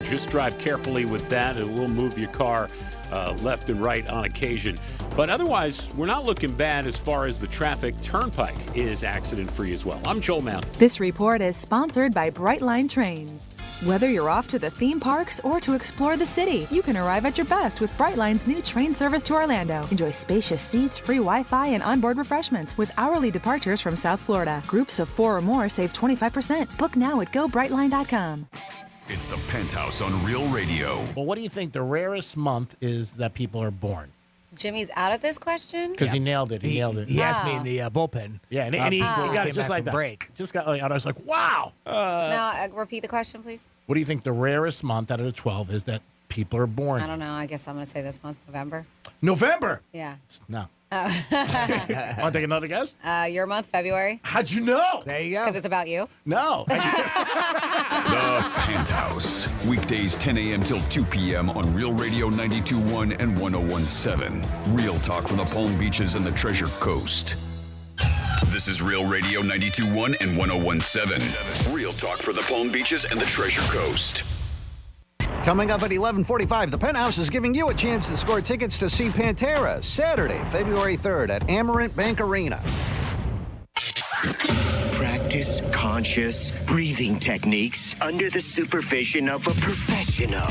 just drive carefully with that. It will move your car left and right on occasion. But otherwise, we're not looking bad as far as the traffic. Turnpike is accident-free as well. I'm Joel Mountain. This report is sponsored by Brightline Trains. Whether you're off to the theme parks or to explore the city, you can arrive at your best with Brightline's new train service to Orlando. Enjoy spacious seats, free Wi-Fi, and onboard refreshments with hourly departures from South Florida. Groups of 4 or more save 25%. Book now at GoBrightline.com. It's the Penthouse on Real Radio. Well, what do you think the rarest month is that people are born? Jimmy's out of this question? Because he nailed it. He nailed it. He asked me in the bullpen. Yeah, and he got it just like that. Break. Just got like, I was like, wow. Now, repeat the question, please. What do you think the rarest month out of the 12 is that people are born? I don't know. I guess I'm going to say this month, November. November? Yeah. No. Want to take another guess? Your month, February. How'd you know? There you go. Because it's about you. No. The Penthouse. Weekdays 10 a.m. till 2 p.m. on Real Radio 92.1 and 101.7. Real talk from the Palm Beaches and the Treasure Coast. This is Real Radio 92.1 and 101.7. Real talk for the Palm Beaches and the Treasure Coast. Coming up at 11:45, the Penthouse is giving you a chance to score tickets to see Pantera Saturday, February 3rd at Amarant Bank Arena. Practice conscious breathing techniques under the supervision of a professional.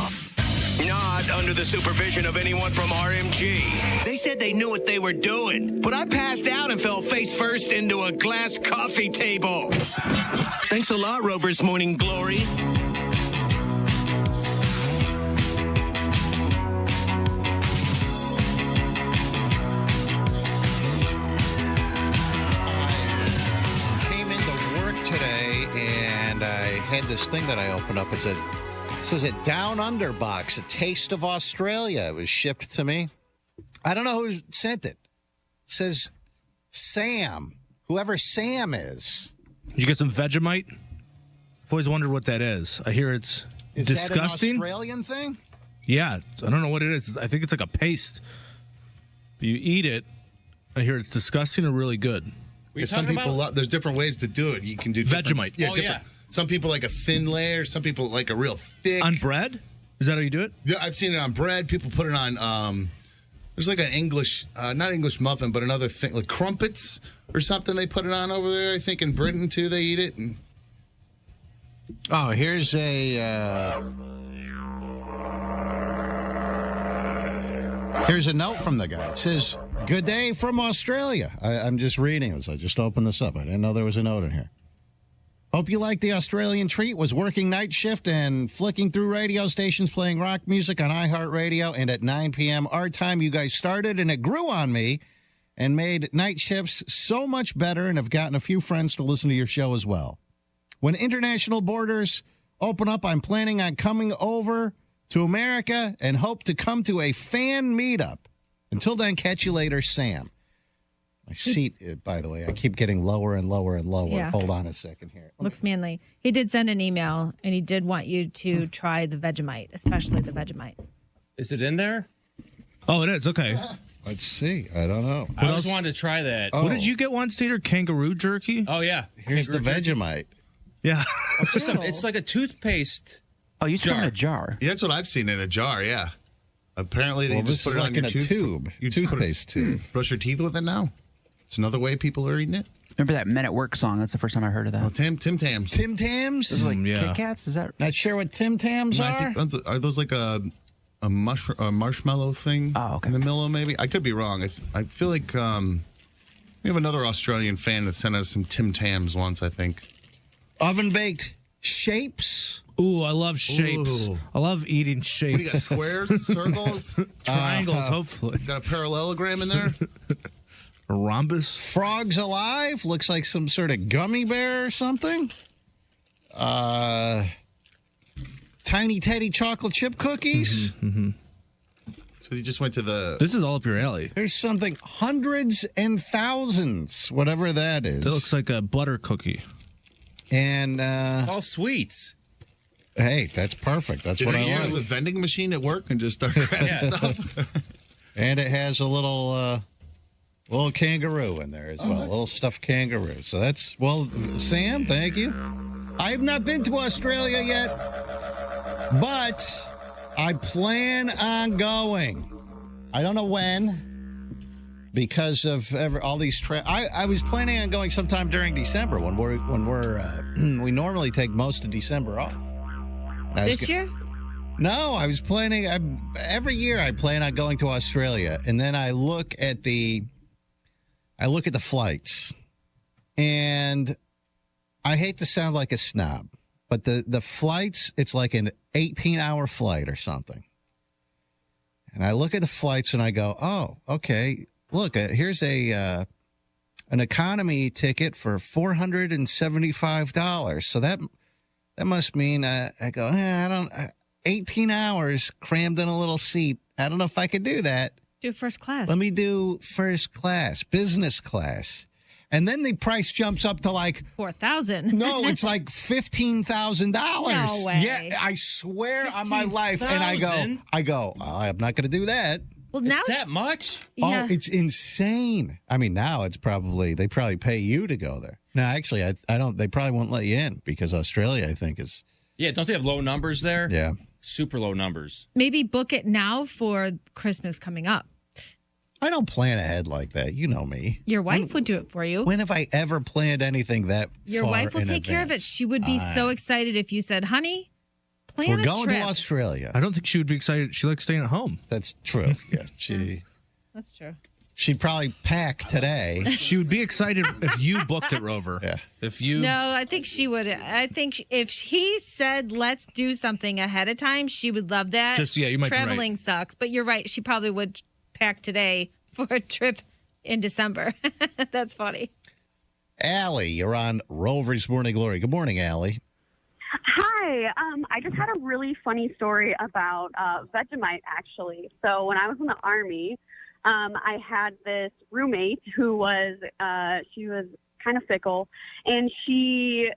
Not under the supervision of anyone from RMG. They said they knew what they were doing, but I passed out and fell face first into a glass coffee table. Thanks a lot, Rover's Morning Glory. Had this thing that I opened up. It says a Down Under box, a taste of Australia. It was shipped to me. I don't know who sent it. It says Sam, whoever Sam is. Did you get some Vegemite? I've always wondered what that is. I hear it's disgusting. Is that an Australian thing? Yeah, I don't know what it is. I think it's like a paste. You eat it. I hear it's disgusting or really good. Some people there's different ways to do it. You can do Vegemite. Yeah, Some people like a thin layer. Some people like a real thick. On bread? Is that how you do it? Yeah, I've seen it on bread. People put it on. There's like an English, not English muffin, but another thing like crumpets or something. They put it on over there. I think in Britain too. They eat it. And... Oh, here's a. Here's a note from the guy. It says, "Good day from Australia." I'm just reading this. I just opened this up. I didn't know there was a note in here. Hope you like the Australian treat. Was working night shift and flicking through radio stations playing rock music on iHeartRadio. And at 9 p.m. our time, you guys started, and it grew on me and made night shifts so much better, and have gotten a few friends to listen to your show as well. When international borders open up, I'm planning on coming over to America and hope to come to a fan meetup. Until then, catch you later, Sam. My seat, by the way, I keep getting lower and lower and lower. Yeah. Hold on a second here. Looks manly. He did send an email, and he did want you to try the Vegemite, especially the Vegemite. Is it in there? Oh, it is. Okay. Let's see. I don't know. I always wanted to try that. What did you get once, Peter? Kangaroo jerky? Oh, yeah. Here's the Vegemite. Yeah. It's like a toothpaste. Oh, you saw it in a jar. Yeah, that's what I've seen in a jar, yeah. Apparently, they just this put is it like on your in a tube. Toothpaste tube. Brush your teeth with it now? It's another way people are eating it. Remember that Men at Work song? That's the first time I heard of that. Oh, Tim Tams. Tim Tams? Those are like Kit Kats? Is that? Not sure what Tim Tams are? Are those like a marshmallow thing? Oh, okay. In the middle, maybe? I could be wrong. I feel like we have another Australian fan that sent us some Tim Tams once, I think. Oven-baked shapes? Ooh, I love shapes. Ooh. I love eating shapes. What do you got, squares, circles? Triangles, hopefully. Got a parallelogram in there? A rhombus? Frogs Alive? Looks like some sort of gummy bear or something. Tiny Teddy chocolate chip cookies. Mm-hmm. So you just went to the... This is all up your alley. There's something, hundreds and thousands, whatever that is. That looks like a butter cookie. And... It's all sweets. Hey, that's perfect. That's what I Did you like. the vending machine at work and just start grabbing stuff? And it has a little kangaroo in there as well. A little stuffed kangaroo. So that's, well, Sam, thank you. I have not been to Australia yet. But I plan on going. I don't know when. Because of all these, I was planning on going sometime during December when we normally take most of December off. This year? No, I was planning. Every year I plan on going to Australia, and then I look at the flights, and I hate to sound like a snob, but the flights, it's like an 18-hour flight or something. And I look at the flights and I go, oh, okay. Look, here's an economy ticket for $475. So that must mean I go, 18 hours crammed in a little seat. I don't know if I could do that. Do first class. Let me do first class, business class. And then the price jumps up to like $4,000. No, it's like $15,000. No way. Yeah, I swear on my life. And I go, I'm not going to do that. Well, now it's that much? Yeah. Oh, it's insane. I mean, now they probably pay you to go there. No, actually, I don't. They probably won't let you in because Australia, I think, is. Yeah, don't they have low numbers there? Yeah. Super low numbers. Maybe book it now for Christmas coming up. I don't plan ahead like that. You know me. Your wife would do it for you. When have I ever planned anything that Your far wife will in take care of it. advance? She would be so excited if you said, honey, plan We're a going trip. to Australia. I don't think she would be excited. She likes staying at home. That's true. Yeah, That's true. She'd probably pack today. She would be excited if you booked it, Rover. Yeah. If you. No, I think she would. I think if he said, let's do something ahead of time, she would love that. You might Traveling be right. sucks, but you're right. She probably would pack today for a trip in December. That's funny. Allie, you're on Rover's Morning Glory. Good morning, Allie. Hi. I just had a really funny story about Vegemite, actually. So when I was in the Army, I had this roommate who was, she was kind of fickle, and she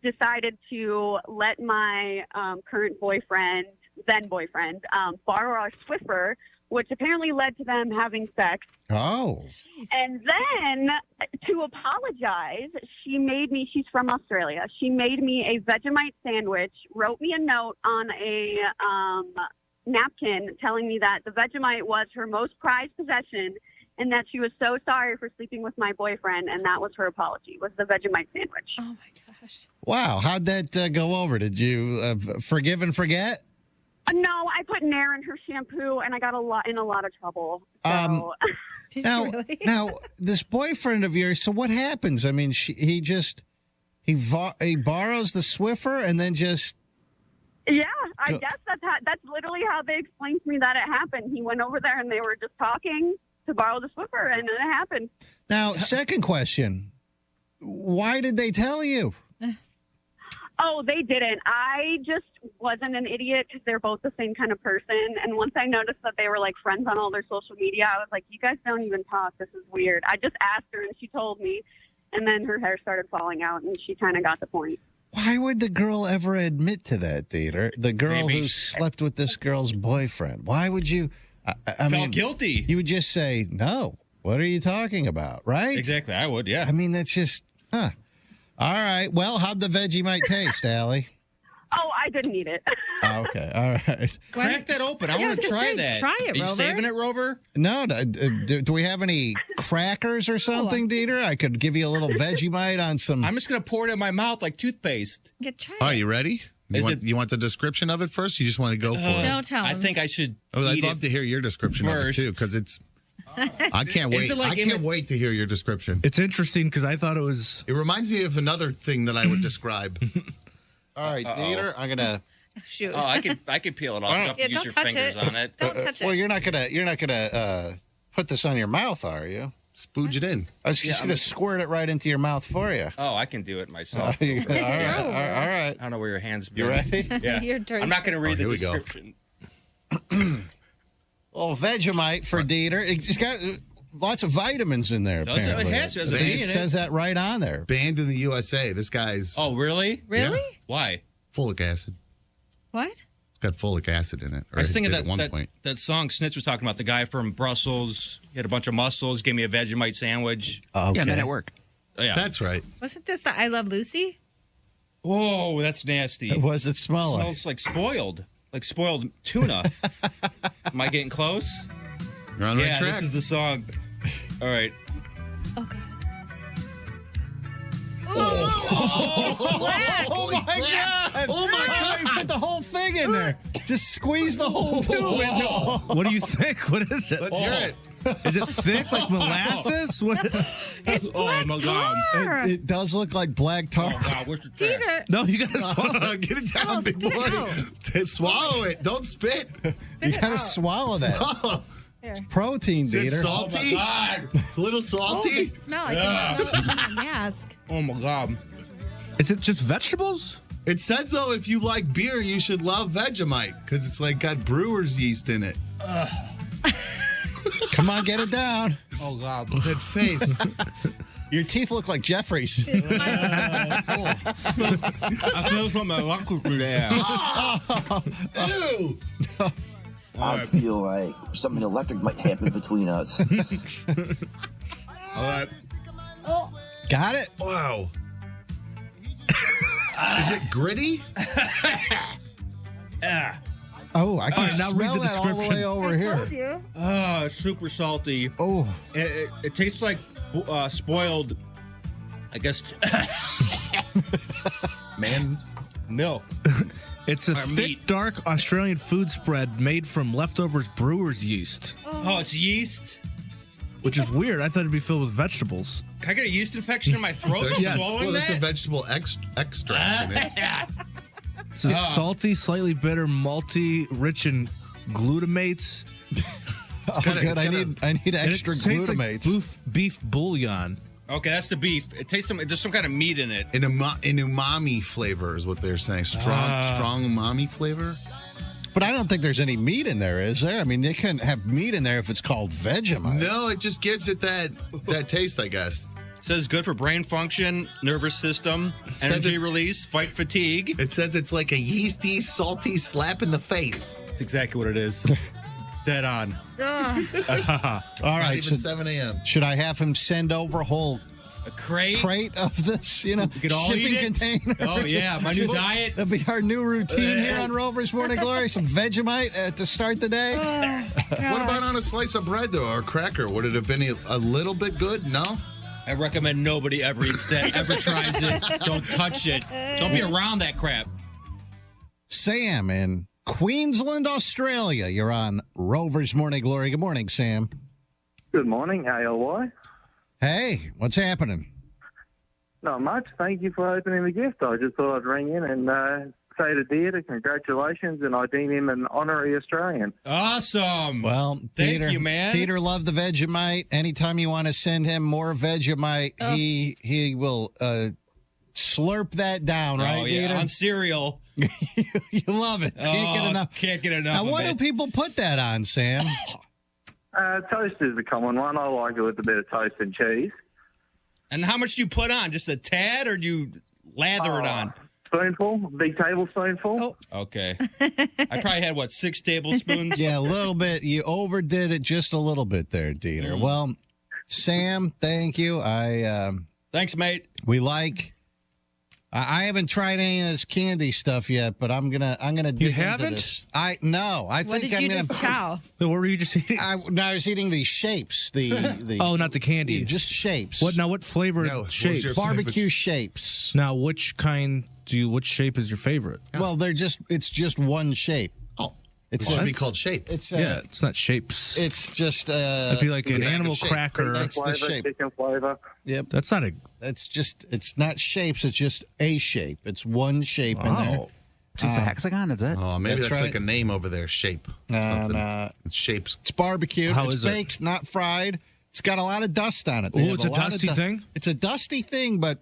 decided to let my current boyfriend, then boyfriend, borrow our Swiffer, which apparently led to them having sex. Oh. And then to apologize, she's from Australia. She made me a Vegemite sandwich, wrote me a note on a napkin telling me that the Vegemite was her most prized possession and that she was so sorry for sleeping with my boyfriend, and that was her apology, was the Vegemite sandwich. Oh, my gosh. Wow. How'd that go over? Did you forgive and forget? No, I put Nair in her shampoo, and I got in a lot of trouble. So. Now, this boyfriend of yours, so what happens? I mean, he borrows the Swiffer and then just... Yeah, I guess that's literally how they explained to me that it happened. He went over there, and they were just talking to borrow the Swiffer, and then it happened. Now, second question. Why did they tell you? Oh, they didn't. I just wasn't an idiot because they're both the same kind of person. And once I noticed that they were like friends on all their social media, I was like, you guys don't even talk. This is weird. I just asked her and she told me. And then her hair started falling out and she kind of got the point. Why would the girl ever admit to that, Dieter? The girl who slept with this girl's boyfriend. Why would you? I mean, guilty. You would just say, no. What are you talking about? Right? Exactly. I would, yeah. I mean, that's just, All right. Well, how'd the Vegemite taste, Allie? Oh, I didn't eat it. Okay. All right. Crack that open. I want to try that. Try it, Are you Rover. saving it, Rover? No. Do we have any crackers or something, Dieter? I could give you a little Vegemite on some. I'm just going to pour it in my mouth like toothpaste. Try All right, you ready? You want the description of it first? You just want to go for it? Don't tell him. I think I should. I'd love to hear your description first. of it too, because it's. I can't wait. I can't wait to hear your description. It's interesting because I thought it was. It reminds me of another thing that I would describe. All right, Dieter, I'm gonna. Shoot. Oh, I could peel it off. You have to use your fingers on it. Don't touch it. Well, you're not gonna put this on your mouth, are you? Spooge it in. I was just gonna squirt it right into your mouth for you. Oh, I can do it myself. All right. I don't know where your hands been. You ready? Yeah. You're dirty. I'm not going to read the here we go. description. Little Vegemite for Dieter. It's got lots of vitamins in there. Does it? Apparently. It has a V in It it. says that right on there. Banned in the USA. This guy's Oh, really? Really? Yeah. Why? folic acid. What? It's got folic acid in it. I was thinking at one point. that song Snitch was talking about, the guy from Brussels. He had a bunch of muscles, gave me a Vegemite sandwich. Okay. Yeah, Men at Work. Oh, yeah. That's right. Wasn't this the I Love Lucy? Whoa, that's nasty. What does it smell like? Smells like spoiled tuna. Am I getting close? You're on the right Yeah, track. this is the song. All right. Okay. Oh my God! Oh my God! You put the whole thing in there. Just squeeze the whole tube into it. What do you think? What is it? Let's hear it. Is it thick like molasses? What? It's black my God. tar. It does look like black tar. Oh, God, where's the track? Dieter. No, you gotta swallow. Get it down, Oh, big spit it boy. out. Swallow it. Don't spit. You gotta swallow that. Swallow. It's protein, Is it Dieter. salty? Oh, my God. It's a little Oh, the salty. smell. I can smell it from my mask. Oh, my God. Is it just vegetables? It says, though, if you like beer, you should love Vegemite because it's like got brewer's yeast in it. Come on, get it down. Oh, God. That face. Your teeth look like Jeffrey's. I feel something electric through there. Ew. I feel like something electric might happen between us. All right. Got it? Wow. Is it gritty? Oh, I can right, now read smell the that all the description. way over I here. told you. Super salty. Oh, It tastes like spoiled, I guess, Man's. milk. It's a Or thick, meat. dark Australian food spread made from leftovers brewer's yeast, Oh, it's yeast? which is weird. I thought it'd be filled with vegetables. Can I get a yeast infection in my throat from swallowing Well, there's that? a vegetable extract in it. It's a salty, slightly bitter, malty, rich in glutamates. oh gotta- good. it's I gotta- need And extra it tastes like glutamates. beef bouillon. Okay, that's the beef. It tastes there's some kind of meat in it. An umami flavor is what they're saying. Strong umami flavor. But I don't think there's any meat in there, is there? I mean, they couldn't have meat in there if it's called Vegemite. No, it just gives it that taste, I guess. It says good for brain function, nervous system, said energy that- release, fight fatigue. It says it's like a yeasty, salty slap in the face. That's exactly what it is. Dead on. Ugh. All Not right, even so 7 a.m. should I have him send over a whole A crate. of this, you know, We could all shipping eat it? container? Oh, yeah, my new diet. That'll be our new routine here on Rover's Morning Glory. Some Vegemite to start the day. What about on a slice of bread, though, or a cracker? Would it have been a little bit good? No? I recommend nobody ever eats that, ever tries it. Don't touch it. Don't be around that crap. Sam in Queensland, Australia. You're on Rover's Morning Glory. Good morning, Sam. Good morning, ALY. Hey, what's happening? Not much. Thank you for opening the gift. I just thought I'd ring in and say to Dieter, congratulations, and I deem him an honorary Australian. Awesome. Well, Thank Dieter, you, man. Dieter loved the Vegemite. Anytime you want to send him more Vegemite, he will slurp that down, right, Oh, yeah, Dieter? on cereal. You love it. Can't get enough. Can't get enough Now, of what it. do people put that on, Sam? Toast is the common one. I like it with a bit of toast and cheese. And how much do you put on? Just a tad, or do you lather it on? Spoonful, big tablespoonful. Okay. I probably had, 6 tablespoons? Yeah, a little bit. You overdid it just a little bit there, Dieter. Well, Sam, thank you. Thanks, mate. We like. I haven't tried any of this candy stuff yet, but I'm gonna dig into haven't? this. No. I What think did I'm you gonna. just chow? What were you just eating? I was eating these shapes. The Oh, not the candy. just shapes. What now? What flavor No, what was shapes? your- Barbecue shapes. Now, which kind do you? Which shape is your favorite? Well, it's just one shape. Oh, It's it should a- be called shape. It's Yeah, it's not shapes. It's just It'd be like an bag of animal shape. cracker. That's the Flavor, shape. chicken flavor. Yep. That's not a. It's not shapes. It's just a shape. It's one shape in there. Oh, just a hexagon. That's it. Oh, maybe That's that's right. like a name over there. Shape. And, Something. It's shapes. it's barbecued. How it's is it? baked, not fried. It's got a lot of dust on it. They Ooh, have it's a lot of dusty thing? It's a dusty thing, but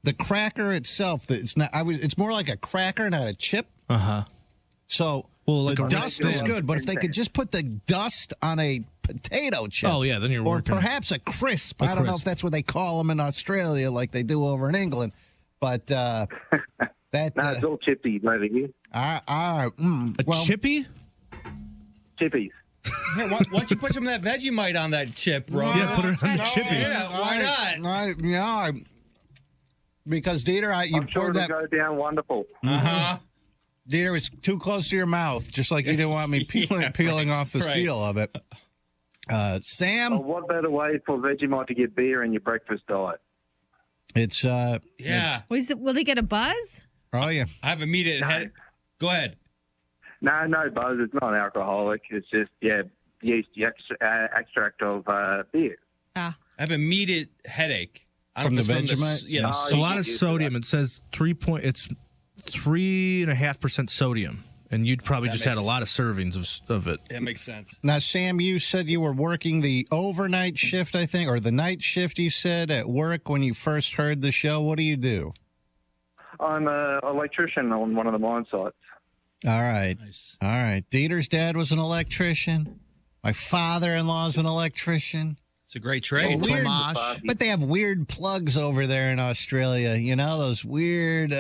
the cracker itself, it's not. It's more like a cracker, not a chip. So Well, like the a dust Ritz is good, but if they could just put the dust on a potato chip. Oh, yeah, then you're Or working. perhaps a crisp. I don't know if crisp. that's what they call them in Australia, like they do over in England. But that. No, it's all chippies over here. Well, chippy? Chippies. Hey, why don't you put some of that Vegemite on that chip, bro? Yeah, put it on the chippy. Yeah, why not? because Dieter, you I'm sure poured it'll that. go down wonderful. Dieter, it's too close to your mouth, just like you didn't want me peeling off the seal of it. Sam? Well, what better way for Vegemite to get beer in your breakfast diet? It's Will they get a buzz? Oh yeah. I have immediate head. Go ahead. No buzz. It's not alcoholic. It's just yeast extract of beer. I have immediate headache. I From don't know the if it's Vegemite? Yeah. It's a lot of sodium. It says 3.5% sodium, and you'd probably just had a lot of servings of it. That makes sense. Now, Sam, you said you were working the overnight shift, I think, or the night shift, you said, at work when you first heard the show. What do you do? I'm an electrician on one of the mine sites. All right. Nice. All right. Dieter's dad was an electrician. My father-in-law's an electrician. It's a great trade. But they have weird plugs over there in Australia. You know, those weird,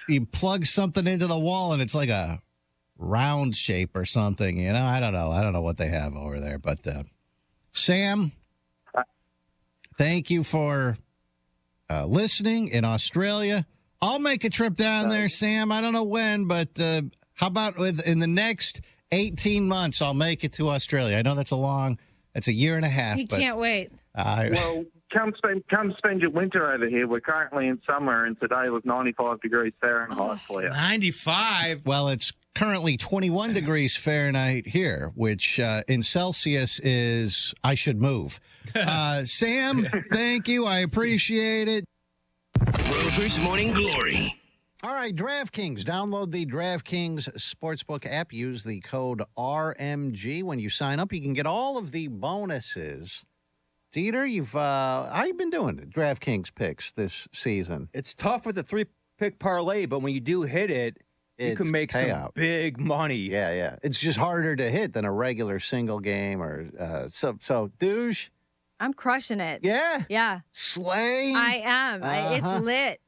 you plug something into the wall and it's like a round shape or something. You know, I don't know what they have over there. But Sam, thank you for listening in Australia. I'll make a trip down there, Sam. I don't know when, but how about in the next 18 months, I'll make it to Australia. I know that's a year and a half. You can't wait. Well, come spend your winter over here. We're currently in summer, and today was 95 degrees Fahrenheit for you. 95? Well, it's currently 21 degrees Fahrenheit here, which in Celsius is I should move. Sam, thank you. I appreciate it. Rover's Morning Glory. All right, DraftKings. Download the DraftKings Sportsbook app. Use the code RMG. When you sign up, you can get all of the bonuses. Dieter, how you been doing DraftKings picks this season? It's tough with a 3-pick parlay, but when you do hit it, you can make some big money. Yeah. It's just harder to hit than a regular single game or so. Douche? I'm crushing it. Yeah? Yeah. Slay? I am. It's lit.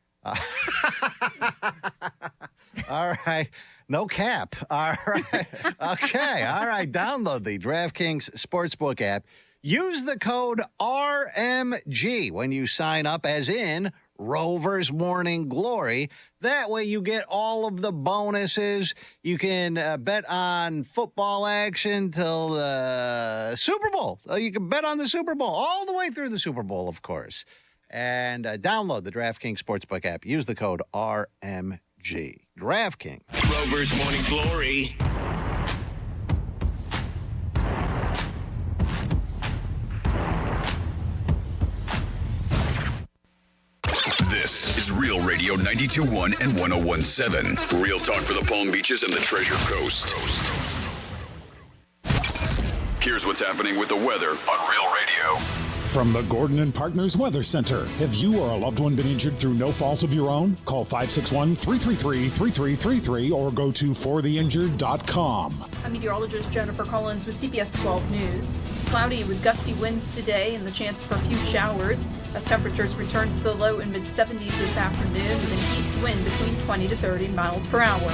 All right. No cap. All right. Okay. All right. Download the DraftKings Sportsbook app. Use the code RMG when you sign up, as in Rover's Morning Glory. That way you get all of the bonuses. You can bet on football action till the Super Bowl. You can bet on the Super Bowl all the way through the Super Bowl, of course. And download the DraftKings Sportsbook app. Use the code RMG. DraftKings. Rover's Morning Glory. This is Real Radio 92.1 and 101.7. Real talk for the Palm Beaches and the Treasure Coast. Here's what's happening with the weather on Real Radio. From the Gordon and Partners Weather Center. Have you or a loved one been injured through no fault of your own? Call 561-333-3333 or go to fortheinjured.com. I'm meteorologist Jennifer Collins with CBS 12 News. Cloudy with gusty winds today and the chance for a few showers as temperatures return to the low and mid-70s this afternoon with an east wind between 20 to 30 miles per hour.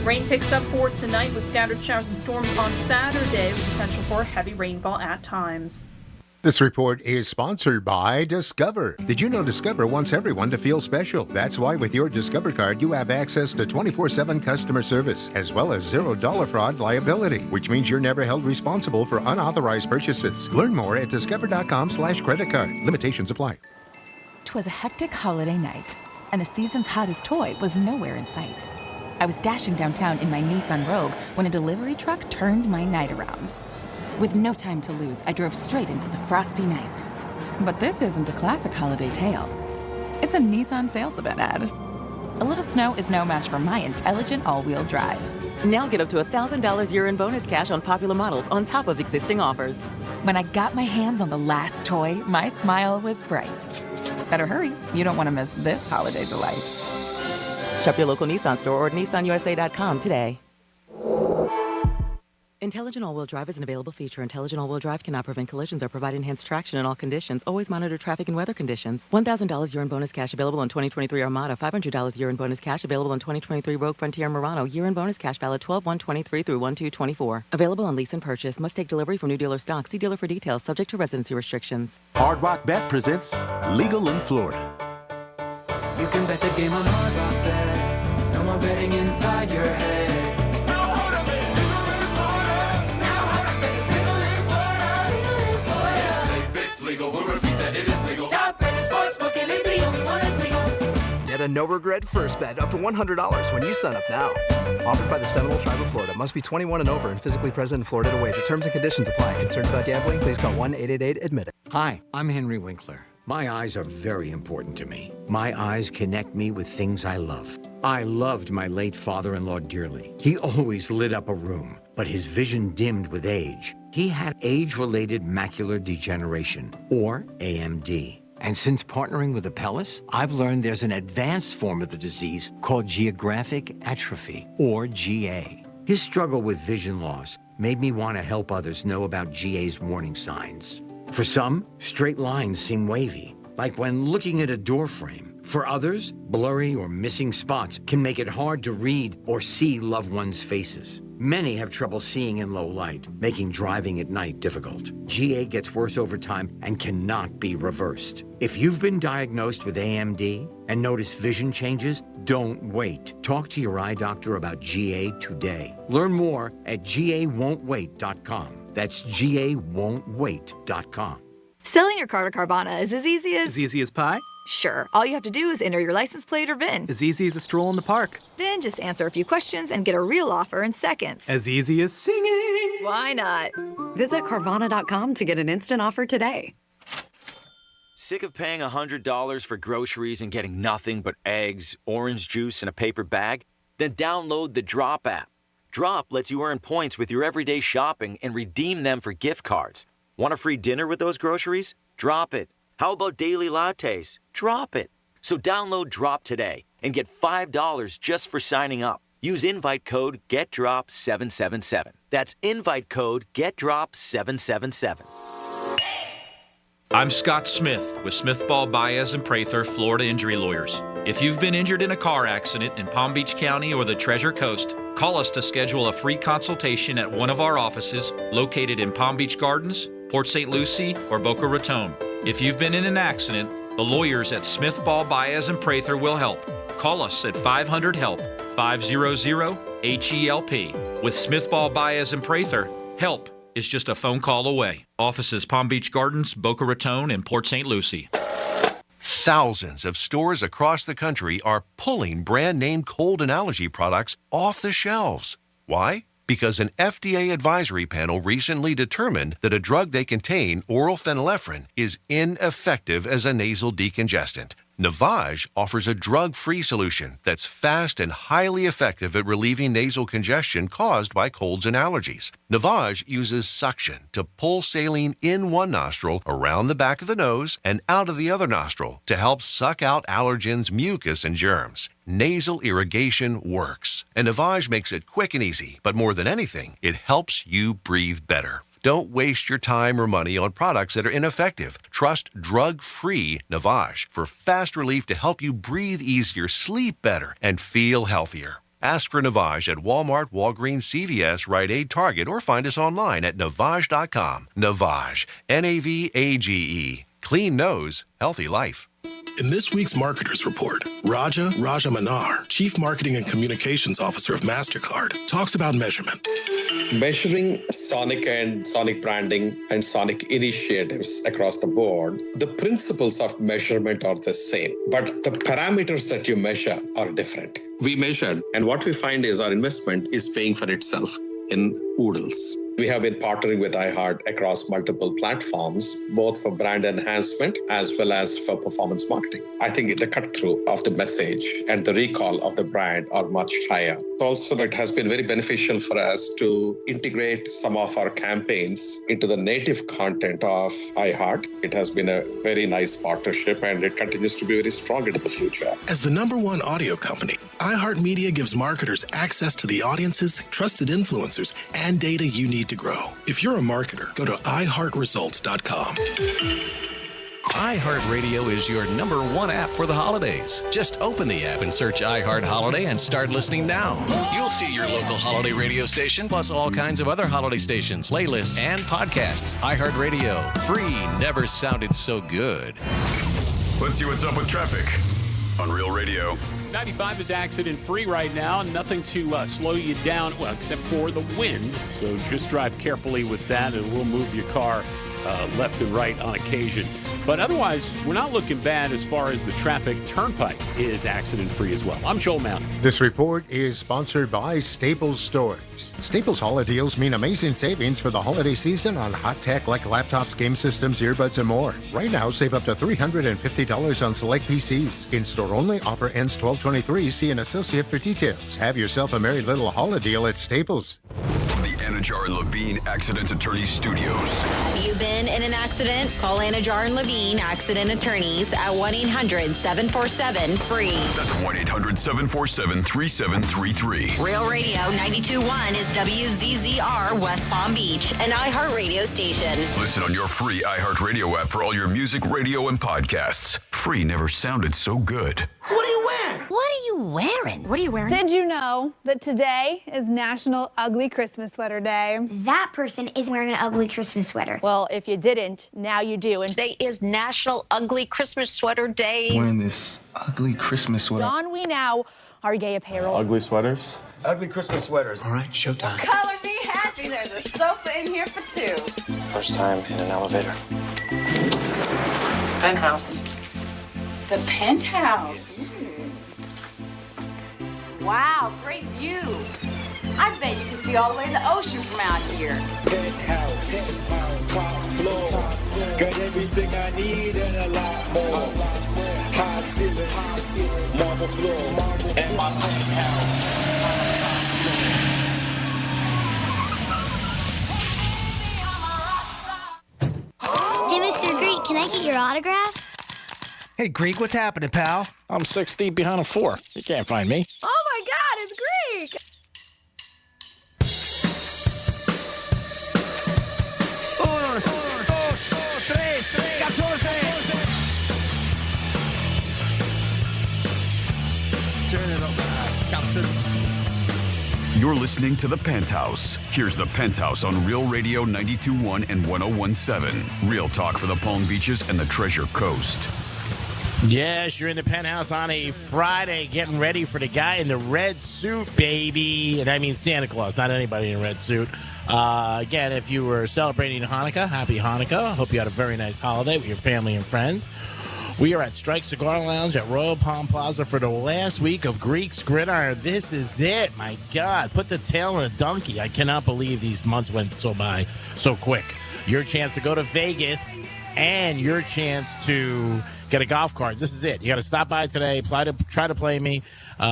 Rain picks up for tonight with scattered showers and storms on Saturday with potential for heavy rainfall at times. This report is sponsored by Discover. Did you know Discover wants everyone to feel special? That's why with your Discover card, you have access to 24/7 customer service, as well as $0 fraud liability, which means you're never held responsible for unauthorized purchases. Learn more at discover.com/credit card. Limitations apply. 'Twas a hectic holiday night, and the season's hottest toy was nowhere in sight. I was dashing downtown in my Nissan Rogue when a delivery truck turned my night around. With no time to lose, I drove straight into the frosty night. But this isn't a classic holiday tale. It's a Nissan sales event ad. A little snow is no match for my intelligent all-wheel drive. Now get up to $1,000 year-end bonus cash on popular models on top of existing offers. When I got my hands on the last toy, my smile was bright. Better hurry, you don't want to miss this holiday delight. Shop your local Nissan store or at nissanusa.com today. Intelligent all-wheel drive is an available feature. Intelligent all-wheel drive cannot prevent collisions or provide enhanced traction in all conditions. Always monitor traffic and weather conditions. $1,000 year-end bonus cash available on 2023 Armada. $500 year-end bonus cash available on 2023 Rogue Frontier Murano. Year-end bonus cash valid 12/1/23 through 1/2/24. Available on lease and purchase. Must take delivery from new dealer stock. See dealer for details. Subject to residency restrictions. Hard Rock Bet presents Legal in Florida. You can bet the game on Hard Rock Bet. No more betting inside your head. Legal. We'll repeat that it is legal. Top rated sportsbook and it's the only one that's legal. Get a no-regret first bet up to $100 when you sign up now. Offered by the Seminole Tribe of Florida. Must be 21 and over and physically present in Florida to wager. Terms and conditions apply. Concerned about gambling? Please call 1-888-ADMIT-IT. Hi, I'm Henry Winkler. My eyes are very important to me. My eyes connect me with things I love. I loved my late father-in-law dearly. He always lit up a room, but his vision dimmed with age. He had age-related macular degeneration, or AMD. And since partnering with Apellis, I've learned there's an advanced form of the disease called geographic atrophy, or GA. His struggle with vision loss made me want to help others know about GA's warning signs. For some, straight lines seem wavy, like when looking at a door frame. For others, blurry or missing spots can make it hard to read or see loved ones' faces. Many have trouble seeing in low light, making driving at night difficult. GA gets worse over time and cannot be reversed. If you've been diagnosed with AMD and notice vision changes, don't wait. Talk to your eye doctor about GA today. Learn more at GAWon'tWait.com. That's GAWon'tWait.com. Selling your car to Carvana is as easy as... As easy as pie? Sure. All you have to do is enter your license plate or VIN. As easy as a stroll in the park. Then just answer a few questions and get a real offer in seconds. As easy as singing. Why not? Visit Carvana.com to get an instant offer today. Sick of paying $100 for groceries and getting nothing but eggs, orange juice, and a paper bag? Then download the Drop app. Drop lets you earn points with your everyday shopping and redeem them for gift cards. Want a free dinner with those groceries? Drop it. How about daily lattes? Drop it. So download Drop today and get $5 just for signing up. Use invite code GetDrop777. That's invite code GetDrop777. I'm Scott Smith with Smith Ball, Baez & Prather, Florida Injury Lawyers. If you've been injured in a car accident in Palm Beach County or the Treasure Coast, call us to schedule a free consultation at one of our offices located in Palm Beach Gardens, Port St. Lucie, or Boca Raton. If you've been in an accident, the lawyers at Smith Ball, Baez & Prather will help. Call us at 500-HELP, 500-HELP. With Smith Ball, Baez & Prather, help is just a phone call away. Offices Palm Beach Gardens, Boca Raton, and Port St. Lucie. Thousands of stores across the country are pulling brand-name cold and allergy products off the shelves. Why? Because an FDA advisory panel recently determined that a drug they contain, oral phenylephrine, is ineffective as a nasal decongestant. Navage offers a drug-free solution that's fast and highly effective at relieving nasal congestion caused by colds and allergies. Navage uses suction to pull saline in one nostril, around the back of the nose, and out of the other nostril to help suck out allergens, mucus, and germs. Nasal irrigation works, and Navage makes it quick and easy, but more than anything, it helps you breathe better. Don't waste your time or money on products that are ineffective. Trust drug-free Navage for fast relief to help you breathe easier, sleep better, and feel healthier. Ask for Navage at Walmart, Walgreens, CVS, Rite Aid, Target, or find us online at Navage.com. Navage, Navage. Clean nose, healthy life. In this week's Marketers Report, Raja Manar, Chief Marketing and Communications Officer of MasterCard, talks about measurement. Measuring Sonic and Sonic branding and Sonic initiatives across the board, the principles of measurement are the same, but the parameters that you measure are different. We measured, and what we find is our investment is paying for itself in oodles. We have been partnering with iHeart across multiple platforms, both for brand enhancement as well as for performance marketing. I think the cut-through of the message and the recall of the brand are much higher. Also, it has been very beneficial for us to integrate some of our campaigns into the native content of iHeart. It has been a very nice partnership, and it continues to be very strong into the future. As the #1 audio company, iHeartMedia gives marketers access to the audiences, trusted influencers, and data you need to grow. If you're a marketer, go to iHeartResults.com. iHeartRadio is your #1 app for the holidays. Just open the app and search iHeart Holiday and start listening now. You'll see your local holiday radio station, plus all kinds of other holiday stations, playlists, and podcasts. iHeartRadio. Free never sounded so good. Let's see what's up with traffic on Real Radio. 95 is accident-free right now. Nothing to slow you down, well, except for the wind. So just drive carefully with that, and we'll move your car left and right on occasion. But otherwise, we're not looking bad as far as the traffic. Turnpike is accident-free as well. I'm Joel Mountain. This report is sponsored by Staples Stores. Staples holiday deals mean amazing savings for the holiday season on hot tech like laptops, game systems, earbuds, and more. Right now, save up to $350 on select PCs. In-store only. Offer ends 12/23. See an associate for details. Have yourself a merry little holiday deal at Staples. From the Anajar and Levine Accident Attorney Studios. Have you been in an accident? Call Anajar and Levine Accident Attorneys at 1-800-747-FREE. That's 1-800-747-3733. Real Radio 92.1 is WZZR West Palm Beach, an iHeartRadio station. Listen on your free iHeartRadio app for all your music, radio, and podcasts. Free never sounded so good. What are you wearing? What are you wearing? What are you wearing? Did you know that today is National Ugly Christmas Sweater Day? That person is wearing an ugly Christmas sweater. Well, if you didn't, now you do. And today is National Ugly Christmas Sweater Day. Wearing this ugly Christmas sweater. Don we now our gay apparel. Ugly sweaters? Ugly Christmas sweaters. All right, showtime. Color me happy. There's a sofa in here for two. First time in an elevator. Penthouse. The Penthouse. Wow, great view. I bet you can see all the way to the ocean from out here. Penthouse, top floor. Got everything I need and a lot more. High ceilings, marble floor, and my penthouse. Hey, Mr. Greek, can I get your autograph? Hey, Greek, what's happening, pal? I'm 6 deep behind a 4. You can't find me. Oh my God, it's Greek! You're listening to The Penthouse. Here's The Penthouse on Real Radio 92.1 and 101.7. Real talk for the Palm Beaches and the Treasure Coast. Yes, you're in the Penthouse on a Friday, getting ready for the guy in the red suit, baby. And I mean Santa Claus, not anybody in a red suit. Again, if you were celebrating Hanukkah, happy Hanukkah. Hope you had a very nice holiday with your family and friends. We are at Strike Cigar Lounge at Royal Palm Plaza for the last week of Greek's Gridiron. This is it. My God, put the tail on a donkey. I cannot believe these months went by so quick. Your chance to go to Vegas and your chance to get a golf cart. This is it. You got to stop by today, try to play me,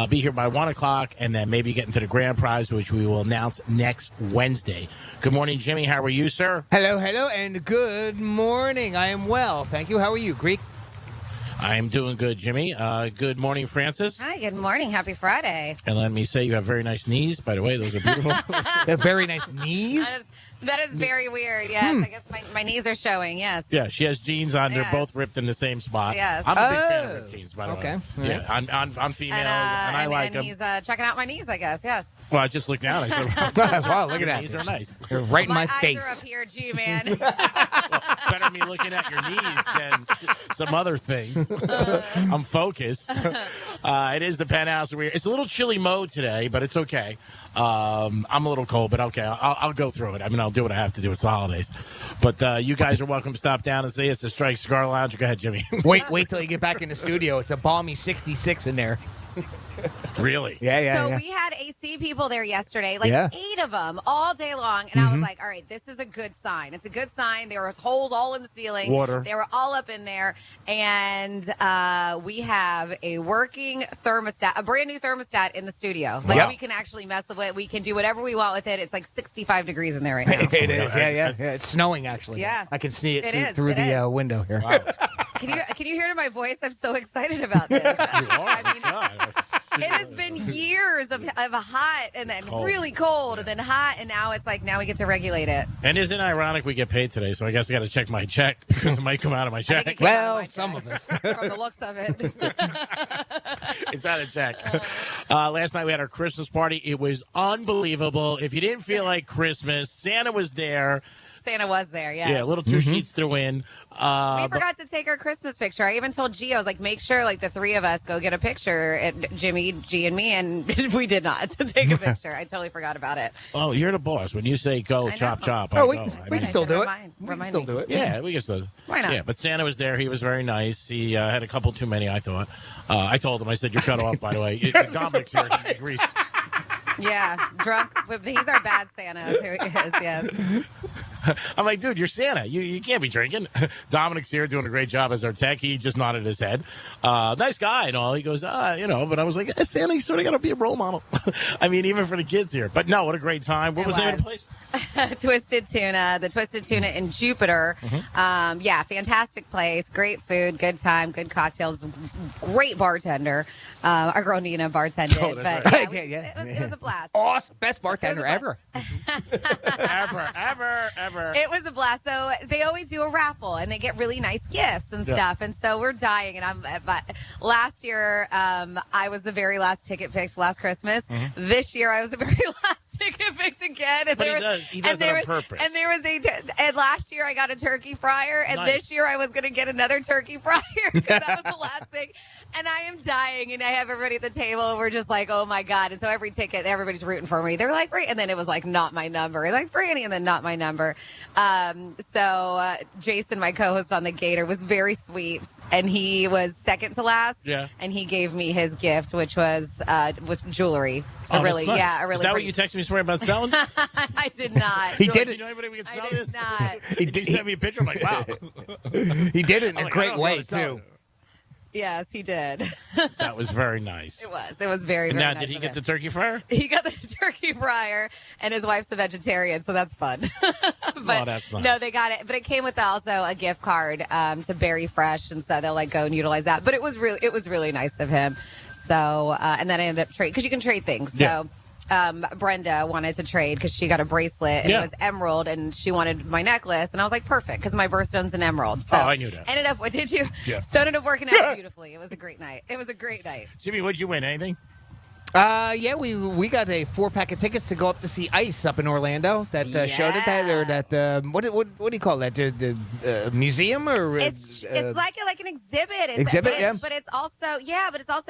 be here by 1 o'clock, and then maybe get into the grand prize, which we will announce next Wednesday. Good morning, Jimmy. How are you, sir? Hello, and good morning. I am well. Thank you. How are you, Greek? I am doing good, Jimmy. Good morning, Francis. Hi, good morning. Happy Friday. And let me say you have very nice knees, by the way. Those are beautiful. Very nice knees? That is very weird, yes. I guess my knees are showing, yes. Yeah, she has jeans on. They're both ripped in the same spot. Yes. I'm a big fan of ripped jeans, by the way. Okay. Yeah, on females, and I like them. And he's checking out my knees, I guess, yes. Well, I just looked down. I said, wow, look at that. These are nice. You're right in my face. face. Eyes are up here, too, man. Better me looking at your knees than some other things. I'm focused. It is the Penthouse. It's a little chilly mode today, but it's okay. I'm a little cold, but okay. I'll go through it. I mean, I'll do what I have to do. It's the holidays. But you guys are welcome to stop down and see us at Strike Cigar Lounge. Go ahead, Jimmy. Wait till you get back in the studio. It's a balmy 66 in there. Really? Yeah. So we had AC people there yesterday, like Yeah. 8 of them all day long. And I was like, all right, this is a good sign. It's a good sign. There were holes all in the ceiling. Water. They were all up in there. And we have a working thermostat, a brand new thermostat in the studio. Like we can actually mess with it. We can do whatever we want with it. It's like 65 degrees in there right now. It is. Yeah. It's snowing, actually. Yeah. I can see it It is. through It the is. window here. Wow. Can you hear it in my voice? I'm so excited about this. I mean, God. it has been years of hot and then Cold. really cold and then hot, and now it's like now we get to regulate it. And isn't it ironic we get paid today? So I guess I got to check my check because it might come out of my I think check. it came out Well, of my some check of us. from the looks of it. It's not a check. Last night we had our Christmas party. It was unbelievable. If you didn't feel like Christmas, Santa was there. Santa was there, yeah. Yeah, little 2 sheets threw in. We forgot to take our Christmas picture. I even told Gio, I was like, make sure like the 3 of us go get a picture at Jimmy, G, and me, and we did not take a picture. I totally forgot about it. Oh, you're the boss. When you say go, I know. chop, Oh, I we go. can still do it. Remind We can me. still do it. Yeah, we can still. Why not? Yeah, but Santa was there. He was very nice. He had a couple too many, I thought. I told him, I said, you're cut off, by the way. Dominic's here. He agrees. Yeah, drunk. But he's our bad Santa. Who he is, yes. I'm like, dude, you're Santa. You can't be drinking. Dominic's here doing a great job as our tech. He just nodded his head. Nice guy and all. He goes, but I was like, Santa, you sort of got to be a role model. I mean, even for the kids here. But no, what a great time. What was the name of the place? Twisted Tuna, the Twisted Tuna in Jupiter. Yeah, fantastic place. Great food, good time, good cocktails, great bartender. Our girl Nina bartended. Oh, but that's yeah, right. it was a blast. Awesome. Best bartender ever. ever. It was a blast. So they always do a raffle and they get really nice gifts and stuff. And so we're dying. And last year, I was the very last ticket picked last Christmas. This year, I was the very last ticket picked again. And But he does that on purpose. And there was and last year I got a turkey fryer, and this year I was going to get another turkey fryer because that was the last thing. And I am dying, and I have everybody at the table, and we're just like, oh my God. And so every ticket, everybody's rooting for me. They're like, and then it was like, not my number. And like, Franny, and then not my number. So Jason, my co-host on the Gator, was very sweet, and he was second to last. Yeah. And he gave me his gift, which was jewelry. Oh, Really, that's nice. yeah, a really. Is that what pretty- you texted me this morning about selling? I did not. He did Do it. you know anybody we can sell I did this? not. He sent me a picture. I'm like, wow. He did it in I'm a like, I great don't know way, how to sell too. Yes, he did. That was very nice. It was. It was very, And very now, nice did he of get him. the turkey fryer? He got the turkey fryer, and his wife's a vegetarian, so that's fun. But that's nice. no, they got it. But it came with also a gift card to Berry Fresh, and so they'll like go and utilize that. But it was really nice of him. So and then I ended up trading because you can trade things. So. Yeah. Brenda wanted to trade because she got a bracelet and it was emerald, and she wanted my necklace, and I was like, perfect, because my birthstone's an emerald. So I knew that. Ended up, what did you? Yeah. So it ended up working out beautifully. It was a great night. Jimmy, what'd you win? Anything? Yeah, we got a 4-pack of tickets to go up to see Ice up in Orlando. That showed at that, or that what do you call that? The museum or it's like an exhibit. But it's also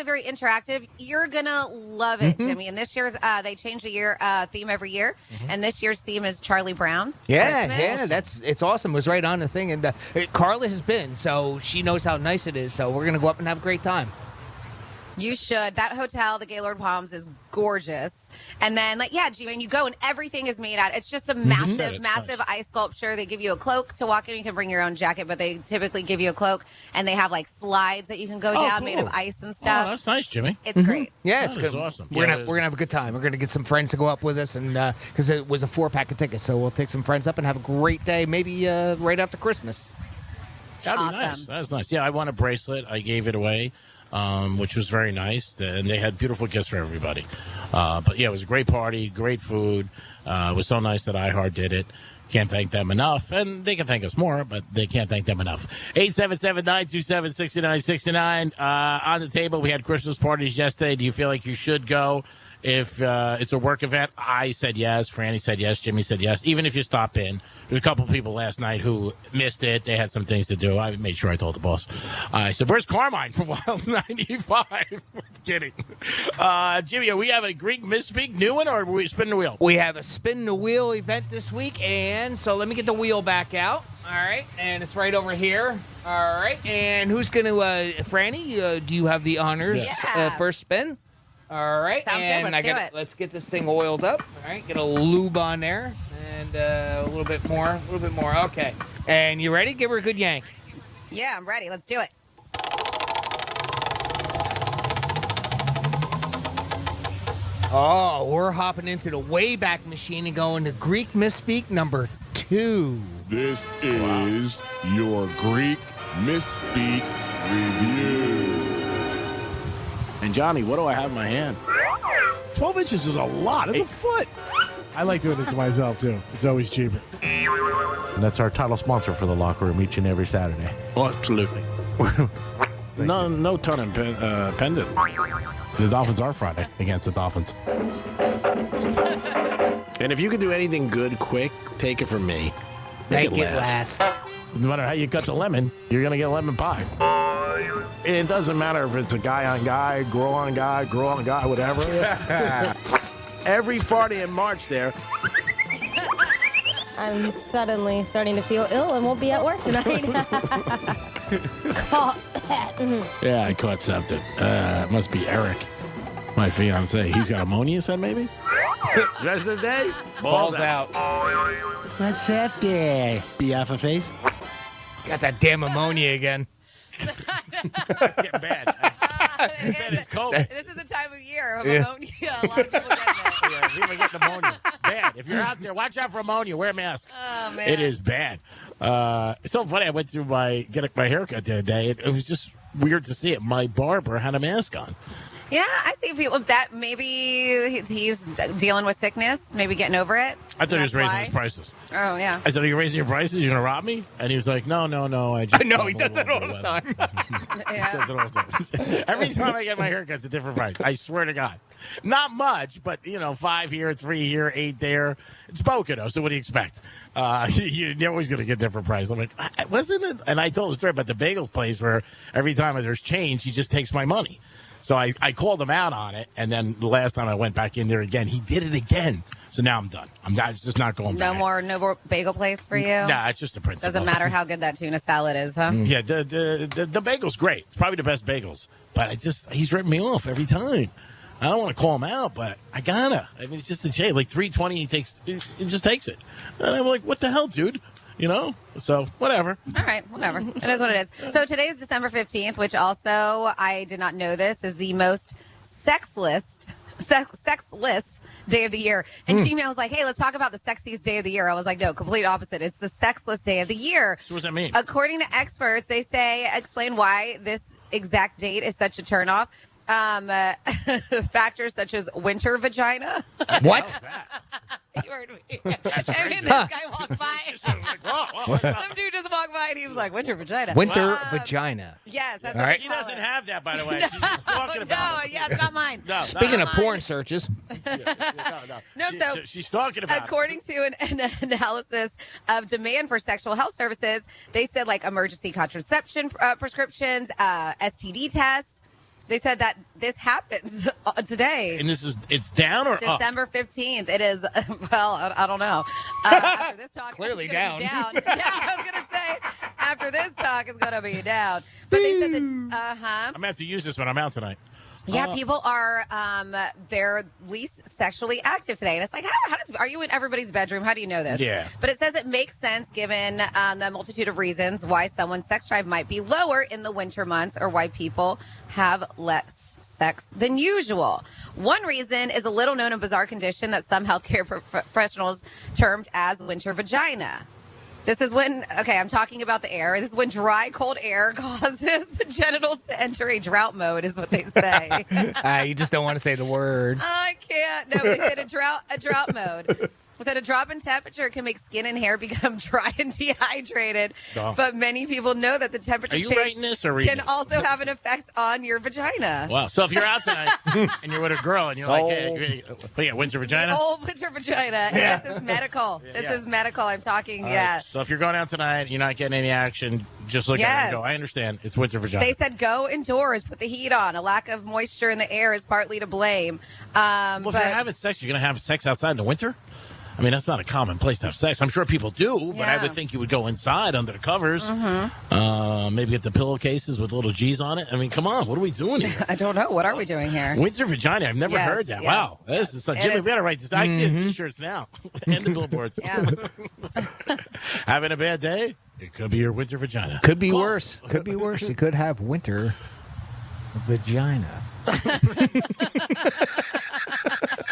very interactive. You're gonna love it, Jimmy. And this year they change the theme every year, and this year's theme is Charlie Brown. Yeah, it's awesome. It was right on the thing, and Carla has been, so she knows how nice it is. So we're gonna go up and have a great time. You should. That hotel, the Gaylord Palms, is gorgeous. And then, G-Man, you go and everything is made out. It's just a massive ice sculpture. They give you a cloak to walk in. You can bring your own jacket, but they typically give you a cloak. And they have slides that you can go down made of ice and stuff. Oh, that's nice, Jimmy. It's great. Yeah, it's That good. is awesome. We're Yeah, gonna have a good time. We're gonna get some friends to go up with us, and because it was a 4-pack of tickets, so we'll take some friends up and have a great day. Maybe right after Christmas. That'd be nice. That's nice. Yeah, I won a bracelet. I gave it away. Which was very nice, and they had beautiful gifts for everybody. But yeah, it was a great party, great food. It was so nice that iHeart did it. Can't thank them enough, and they can thank us more, but they can't thank them enough. 877-927-6969. On the table, we had Christmas parties yesterday. Do you feel like you should go? If it's a work event, I said yes. Franny said yes. Jimmy said yes. Even if you stop in. There's a couple of people last night who missed it. They had some things to do. I made sure I told the boss. I said, where's Carmine from Wild 95? I'm kidding. Jimmy, we have a Greek misspeak new one, or are we spinning the wheel? We have a spin the wheel event this week, and so let me get the wheel back out. All right, and it's right over here. All right, and who's going to, Franny, do you have the honors first spin? All right. Sounds good. Let's do it. Let's get this thing oiled up. All right, get a lube on there. And a little bit more. Okay. And you ready? Give her a good yank. Yeah, I'm ready. Let's do it. Oh, we're hopping into the Wayback Machine and going to Greek Misspeak number 2. This is your Greek Misspeak Review. And Johnny, what do I have in my hand? 12 inches is a lot. It's a foot. I like doing it to myself, too. It's always cheaper. And that's our title sponsor for the locker room each and every Saturday. Oh, absolutely. no ton and pendant. The Dolphins are Friday against the Dolphins. And if you can do anything good quick, take it from me. Make it last. No matter how you cut the lemon, you're going to get lemon pie. It doesn't matter if it's a guy on guy, girl on guy, whatever. Every Friday in March there. I'm suddenly starting to feel ill and won't be at work tonight. Yeah, I caught something. It must be Eric, my fiance. He's got ammonia, said maybe? Rest of the day, balls out. What's up there, BFFAs? Got that damn ammonia again. It's getting bad. It's cold. This is the time of year of ammonia. A lot of people get it. Yeah, people get pneumonia. It's bad. If you're out there, watch out for ammonia. Wear a mask. Oh, man. It is bad. It's so funny. I went to get my haircut the other day. It was just weird to see it. My barber had a mask on. Yeah, I see people that maybe he's dealing with sickness, maybe getting over it. I thought he was raising his prices. Oh, yeah. I said, are you raising your prices? You're going to rob me? And he was like, no. I just no, he does that all the time. He does it all the time. Every time I get my haircut, it's a different price. I swear to God. Not much, but, 5 here, 3 here, 8 there. It's Pocono, so what do you expect? You're always going to get a different price. I'm like, wasn't it? And I told a story about the bagel place where every time there's change, he just takes my money. So I called him out on it, and then the last time I went back in there again, he did it again. So now I'm done. It's just not going back. No more bagel place for you? Nah, it's just a principle. Doesn't matter how good that tuna salad is, huh? Yeah, the bagel's great. It's probably the best bagels. But he's ripping me off every time. I don't want to call him out, but I gotta. I mean, it's just a shame. Like $3.20, he just takes it. And I'm like, what the hell, dude? So whatever. All right, whatever. It is what it is. So today is December 15th, which also, I did not know this, is the most sexless day of the year. And Gmail was like, hey, let's talk about the sexiest day of the year. I was like, no, complete opposite. It's the sexless day of the year. So what does that mean? According to experts, they explain why this exact date is such a turnoff. Factors such as winter vagina. What? You heard me. I mean, this guy walked by. Some dude just walked by and he was like, winter vagina. Winter vagina. Yes. That's all right. She doesn't have that, by the way. She's just talking about it. Yeah, it's not mine. Speaking of porn searches. She's talking about according to an analysis of demand for sexual health services, they said like emergency contraception prescriptions, STD tests. They said that this happens today. And it's down or December up? 15th. It is, well, I don't know. After this talk, clearly down. Yeah, I was going to say, after this talk, it's going to be down. But they said that, I'm going to have to use this when I'm out tonight. Yeah, people are they're least sexually active today. And it's like, are you in everybody's bedroom? How do you know this? Yeah. But it says it makes sense given the multitude of reasons why someone's sex drive might be lower in the winter months or why people have less sex than usual. One reason is a little known and bizarre condition that some healthcare professionals termed as winter vagina. This is when, I'm talking about the air. This is when dry, cold air causes the genitals to enter a drought mode, is what they say. You just don't want to say the word. I can't. No, they said a drought mode. Said a drop in temperature can make skin and hair become dry and dehydrated, but many people know that the temperature change can also have an effect on your vagina. Wow. So if you're out tonight and you're with a girl and you're like, hey, what you got, winter vagina? The old winter vagina. Yeah. This is medical. This is medical. I'm talking, Right. So if you're going out tonight and you're not getting any action, just look at it and go, I understand. It's winter vagina. They said go indoors, put the heat on. A lack of moisture in the air is partly to blame. Well, if you're having sex, you're going to have sex outside in the winter? I mean, that's not a common place to have sex. I'm sure people do, but I would think you would go inside under the covers. Maybe get the pillowcases with little G's on it. I mean, come on. What are we doing here? I don't know. What are we doing here? Winter vagina. I've never heard that. Yes. Wow. This is Jimmy, we got to write this down. I see the t-shirts now and the billboards. Having a bad day? It could be your winter vagina. Could be worse. Could be worse. You could have winter vagina.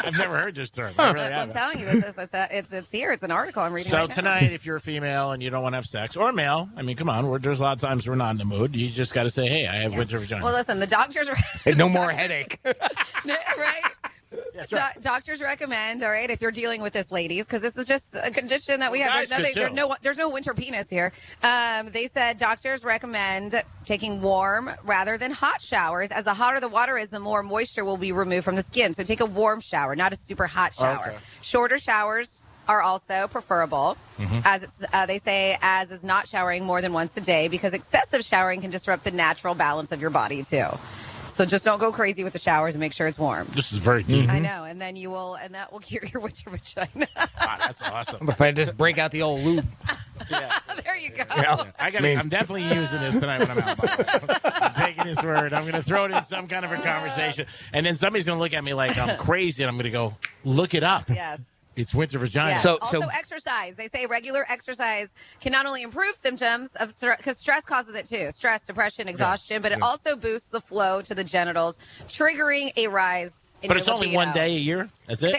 I've never heard this term. I really I'm haven't. telling you, it's here. It's an article I'm reading So right now. tonight, if you're a female and you don't want to have sex, or a male, I mean, come on, there's a lot of times we're not in the mood. You just got to say, hey, I have winter vagina. Well, listen, the doctors... And no more headache. Right? Doctors recommend, all right, if you're dealing with this, ladies, because this is just a condition that we have. There's no winter penis here. They said doctors recommend taking warm rather than hot showers. As the hotter the water is, the more moisture will be removed from the skin. So take a warm shower, not a super hot shower. Okay. Shorter showers are also preferable, as it's they say, as is not showering more than once a day, because excessive showering can disrupt the natural balance of your body too. So just don't go crazy with the showers and make sure it's warm. This is very deep. I know, and then that will cure your winter vagina. Wow, that's awesome. If I just break out the old lube. There you go. I'm definitely using this tonight when I'm out. By the way. I'm taking his word. I'm going to throw it in some kind of a conversation, and then somebody's going to look at me like I'm crazy, and I'm going to go, look it up. Yes. It's winter vagina. Yeah. Also, exercise. They say regular exercise can not only improve symptoms of because stress causes it too. Stress, depression, exhaustion, but it also boosts the flow to the genitals, triggering a rise in But your it's only libido. 1 day a year. That's it.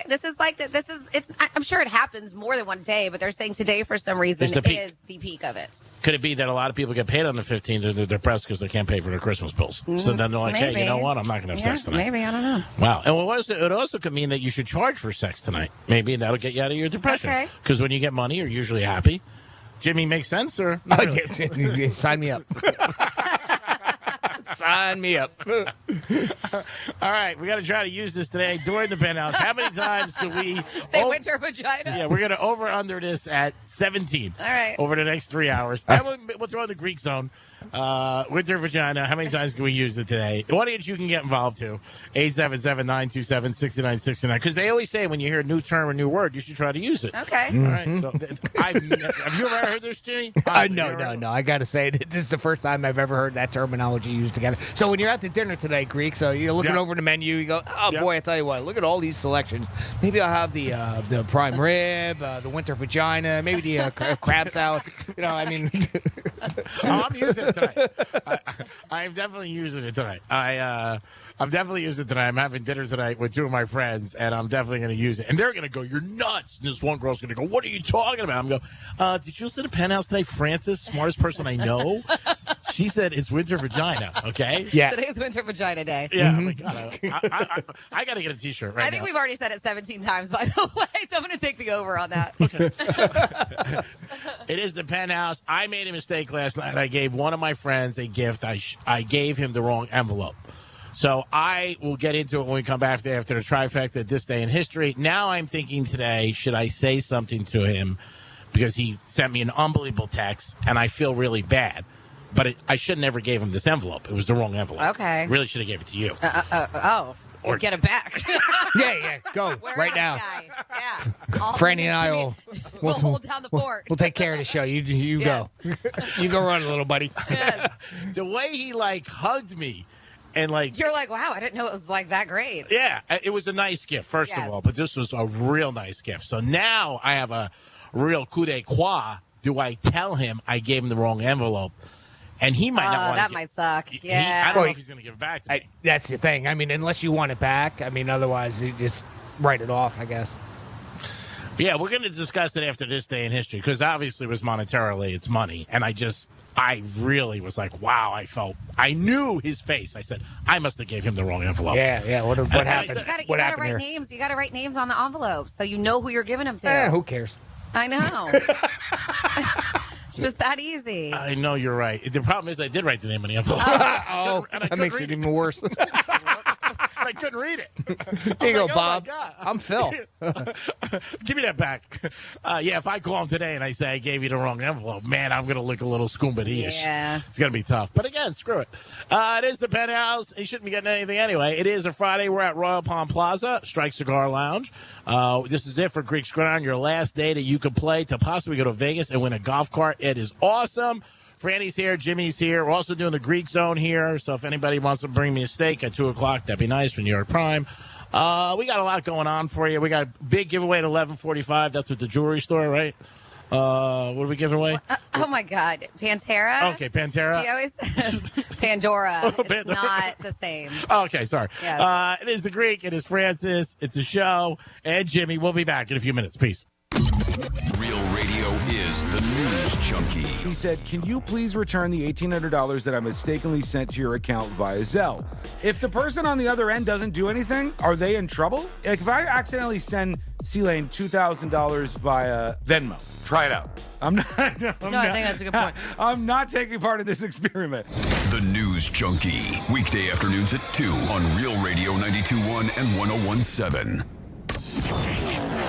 I'm sure it happens more than one day, but they're saying today for some reason Is the peak. is the peak of it. Could it be that a lot of people get paid on the 15th and they're depressed because they can't pay for their Christmas bills? So then they're like, hey, you know what? I'm not going to have sex tonight. Maybe, I don't know. Wow. And it also could mean that you should charge for sex tonight. Maybe that'll get you out of your depression. Okay. Because when you get money, you're usually happy. Jimmy, makes sense? Or not really? Sign me up. Sign me up. All right. We got to try to use this today during the Penthouse. How many times do we say winter vagina? Yeah, we're going to over-under this at 17. All right. Over the next 3 hours. And we'll throw in the Greek zone. Winter vagina. How many times can we use it today? The audience you can get involved to. 877-927-6969. Because they always say when you hear a new term or new word, you should try to use it. Okay. All right. So have you ever heard this, Jimmy? No. I got to say, this is the first time I've ever heard that terminology used together. So when you're at the dinner today, Greek, so you're looking over the menu, you go, boy, I tell you what, look at all these selections. Maybe I'll have the prime rib, the winter vagina, maybe the crab salad. You know, I mean. I'm using it tonight. I'm definitely using it tonight. I'm definitely using it tonight. I'm having dinner tonight with two of my friends, and I'm definitely going to use it. And they're going to go, you're nuts. And this one girl's going to go, what are you talking about? I'm going to go, did you listen to Penthouse today? Francis, smartest person I know. She said it's winter vagina, okay? Yeah. Today's winter vagina day. Yeah, oh my God. I got to get a T-shirt right now. I think we've already said it 17 times, by the way, so I'm going to take the over on that. It is the Penthouse. I made a mistake last night. I gave one of my friends a gift. I gave him the wrong envelope. So I will get into it when we come back after the trifecta, this day in history. Now I'm thinking today, should I say something to him? Because he sent me an unbelievable text, and I feel really bad. But I should never gave him this envelope. It was the wrong envelope. Okay. Really should have gave it to you. Or get it back. Yeah, go right now. Yeah. Franny and I will hold down the fort. We'll take care of the show. You go. You go run, little buddy. Yes. The way he hugged me. And you're like, wow, I didn't know it was that great. Yeah, it was a nice gift, first of all, but this was a real nice gift. So now I have a real coup de grace. Do I tell him I gave him the wrong envelope? And he might not want that might suck. Yeah. I don't know if he's going to give it back to me. That's the thing. I mean, unless you want it back. I mean, otherwise, you just write it off, I guess. Yeah, we're going to discuss it after this day in history because obviously it was monetarily, it's money. And I really was like, wow, I knew his face. I said, I must have gave him the wrong envelope. Yeah. What happened? You gotta write names. You got to write names on the envelope so you know who you're giving them to. Who cares? I know. It's just that easy. I know you're right. The problem is I did write the name on the envelope. That makes it even worse. I couldn't read it. Here you go, Bob. I'm Phil. Give me that back. If I call him today and I say I gave you the wrong envelope, man, I'm going to look a little Scooby-Doo-ish. Yeah. It's going to be tough. But again, screw it. It is the Penthouse. You shouldn't be getting anything anyway. It is a Friday. We're at Royal Palm Plaza, Strike Cigar Lounge. This is it for Greeks Gridiron, your last day that you could play to possibly go to Vegas and win a golf cart. It is awesome. Franny's here, Jimmy's here. We're also doing the Greek Zone here, so if anybody wants to bring me a steak at 2 o'clock, that'd be nice for New York Prime. We got a lot going on for you. We got a big giveaway at 11:45. That's at the jewelry store, right? What are we giving away? Oh, my God. Pantera? Okay, Pantera. He always Pandora. It's not the same. Okay, sorry. Yes. It is the Greek. It is Francis. It's a show. And Jimmy. We'll be back in a few minutes. Peace. Real Radio is the news junkie. He said, can you please return the $1,800 that I mistakenly sent to your account via Zelle? If the person on the other end doesn't do anything, are they in trouble? Like if I accidentally send C-Lane $2,000 via Venmo, try it out. I think that's a good point. I'm not taking part in this experiment. The News Junkie. Weekday afternoons at 2 on Real Radio 92.1 and 101.7.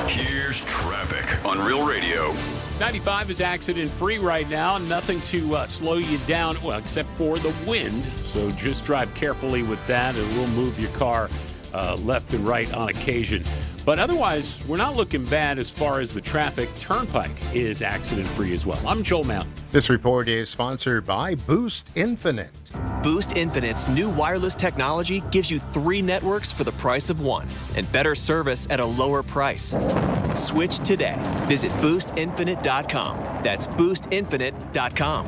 Here's traffic on Real Radio. 95 is accident-free right now. Nothing to slow you down, well, except for the wind. So just drive carefully with that, and we'll move your car left and right on occasion. But otherwise, we're not looking bad as far as the traffic. Turnpike is accident-free as well. I'm Joel Mountain. This report is sponsored by Boost Infinite. Boost Infinite's new wireless technology gives you 3 networks for the price of 1 and better service at a lower price. Switch today. Visit boostinfinite.com. That's boostinfinite.com.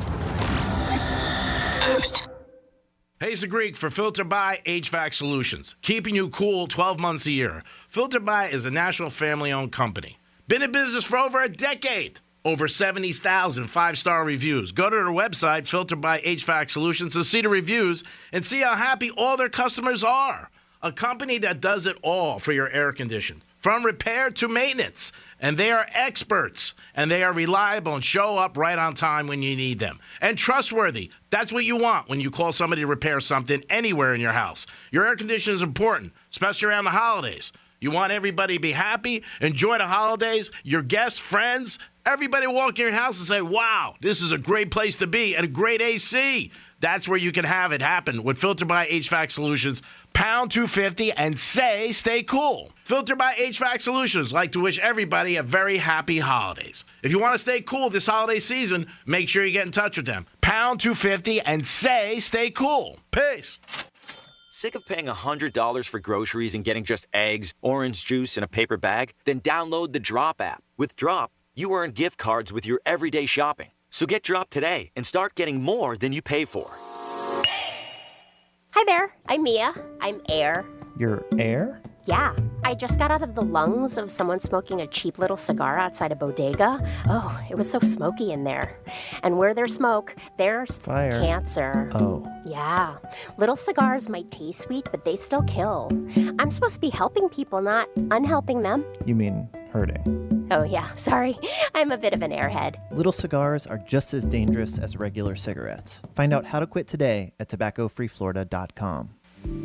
Hey, it's the Greek for Filter By HVAC Solutions, keeping you cool 12 months a year. Filter By is a national family-owned company. Been in business for over a decade. Over 70,000 5-star reviews. Go to their website, Filter By HVAC Solutions, to see the reviews and see how happy all their customers are. A company that does it all for your air condition, from repair to maintenance. And they are experts, and they are reliable and show up right on time when you need them. And trustworthy. That's what you want when you call somebody to repair something anywhere in your house. Your air conditioning is important, especially around the holidays. You want everybody to be happy, enjoy the holidays, your guests, friends. Everybody walk in your house and say, wow, this is a great place to be and a great AC. That's where you can have it happen with Filter By HVAC Solutions. Pound 250 and stay cool. Filter By HVAC Solutions like to wish everybody a very happy holidays. If you want to stay cool this holiday season, make sure you get in touch with them. Pound 250 and stay cool. Peace. Sick of paying $100 for groceries and getting just eggs, orange juice, and a paper bag? Then download the Drop app. With Drop, you earn gift cards with your everyday shopping. So get Drop today and start getting more than you pay for. Hi there, I'm Mia. I'm Air. You're Air? Yeah, I just got out of the lungs of someone smoking a cheap little cigar outside a bodega. Oh, it was so smoky in there. And where there's smoke, there's fire. Cancer. Oh. Yeah, little cigars might taste sweet, but they still kill. I'm supposed to be helping people, not unhelping them. You mean hurting? Oh yeah, sorry. I'm a bit of an airhead. Little cigars are just as dangerous as regular cigarettes. Find out how to quit today at tobaccofreeflorida.com.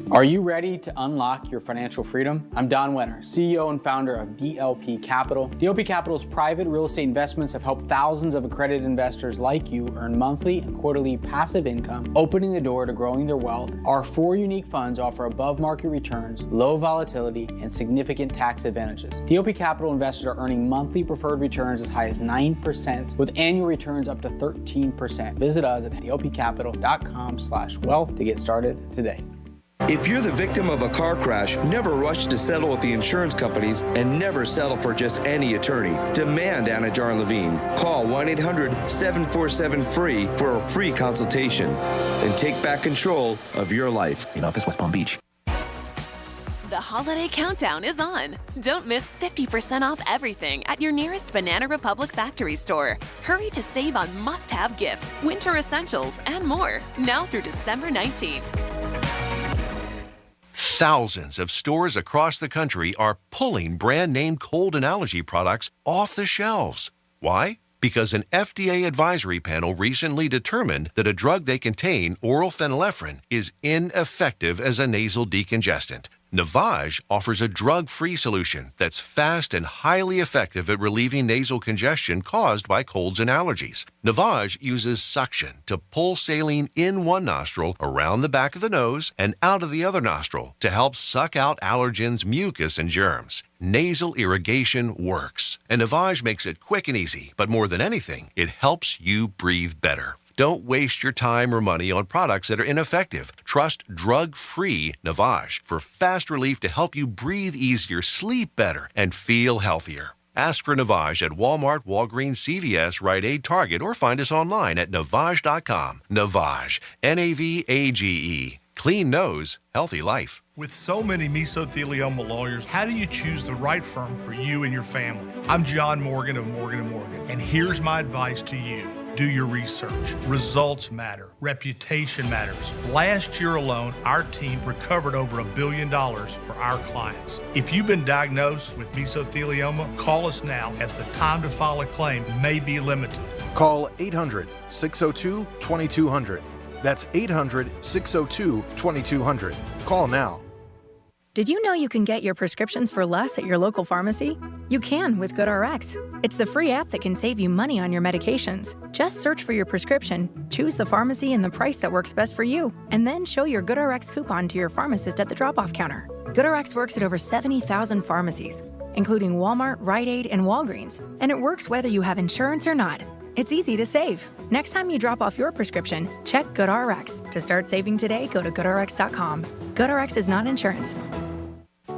Are you ready to unlock your financial freedom? I'm Don Wenner, CEO and founder of DLP Capital. DLP Capital's private real estate investments have helped thousands of accredited investors like you earn monthly and quarterly passive income, opening the door to growing their wealth. Our 4 unique funds offer above market returns, low volatility, and significant tax advantages. DLP Capital investors are earning monthly preferred returns as high as 9%, with annual returns up to 13%. Visit us at dlpcapital.com/wealth to get started today. If you're the victim of a car crash, never rush to settle with the insurance companies and never settle for just any attorney. Demand Anna Jar Levine. Call 1-800-747-FREE for a free consultation and take back control of your life. In office, West Palm Beach. The holiday countdown is on. Don't miss 50% off everything at your nearest Banana Republic factory store. Hurry to save on must-have gifts, winter essentials, and more. Now through December 19th. Thousands of stores across the country are pulling brand-name cold and allergy products off the shelves. Why? Because an FDA advisory panel recently determined that a drug they contain, oral phenylephrine, is ineffective as a nasal decongestant. Navage offers a drug-free solution that's fast and highly effective at relieving nasal congestion caused by colds and allergies. Navage uses suction to pull saline in one nostril, around the back of the nose, and out of the other nostril to help suck out allergens, mucus, and germs. Nasal irrigation works, and Navage makes it quick and easy, but more than anything, it helps you breathe better. Don't waste your time or money on products that are ineffective. Trust drug-free Navage for fast relief to help you breathe easier, sleep better, and feel healthier. Ask for Navage at Walmart, Walgreens, CVS, Rite Aid, Target, or find us online at Navage.com. Navage, N-A-V-A-G-E. Clean nose, healthy life. With so many mesothelioma lawyers, how do you choose the right firm for you and your family? I'm John Morgan of Morgan & Morgan, and here's my advice to you. Do your research. Results matter. Reputation matters. Last year alone, our team recovered over $1 billion for our clients. If you've been diagnosed with mesothelioma, call us now, as the time to file a claim may be limited. Call 800-602-2200. That's 800-602-2200. Call now. Did you know you can get your prescriptions for less at your local pharmacy? You can with GoodRx. It's the free app that can save you money on your medications. Just search for your prescription, choose the pharmacy and the price that works best for you, and then show your GoodRx coupon to your pharmacist at the drop-off counter. GoodRx works at over 70,000 pharmacies, including Walmart, Rite Aid, and Walgreens, and it works whether you have insurance or not. It's easy to save. Next time you drop off your prescription, check GoodRx. To start saving today, go to GoodRx.com. GoodRx is not insurance.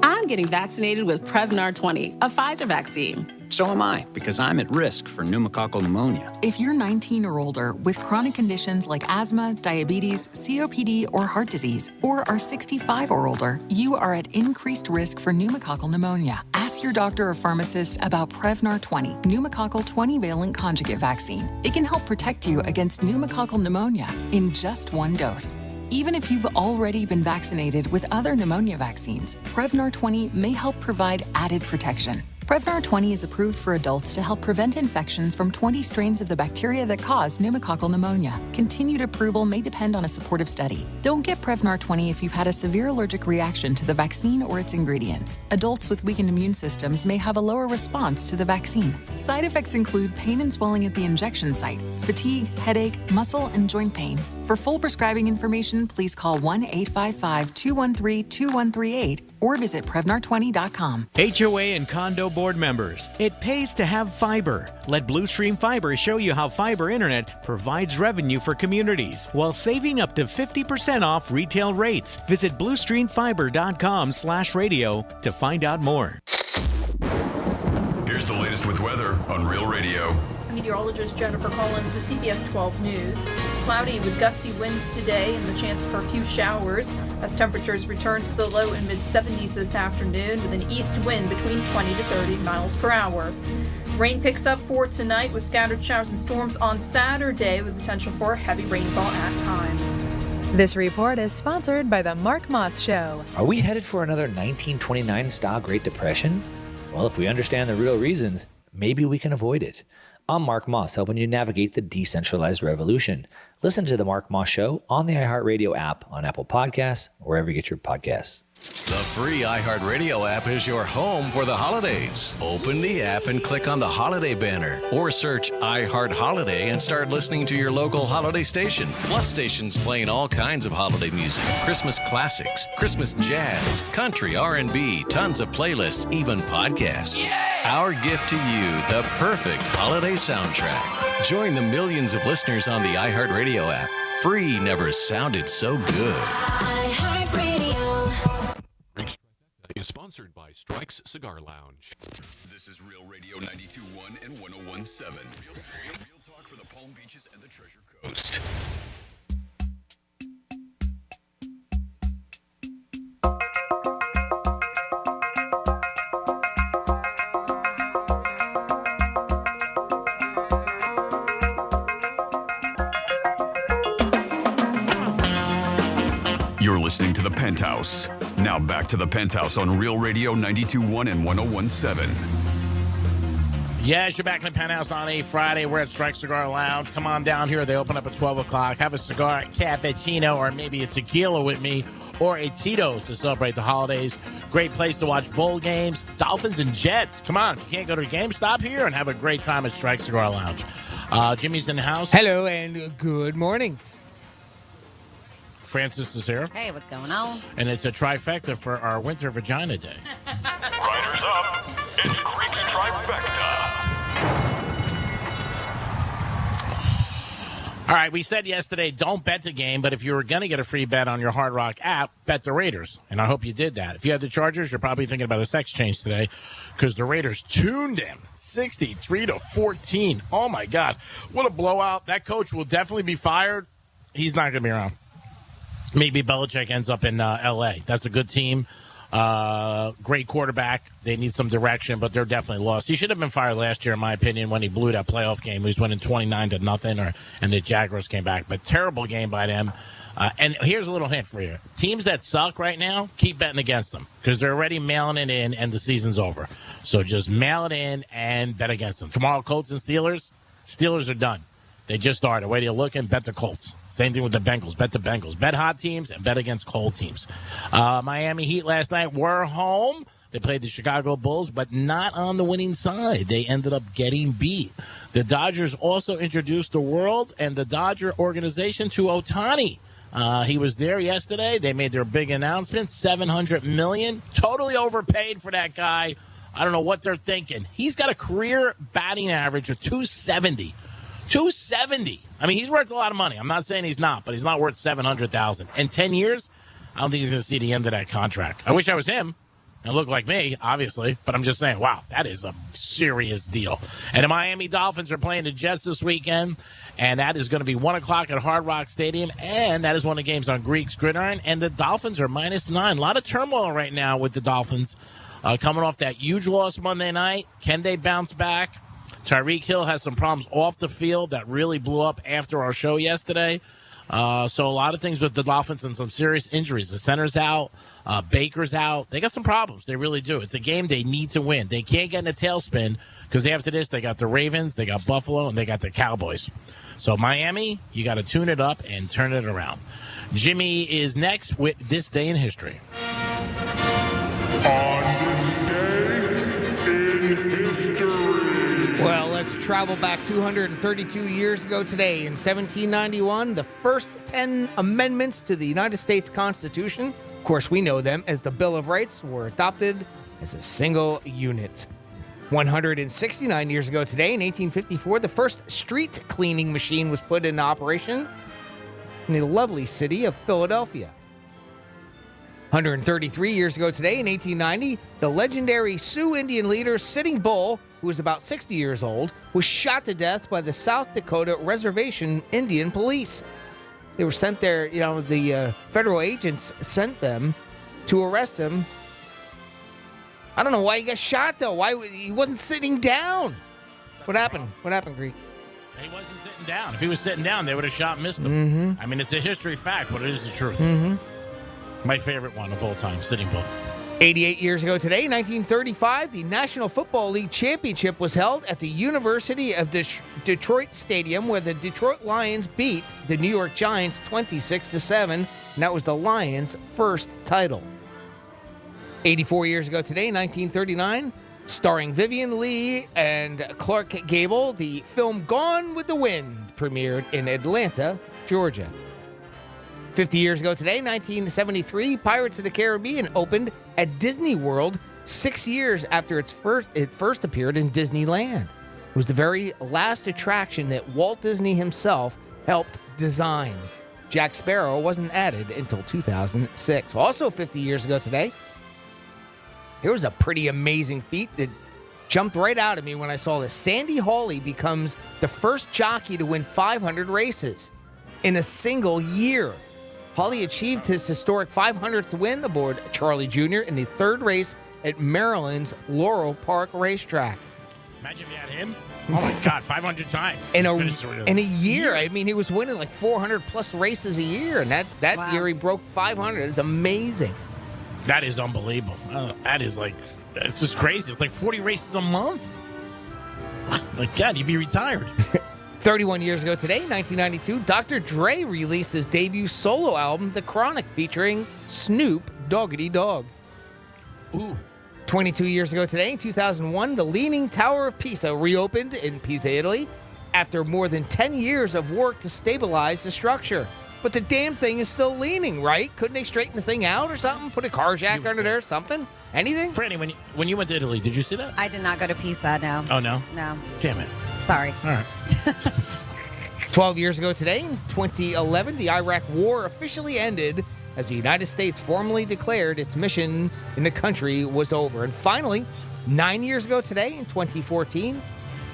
I'm getting vaccinated with Prevnar 20, a Pfizer vaccine. So am I, because I'm at risk for pneumococcal pneumonia. If you're 19 or older with chronic conditions like asthma, diabetes, COPD, or heart disease, or are 65 or older, you are at increased risk for pneumococcal pneumonia. Ask your doctor or pharmacist about Prevnar 20, pneumococcal 20-valent conjugate vaccine. It can help protect you against pneumococcal pneumonia in just one dose. Even if you've already been vaccinated with other pneumonia vaccines, Prevnar 20 may help provide added protection. Prevnar 20 is approved for adults to help prevent infections from 20 strains of the bacteria that cause pneumococcal pneumonia. Continued approval may depend on a supportive study. Don't get Prevnar 20 if you've had a severe allergic reaction to the vaccine or its ingredients. Adults with weakened immune systems may have a lower response to the vaccine. Side effects include pain and swelling at the injection site, fatigue, headache, muscle, and joint pain. For full prescribing information, please call 1-855-213-2138 or visit Prevnar20.com. HOA and condo board members, it pays to have fiber. Let Blue Stream Fiber show you how fiber internet provides revenue for communities while saving up to 50% off retail rates. Visit bluestreamfiber.com/radio to find out more. Here's the latest with weather on Real Radio. Meteorologist Jennifer Collins with CBS 12 News. Cloudy with gusty winds today and the chance for a few showers as temperatures return to the low and mid-70s this afternoon with an east wind between 20 to 30 miles per hour. Rain picks up for tonight with scattered showers and storms on Saturday with potential for heavy rainfall at times. This report is sponsored by the Mark Moss Show. Are we headed for another 1929-style Great Depression? Well, if we understand the real reasons, maybe we can avoid it. I'm Mark Moss, helping you navigate the decentralized revolution. Listen to The Mark Moss Show on the iHeartRadio app, on Apple Podcasts, or wherever you get your podcasts. The free iHeartRadio app is your home for the holidays. Open the app and click on the holiday banner, or search iHeart Holiday and start listening to your local holiday station. Plus stations playing all kinds of holiday music, Christmas classics, Christmas jazz, country, R&B, tons of playlists, even podcasts. Yay! Our gift to you, the perfect holiday soundtrack. Join the millions of listeners on the iHeartRadio app. Free never sounded so good. Is sponsored by Strike's Cigar Lounge. This is Real Radio 92.1 and 101.7. Real talk for the Palm Beaches and the Treasure Coast. You're listening to The Penthouse. Now back to The Penthouse on Real Radio 92.1 and 101.7. Yes, you're back in the Penthouse on a Friday. We're at Strike Cigar Lounge. Come on down here. They open up at 12 o'clock. Have a cigar, cappuccino, or maybe a tequila with me, or a Tito's to celebrate the holidays. Great place to watch bowl games, Dolphins and Jets. Come on. If you can't go to a game, stop here and have a great time at Strike Cigar Lounge. Jimmy's in the house. Hello and good morning. Francis is here. Hey, what's going on? And it's a trifecta for our Winter Vagina Day. Riders up. It's Creek's Trifecta. All right, we said yesterday, don't bet the game, but if you were going to get a free bet on your Hard Rock app, bet the Raiders. And I hope you did that. If you had the Chargers, you're probably thinking about a sex change today because the Raiders tuned them 63-14. Oh, my God. What a blowout. That coach will definitely be fired. He's not going to be around. Maybe Belichick ends up in L.A. That's a good team. Great quarterback. They need some direction, but they're definitely lost. He should have been fired last year, in my opinion, when he blew that playoff game. He was winning 29-0, and the Jaguars came back. But terrible game by them. And here's a little hint for you. Teams that suck right now, keep betting against them because they're already mailing it in, and the season's over. So just mail it in and bet against them. Tomorrow, Colts and Steelers. Steelers are done. They just started. Wait till you look and bet the Colts. Same thing with the Bengals. Bet the Bengals. Bet hot teams and bet against cold teams. Miami Heat last night were home. They played the Chicago Bulls, but not on the winning side. They ended up getting beat. The Dodgers also introduced the world and the Dodger organization to Ohtani. He was there yesterday. They made their big announcement, $700 million. Totally overpaid for that guy. I don't know what they're thinking. He's got a career batting average of 270. 270. I mean, he's worth a lot of money. I'm not saying he's not, but he's not worth $700,000. In 10 years, I don't think he's going to see the end of that contract. I wish I was him and look like me, obviously, but I'm just saying, wow, that is a serious deal. And the Miami Dolphins are playing the Jets this weekend, and that is going to be 1 o'clock at Hard Rock Stadium, and that is one of the games on Greek's Gridiron, and the Dolphins are -9. A lot of turmoil right now with the Dolphins coming off that huge loss Monday night. Can they bounce back? Tyreek Hill has some problems off the field that really blew up after our show yesterday. So a lot of things with the Dolphins and some serious injuries. The center's out. Baker's out. They got some problems. They really do. It's a game they need to win. They can't get in a tailspin because after this, they got the Ravens, they got Buffalo, and they got the Cowboys. So Miami, you got to tune it up and turn it around. Jimmy is next with This Day in History. On this day in history. Well, let's travel back 232 years ago today. In 1791, the first 10 amendments to the United States Constitution, of course we know them as the Bill of Rights, were adopted as a single unit. 169 years ago today, in 1854, the first street cleaning machine was put into operation in the lovely city of Philadelphia. 133 years ago today, in 1890, the legendary Sioux Indian leader Sitting Bull, who was about 60 years old, was shot to death by the South Dakota Reservation Indian Police. They were sent there, the federal agents sent them to arrest him. I don't know why he got shot, though. Why he wasn't sitting down? What happened? What happened, Greek? He wasn't sitting down. If he was sitting down, they would have shot and missed him. Mm-hmm. I mean, it's a history fact, but it is the truth. Mm-hmm. My favorite one of all time, Sitting Bull. 88 years ago today, 1935, the National Football League Championship was held at the University of Detroit Stadium, where the Detroit Lions beat the New York Giants 26-7, and that was the Lions' first title. 84 years ago today, 1939, starring Vivian Leigh and Clark Gable, the film Gone with the Wind premiered in Atlanta, Georgia. 50 years ago today, 1973, Pirates of the Caribbean opened at Disney World 6 years after it first appeared in Disneyland. It was the very last attraction that Walt Disney himself helped design. Jack Sparrow wasn't added until 2006. Also 50 years ago today, here was a pretty amazing feat that jumped right out at me when I saw this. Sandy Hawley becomes the first jockey to win 500 races in a single year. Hawley achieved his historic 500th win aboard Charlie Jr. in the third race at Maryland's Laurel Park Racetrack. Imagine if you had him. Oh, my God, 500 times. In a year. I mean, he was winning like 400-plus races a year, and that year he broke 500. It's amazing. That is unbelievable. That is like, it's just crazy. It's like 40 races a month. Like, God, you'd be retired. 31 years ago today, 1992, Dr. Dre released his debut solo album, The Chronic, featuring Snoop Doggity Dogg. Ooh. 22 years ago today, in 2001, the Leaning Tower of Pisa reopened in Pisa, Italy, after more than 10 years of work to stabilize the structure. But the damn thing is still leaning, right? Couldn't they straighten the thing out or something? Put a car jack under there, something? Anything? Franny, when you went to Italy, did you see that? I did not go to Pisa, no. Oh, no? No. Damn it. Sorry. All right. 12 years ago today, in 2011, the Iraq War officially ended as the United States formally declared its mission in the country was over. And finally, 9 years ago today, in 2014,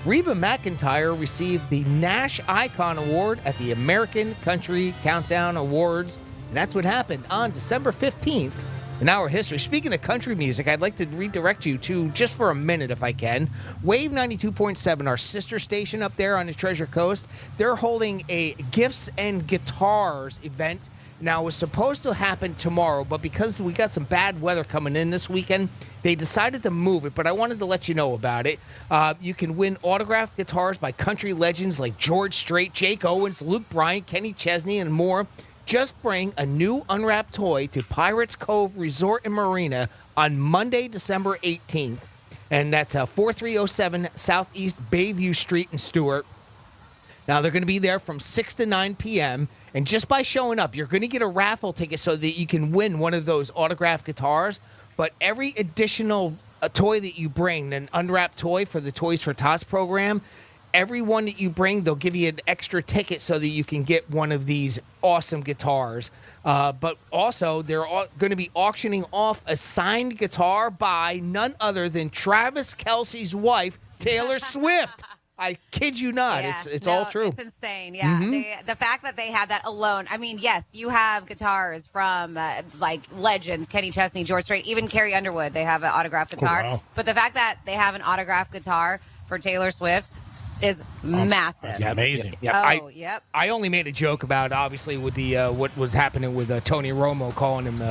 Reba McEntire received the Nash Icon Award at the American Country Countdown Awards. And that's what happened on December 15th in our history. Speaking of country music, I'd like to redirect you to, just for a minute if I can, Wave 92.7, our sister station up there on the Treasure Coast. They're holding a Gifts and Guitars event. Now, it was supposed to happen tomorrow, but because we got some bad weather coming in this weekend, they decided to move it, but I wanted to let you know about it. You can win autographed guitars by country legends like George Strait, Jake Owens, Luke Bryan, Kenny Chesney, and more. Just bring a new unwrapped toy to Pirates Cove Resort and Marina on Monday, December 18th. And that's 4307 Southeast Bayview Street in Stewart. Now, they're going to be there from 6 to 9 p.m. And just by showing up, you're going to get a raffle ticket so that you can win one of those autographed guitars. But every additional toy that you bring, an unwrapped toy for the Toys for Tots program, every one that you bring, they'll give you an extra ticket so that you can get one of these awesome guitars. But also, they're going to be auctioning off a signed guitar by none other than Travis Kelce's wife, Taylor Swift. I kid you not. Yeah, It's all true. It's insane. Yeah. Mm-hmm. The fact that they have that alone. I mean, yes, you have guitars from like legends, Kenny Chesney, George Strait, even Carrie Underwood. They have an autographed guitar. Oh, wow. But the fact that they have an autographed guitar for Taylor Swift is massive. That's amazing. Yeah, yep. I only made a joke about, obviously, with the what was happening with Tony Romo calling him,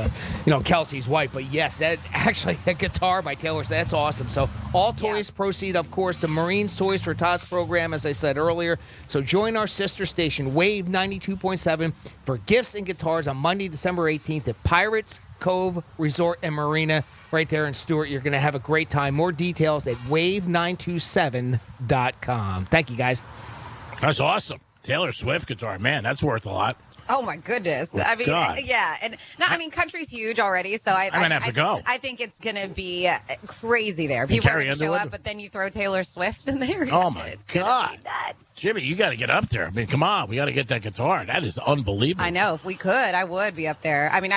Kelsey's wife. But yes, that actually a guitar by Taylor Swift. That's awesome. So all toys proceed, of course, to Marines Toys for Tots program, as I said earlier. So join our sister station, Wave 92.7, for gifts and guitars on Monday, December 18th at Pirates Cove Resort and Marina right there in Stewart. You're going to have a great time. More details at wave927.com. Thank you, guys. That's awesome. Taylor Swift guitar, man, that's worth a lot. Oh my goodness! Oh, I mean, God. yeah, and no, I mean, country's huge already, so I might have to go. I think it's gonna be crazy there. People are Carrie gonna show Underwood? up, but then you throw Taylor Swift in there. Oh, my God. Nuts. Jimmy, you got to get up there. I mean, come on. We got to get that guitar. That is unbelievable. I know. If we could, I would be up there. I mean,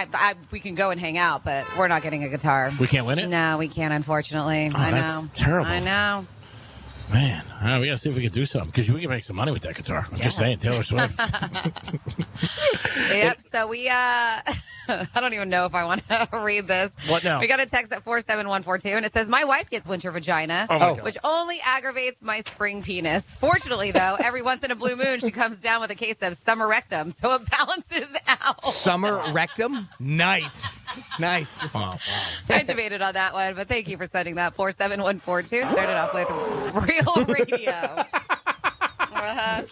we can go and hang out, but we're not getting a guitar. We can't win it? No, we can't, unfortunately. Oh, I know. that's terrible. I know. Man, we got to see if we can do something because we can make some money with that guitar. I'm just saying, Taylor Swift. Yep. So we, I don't even know if I want to read this. What now? We got a text at 47142, and it says, my wife gets winter vagina, which only aggravates my spring penis. Fortunately, though, every once in a blue moon, she comes down with a case of summer rectum, so it balances out. Summer rectum? Nice. Nice. Wow. I debated on that one, but thank you for sending that. 47142. Started off with Real Radio.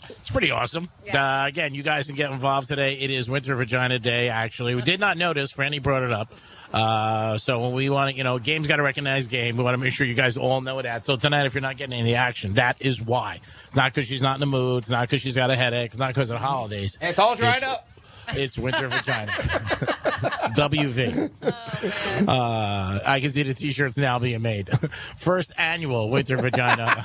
It's pretty awesome. Yeah. Again, you guys can get involved today. It is Winter Vagina Day, actually. We did not notice. Franny brought it up. So when we want to, game's got to recognize game. We want to make sure you guys all know that. So tonight, if you're not getting any action, that is why. It's not because she's not in the mood. It's not because she's got a headache. It's not because of the holidays. It's all dried up. It's Winter Vagina. WV. I can see the T-shirts now being made. First annual Winter Vagina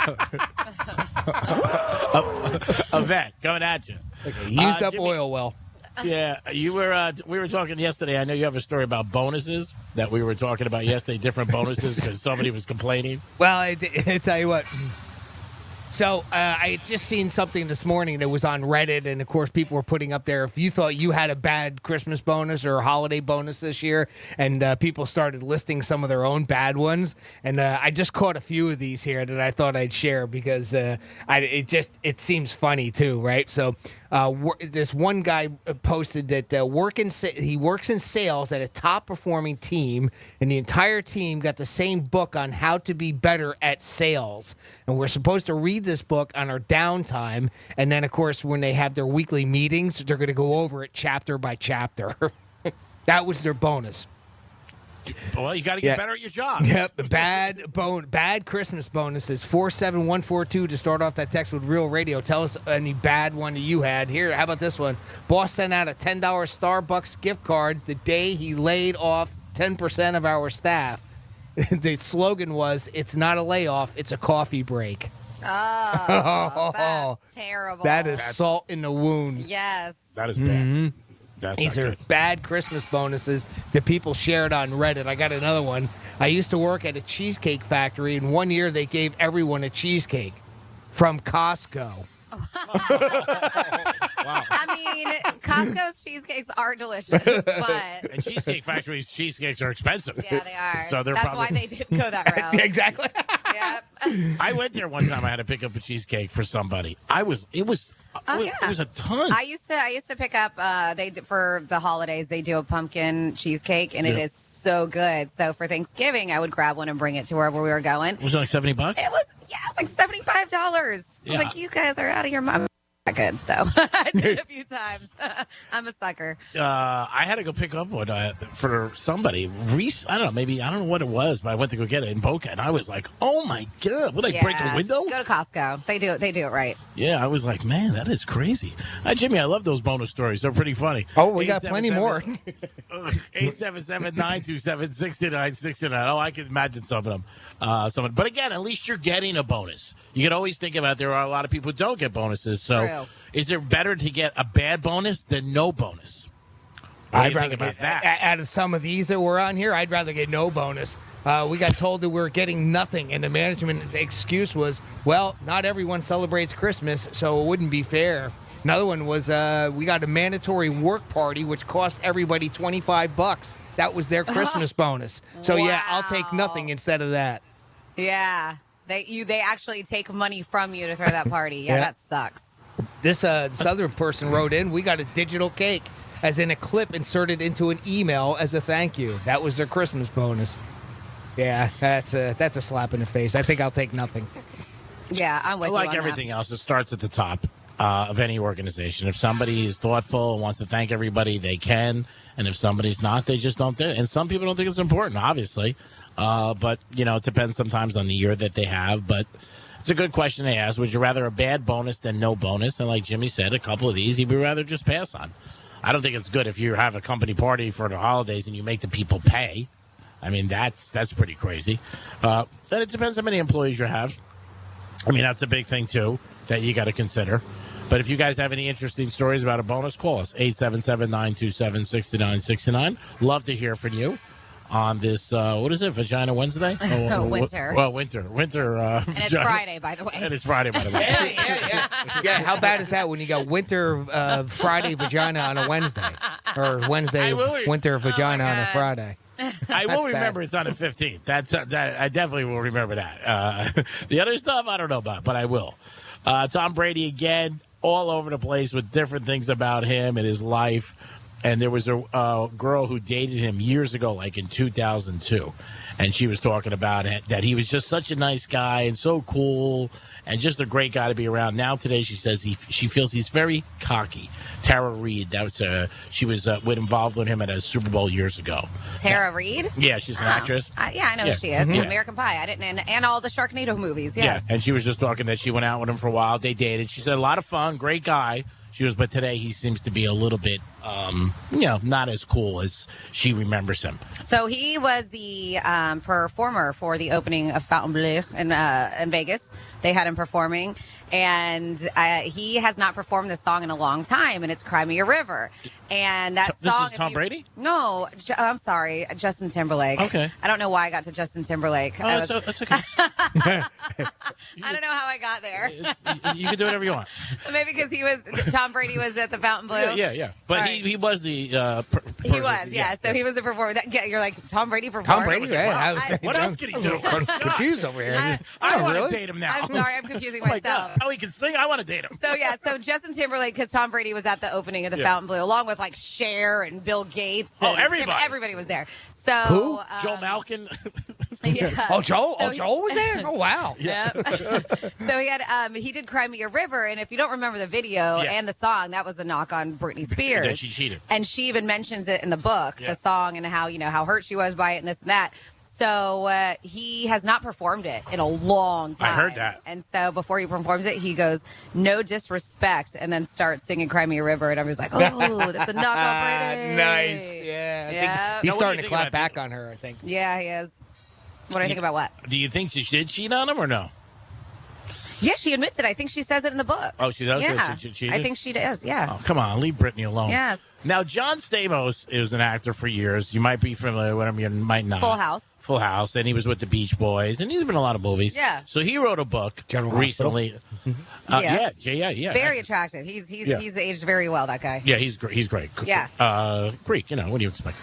event coming at you. Okay, used up Jimmy, oil well. Yeah, we were talking yesterday. I know you have a story about bonuses that we were talking about yesterday, different bonuses because somebody was complaining. Well, I tell you what. So I had just seen something this morning that was on Reddit, and of course people were putting up there if you thought you had a bad Christmas bonus or a holiday bonus this year, and people started listing some of their own bad ones. And I just caught a few of these here that I thought I'd share because it seems funny too, right? So this one guy posted that he works in sales at a top performing team, and the entire team got the same book on how to be better at sales, and we're supposed to read this book on our downtime, and then of course when they have their weekly meetings they're going to go over it chapter by chapter. That was their bonus. Well, you got to get better at your job. Yep, bad Christmas bonuses. 47142 to start off that text with Real Radio. Tell us any bad one that you had. Here, how about this one? Boss sent out a $10 Starbucks gift card the day he laid off 10% of our staff. The slogan was, "It's not a layoff, it's a coffee break." Oh, that's terrible. That is salt in the wound. Yes. That is bad. These are bad Christmas bonuses that people shared on Reddit. I got another one. I used to work at a cheesecake factory, and one year they gave everyone a cheesecake from Costco. Wow. I mean, Costco's cheesecakes are delicious, but And Cheesecake Factory's cheesecakes are expensive. yeah, they are. So they're That's probably... why they didn't go that route. Exactly. Yep. I went there one time. I had to pick up a cheesecake for somebody. It was a ton. I used to pick up for the holidays they do a pumpkin cheesecake and it is so good. So for Thanksgiving I would grab one and bring it to wherever we were going. Was it like $70? It was like $75. I was like, you guys are out of your mind. Not good though. I did it a few times. I'm a sucker. I had to go pick up one for somebody. Reese, I don't know what it was, but I went to go get it in Boca, and I was like, "Oh my god! Would I break a window?" Go to Costco. They do it right. Yeah, I was like, "Man, that is crazy." Jimmy, I love those bonus stories. They're pretty funny. Oh, we got plenty more. 877-927-6969. Oh, I can imagine some of them. But again, at least you're getting a bonus. You can always think about there are a lot of people who don't get bonuses. So, True. Is it better to get a bad bonus than no bonus? I'd rather get that. Out of some of these that were on here, I'd rather get no bonus. We got told that we were getting nothing, and the management's excuse was, well, not everyone celebrates Christmas, so it wouldn't be fair. Another one was we got a mandatory work party, which cost everybody $25. That was their Christmas bonus. So, yeah, I'll take nothing instead of that. Yeah. They actually take money from you to throw that party. Yeah, that sucks. This other person wrote in, we got a digital cake, as in a clip inserted into an email as a thank you. That was their Christmas bonus. Yeah, that's a slap in the face. I think I'll take nothing. Yeah, I'm with you on like everything else, it starts at the top of any organization. If somebody is thoughtful and wants to thank everybody, they can. And if somebody's not, they just don't do it. And some people don't think it's important, obviously. But, it depends sometimes on the year that they have. But it's a good question to ask. Would you rather a bad bonus than no bonus? And like Jimmy said, a couple of these you'd rather just pass on. I don't think it's good if you have a company party for the holidays and you make the people pay. I mean, that's pretty crazy. Then it depends how many employees you have. I mean, that's a big thing, too, that you got to consider. But if you guys have any interesting stories about a bonus, call us, 877-927-6969. Love to hear from you on this, what is it, Vagina Wednesday? Winter. Well, winter. And it's Friday, by the way. And it's Friday, by the way. Yeah, how bad is that when you got winter Friday vagina on a Wednesday? Or Wednesday winter vagina on a Friday? I will remember it's on the 15th. I definitely will remember that. The other stuff, I don't know about, but I will. Tom Brady, again, all over the place with different things about him and his life. And there was a girl who dated him years ago, like in 2002. And she was talking about it, that he was just such a nice guy and so cool and just a great guy to be around. Now today she says she feels he's very cocky. Tara Reid, she was involved with him at a Super Bowl years ago. Tara Reid? Yeah, she's an actress. I know who she is. Mm-hmm. American Pie. I didn't, and all the Sharknado movies. Yes. Yeah, and she was just talking that she went out with him for a while. They dated. She said a lot of fun, great guy. But today he seems to be a little bit, not as cool as she remembers him. So he was the performer for the opening of Fontainebleau in Vegas. they had him performing. And he has not performed this song in a long time, and it's Cry Me a River. And that song... This is Tom Brady? No, I'm sorry, Justin Timberlake. Okay. I don't know why I got to Justin Timberlake. Oh, that's okay. I don't know how I got there. You can do whatever you want. Maybe because Tom Brady was at the Fontainebleau. Yeah. But he was the... He was, yeah. So he was a performer. You're like, Tom Brady performed? Tom Brady, yeah. What else can he do? Confused over here. I want to date him now. I'm sorry, I'm confusing Oh my myself. God. Oh, he can sing? I want to date him. So Justin Timberlake, because Tom Brady was at the opening of the Fontainebleau, along with like Cher and Bill Gates. And everybody was there. So who? Joe Malkin. Yeah. Oh, Joel was there? Oh, wow. Yeah. So he did Cry Me a River, and if you don't remember the video and the song, that was a knock on Britney Spears. That she cheated. And she even mentions it in the book, the song, and how hurt she was by it and this and that. So he has not performed it in a long time. I heard that. And so before he performs it, he goes, "No disrespect," and then starts singing Cry Me a River. And I was like, oh, that's a knock on Britney. Nice. Yeah. I think he's starting to clap back on her, I think. Yeah, he is. What do I think about what? Do you think she did cheat on him or no? Yeah, she admits it. I think she says it in the book. Oh, she does? Yeah. She I think she does, yeah. Oh, come on. Leave Britney alone. Yes. Now, John Stamos is an actor for years. You might be familiar with him. You might not. Full House. And he was with the Beach Boys. And he's been in a lot of movies. Yeah. So he wrote a book recently. Yes. Yeah. Very attractive. He's aged very well, that guy. Yeah, he's great. Yeah. Greek, what do you expect?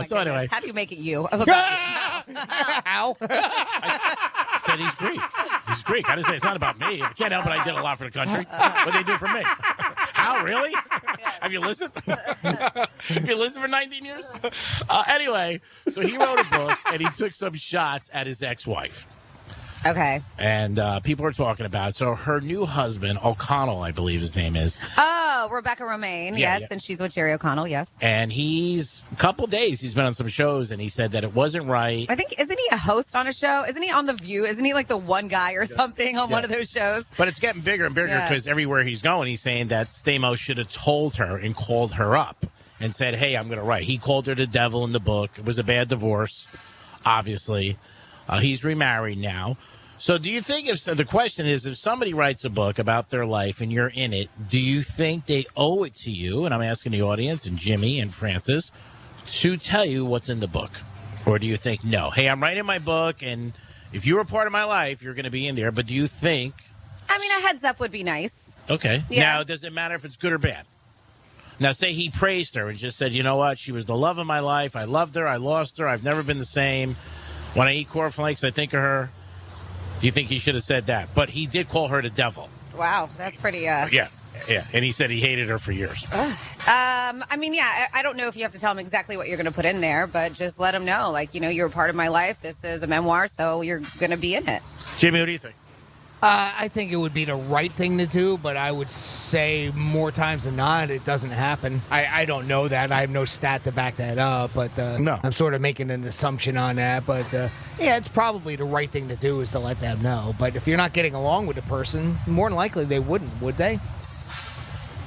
So anyway. How do you make it you? How? I said he's Greek. He's Greek. I didn't say it's not about me. I can't help it. I did a lot for the country. What they do for me? How, really? Have you listened? Have you listened for 19 years? Anyway, so he wrote a book, and he took some shots at his ex-wife. Okay. And people are talking about it. So her new husband, O'Connell, I believe his name is. Oh, Rebecca Romaine, yes. And she's with Jerry O'Connell, yes. And he's, a couple days, he's been on some shows, and he said that it wasn't right. I think, isn't he a host on a show? Isn't he on The View? Isn't he like the one guy or something on one of those shows? But it's getting bigger and bigger because everywhere he's going, he's saying that Stamos should have told her and called her up and said, hey, I'm going to write. He called her the devil in the book. It was a bad divorce, obviously. He's remarried now. So do you think the question is, if somebody writes a book about their life and you're in it, do you think they owe it to you, and I'm asking the audience and Jimmy and Francis, to tell you what's in the book? Or do you think, no, hey, I'm writing my book, and if you were part of my life, you're going to be in there, but do you think... I mean, a heads up would be nice. Okay. Yeah. Now, does it matter if it's good or bad? Now, say he praised her and just said, you know what, she was the love of my life, I loved her, I lost her, I've never been the same. When I eat cornflakes, I think of her. Do you think he should have said that? But he did call her the devil. Wow, that's pretty... Yeah. And he said he hated her for years. I mean, yeah, I don't know if you have to tell him exactly what you're going to put in there, but just let him know, like, you're a part of my life. This is a memoir, so you're going to be in it. Jimmy, what do you think? I think it would be the right thing to do, but I would say more times than not, it doesn't happen. I don't know that. I have no stat to back that up, but no. I'm sort of making an assumption on that. But, yeah, it's probably the right thing to do is to let them know. But if you're not getting along with the person, more than likely they wouldn't, would they?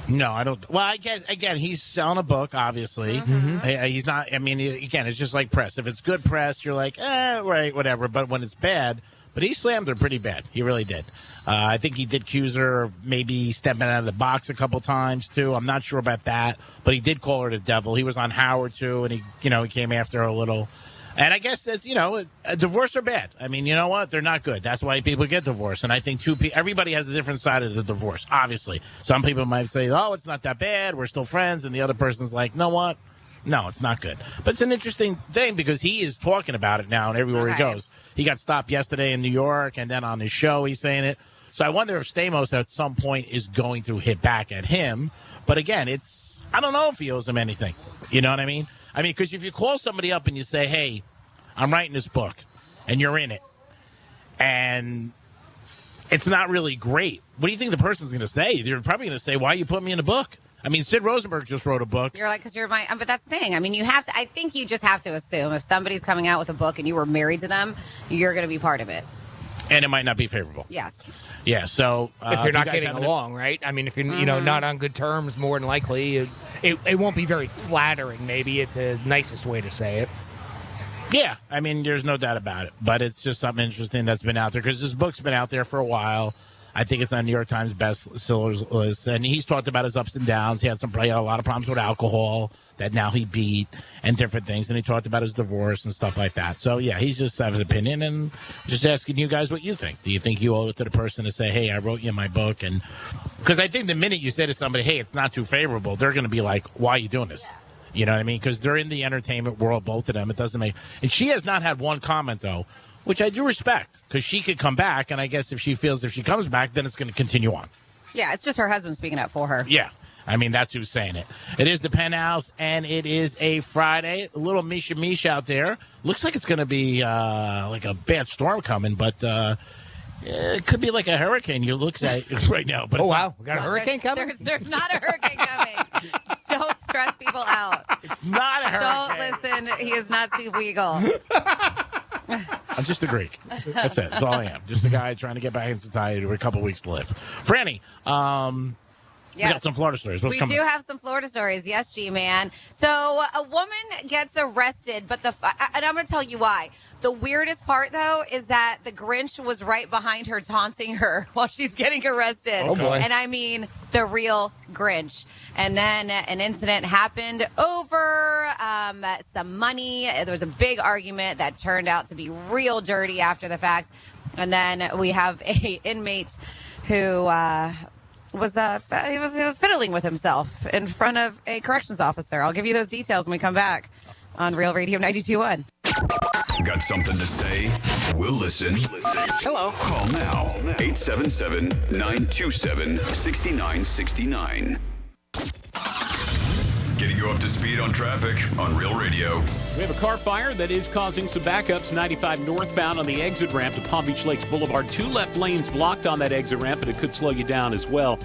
No, I don't. Well, I guess, again, he's selling a book, obviously. Mm-hmm. He's not, I mean, again, it's just like press. If it's good press, you're like, right, whatever. But when it's bad... But he slammed her pretty bad. He really did. I think he did accuse her of maybe stepping out of the box a couple times, too. I'm not sure about that. But he did call her the devil. He was on Howard, too, and he came after her a little. And I guess that's, a divorce are bad. I mean, you know what? They're not good. That's why people get divorced. And I think everybody has a different side of the divorce, obviously. Some people might say, oh, it's not that bad. We're still friends. And the other person's like, you know what? No, it's not good. But it's an interesting thing because he is talking about it now and everywhere he goes. He got stopped yesterday in New York, and then on his show he's saying it. So I wonder if Stamos at some point is going to hit back at him. But again, I don't know if he owes him anything. You know what I mean? I mean, because if you call somebody up and you say, hey, I'm writing this book, and you're in it, and it's not really great, what do you think the person's going to say? They're probably going to say, why you put me in a book? I mean, Sid Rosenberg just wrote a book. You're like, because you're my... But that's the thing. I mean, I think you just have to assume if somebody's coming out with a book and you were married to them, you're going to be part of it. And it might not be favorable. Yes. Yeah, so... if you're not getting along, right? I mean, if you're not on good terms, more than likely, it won't be very flattering, maybe, at the nicest way to say it. Yeah, I mean, there's no doubt about it. But it's just something interesting that's been out there because this book's been out there for a while. I think it's on New York Times bestsellers list, and he's talked about his ups and downs. He had a lot of problems with alcohol that now he beat and different things, and he talked about his divorce and stuff like that. So, yeah, he's just have his opinion, and just asking you guys what you think. Do you think you owe it to the person to say, hey, I wrote you my book? And because I think the minute you say to somebody, hey, it's not too favorable, they're going to be like, why are you doing this? You know what I mean? Because they're in the entertainment world, both of them. It doesn't make – and she has not had one comment, though, which I do respect, because she could come back, and I guess if she comes back, then it's going to continue on. Yeah, it's just her husband speaking up for her. Yeah. I mean, that's who's saying it. It is the Penthouse, and it is a Friday. A little misha out there. Looks like it's going to be like a bad storm coming, but it could be like a hurricane you look at right now. But wow. We got a hurricane coming? There's not a hurricane coming. Don't stress people out. It's not a hurricane. Don't listen. He is not Steve Weagle. I'm just a Greek. That's it. That's all I am. Just a guy trying to get back in society with a couple weeks to live. Franny, we got some Florida stories. What's coming? We do have some Florida stories. Yes, G-Man. So a woman gets arrested, but and I'm going to tell you why. The weirdest part, though, is that the Grinch was right behind her, taunting her while she's getting arrested. Oh, boy. And I mean the real Grinch. And then an incident happened over some money. There was a big argument that turned out to be real dirty after the fact. And then we have a inmate who was fiddling with himself in front of a corrections officer. I'll give you those details when we come back on Real Radio 92.1. Got something to say? We'll listen. Hello. Call now. 877-927-6969. Getting you up to speed on traffic on Real Radio. We have a car fire that is causing some backups. 95 northbound on the exit ramp to Palm Beach Lakes Boulevard. 2 left lanes blocked on that exit ramp, but it could slow you down as well,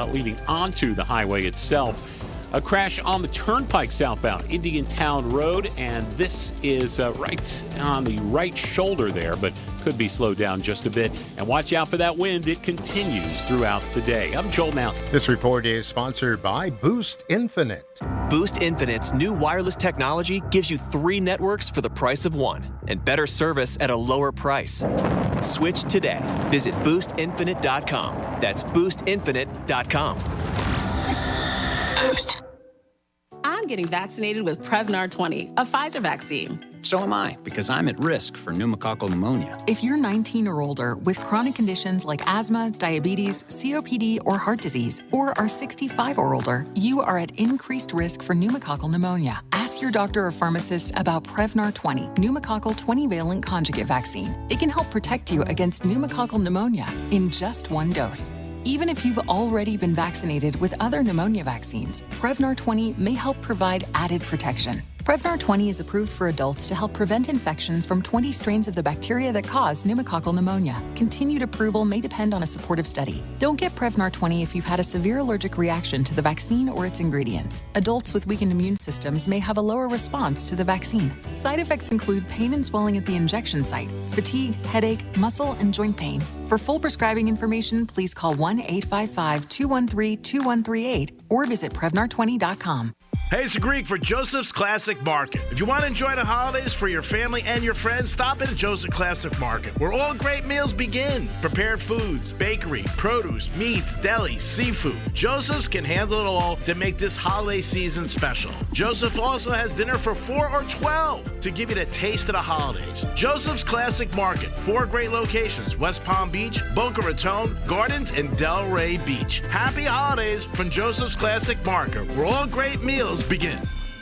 leading onto the highway itself. A crash on the Turnpike southbound, Indian Town Road, and this is right on the right shoulder there, but could be slowed down just a bit. And watch out for that wind. It continues throughout the day. I'm Joel Mountain. This report is sponsored by Boost Infinite. Boost Infinite's new wireless technology gives you 3 networks for the price of 1 and better service at a lower price. Switch today. Visit boostinfinite.com. That's boostinfinite.com. Boost. I'm getting vaccinated with Prevnar 20, a Pfizer vaccine. So am I, because I'm at risk for pneumococcal pneumonia. If you're 19 or older with chronic conditions like asthma, diabetes, COPD, or heart disease, or are 65 or older, you are at increased risk for pneumococcal pneumonia. Ask your doctor or pharmacist about Prevnar 20, pneumococcal 20-valent conjugate vaccine. It can help protect you against pneumococcal pneumonia in just 1 dose. Even if you've already been vaccinated with other pneumonia vaccines, Prevnar 20 may help provide added protection. Prevnar 20 is approved for adults to help prevent infections from 20 strains of the bacteria that cause pneumococcal pneumonia. Continued approval may depend on a supportive study. Don't get Prevnar 20 if you've had a severe allergic reaction to the vaccine or its ingredients. Adults with weakened immune systems may have a lower response to the vaccine. Side effects include pain and swelling at the injection site, fatigue, headache, muscle, and joint pain. For full prescribing information, please call 1-855-213-2138 or visit Prevnar20.com. Hey, it's the Greek for Joseph's Classic Market. If you want to enjoy the holidays for your family and your friends, stop in at Joseph's Classic Market, where all great meals begin. Prepared foods, bakery, produce, meats, deli, seafood. Joseph's can handle it all to make this holiday season special. Joseph also has dinner for 4 or 12 to give you the taste of the holidays. Joseph's Classic Market, 4 great locations: West Palm Beach, Boca Raton, Gardens, and Delray Beach. Happy holidays from Joseph's Classic Market, where all great meals begin.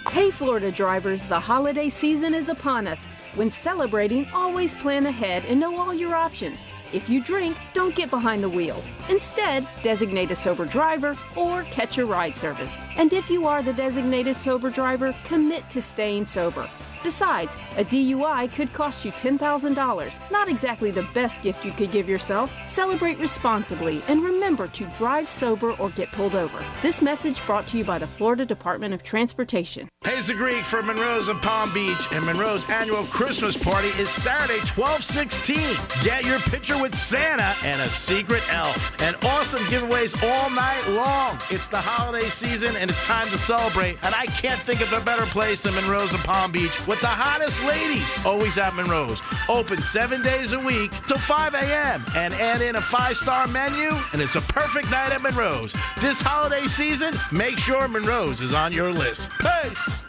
Hey Florida drivers, the holiday season is upon us. When celebrating, always plan ahead and know all your options. If you drink, don't get behind the wheel. Instead, designate a sober driver or catch a ride service. And if you are the designated sober driver, commit to staying sober. Besides, a DUI could cost you $10,000. Not exactly the best gift you could give yourself. Celebrate responsibly and remember to drive sober or get pulled over. This message brought to you by the Florida Department of Transportation. Hey, it's the Greek for Monroe's and Palm Beach, and Monroe's annual Christmas party is Saturday, 12/16. Get your picture with Santa and a secret elf. And awesome giveaways all night long. It's the holiday season, and it's time to celebrate, and I can't think of a better place than Monroe's and Palm Beach, with the hottest ladies, always at Monroe's. Open 7 days a week till 5 a.m. and add in a 5-star menu, and it's a perfect night at Monroe's. This holiday season, make sure Monroe's is on your list. Peace!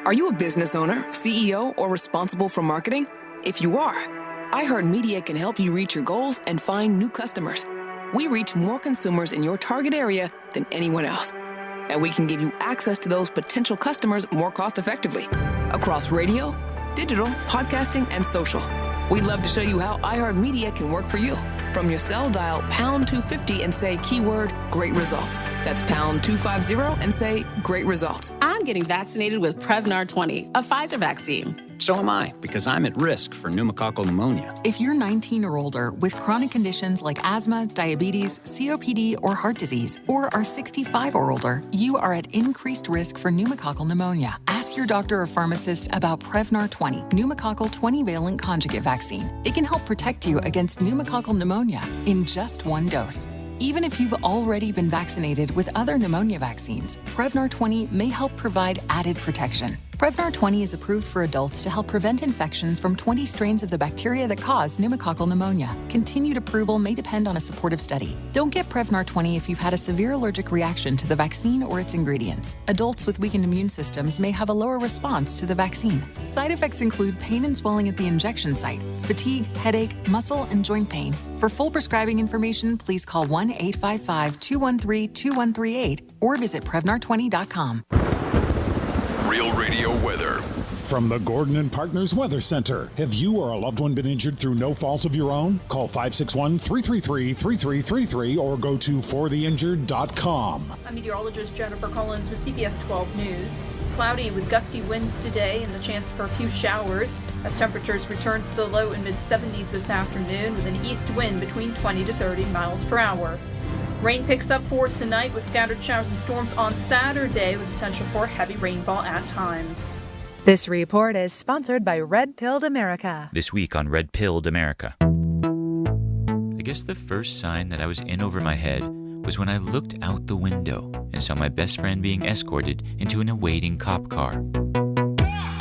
Are you a business owner, CEO, or responsible for marketing? If you are, iHeartMedia can help you reach your goals and find new customers. We reach more consumers in your target area than anyone else. And we can give you access to those potential customers more cost-effectively across radio, digital, podcasting, and social. We'd love to show you how iHeartMedia can work for you. From your cell, dial pound 250 and say keyword great results. That's pound 250 and say great results. I'm getting vaccinated with Prevnar 20, a Pfizer vaccine. So am I, because I'm at risk for pneumococcal pneumonia. If you're 19 or older with chronic conditions like asthma, diabetes, COPD, or heart disease, or are 65 or older, you are at increased risk for pneumococcal pneumonia. Ask your doctor or pharmacist about Prevnar 20, pneumococcal 20-valent conjugate vaccine. It can help protect you against pneumococcal pneumonia in just one dose. Even if you've already been vaccinated with other pneumonia vaccines, Prevnar 20 may help provide added protection. Prevnar 20 is approved for adults to help prevent infections from 20 strains of the bacteria that cause pneumococcal pneumonia. Continued approval may depend on a supportive study. Don't get Prevnar 20 if you've had a severe allergic reaction to the vaccine or its ingredients. Adults with weakened immune systems may have a lower response to the vaccine. Side effects include pain and swelling at the injection site, fatigue, headache, muscle, and joint pain. For full prescribing information, please call 1-855-213-2138 or visit Prevnar20.com. Real Radio weather. From the Gordon and Partners Weather Center. Have you or a loved one been injured through no fault of your own? Call 561-333-3333 or go to fortheinjured.com. I'm meteorologist Jennifer Collins with CBS 12 News. Cloudy with gusty winds today and the chance for a few showers as temperatures return to the low and mid-70s this afternoon with an east wind between 20 to 30 miles per hour. Rain picks up for tonight with scattered showers and storms on Saturday with potential for heavy rainfall at times. This report is sponsored by Red Pilled America. This week on Red Pilled America. I guess the first sign that I was in over my head was when I looked out the window and saw my best friend being escorted into an awaiting cop car.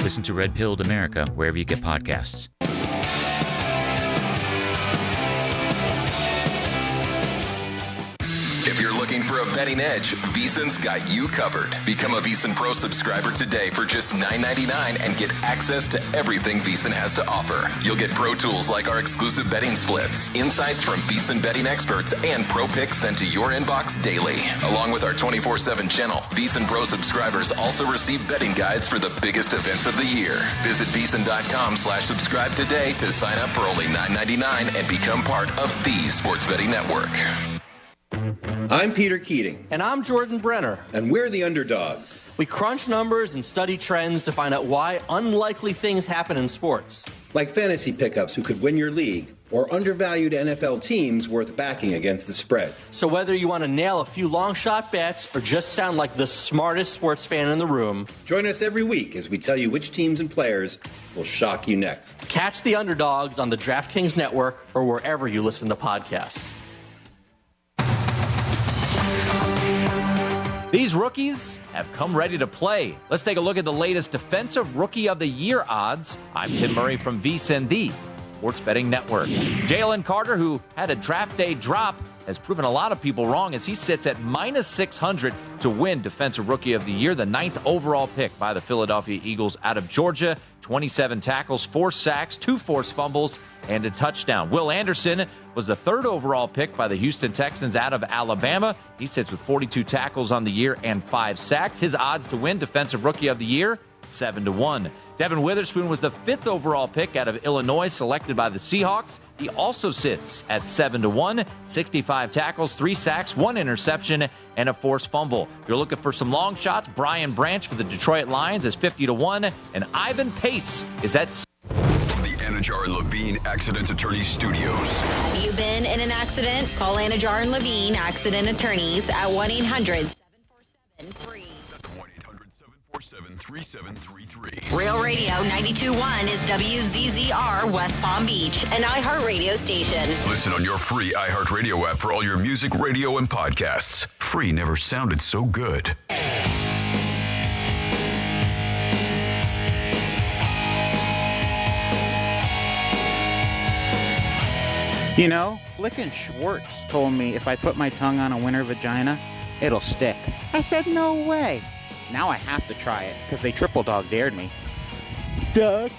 Listen to Red Pilled America wherever you get podcasts. If you're looking for a betting edge, VSiN's got you covered. Become a VSiN Pro subscriber today for just $9.99 and get access to everything VSiN has to offer. You'll get pro tools like our exclusive betting splits, insights from VSiN betting experts, and pro picks sent to your inbox daily. Along with our 24/7 channel, VSiN Pro subscribers also receive betting guides for the biggest events of the year. Visit VSiN.com/subscribe today to sign up for only $9.99 and become part of the Sports Betting Network. I'm Peter Keating. And I'm Jordan Brenner. And we're the Underdogs. We crunch numbers and study trends to find out why unlikely things happen in sports. Like fantasy pickups who could win your league, or undervalued NFL teams worth backing against the spread. So whether you want to nail a few long shot bets or just sound like the smartest sports fan in the room, join us every week as we tell you which teams and players will shock you next. Catch the Underdogs on the DraftKings Network or wherever you listen to podcasts. These rookies have come ready to play. Let's take a look at the latest Defensive Rookie of the Year odds. I'm Tim Murray from VSiN, the Sports Betting Network. Jalen Carter, who had a draft day drop, has proven a lot of people wrong as he sits at -600 to win Defensive Rookie of the Year, the 9th overall pick by the Philadelphia Eagles out of Georgia. 27 tackles, 4 sacks, 2 forced fumbles, and a touchdown. Will Anderson was the 3rd overall pick by the Houston Texans out of Alabama. He sits with 42 tackles on the year and 5 sacks. His odds to win Defensive Rookie of the Year, 7-1. Devin Witherspoon was the 5th overall pick out of Illinois, selected by the Seahawks. He also sits at 7-1, 65 tackles, 3 sacks, 1 interception, and a forced fumble. If you're looking for some long shots, Brian Branch for the Detroit Lions is 50-1, and Ivan Pace is at... The Anajar and Levine Accident Attorney Studios. Have you been in an accident? Call Anajar and Levine Accident Attorneys at 1-800-747-FREE. That's 1-800-747-3733. Real Radio 92.1 is WZZR West Palm Beach, an iHeartRadio station. Listen on your free iHeartRadio app for all your music, radio, and podcasts. Free never sounded so good. You know, Flick and Schwartz told me if I put my tongue on a winter vagina, it'll stick. I said, no way. Now I have to try it, because they triple dog dared me. Stuck.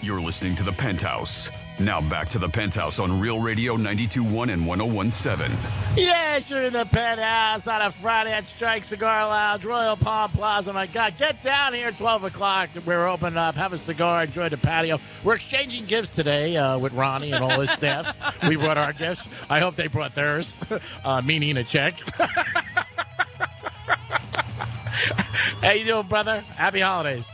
You're listening to The Penthouse. Now back to The Penthouse on Real Radio 92.1 and 101.7. Yes, you're in the Penthouse on a Friday at Strike Cigar Lounge, Royal Palm Plaza. My God, get down here at 12 o'clock. We're open up. Have a cigar. Enjoy the patio. We're exchanging gifts today with Ronnie and all his staffs. We brought our gifts. I hope they brought theirs, meaning a check. How you doing, brother? Happy holidays.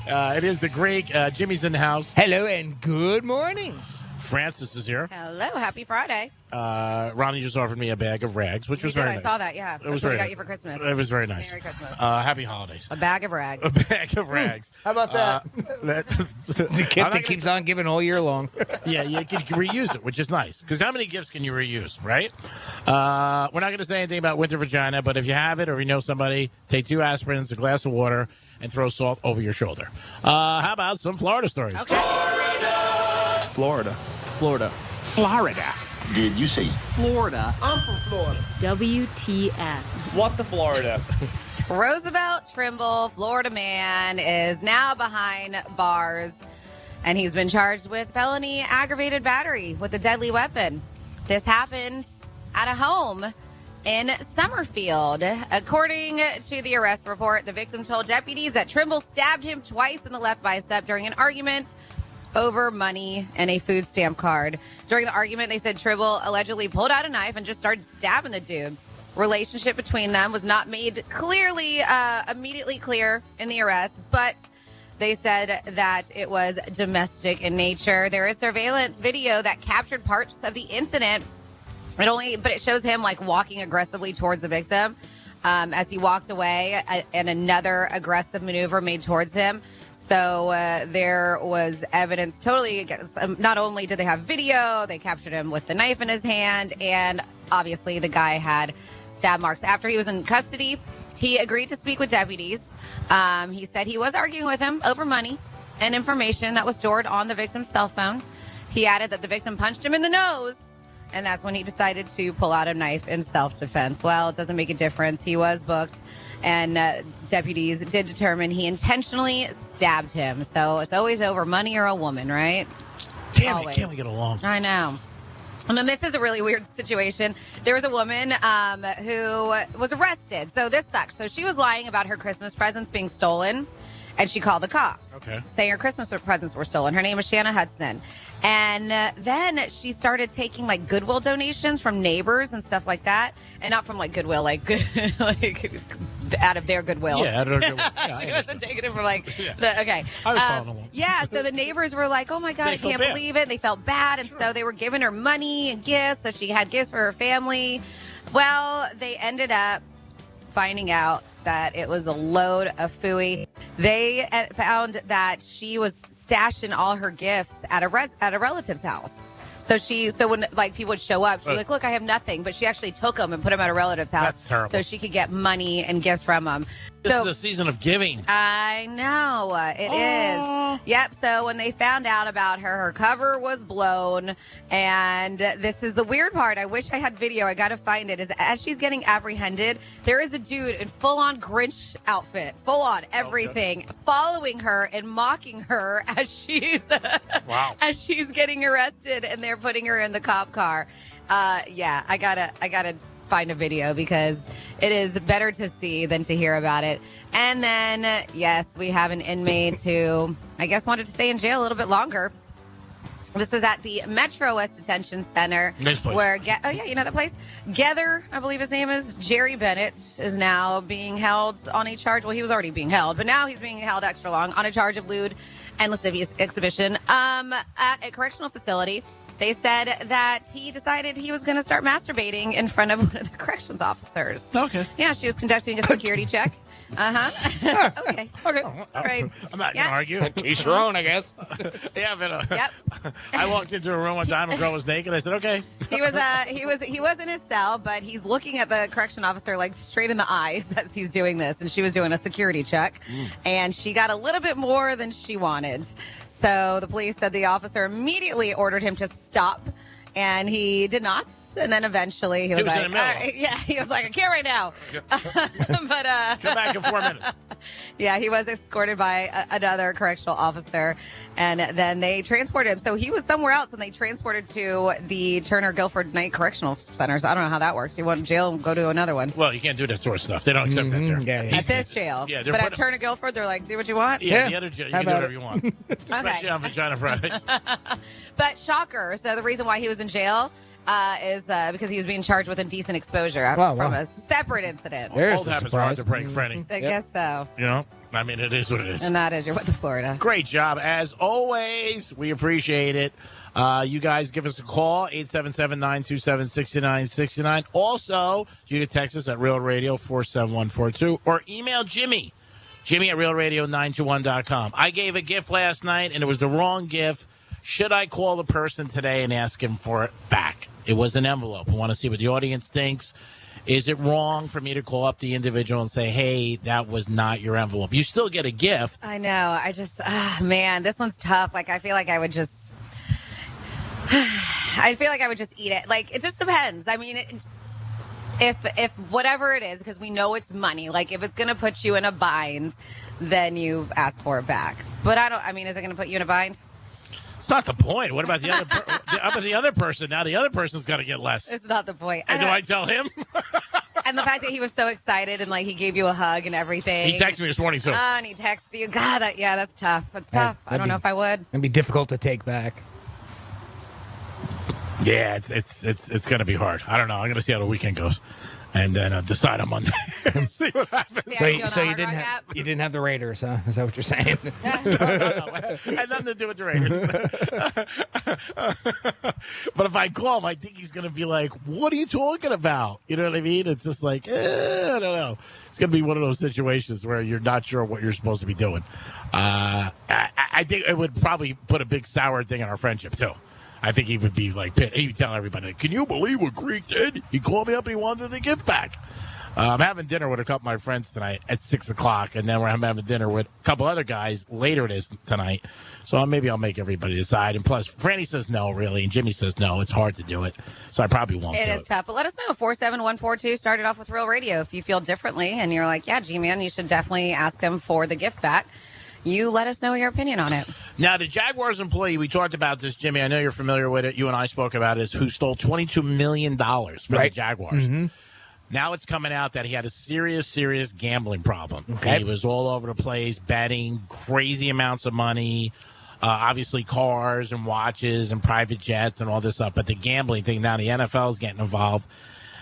It is the Greek. Jimmy's in the house. Hello and good morning. Francis is here. Hello, happy Friday. Ronnie just offered me a bag of rags, which was very nice. I saw that, yeah. It was That's what we very got nice. you for Christmas. It was very nice. Merry Christmas. Happy holidays. A bag of rags. A bag of rags. How about that? The gift that keeps on giving all year long. Yeah, you can reuse it, which is nice. Because how many gifts can you reuse, right? We're not going to say anything about winter vagina, but if you have it or you know somebody, take 2 aspirins, a glass of water, and throw salt over your shoulder. How about some Florida stories? Okay. Florida. Did you say Florida? I'm from Florida. WTF. What the Florida? Roosevelt Trimble, Florida man, is now behind bars, and he's been charged with felony aggravated battery with a deadly weapon. This happened at a home in Summerfield. According to the arrest report, the victim told deputies that Trimble stabbed him twice in the left bicep during an argument over money and a food stamp card. During the argument, they said Trimble allegedly pulled out a knife and just started stabbing the dude. Relationship between them was not made immediately clear in the arrest, but they said that it was domestic in nature. There is surveillance video that captured parts of the incident. But it shows him like walking aggressively towards the victim as he walked away, and another aggressive maneuver made towards him. So there was evidence totally against. Not only did they have video, they captured him with the knife in his hand, and obviously the guy had stab marks. After he was in custody, he agreed to speak with deputies. He said he was arguing with him over money and information that was stored on the victim's cell phone. He added that the victim punched him in the nose, and that's when he decided to pull out a knife in self-defense. Well, it doesn't make a difference. He was booked, and deputies did determine he intentionally stabbed him. So it's always over money or a woman, right? Damn Always. it, can't we get along? I know. And then this is a really weird situation. There was a woman who was arrested. So this sucks. So she was lying about her Christmas presents being stolen, and she called the cops, saying her Christmas presents were stolen. Her name was Shanna Hudson. And then she started taking like Goodwill donations from neighbors and stuff like that. And not from like Goodwill, like out of their Goodwill. Yeah, out of their Goodwill. Yeah, she wasn't taking it from like, okay. I was following along. Yeah, so the neighbors were like, oh my God, I can't believe it. They felt bad. And so they were giving her money and gifts. So she had gifts for her family. Well, they ended up finding out that it was a load of phooey. They found that she was stashing all her gifts at a relative's house. So when like people would show up, she'd be like, "Look, I have nothing," but she actually took them and put them at a relative's house. That's terrible. So she could get money and gifts from them. This is a season of giving. I know. It is. Yep. So when they found out about her cover was blown. And this is the weird part. I wish I had video. I got to find it. Is as she's getting apprehended, there is a dude in full-on Grinch outfit, full-on everything, following her and mocking her as she's as she's getting arrested, and they're putting her in the cop car. Yeah, I gotta find a video because it is better to see than to hear about it. And then, yes, we have an inmate who I guess wanted to stay in jail a little bit longer. This was at the Metro West Detention Center. Nice place. Where, oh yeah, you know that place? Gether, I believe his name is, Jerry Bennett, is now being held on a charge. Well, he was already being held, but now he's being held extra long on a charge of lewd and lascivious exhibition at a correctional facility. They said that he decided he was going to start masturbating in front of one of the corrections officers. Okay. Yeah, she was conducting a security check. Okay. Okay. All right. I'm not going to argue. Each your own, I guess. Yeah, but Yep. I walked into a room one time, a girl was naked. I said, okay. He was in his cell, but he's looking at the correction officer like straight in the eyes as he's doing this, and she was doing a security check, and she got a little bit more than she wanted. So the police said the officer immediately ordered him to stop, and he did not. And then eventually he was was like, in the middle. he was like, I can't right now. But Come back in 4 minutes. yeah, he was escorted by another correctional officer, and then they transported him. So he was somewhere else, and they transported to the Turner Guilford Night Correctional Center. So I don't know how that works. You want to jail and go to another one. Well, you can't do that sort of stuff. They don't accept that there. Yeah, At this jail. Yeah, but at Turner Guilford, they're like, do what you want. Yeah, the other jail, you can do whatever you want. Especially on Vagina Fridays. But shocker. So the reason why he was in jail is because he was being charged with indecent exposure from a separate incident. There's Old a habits are hard surprise. to break, Freddie. I guess so. You know? I mean, it is what it is. And that is your What the Florida. Great job. As always, we appreciate it. You guys give us a call, 877-927-6969. Also, you can text us at Real Radio 47142 or email Jimmy at realradio921.com. I gave a gift last night, and it was the wrong gift. Should I call the person today and ask him for it back? It was an envelope. I want to see what the audience thinks. Is it wrong for me to call up the individual and say, hey, that was not your envelope? You still get a gift. I know. I just, man, this one's tough. Like, I feel like I would just eat it. Like, it just depends. I mean, if whatever it is, because we know it's money, like if it's going to put you in a bind, then you ask for it back. But is it going to put you in a bind? It's not the point. What about the other the other person? Now the other person's got to get less. It's not the point. And do I tell him? And the fact that he was so excited and like he gave you a hug and everything. He texted me this morning too. And he texts you. God, that's tough. That's tough. I don't know if I would. It'd be difficult to take back. Yeah, it's going to be hard. I don't know. I'm going to see how the weekend goes, and then decide on Monday. See what happens. So you didn't have the Raiders, huh? Is that what you're saying? No. Had nothing to do with the Raiders. But if I call him, I think he's going to be like, "What are you talking about?" You know what I mean? It's just like, I don't know. It's going to be one of those situations where you're not sure what you're supposed to be doing. I think it would probably put a big sour thing in our friendship too. I think he would be like, he would tell everybody, can you believe what Greek did? He called me up and he wanted the gift back. I'm having dinner with a couple of my friends tonight at 6 o'clock, and then I'm having dinner with a couple other guys later tonight. So maybe I'll make everybody decide. And plus, Franny says no, really, and Jimmy says no. It's hard to do it, so I probably won't do it. It is tough, but let us know. 47142 started off with Real Radio. If you feel differently and you're like, yeah, G-Man, you should definitely ask him for the gift back. You let us know your opinion on it. Now, the Jaguars employee, we talked about this, Jimmy. I know you're familiar with it. You and I spoke about it, who stole $22 million from the Jaguars. Mm-hmm. Now it's coming out that he had a serious gambling problem. Okay. He was all over the place, betting crazy amounts of money, obviously cars and watches and private jets and all this stuff. But the gambling thing, now the NFL is getting involved.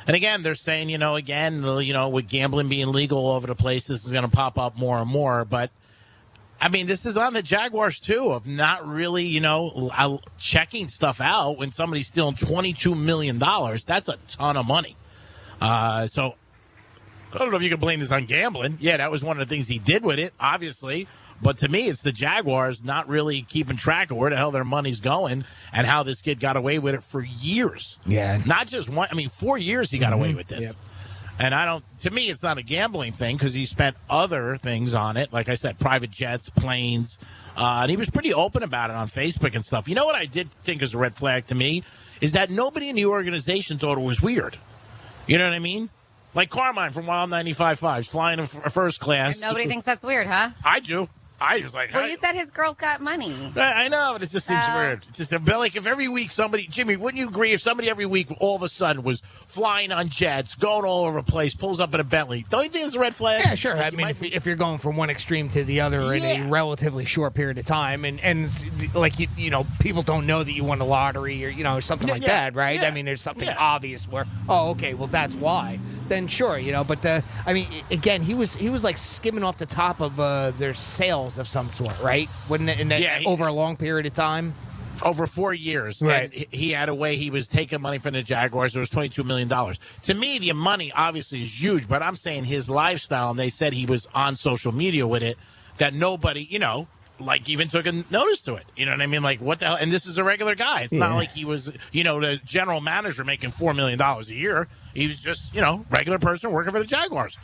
And again, they're saying, with gambling being legal all over the place, this is going to pop up more and more. But I mean, this is on the Jaguars, too, of not really, checking stuff out when somebody's stealing $22 million. That's a ton of money. So I don't know if you can blame this on gambling. Yeah, that was one of the things he did with it, obviously. But to me, it's the Jaguars not really keeping track of where the hell their money's going and how this kid got away with it for years. Yeah. Not just 4 years he got away with this. Yep. And to me, it's not a gambling thing because he spent other things on it. Like I said, private jets, planes. And he was pretty open about it on Facebook and stuff. You know what I did think is a red flag to me is that nobody in the organization thought it was weird. You know what I mean? Like Carmine from Wild 95.5 flying in first class. And nobody thinks that's weird, huh? I do. I was like, well, you said his girl's got money. I know, but it just seems weird. It's just like if every week Jimmy, wouldn't you agree if somebody every week all of a sudden was flying on jets, going all over the place, pulls up in a Bentley? Don't you think it's a red flag? Yeah, sure. I mean, if you're going from one extreme to the other in a relatively short period of time, and like people don't know that you won the lottery or something like that, right? Yeah. I mean, there's something obvious where okay, well that's why. Then sure, but I mean, again, he was like skimming off the top of their sales of some sort, right? Wouldn't it? Over a long period of time. Over 4 years, right. And he had a way he was taking money from the Jaguars. It was $22 million. To me, the money obviously is huge, but I'm saying his lifestyle, and they said he was on social media with it, that nobody, even took a notice to it. You know what I mean? Like, what the hell? And this is a regular guy. It's not like he was, the general manager making $4 million a year. He was just, regular person working for the Jaguars.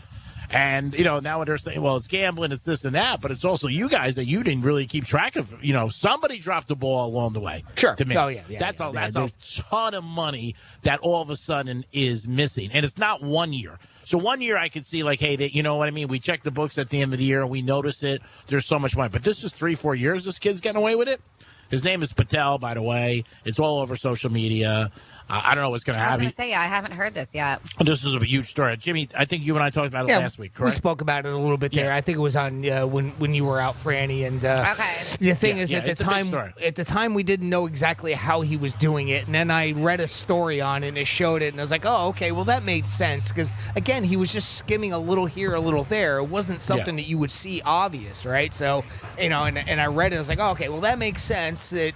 And, now they're saying, well, it's gambling, it's this and that, but it's also you guys that you didn't really keep track of. Somebody dropped the ball along the way. Sure. To me. Oh, yeah. That's a ton of money that all of a sudden is missing. And it's not 1 year. So 1 year I could see like, hey, you know what I mean? We check the books at the end of the year and we notice it. There's so much money. But this is 3-4 years this kid's getting away with it. His name is Patel, by the way. It's all over social media. I don't know what's going to happen. I was going to say, I haven't heard this yet. This is a huge story. Jimmy, I think you and I talked about it last week, correct? We spoke about it a little bit there. I think it was on when you were out, Franny. And the thing is, at the time, we didn't know exactly how he was doing it. And then I read a story on it, and it showed it. And I was like, oh, okay, well, that made sense. Because, again, he was just skimming a little here, a little there. It wasn't something that you would see obvious, right? So, and I read it. I was like, oh, okay, well, that makes sense. That,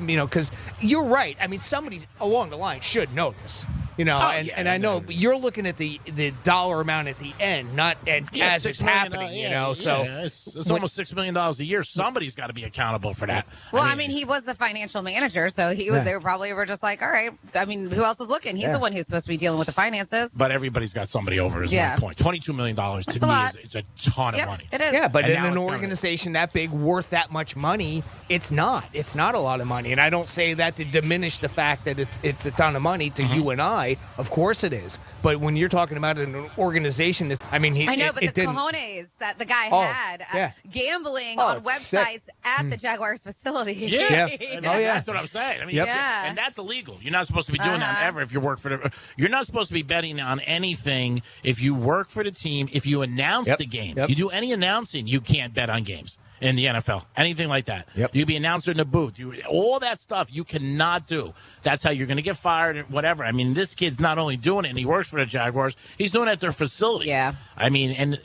because you're right. I mean, somebody along the line should know this, and I know you're looking at the dollar amount at the end, not as it's happening, So it's almost $6 million a year. Somebody's got to be accountable for that. Well, I mean, he was the financial manager, so he was. They probably were just like, all right. I mean, who else is looking? He's the one who's supposed to be dealing with the finances. But everybody's got somebody over. Is my point. $22 million to me is a ton of money. It is. Yeah, but in an organization that big, worth that much money, it's not. It's not a lot of money, and I don't say that to diminish the fact that it's a ton of money to you and I. Of course it is. But when you're talking about an organization, I know, but the cojones that the guy had gambling on websites at the Jaguars facility. That's what I'm saying. I mean, and that's illegal. You're not supposed to be doing that ever if you work for you're not supposed to be betting on anything if you work for the team. If you announce the game, you do any announcing, you can't bet on games in the NFL, anything like that. You'd be announcer in the booth. All that stuff you cannot do. That's how you're going to get fired and whatever. I mean, this kid's not only doing it, and he works for the Jaguars, he's doing it at their facility. Yeah. I mean, and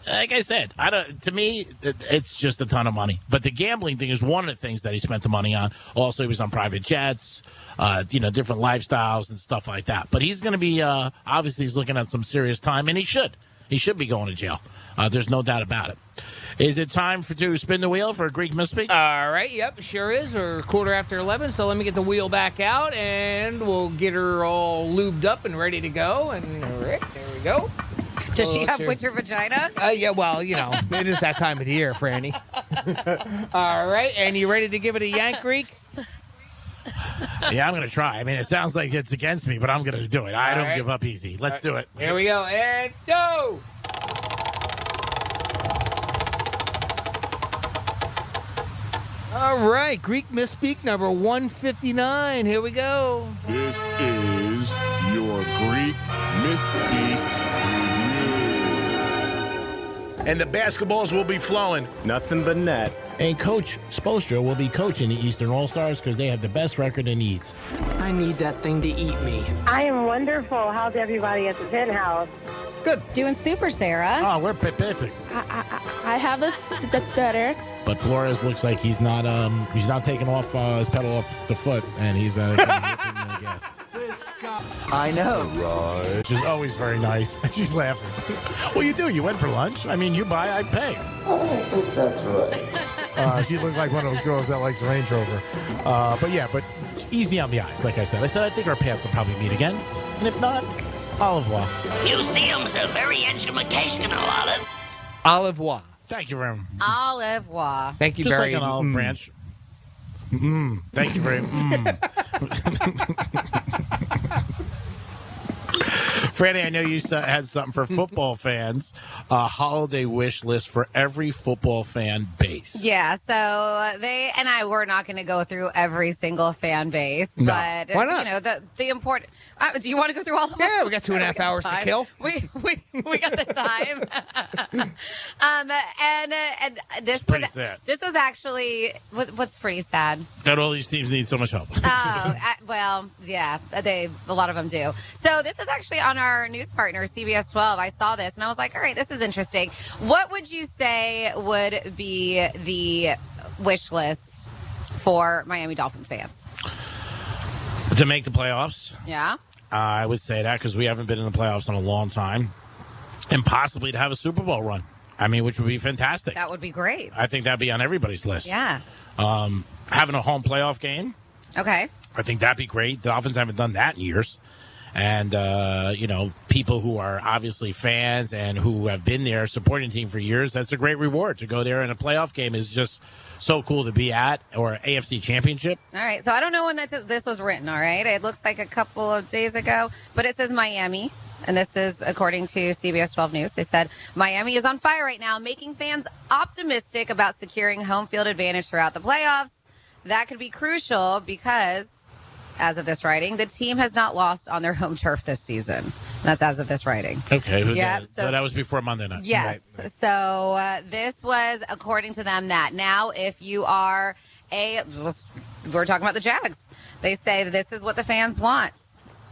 like I said, to me, it's just a ton of money. But the gambling thing is one of the things that he spent the money on. Also, he was on private jets, different lifestyles and stuff like that. But he's going to be, obviously, he's looking at some serious time, and he should. He should be going to jail. There's no doubt about it. Is it time to spin the wheel for a Greek misspeak? All right, yep, sure is. We're 11:15, so let me get the wheel back out, and we'll get her all lubed up and ready to go. And all right, there we go. Does she have winter vagina? Yeah, well, it is that time of the year, Franny. All right, and you ready to give it a yank, Greek? Yeah, I'm going to try. I mean, it sounds like it's against me, but I'm going to do it. I don't give up easy. Let's do it. Here we go, and go! All right, Greek misspeak number 159. Here we go. This is your Greek misspeak review. And the basketballs will be flowing. Nothing but net. And Coach Spoelstra will be coaching the Eastern All-Stars because they have the best record in the Eats. I need that thing to eat me. I am wonderful. How's everybody at the Penthouse? Good. Doing super, Sarah. Oh, we're perfect. I have a stutter. But Flores looks like he's not taking off his pedal off the foot, and he's ripping the gas. I know. Right. Which is always very nice. She's laughing. Well, you do. You went for lunch. I mean, you buy, I pay. Oh, that's right. She looked like one of those girls that likes Range Rover. But easy on the eyes, like I said. I think our paths will probably meet again. And if not, au revoir. Museums are very educational, Olive. Au revoir. Thank you very much. Au revoir. Thank you Just very much. Like an olive branch. Thank you very much. Franny, I know you had something for football fans. A holiday wish list for every football fan base. Yeah, so they and I were not going to go through every single fan base, No. but Why not? The important. Do you want to go through all of them? Yeah, we got 2.5 hours to kill. We got the time. And this It's pretty sad. This was actually what's pretty sad. That all these teams need so much help. Well, yeah, a lot of them do. So this is actually on our news partner, CBS 12. I saw this and I was like, all right, this is interesting. What would you say would be the wish list for Miami Dolphins fans? To make the playoffs? Yeah. I would say that because we haven't been in the playoffs in a long time. And possibly to have a Super Bowl run. I mean, which would be fantastic. That would be great. I think that'd be on everybody's list. Yeah. Having a home playoff game. Okay. I think that'd be great. The Dolphins haven't done that in years. And, people who are obviously fans and who have been there supporting the team for years, that's a great reward. To go there in a playoff game is just so cool to be at, or AFC Championship. All right. So I don't know when this was written, all right? It looks like a couple of days ago, but it says Miami. And this is according to CBS 12 News. They said, Miami is on fire right now, making fans optimistic about securing home field advantage throughout the playoffs. That could be crucial because, as of this writing, the team has not lost on their home turf this season. That's as of this writing. Okay. Yeah. So that was before Monday night. Yes. Right. So this was, according to them, that now if you are we're talking about the Jags. They say this is what the fans want.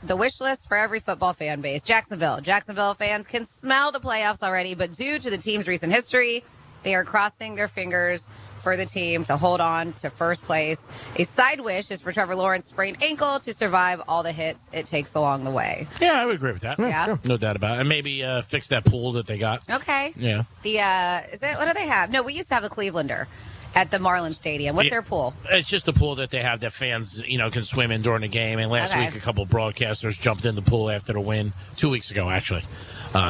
The wish list for every football fan base. Jacksonville fans can smell the playoffs already, but due to the team's recent history, they are crossing their fingers for the team to hold on to first place. A side wish is for Trevor Lawrence's sprained ankle to survive all the hits it takes along the way. Yeah, I would agree with that. Yeah. Sure. No doubt about it. And maybe fix that pool that they got. Okay. Yeah. What do they have? No, we used to have the Clevelander at the Marlins Stadium. What's their pool? It's just a pool that they have that fans, can swim in during the game. And last week, a couple of broadcasters jumped in the pool after the win. 2 weeks ago, actually.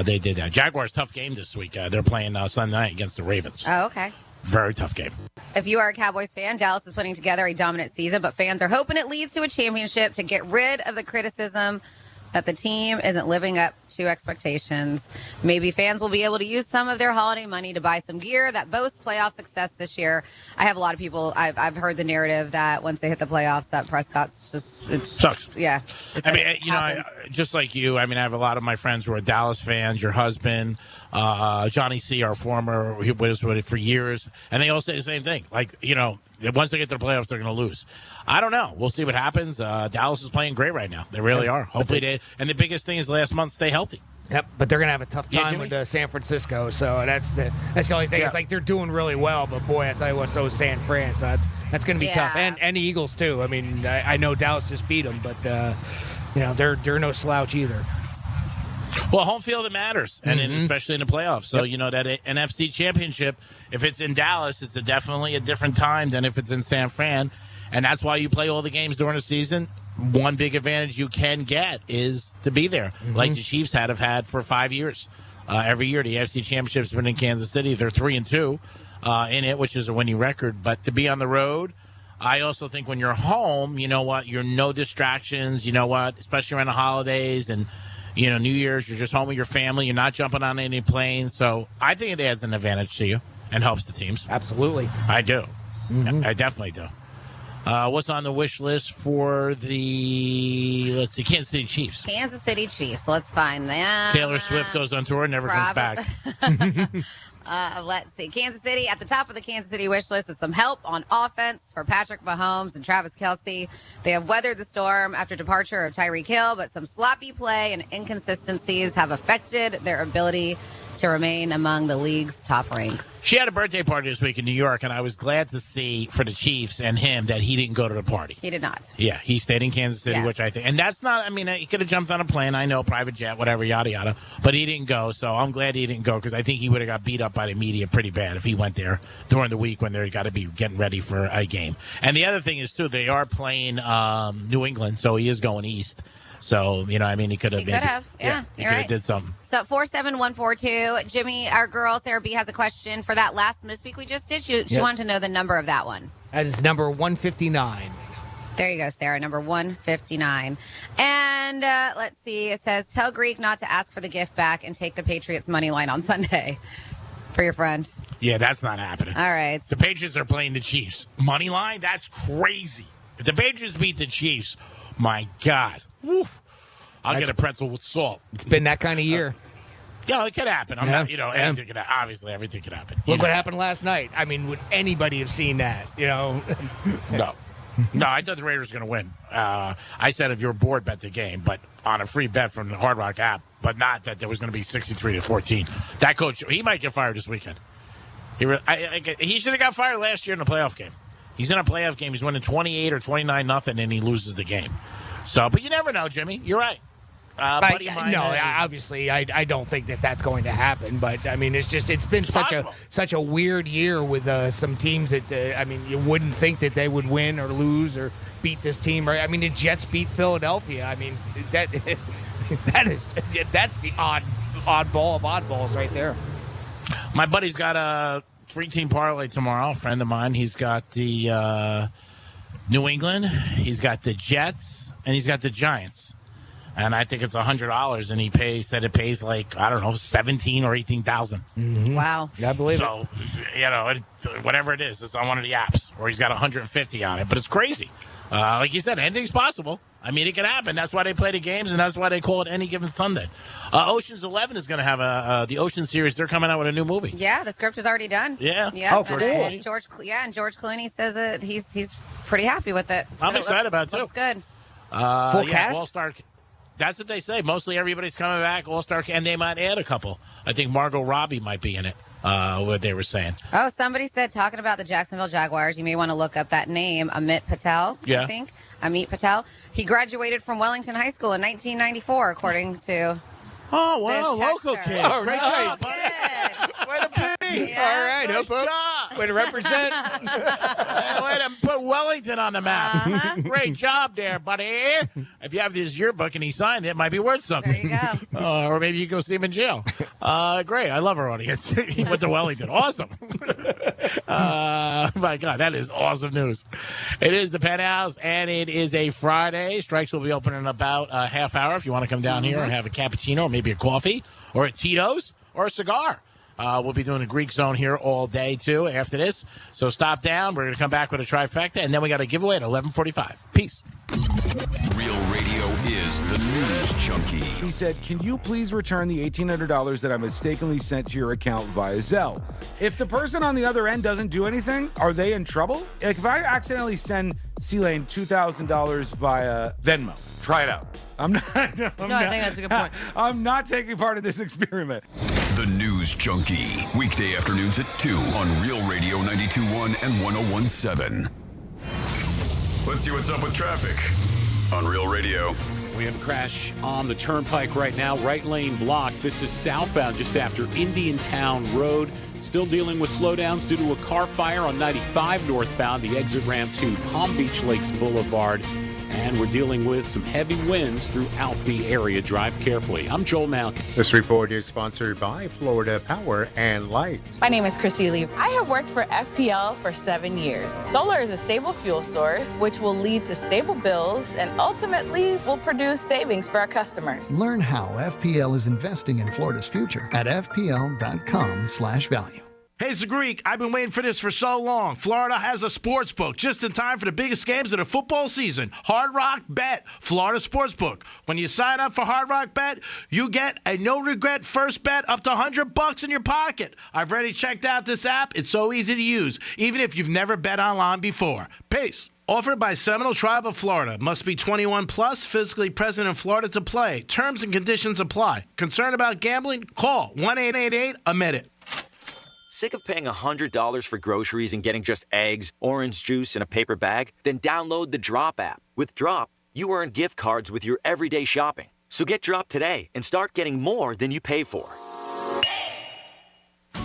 They did that. Jaguars, tough game this week. They're playing Sunday night against the Ravens. Oh, okay. Very tough game. If you are a Cowboys fan, Dallas is putting together a dominant season, but fans are hoping it leads to a championship to get rid of the criticism that the team isn't living up to expectations. Maybe fans will be able to use some of their holiday money to buy some gear that boasts playoff success this year. I have a lot of people, I've heard the narrative that once they hit the playoffs, that Prescott's just, it sucks. Yeah. Just like you, I have a lot of my friends who are Dallas fans, your husband, Johnny C., our former, he was with it for years, and they all say the same thing. Once they get to the playoffs, they're going to lose. I don't know. We'll see what happens. Dallas is playing great right now. They really are. Hopefully and the biggest thing is last month, stay healthy. Yep, but they're going to have a tough time with San Francisco, so that's the only thing. Yeah. It's like they're doing really well, but boy, I tell you what, so is San Fran, so that's going to be tough. And the Eagles, too. I know Dallas just beat them, but, they're no slouch either. Well, home field, it matters, and especially in the playoffs. So, that NFC Championship, if it's in Dallas, it's definitely a different time than if it's in San Fran. And that's why you play all the games during the season. One big advantage you can get is to be there, like the Chiefs have had for 5 years. Every year, the AFC Championship's been in Kansas City. They're 3-2 in it, which is a winning record. But to be on the road, I also think when you're home, you know what? You're no distractions. You know what? Especially around the holidays and New Year's, you're just home with your family. You're not jumping on any planes. So I think it adds an advantage to you and helps the teams. Absolutely. I do. I definitely do. What's on the wish list for the, Kansas City Chiefs? Kansas City Chiefs. Let's find that. Taylor Swift goes on tour and never comes back. Let's see. Kansas City, at the top of the Kansas City wish list is some help on offense for Patrick Mahomes and Travis Kelce. They have weathered the storm after departure of Tyreek Hill, but some sloppy play and inconsistencies have affected their ability to remain among the league's top ranks. She had a birthday party this week in New York, and I was glad to see for the Chiefs and him that he didn't go to the party. He did not. Yeah, he stayed in Kansas City, which I think, and that's not, he could have jumped on a plane, I know, private jet, whatever, yada, yada, but he didn't go, so I'm glad he didn't go, because I think he would have got beat up by the media pretty bad if he went there during the week when they've got to be getting ready for a game. And the other thing is, too, they are playing New England, so he is going east. So, he could have. He could have. Yeah, he could have did something. So, 47142. Jimmy, our girl, Sarah B, has a question for that last Miss Week we just did. She wanted to know the number of that one. That is number 159. There you go, Sarah, number 159. And let's see. It says, tell Greek not to ask for the gift back and take the Patriots money line on Sunday for your friend. Yeah, that's not happening. All right. The Patriots are playing the Chiefs. Money line? That's crazy. If the Patriots beat the Chiefs, my God. Woo. I'll get a pretzel with salt. It's been that kind of year. It could happen. Anything could happen. Obviously, everything could happen. Look what happened last night. Would anybody have seen that? No. No, I thought the Raiders were going to win. I said if you're bored, bet the game, but on a free bet from the Hard Rock app, but not that there was going to be 63-14. That coach, he might get fired this weekend. He should have got fired last year in the playoff game. He's in a playoff game. He's winning 28 or 29-0, and he loses the game. So, but you never know, Jimmy. You're right. Obviously, I don't think that's going to happen. But I mean, it's been such a weird year with some teams that you wouldn't think that they would win or lose or beat this team. Right? I mean, the Jets beat Philadelphia. I mean, that's the oddball of oddballs right there. My buddy's got a 3-team parlay tomorrow. A friend of mine. He's got the New England. He's got the Jets, and he's got the Giants. And I think it's $100, and he said it pays like, I don't know, 17 or 18,000. Mm-hmm. Wow. Yeah, I believe it. So, whatever it is, it's on one of the apps, or he's got 150 on it. But it's crazy. Like you said, anything's possible. I mean, it can happen. That's why they play the games, and that's why they call it Any Given Sunday. Ocean's 11 is going to have the Ocean series. They're coming out with a new movie. Yeah, the script is already done. Yeah. Oh, cool. And George Clooney says that he's pretty happy with it. I'm excited about it, too. Looks good. Full cast? All-Star. That's what they say. Mostly everybody's coming back, All-Star, and they might add a couple. I think Margot Robbie might be in it, what they were saying. Oh, somebody said, talking about the Jacksonville Jaguars, you may want to look up that name, Amit Patel, yeah. I think. Amit Patel. He graduated from Wellington High School in 1994, according to Oh, wow, local kid. Oh, Great nice. job, buddy. Way to be. Yeah. All right, Nice up. job. Way to represent. Way to put Wellington on the map. Uh-huh. Great job there, buddy. If you have his yearbook and he signed it, it might be worth something. There you go. Or maybe you go see him in jail. Great. I love our audience. He went to Wellington. Awesome. My God, that is awesome news. It is the Penthouse, and it is a Friday. Strikes will be open in about a half hour if you want to come down here and have a cappuccino or maybe a coffee or a Tito's or a cigar. We'll be doing the Greek Zone here all day, too, after this. So stop down. We're going to come back with a trifecta, and then we got a giveaway at 11:45. Peace. Real Radio is the news junkie. He said, "Can you please return the $1,800 that I mistakenly sent to your account via Zelle?" If the person on the other end doesn't do anything, are they in trouble? Like if I accidentally send C-Lane $2,000 via Venmo, try it out. I think that's a good point. I'm not taking part in this experiment. The News Junkie. Weekday afternoons at 2 on Real Radio 92.1 and 101.7. Let's see what's up with traffic on Real Radio. We have a crash on the turnpike right now. Right lane blocked. This is southbound just after Indiantown Road. Still dealing with slowdowns due to a car fire on 95 northbound, the exit ramp to Palm Beach Lakes Boulevard. And we're dealing with some heavy winds throughout the area. Drive carefully. I'm Joel Malkin. This report is sponsored by Florida Power and Light. My name is Chrissy Lee. I have worked for FPL for 7 years. Solar is a stable fuel source, which will lead to stable bills and ultimately will produce savings for our customers. Learn how FPL is investing in Florida's future at fpl.com/value. Hey, it's the Greek. I've been waiting for this for so long. Florida has a sports book just in time for the biggest games of the football season. Hard Rock Bet, Florida Sportsbook. When you sign up for Hard Rock Bet, you get a no-regret first bet up to $100 in your pocket. I've already checked out this app. It's so easy to use, even if you've never bet online before. Peace. Offered by Seminole Tribe of Florida. Must be 21 plus, physically present in Florida to play. Terms and conditions apply. Concerned about gambling? Call 1-888-AMIT-IT. Sick of paying $100 for groceries and getting just eggs, orange juice, and a paper bag? Then download the Drop app. With Drop, you earn gift cards with your everyday shopping. So get Drop today and start getting more than you pay for.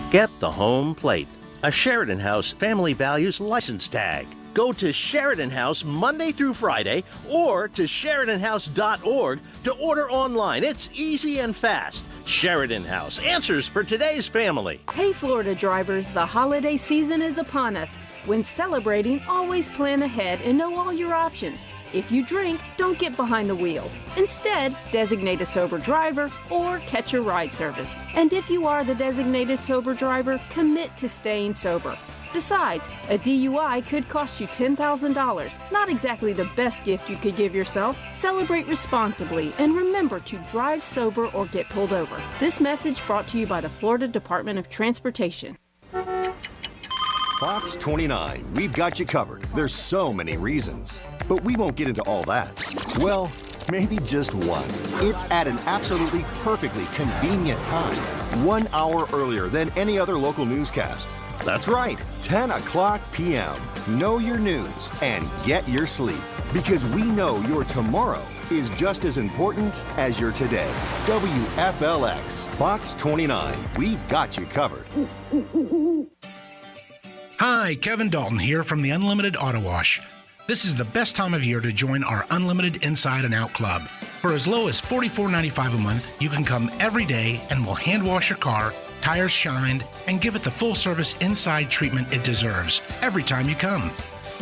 Get the home plate. A Sheridan House Family Values license tag. Go to Sheridan House Monday through Friday or to SheridanHouse.org to order online. It's easy and fast. Sheridan House. Answers for today's family. Hey, Florida drivers, the holiday season is upon us. When celebrating, always plan ahead and know all your options. If you drink, don't get behind the wheel. Instead, designate a sober driver or catch a ride service. And if you are the designated sober driver, commit to staying sober. Besides, a DUI could cost you $10,000. Not exactly the best gift you could give yourself. Celebrate responsibly and remember to drive sober or get pulled over. This message brought to you by the Florida Department of Transportation. Fox 29, we've got you covered. There's so many reasons, but we won't get into all that. Well, maybe just one. It's at an absolutely perfectly convenient time, 1 hour earlier than any other local newscast. That's right, 10 o'clock p.m. Know your news and get your sleep. Because we know your tomorrow is just as important as your today. WFLX, Fox 29. We've got you covered. Hi, Kevin Dalton here from the Unlimited Auto Wash. This is the best time of year to join our Unlimited Inside and Out Club. For as low as $44.95 a month, you can come every day and we'll hand wash your car, tires shined, and give it the full service inside treatment it deserves every time you come.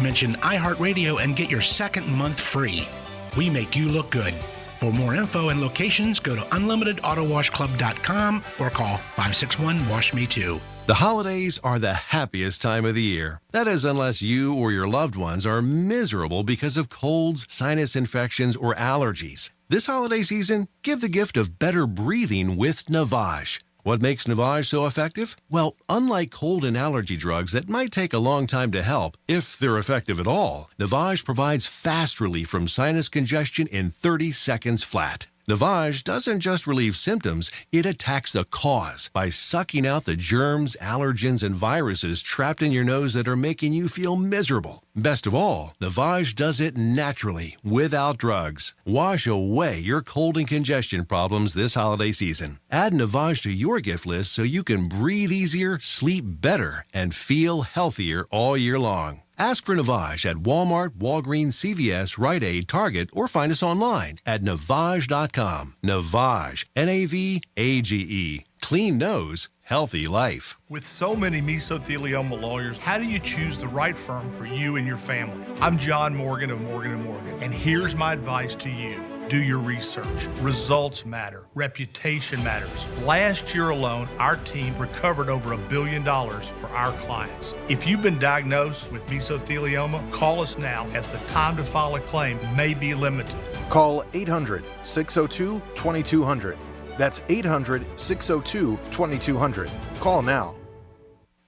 Mention iHeartRadio and get your second month free. We make you look good. For more info and locations, go to unlimitautowashclub.com or call 561-WASH-ME-TOO. The holidays are the happiest time of the year. That is, unless you or your loved ones are miserable because of colds, sinus infections, or allergies. This holiday season, give the gift of better breathing with Navage. What makes Navage so effective? Well, unlike cold and allergy drugs that might take a long time to help, if they're effective at all, Navage provides fast relief from sinus congestion in 30 seconds flat. Navage doesn't just relieve symptoms, it attacks the cause by sucking out the germs, allergens, and viruses trapped in your nose that are making you feel miserable. Best of all, Navage does it naturally, without drugs. Wash away your cold and congestion problems this holiday season. Add Navage to your gift list so you can breathe easier, sleep better, and feel healthier all year long. Ask for Navage at Walmart, Walgreens, CVS, Rite Aid, Target, or find us online at Navage.com. Navage, Navage. Clean nose, healthy life. With so many mesothelioma lawyers, how do you choose the right firm for you and your family? I'm John Morgan of Morgan & Morgan, and here's my advice to you. Do your research. Results matter. Reputation matters. Last year alone, our team recovered over $1 billion for our clients. If you've been diagnosed with mesothelioma, call us now, as the time to file a claim may be limited. Call 800-602-2200. That's 800-602-2200. Call now.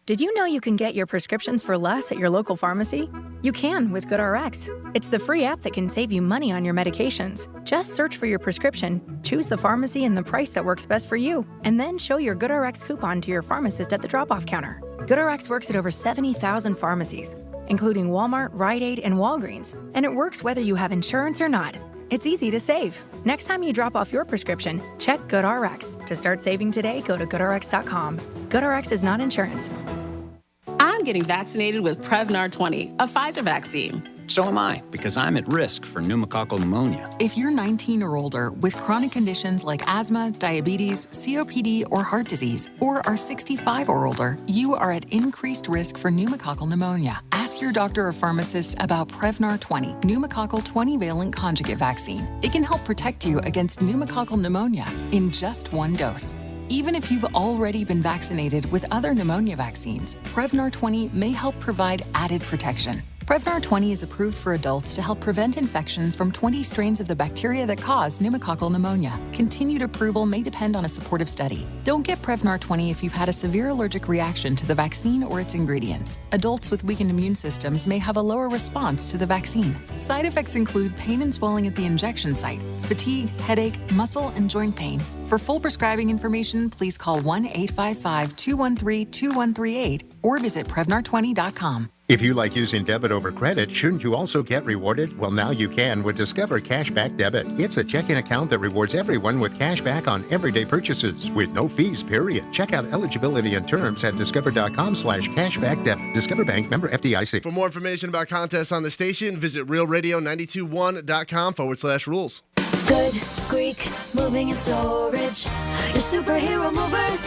Did you know you can get your prescriptions for less at your local pharmacy? You can with GoodRx. It's the free app that can save you money on your medications. Just search for your prescription, choose the pharmacy and the price that works best for you, and then show your GoodRx coupon to your pharmacist at the drop-off counter. GoodRx works at over 70,000 pharmacies, including Walmart, Rite Aid, and Walgreens, and it works whether you have insurance or not. It's easy to save. Next time you drop off your prescription, check GoodRx. To start saving today, go to GoodRx.com. GoodRx is not insurance. I'm getting vaccinated with Prevnar 20, a Pfizer vaccine. So am I, because I'm at risk for pneumococcal pneumonia. If you're 19 or older with chronic conditions like asthma, diabetes, COPD, or heart disease, or are 65 or older, you are at increased risk for pneumococcal pneumonia. Ask your doctor or pharmacist about Prevnar 20, pneumococcal 20-valent conjugate vaccine. It can help protect you against pneumococcal pneumonia in just one dose. Even if you've already been vaccinated with other pneumonia vaccines, Prevnar 20 may help provide added protection. Prevnar 20 is approved for adults to help prevent infections from 20 strains of the bacteria that cause pneumococcal pneumonia. Continued approval may depend on a supportive study. Don't get Prevnar 20 if you've had a severe allergic reaction to the vaccine or its ingredients. Adults with weakened immune systems may have a lower response to the vaccine. Side effects include pain and swelling at the injection site, fatigue, headache, muscle, and joint pain. For full prescribing information, please call 1-855-213-2138 or visit Prevnar20.com. If you like using debit over credit, shouldn't you also get rewarded? Well, now you can with Discover Cashback Debit. It's a checking account that rewards everyone with cash back on everyday purchases with no fees, period. Check out eligibility and terms at discover.com/cashbackdebit. Discover Bank, member FDIC. For more information about contests on the station, visit realradio921.com/rules. Good Greek moving and storage. Your superhero movers.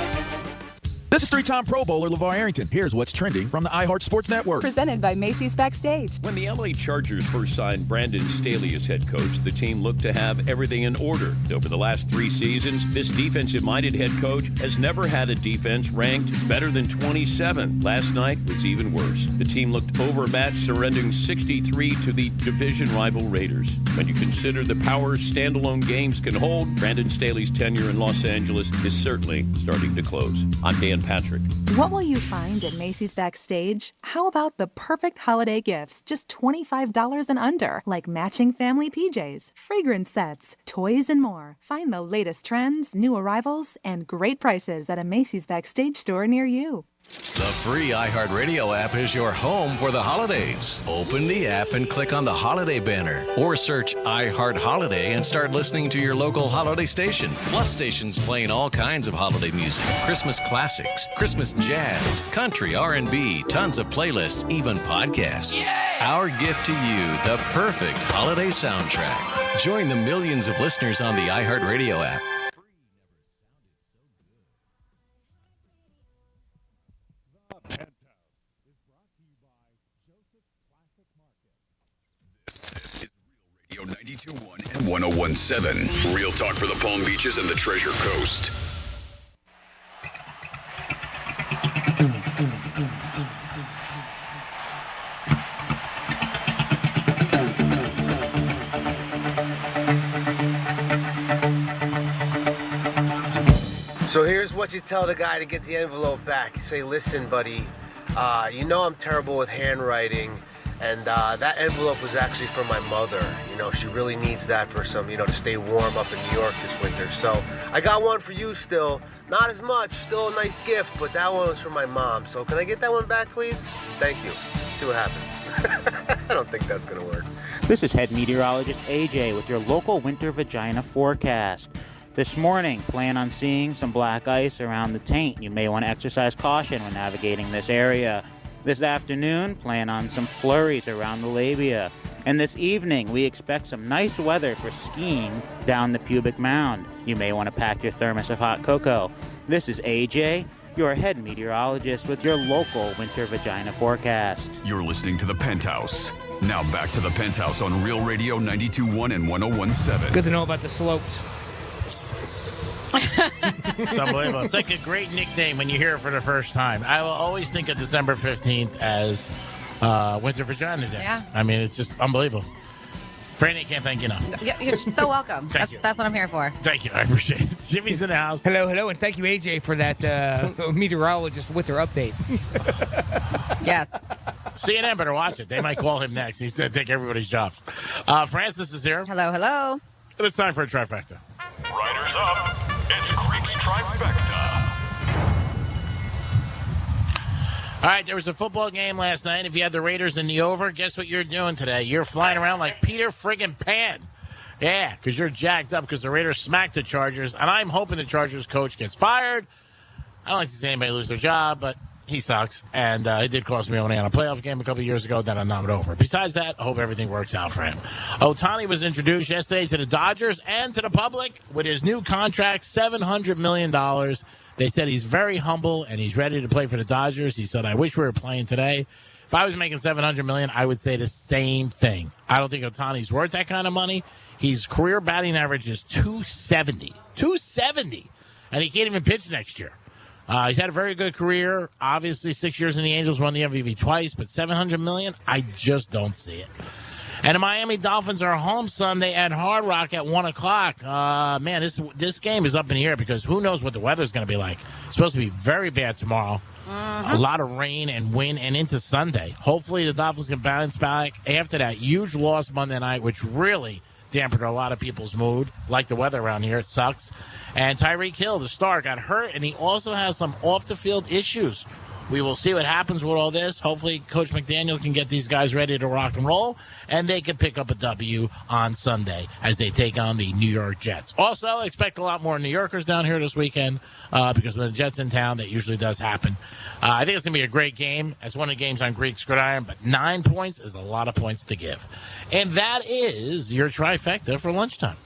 This is three-time Pro Bowler LeVar Arrington. Here's what's trending from the iHeart Sports Network. Presented by Macy's Backstage. When the LA Chargers first signed Brandon Staley as head coach, the team looked to have everything in order. Over the last 3 seasons, this defensive-minded head coach has never had a defense ranked better than 27. Last night was even worse. The team looked overmatched, surrendering 63 to the division rival Raiders. When you consider the power standalone games can hold, Brandon Staley's tenure in Los Angeles is certainly starting to close. I'm Dan Patrick. What will you find at Macy's Backstage? How about the perfect holiday gifts, just $25 and under, like matching family PJs, fragrance sets, toys, and more. Find the latest trends, new arrivals, and great prices at a Macy's Backstage store near you. The free iHeartRadio app is your home for the holidays. Open the app and click on the holiday banner or search iHeart Holiday and start listening to your local holiday station. Plus stations playing all kinds of holiday music, Christmas classics, Christmas jazz, country, R&B, tons of playlists, even podcasts. Yay! Our gift to you, the perfect holiday soundtrack. Join the millions of listeners on the iHeartRadio app. Radio 92.1 and 101.7. Real talk for the Palm Beaches and the Treasure Coast. So here's what you tell the guy to get the envelope back. You say, listen, buddy, you know I'm terrible with handwriting, and that envelope was actually from my mother. You know, she really needs that for some, to stay warm up in New York this winter. So I got one for you still. Not as much, still a nice gift, but that one was from my mom. So can I get that one back, please? Thank you. See what happens. I don't think that's gonna work. This is head meteorologist AJ with your local winter vagina forecast. This morning, plan on seeing some black ice around the taint. You may want to exercise caution when navigating this area. This afternoon, plan on some flurries around the labia. And this evening, we expect some nice weather for skiing down the pubic mound. You may want to pack your thermos of hot cocoa. This is AJ, your head meteorologist with your local winter vagina forecast. You're listening to the Penthouse. Now back to the Penthouse on Real Radio 92.1 and 101.7. Good to know about the slopes. It's unbelievable. It's like a great nickname when you hear it for the first time. I will always think of December 15th as Winter Vagina Day. Yeah. I mean, it's just unbelievable. Franny, can't thank you enough. You're so welcome. That's what I'm here for. Thank you. I appreciate it. Jimmy's in the house. Hello, and thank you, AJ, for that meteorologist winter update. Yes. CNN better watch it. They might call him next. He's going to take everybody's jobs. Francis is here. Hello. And it's time for a trifecta. Riders up. It's Creek's Trifecta. All right, there was a football game last night. If you had the Raiders in the over, guess what you're doing today? You're flying around like Peter friggin' Pan. Yeah, because you're jacked up because the Raiders smacked the Chargers, and I'm hoping the Chargers coach gets fired. I don't like to see anybody lose their job, but he sucks, and it did cost me money on a playoff game a couple years ago that I'm not over. Besides that, I hope everything works out for him. Ohtani was introduced yesterday to the Dodgers and to the public with his new contract, $700 million. They said he's very humble, and he's ready to play for the Dodgers. He said, I wish we were playing today. If I was making $700 million, I would say the same thing. I don't think Ohtani's worth that kind of money. His career batting average is 270. 270! And he can't even pitch next year. He's had a very good career. Obviously, 6 years in the Angels, won the MVP twice, but $700 million, I just don't see it. And the Miami Dolphins are home Sunday at Hard Rock at 1 o'clock. Man, this game is up in the air because who knows what the weather's going to be like. It's supposed to be very bad tomorrow. A lot of rain and wind and into Sunday. Hopefully the Dolphins can bounce back after that huge loss Monday night, which really dampened a lot of people's mood. Like the weather around here, it sucks. And Tyreek Hill, the star, got hurt, and he also has some off-the-field issues. We will see what happens with all this. Hopefully, Coach McDaniel can get these guys ready to rock and roll, and they can pick up a W on Sunday as they take on the New York Jets. Also, I expect a lot more New Yorkers down here this weekend because when the Jets in town, that usually does happen. I think it's going to be a great game. It's one of the games on Greek Gridiron, but 9 points is a lot of points to give. And that is your trifecta for lunchtime.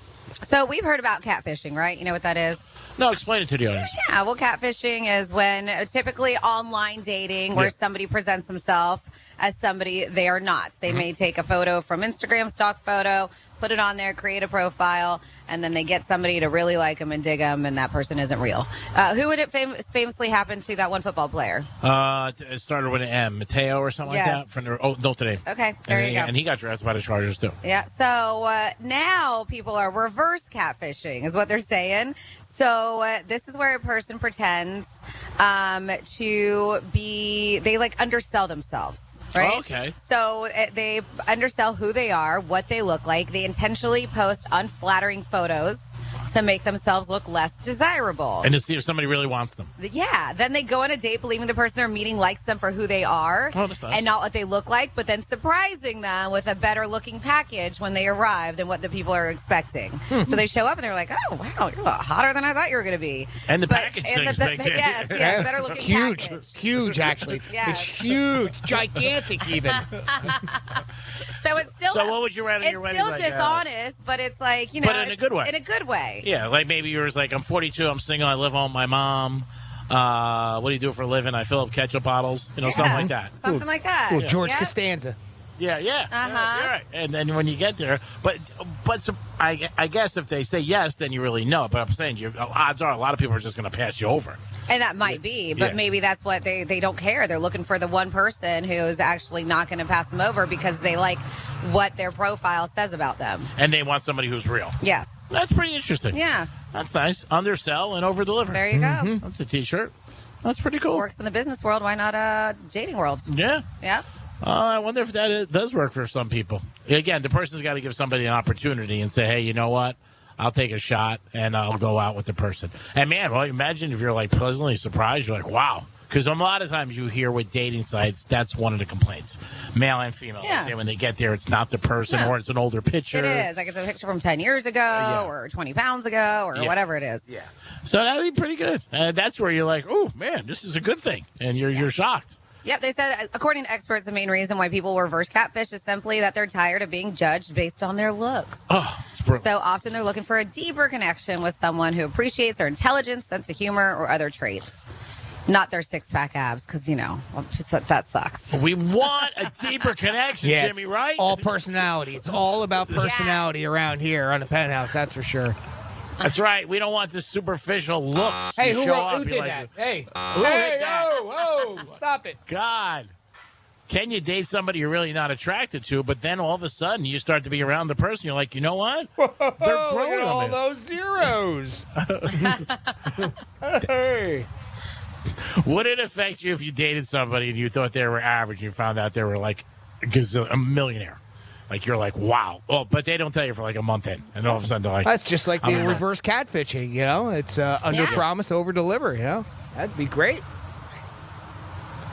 So we've heard about catfishing, right? You know what that is? No, explain it to the audience. Yeah, well, catfishing is when typically online dating where somebody presents themselves as somebody they are not. They may take a photo from Instagram, stock photo, put it on there, create a profile, and then they get somebody to really like them and dig them, and that person isn't real. Who would it famously happen to, that one football player? It started with an M, Mateo or something like that. From Notre Dame. Okay, there you go. And he got drafted by the Chargers, too. Yeah, so now people are reverse catfishing is what they're saying. So this is where a person pretends to be, they like undersell themselves, right? Oh, okay. So they undersell who they are, what they look like. They intentionally post unflattering photos to make themselves look less desirable. And to see if somebody really wants them. Yeah. Then they go on a date believing the person they're meeting likes them for who they are and not what they look like, but then surprising them with a better looking package when they arrive than what the people are expecting. So they show up and they're like, oh, wow, you're a lot hotter than I thought you were going to be. And the package thing's big. Yes, better looking huge, package. huge actually. Yeah. It's huge, gigantic even. So it's still. So what would you rather? It's still dishonest, but it's like but in a good way. In a good way. Yeah, like maybe yours. Like I'm 42, I'm single, I live home with my mom. What do you do for a living? I fill up ketchup bottles. Something like that. Something like that. Well, George Costanza. Yeah. Uh-huh. You're right. And then when you get there, but I guess if they say yes, then you really know. But I'm saying, odds are a lot of people are just going to pass you over. And that might be, but maybe that's what they don't care. They're looking for the one person who is actually not going to pass them over because they like what their profile says about them. And they want somebody who's real. Yes. That's pretty interesting. Yeah. That's nice. Undersell and over-deliver. There you go. That's a T-shirt. That's pretty cool. Works in the business world. Why not dating world? Yeah. Yeah. I wonder if that does work for some people. Again, the person's got to give somebody an opportunity and say, hey, you know what? I'll take a shot and I'll go out with the person. And man, well, imagine if you're like pleasantly surprised. You're like, wow. Because a lot of times you hear with dating sites, that's one of the complaints. Male and female. Yeah. They say when they get there, it's not the person or it's an older picture. It is. Like it's a picture from 10 years ago or 20 pounds ago or whatever it is. Yeah. So that would be pretty good. That's where you're like, oh, man, this is a good thing. And you're shocked. Yep, they said, according to experts, the main reason why people reverse catfish is simply that they're tired of being judged based on their looks. Oh, so often they're looking for a deeper connection with someone who appreciates their intelligence, sense of humor, or other traits. Not their six-pack abs, because, that sucks. We want a deeper connection, Jimmy, right? All personality. It's all about personality around here on the Penthouse, that's for sure. That's right. We don't want this superficial looks. Hey, You who show up, did you're that? like, Hey, who hit that? whoa, stop it. God. Can you date somebody you're really not attracted to, but then all of a sudden you start to be around the person, you're like, you know what? They're growing Look at all on me. those zeros. Hey. Would it affect you if you dated somebody and you thought they were average and you found out they were like a millionaire? Like, you're like, wow. Oh, but they don't tell you for like a month in. And all of a sudden they're like... That's just like the reverse catfishing, It's under promise, over deliver, That'd be great.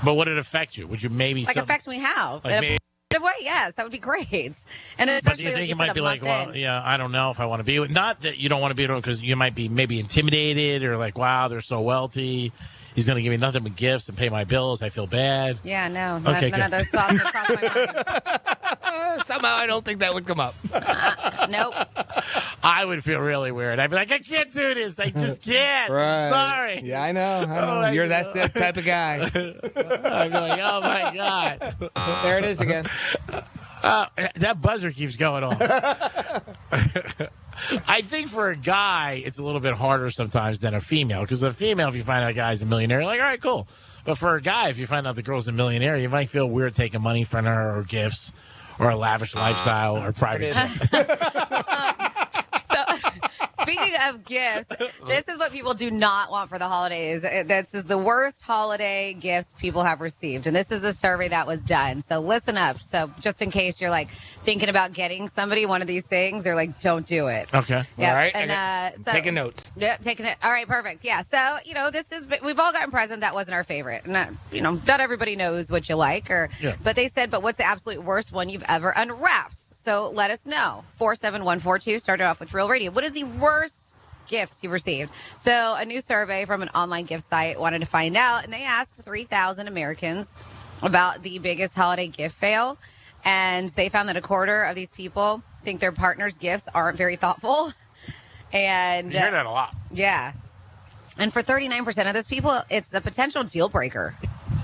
But would it affect you? Would you maybe... Like, affect me how? Like In maybe, a way, yes. That would be great. And but especially do you think you said, might be like, well, yeah, I don't know if I want to be with... Not that you don't want to be with them because you might be maybe intimidated or like, wow, they're so wealthy. He's going to give me nothing but gifts and pay my bills. I feel bad. Yeah, no. Okay, none of those thoughts would cross my mind. Somehow I don't think that would come up. Nope. I would feel really weird. I'd be like, I can't do this. I just can't. Right. Sorry. Yeah, I know. You're that type of guy. I'd be like, oh, my God. There it is again. That buzzer keeps going on. I think for a guy, it's a little bit harder sometimes than a female. Because a female, if you find out a guy's a millionaire, you're like, all right, cool. But for a guy, if you find out the girl's a millionaire, you might feel weird taking money from her or gifts or a lavish lifestyle or private jet. Speaking of gifts, this is what people do not want for the holidays. This is the worst holiday gifts people have received. And this is a survey that was done. So listen up. So just in case you're like thinking about getting somebody one of these things, they're like, don't do it. Okay. Yeah. All right. And, taking notes. Yeah, taking it. All right, perfect. Yeah. So, we've all gotten present that wasn't our favorite. Not everybody knows what you like but they said, but what's the absolute worst one you've ever unwrapped? So let us know. 47142 started off with Real Radio. What is the worst gifts you received? So a new survey from an online gift site wanted to find out, and they asked 3,000 Americans about the biggest holiday gift fail. And they found that a quarter of these people think their partner's gifts aren't very thoughtful. And you hear that a lot. Yeah. And for 39% of those people, it's a potential deal breaker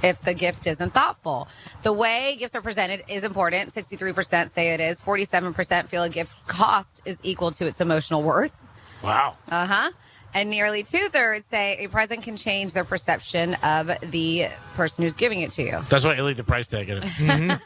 if the gift isn't thoughtful. The way gifts are presented is important. 63% say it is. 47% feel a gift's cost is equal to its emotional worth. Wow. Uh-huh. And nearly 2/3 say a present can change their perception of the person who's giving it to you. That's why you leave the price tag in it.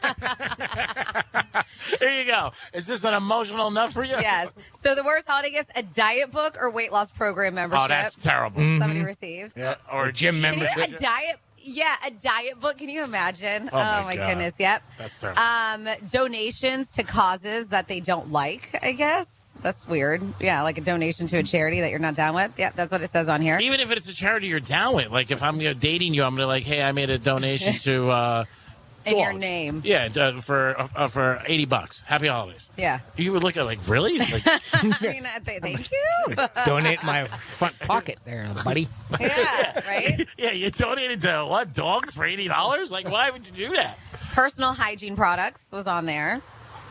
There you go. Is this an emotional enough for you? Yes. So the worst holiday gifts, a diet book or weight loss program membership. Oh, that's terrible. Somebody received. Yeah. Or a gym membership. A diet. Yeah, a diet book. Can you imagine? Oh, my God. goodness. Yep. That's terrible. Donations to causes that they don't like, I guess. That's weird. Yeah, like a donation to a charity that you're not down with. Yeah, that's what it says on here. Even if it's a charity you're down with. Like, if I'm dating you, I'm going to like, hey, I made a donation to... In your dogs. name. Yeah, for $80. Happy holidays. Yeah. You would look at like, really? Like, I mean, thank you. Donate my front pocket there, buddy. Yeah, right? yeah, you donated to what? Dogs for $80? Like, why would you do that? Personal hygiene products was on there.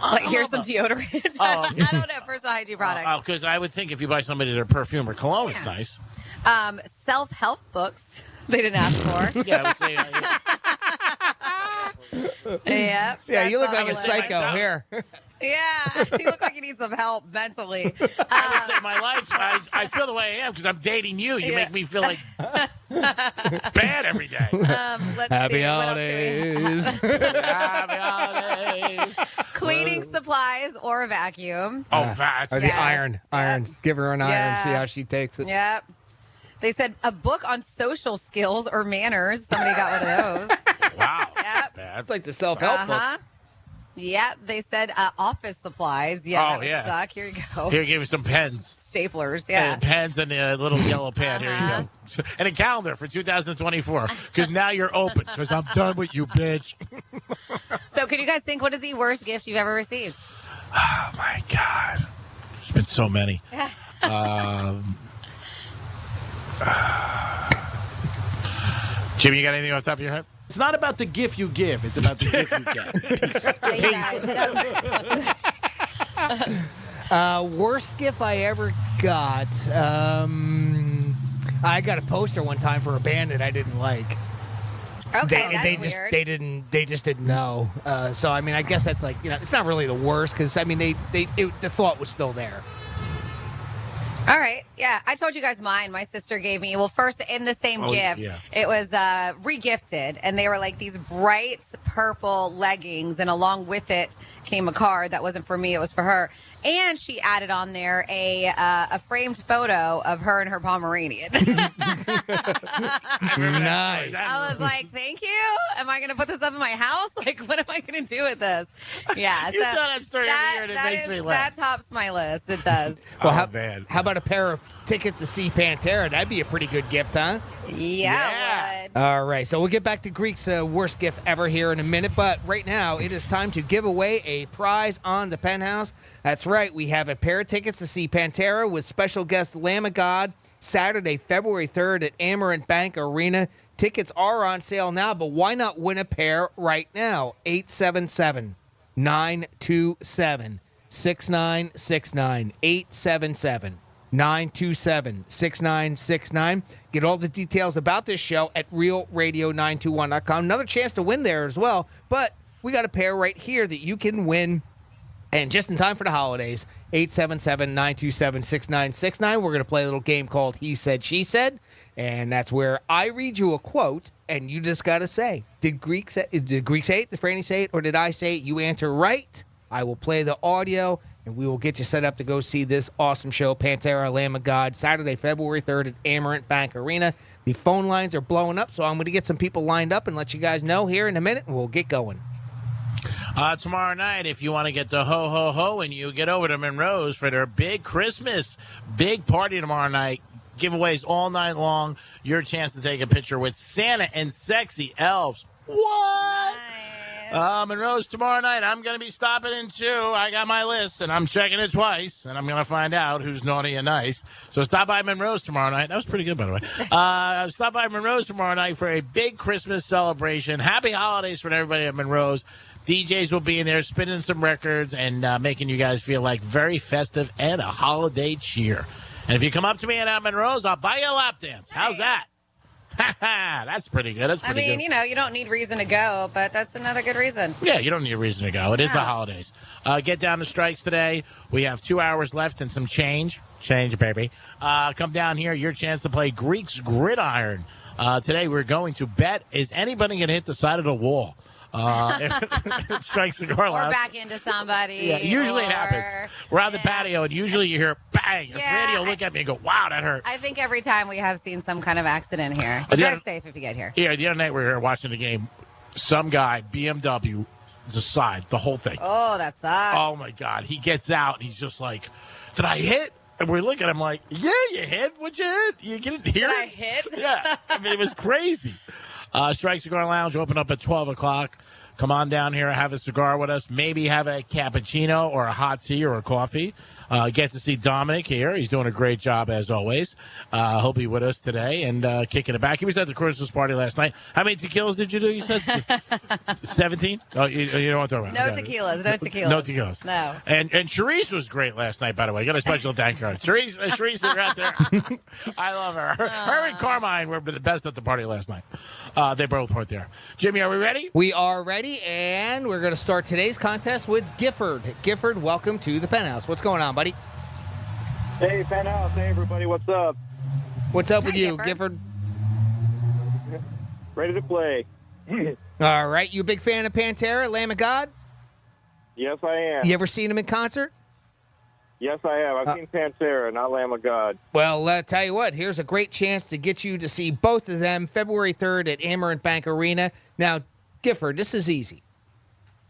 Like, here's some deodorant. I don't know, personal hygiene products. Oh, because I would think if you buy somebody their perfume or cologne, it's nice. Self-help books they didn't ask for. Yeah, I would say... Yep. Yeah, you look like a that's psycho here. Yeah, you look like you need some help mentally. I would say my life, I feel the way I am because I'm dating you. You make me feel like bad every day. Happy holidays. Happy holidays. Cleaning supplies or vacuum. Oh, that's Or the iron. Give her an iron, see how she takes it. Yep. They said a book on social skills or manners. Somebody got one of those. Wow. Yep. It's like the self-help book. Yep. They said office supplies. Yeah, that would suck. Here you go. Here, give me some pens. Staplers, yeah. Pens and a little yellow pad. Here you go. And a calendar for 2024. Because now you're open. Because I'm done with you, bitch. So can you guys think, what is the worst gift you've ever received? Oh, my God. There's been so many. Jimmy, you got anything off the top of your head? It's not about the gift you give. It's about the gift you get. Worst gift I ever got. I got a poster one time for a band that I didn't like. Okay, they just didn't know. So I mean, I guess that's like, it's not really the worst because I mean the thought was still there. All right. Yeah, I told you guys mine. My sister gave me, first in the same gift. Yeah. It was re-gifted, and they were like these bright purple leggings, and along with it came a card that wasn't for me, it was for her. And she added on there a framed photo of her and her Pomeranian. Nice. I was like, thank you. Am I going to put this up in my house? Like, what am I going to do with this? Yeah. You tell that story every year, and it makes me laugh. That tops my list. It does. Well, how about a pair of tickets to see Pantera? That'd be a pretty good gift, huh? Yeah, it would. All right, so we'll get back to Greek's worst gift ever here in a minute, but right now it is time to give away a prize on the Penthouse. That's right, we have a pair of tickets to see Pantera with special guest Lamb of God Saturday, February 3rd at Amerant Bank Arena. Tickets are on sale now, but why not win a pair right now? 877-927-6969. 877-927-6969. Get all the details about this show at realradio921.com. Another chance to win there as well, but we got a pair right here that you can win. And just in time for the holidays, 877-927-6969. We're going to play a little game called He Said, She Said. And that's where I read you a quote, and you just got to say, did Greek say it, did Franny say it, or did I say it? You answer right. I will play the audio, and we will get you set up to go see this awesome show, Pantera, Lamb of God, Saturday, February 3rd at Amerant Bank Arena. The phone lines are blowing up, so I'm going to get some people lined up and let you guys know here in a minute, and we'll get going. Tomorrow night, if you want to get the ho-ho-ho and you get over to Monroe's for their big Christmas, big party tomorrow night, giveaways all night long, your chance to take a picture with Santa and sexy elves. What? Monroe's tomorrow night. I'm going to be stopping in too. I got my list, and I'm checking it twice, and I'm going to find out who's naughty and nice. So stop by Monroe's tomorrow night. That was pretty good, by the way. Stop by Monroe's tomorrow night for a big Christmas celebration. Happy holidays for everybody at Monroe's. DJs will be in there spinning some records and making you guys feel like very festive and a holiday cheer. And if you come up to me at Monroe's, I'll buy you a lap dance. How's that? That's pretty good. That's pretty good. You don't need reason to go, but that's another good reason. Yeah, you don't need a reason to go. It is the holidays. Get down to Strikes today. We have 2 hours left and some change. Change, baby. Come down here. Your chance to play Greek's Gridiron. Today we're going to bet, is anybody going to hit the side of the wall? Strike Cigar Or Lounge. back into somebody. Yeah, usually it or- happens. We're on the patio, and usually you hear bang. And Franny will look at me and go, wow, that hurt. I think every time we have seen some kind of accident here. So Yeah. drive safe if you get here. Yeah, the other night we were here watching the game. Some guy, BMW, the side, the whole thing. Oh, that sucks. Oh, my God. He gets out, and he's just like, did I hit? And we look at him like, yeah, you hit. What'd you hit? You didn't hear Did it? I hit? Yeah. I mean, it was crazy. Strike Cigar Lounge open up at 12 o'clock. Come on down here, have a cigar with us. Maybe have a cappuccino or a hot tea or a coffee. Get to see Dominic here. He's doing a great job, as always. He'll be with us today and kicking it back. He was at the Christmas party last night. How many tequilas did you do, you said? 17? Oh, you don't want to talk about No it. tequilas. No tequilas. No tequilas. No. And Charisse was great last night, by the way. Got a special thank her. Charisse is right there. I love her. Her and Carmine were the best at the party last night. They both weren't there. Jimmy, are we ready? We are ready, and we're going to start today's contest with Gifford. Gifford, welcome to the Penthouse. What's going on, buddy? Hey, Penthouse. Hey, everybody. What's up? What's up with you, Gifford? Ready to play. All right. You a big fan of Pantera, Lamb of God? Yes, I am. You ever seen him in concert? Yes, I have. I've seen Pantera, not Lamb of God. Well, tell you what, here's a great chance to get you to see both of them February 3rd at Amerant Bank Arena. Now, Gifford, this is easy.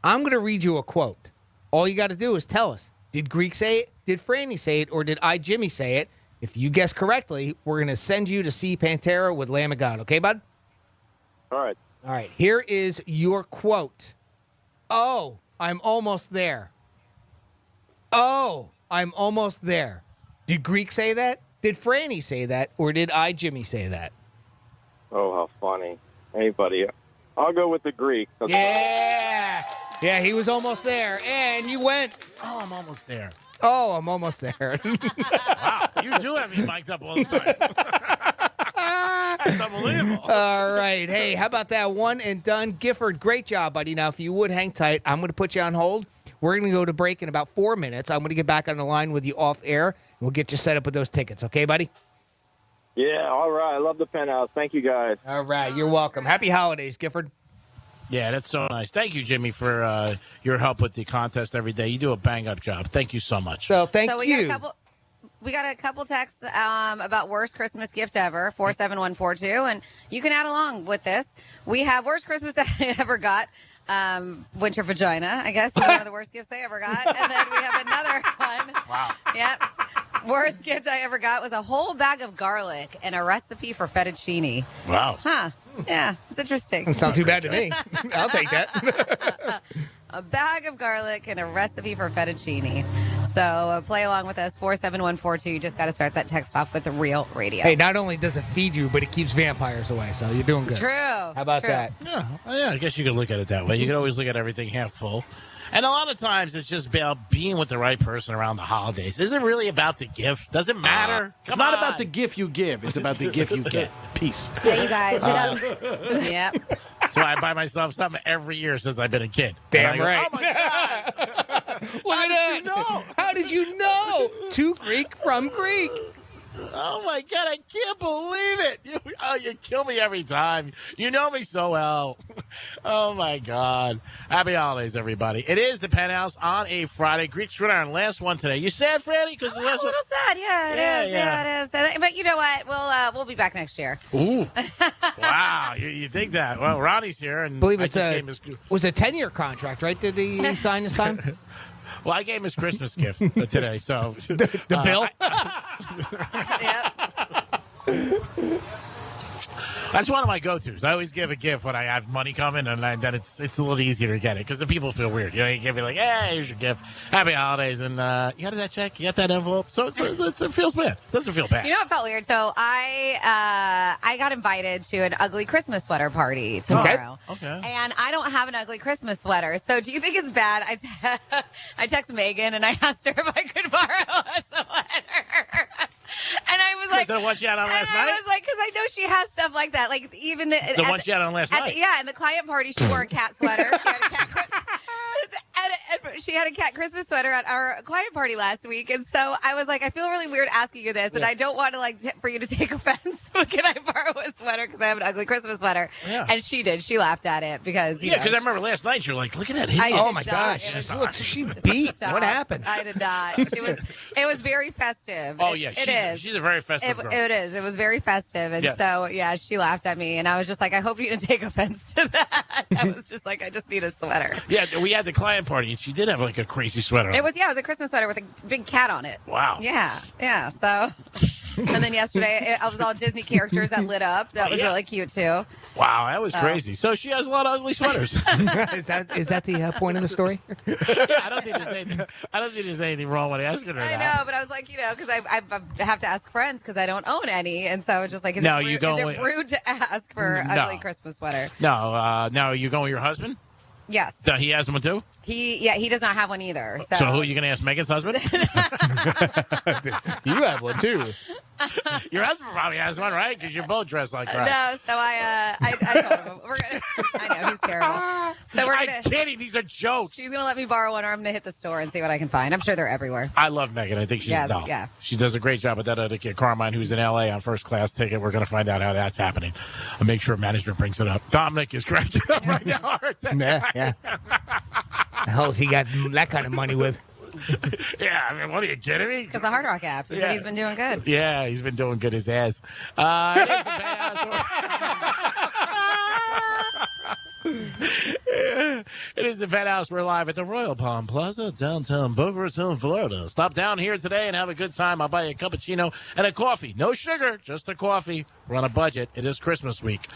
I'm going to read you a quote. All you got to do is tell us, did Greek say it, did Franny say it, or did I, Jimmy, say it? If you guess correctly, we're going to send you to see Pantera with Lamb of God. Okay, bud? All right. All right, here is your quote. Oh, I'm almost there. Oh, I'm almost there. Did Greek say that? Did Franny say that? Or did I, Jimmy, say that? Oh, how funny. Hey, buddy. I'll go with the Greek. Yeah. Yeah, he was almost there. And you went, oh, I'm almost there. Oh, I'm almost there. Wow, you do have me mic'd up all the time. That's unbelievable. All right. Hey, how about that one and done? Gifford, great job, buddy. Now, if you would hang tight, I'm going to put you on hold. We're going to go to break in about 4 minutes. I'm going to get back on the line with you off air, and we'll get you set up with those tickets. Okay, buddy? Yeah, all right. I love the Penthouse. Thank you, guys. All right. You're welcome. Happy holidays, Gifford. Yeah, that's so nice. Thank you, Jimmy, for your help with the contest every day. You do a bang-up job. Thank you so much. So, thank you. We got a couple texts about worst Christmas gift ever, 47142, and you can add along with this. We have worst Christmas that I ever got. Winter vagina, I guess, is one of the worst gifts I ever got. And then we have another one. Wow. Yep. Worst gift I ever got was a whole bag of garlic and a recipe for fettuccine. Wow. Huh. Yeah, it's interesting. Doesn't sound too bad to me. I'll take that. A bag of garlic and a recipe for fettuccine. So play along with us, 47142. You just got to start that text off with the Real Radio. Hey, not only does it feed you, but it keeps vampires away, so you're doing good. True. How about that? Yeah, I guess you could look at it that way. You could always look at everything half full. And a lot of times it's just about being with the right person around the holidays. Is it really about the gift? Does it matter? It's not about the gift you give. It's about the gift you get. Peace. Yeah, you guys. Yep. So I buy myself something every year since I've been a kid. Damn And I go, right. Oh, my God. Look at that. know? How did you know? To Greek from Greek. Oh, my God. I can't believe it. You kill me every time. You know me so well. Oh, my God. Happy holidays, everybody. It is the Penthouse on a Friday. Greek Shred Iron, last one today. You sad, Franny? Because A little sad. Yeah, it is. Yeah, it is. But you know what? We'll be back next year. Ooh. Wow. You think that. Well, Ronnie's here. And I believe it's was a 10-year contract, right? Did he sign this time? Well, I gave him his Christmas gift today, so. The bill? Yep. That's one of my go-tos. I always give a gift when I have money coming, and then it's a little easier to get it because the people feel weird. You know, you give me like, hey, here's your gift. Happy holidays. And you got that check? You got that envelope? So it feels bad. It doesn't feel bad. You know, it felt weird. So I got invited to an ugly Christmas sweater party tomorrow. Okay. And I don't have an ugly Christmas sweater. So do you think it's bad? I texted Megan and I asked her if I could borrow a sweater. And I was like, the one she had on last I night? was like, because I know she has stuff like that. Like even the one she had on last night? Yeah, in the client party, she wore a cat sweater. She had a cat. And she had a cat Christmas sweater at our client party last week, and so I was like, I feel really weird asking you this, and I don't want to for you to take offense. Can I borrow a sweater because I have an ugly Christmas sweater? Yeah. And she did. She laughed at it because because I remember last night you're like, look at that. Oh my gosh, look, she beat. What happened? I did not. It was very festive. Oh yeah, it is. She's a very festive girl. It is. It was very festive, and so she laughed at me, and I was just like, I hope you didn't take offense to that. I was just like, I just need a sweater. Yeah, we had the client party, and she did have like a crazy sweater on. It was a Christmas sweater with a big cat on it. Wow. Yeah. So, and then yesterday it was all Disney characters that lit up. That was really cute too. Wow, that was crazy. So she has a lot of ugly sweaters. Is that the point of the story? I don't think there's anything wrong with asking her. I know, but I was like, because I have to ask friends because I don't own any, and so I was just like, is it rude to ask for an ugly Christmas sweater? No. Now you going with your husband? Yes. So he has one too? He does not have one either. So who are you going to ask? Megan's husband? You have one too. Your husband probably has one, right? Because you're both dressed like crap. No, so I told him I know he's terrible. So I'm kidding. These are jokes. She's gonna let me borrow one, or I'm gonna hit the store and see what I can find. I'm sure they're everywhere. I love Megan. I think she's a doll. Yeah. She does a great job with that other kid, Carmine, who's in LA on first class ticket. We're gonna find out how that's happening. I'll make sure management brings it up. Dominic is cracking up right now. Yeah. The hell's he got that kind of money with? Yeah, I mean, what are you kidding me? Because the Hard Rock app. He said he's been doing good. Yeah, he's been doing good as ass. It is the Penthouse. We're live at the Royal Palm Plaza, downtown Boca Raton, Florida. Stop down here today and have a good time. I'll buy you a cappuccino and a coffee. No sugar, just a coffee. We're on a budget. It is Christmas week,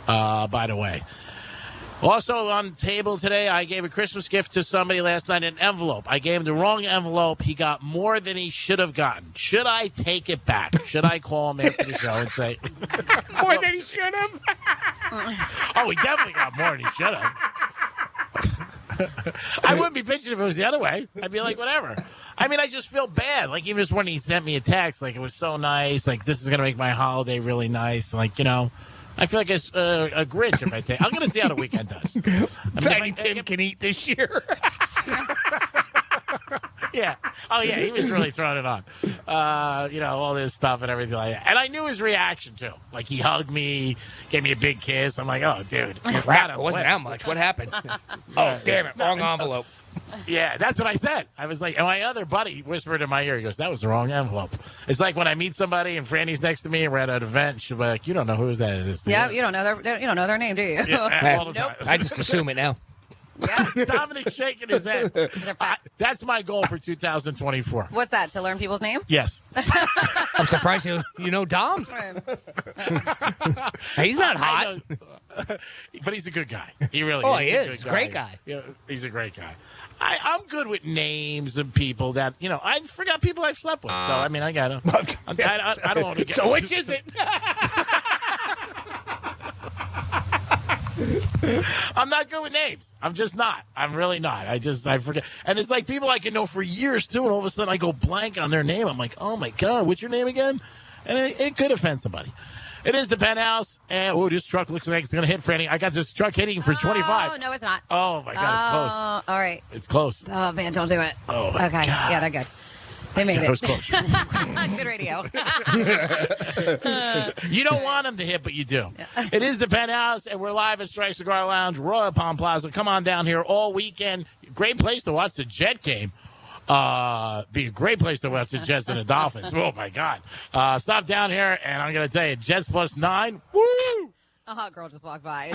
by the way. Also on the table today, I gave a Christmas gift to somebody last night, an envelope. I gave him the wrong envelope. He got more than he should have gotten. Should I take it back? Should I call him after the show and say, more than he should have? Oh, he definitely got more than he should have. I wouldn't be bitching if it was the other way. I'd be like, whatever. I mean, I just feel bad. Like, even just when he sent me a text, like, it was so nice. Like, this is going to make my holiday really nice. Like, I feel like it's a Grinch if I take. I'm going to see how the weekend does. Tiny Tim can eat this year. Yeah. Oh, yeah. He was really throwing it on. All this stuff and everything like that. And I knew his reaction, too. Like, he hugged me, gave me a big kiss. I'm like, oh, dude. Crap, it wasn't that much. What happened? Oh, damn it. Wrong envelope. Yeah, that's what I said. I was like, and my other buddy whispered in my ear, he goes, that was the wrong envelope. It's like when I meet somebody and Franny's next to me and we're at an event, and she'll be like, you don't know who that is. Yeah, you don't know their name, do you? Yeah, nope. I just assume it now. Yeah. Dominic's shaking his head. That's my goal for 2024. What's that, to learn people's names? Yes. I'm surprised you know Dom's. He's not hot. But he's a good guy. He really is. Oh, he is. Great guy. Yeah, he's a great guy. I'm good with names of people that, I forgot people I've slept with. So, I mean, I got to. I don't want to get. So, which is it? I'm not good with names. I'm just not. I'm really not. I forget. And it's like people I can know for years, too, and all of a sudden I go blank on their name. I'm like, oh, my God, what's your name again? And it could offend somebody. It is the Penthouse. And, this truck looks like it's going to hit Franny. I got this truck hitting for 25. Oh, no, it's not. Oh, my God, it's close. All right. It's close. Oh, man, don't do it. Oh, my okay. God. Yeah, they're good. They made it. That was close. Good radio. You don't want them to hit, but you do. It is the Penthouse, and we're live at Strike Cigar Lounge, Royal Palm Plaza. Come on down here all weekend. Great place to watch the Jet game. Be a great place to watch the Jets and the Dolphins. Oh, my God. Stop down here, and I'm going to tell you, Jets +9. Woo! A hot girl just walked by.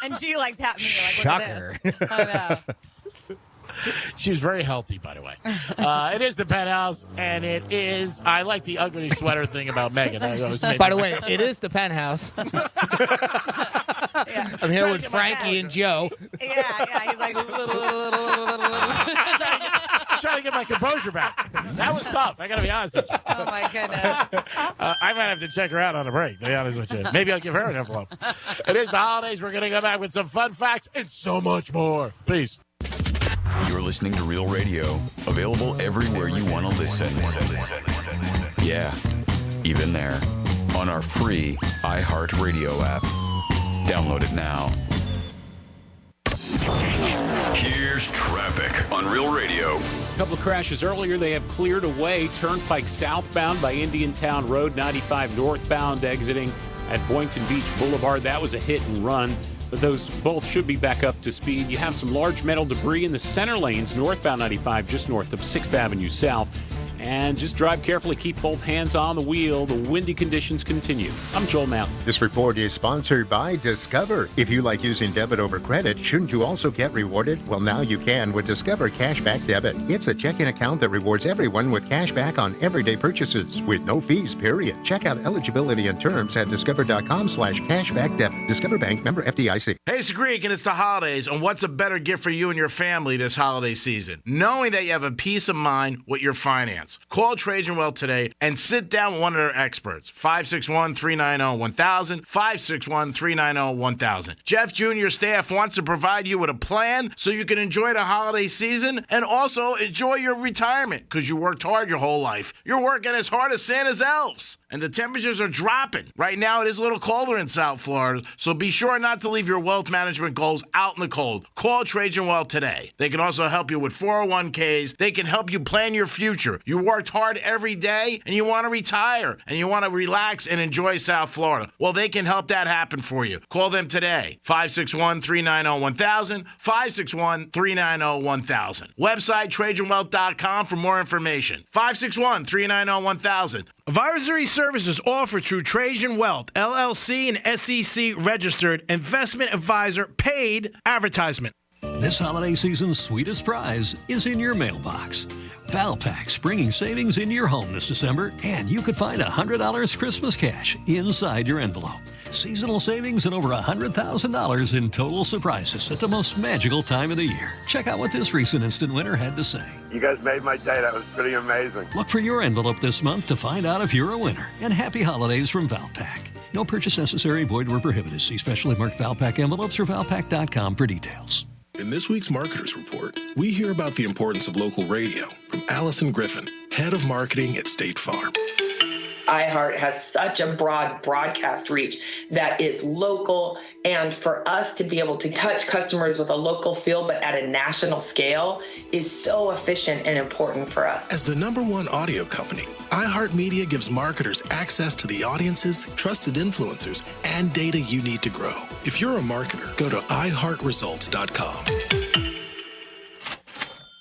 And she, tapped me. Shocker. Look at this. I know. She was very healthy, by the way. It is the Penthouse, and it is. I like the ugly sweater thing about Megan. By the way, it is the Penthouse. Yeah. I'm here with Frankie and Joe. Yeah. He's like. Trying to get my composure back. That was tough. I got to be honest with you. Oh, my goodness. I might have to check her out on a break, to be honest with you. Maybe I'll give her an envelope. It is the holidays. We're going to go back with some fun facts and so much more. Peace. You're listening to Real Radio, available everywhere you want to listen. Yeah, even there. On our free iHeartRadio app. Download it now. Here's Here's traffic on Real Radio. A couple of crashes earlier. They have cleared away Turnpike southbound by Indiantown Road, 95 northbound exiting at Boynton Beach Boulevard. That was a hit and run, but those both should be back up to speed. You have some large metal debris in the center lanes, northbound 95, just north of 6th Avenue South. And just drive carefully. Keep both hands on the wheel. The windy conditions continue. I'm Joel Mountain. This report is sponsored by Discover. If you like using debit over credit, shouldn't you also get rewarded? Well, now you can with Discover Cashback Debit. It's a checking account that rewards everyone with cash back on everyday purchases with no fees, period. Check out eligibility and terms at discover.com/cashbackdebit. Discover Bank, member FDIC. Hey, it's Greek, and it's the holidays, and what's a better gift for you and your family this holiday season? Knowing that you have a peace of mind with your finance. Call Trajan Wealth today and sit down with one of their experts. 561-390-1000, 561-390-1000. Jeff Jr. staff wants to provide you with a plan so you can enjoy the holiday season and also enjoy your retirement because you worked hard your whole life. You're working as hard as Santa's elves. And the temperatures are dropping. Right now, it is a little colder in South Florida, so be sure not to leave your wealth management goals out in the cold. Call Trajan Wealth today. They can also help you with 401ks. They can help you plan your future. You worked hard every day, and you want to retire, and you want to relax and enjoy South Florida. Well, they can help that happen for you. Call them today. 561-390-1000, 561-390-1000. Website, TrajanWealth.com for more information. 561-390-1000. Advisory services offered through Trajan Wealth, LLC, and SEC registered investment advisor, paid advertisement. This holiday season's sweetest prize is in your mailbox. Valpak's bringing savings in your home this December, and you could find $100 Christmas cash inside your envelope. Seasonal savings and over $100,000 in total surprises at the most magical time of the year. Check out what this recent instant winner had to say. You guys made my day. That was pretty amazing. Look for your envelope this month to find out if you're a winner. And happy holidays from Valpak. No purchase necessary, void or prohibited. See specially marked Valpak envelopes or valpak.com for details. In this week's Marketers Report, we hear about the importance of local radio from Allison Griffin, head of marketing at State Farm. iHeart has such a broad broadcast reach that is local, and for us to be able to touch customers with a local feel but at a national scale is so efficient and important for us. As the #1 audio company, iHeartMedia gives marketers access to the audiences, trusted influencers, and data you need to grow. If you're a marketer, go to iHeartResults.com.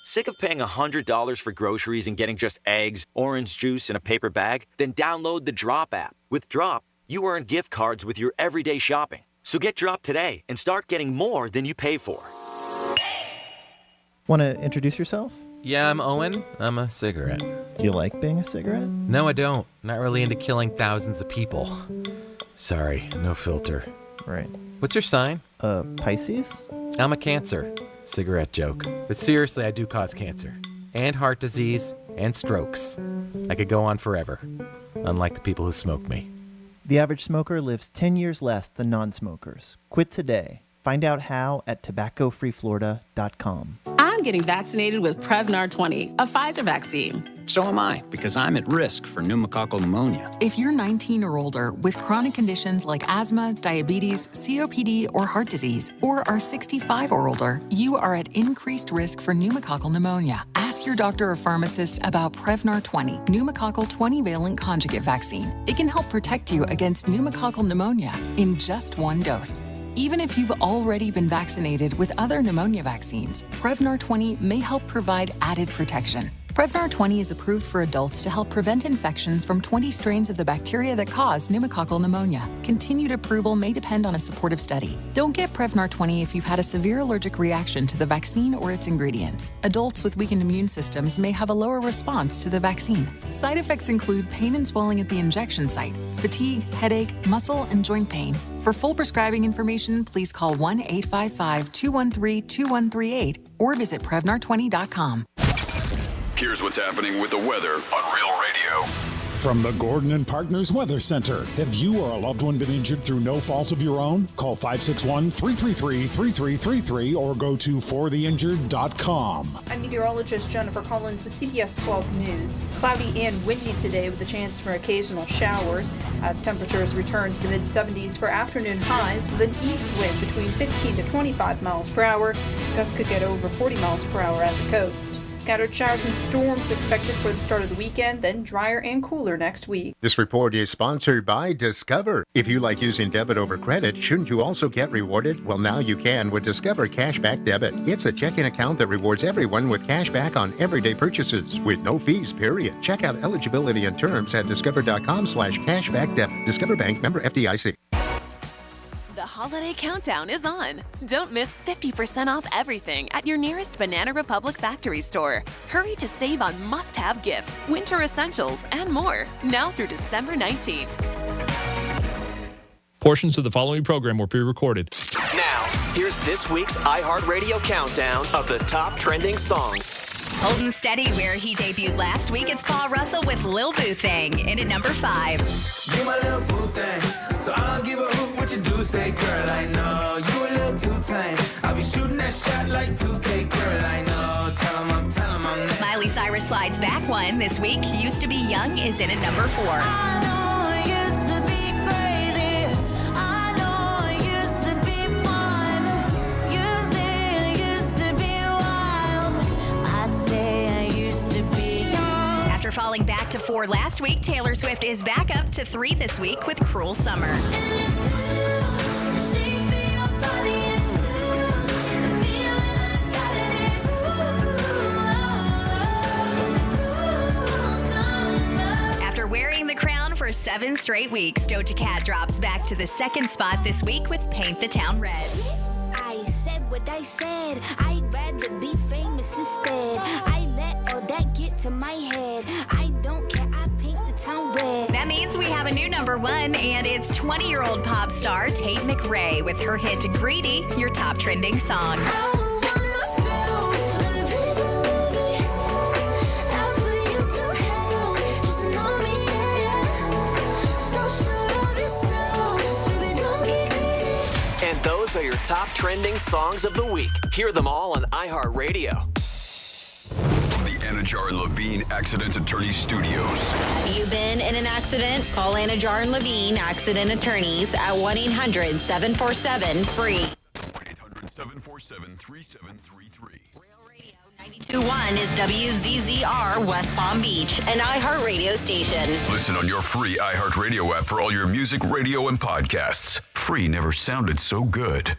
Sick of paying $100 for groceries and getting just eggs, orange juice, and a paper bag? Then download the Drop app. With Drop, you earn gift cards with your everyday shopping. So get Drop today and start getting more than you pay for. Want to introduce yourself? Yeah, I'm Owen. I'm a cigarette. Do you like being a cigarette? No, I don't. Not really into killing thousands of people. Sorry, no filter. Right. What's your sign? Pisces? I'm a Cancer. Cigarette joke. But seriously, I do cause cancer. And heart disease. And strokes. I could go on forever. Unlike the people who smoke me. The average smoker lives 10 years less than non-smokers. Quit today. Find out how at tobaccofreeflorida.com. I'm getting vaccinated with Prevnar 20, a Pfizer vaccine. So am I, because I'm at risk for pneumococcal pneumonia. If you're 19 or older with chronic conditions like asthma, diabetes, COPD, or heart disease, or are 65 or older, you are at increased risk for pneumococcal pneumonia. Ask your doctor or pharmacist about Prevnar 20, pneumococcal 20-valent conjugate vaccine. It can help protect you against pneumococcal pneumonia in just one dose. Even if you've already been vaccinated with other pneumonia vaccines, Prevnar 20 may help provide added protection. Prevnar 20 is approved for adults to help prevent infections from 20 strains of the bacteria that cause pneumococcal pneumonia. Continued approval may depend on a supportive study. Don't get Prevnar 20 if you've had a severe allergic reaction to the vaccine or its ingredients. Adults with weakened immune systems may have a lower response to the vaccine. Side effects include pain and swelling at the injection site, fatigue, headache, muscle, and joint pain. For full prescribing information, please call 1-855-213-2138 or visit Prevnar20.com. Here's what's happening with the weather on Real Radio. From the Gordon and Partners Weather Center. Have you or a loved one been injured through no fault of your own? Call 561-333-3333 or go to fortheinjured.com. I'm meteorologist Jennifer Collins with CBS 12 News. Cloudy and windy today with a chance for occasional showers as temperatures return to the mid-70s for afternoon highs with an east wind between 15 to 25 miles per hour. Gusts could get over 40 miles per hour at the coast. Scattered showers and storms expected for the start of the weekend, then drier and cooler next week. This report is sponsored by Discover. If you like using debit over credit, shouldn't you also get rewarded? Well, now you can with Discover Cashback Debit. It's a checking account that rewards everyone with cash back on everyday purchases with no fees, period. Check out eligibility and terms at discover.com/cashbackdebit. Discover Bank, member FDIC. The holiday countdown is on. Don't miss 50% off everything at your nearest Banana Republic factory store. Hurry to save on must-have gifts, winter essentials, and more. Now through December 19th. Portions of the following program were pre-recorded. Now, here's this week's iHeartRadio countdown of the top trending songs. Holding steady where he debuted last week, it's Paul Russell with Lil Boo Thing in at number 5. You my little boo thing, so I'll give a hoot what you do. Say, girl, I know you a little too tame. I'll be shooting that shot like 2K, girl, I know. Tell him I'm next. Miley Cyrus slides back one this week. Used to Be Young is in at number 4. I know it used to be crazy. I know it used to be fun. You say it used to be wild. I say I used to be young. After falling back to 4 last week, Taylor Swift is back up to 3 this week with Cruel Summer. After wearing the crown for 7 straight weeks, Doja Cat drops back to the 2nd spot this week with Paint the Town Red. I said what I said. I'd rather be famous instead. I let all that get to my head. I don't care. I paint the town red. That means we have a new number 1, and it's 20-year-old pop star Tate McRae with her hit Greedy, your top trending song. And those are your top trending songs of the week. Hear them all on iHeartRadio. From the Anajar and Levine Accident Attorney Studios. Have you been in an accident? Call Anajar and Levine Accident Attorneys at 1-800-747-FREE. 1-800-747-3733. 92.1 is WZZR West Palm Beach, an iHeartRadio station. Listen on your free iHeartRadio app for all your music, radio, and podcasts. Free never sounded so good.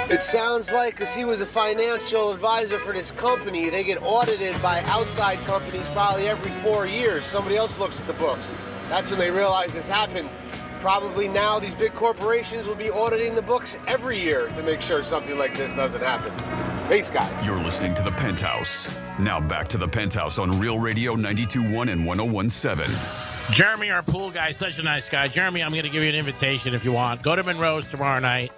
It sounds like, because he was a financial advisor for this company, they get audited by outside companies probably every 4 years. Somebody else looks at the books. That's when they realize this happened. Probably now these big corporations will be auditing the books every year to make sure something like this doesn't happen. Peace, guys. You're listening to The Penthouse. Now back to The Penthouse on Real Radio 92.1 and 101.7. Jeremy, our pool guy, such a nice guy. Jeremy, I'm going to give you an invitation if you want. Go to Monroe's tomorrow night.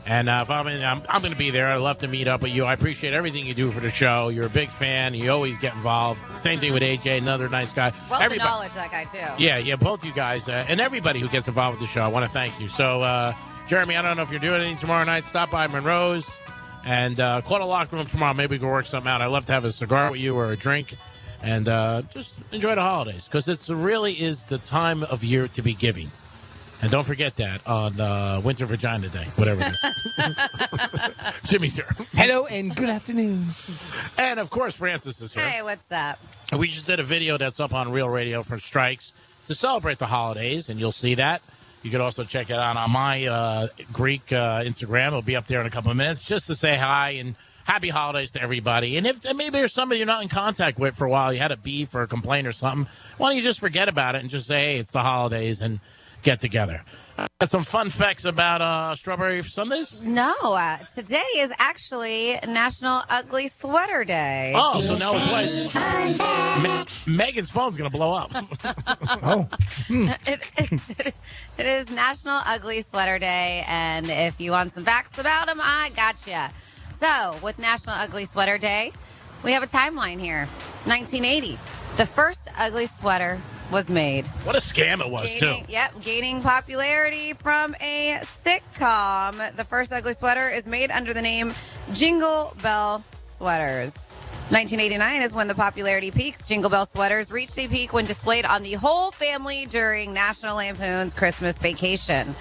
And if I'm going to be there. I'd love to meet up with you. I appreciate everything you do for the show. You're a big fan. You always get involved. Same thing with AJ, another nice guy. Wealth of knowledge, that guy, too. Yeah, both you guys. And everybody who gets involved with the show, I want to thank you. So, Jeremy, I don't know if you're doing anything tomorrow night. Stop by Monroe's and call the locker room tomorrow. Maybe we can work something out. I'd love to have a cigar with you or a drink. And just enjoy the holidays. Because it really is the time of year to be giving. And don't forget that on Winter Vagina Day, whatever it is. Jimmy's here. Hello and good afternoon. And, of course, Francis is here. Hey, what's up? We just did a video that's up on Real Radio for Strikes to celebrate the holidays, and you'll see that. You can also check it out on my Greek Instagram. It'll be up there in a couple of minutes just to say hi and happy holidays to everybody. And if maybe there's somebody you're not in contact with for a while, you had a beef or a complaint or something, why don't you just forget about it and just say, hey, it's the holidays, and get together. Got some fun facts about strawberry sundaes? No, today is actually National Ugly Sweater Day. Oh, so now it's like Megan's phone's going to blow up. Oh. It is National Ugly Sweater Day, and if you want some facts about them, I gotcha. So, with National Ugly Sweater Day, we have a timeline here. 1980, the first ugly sweater was made. What a scam it was, too. Gaining popularity from a sitcom. The first ugly sweater is made under the name Jingle Bell Sweaters. 1989 is when the popularity peaks. Jingle Bell sweaters reached a peak when displayed on the whole family during National Lampoon's Christmas Vacation.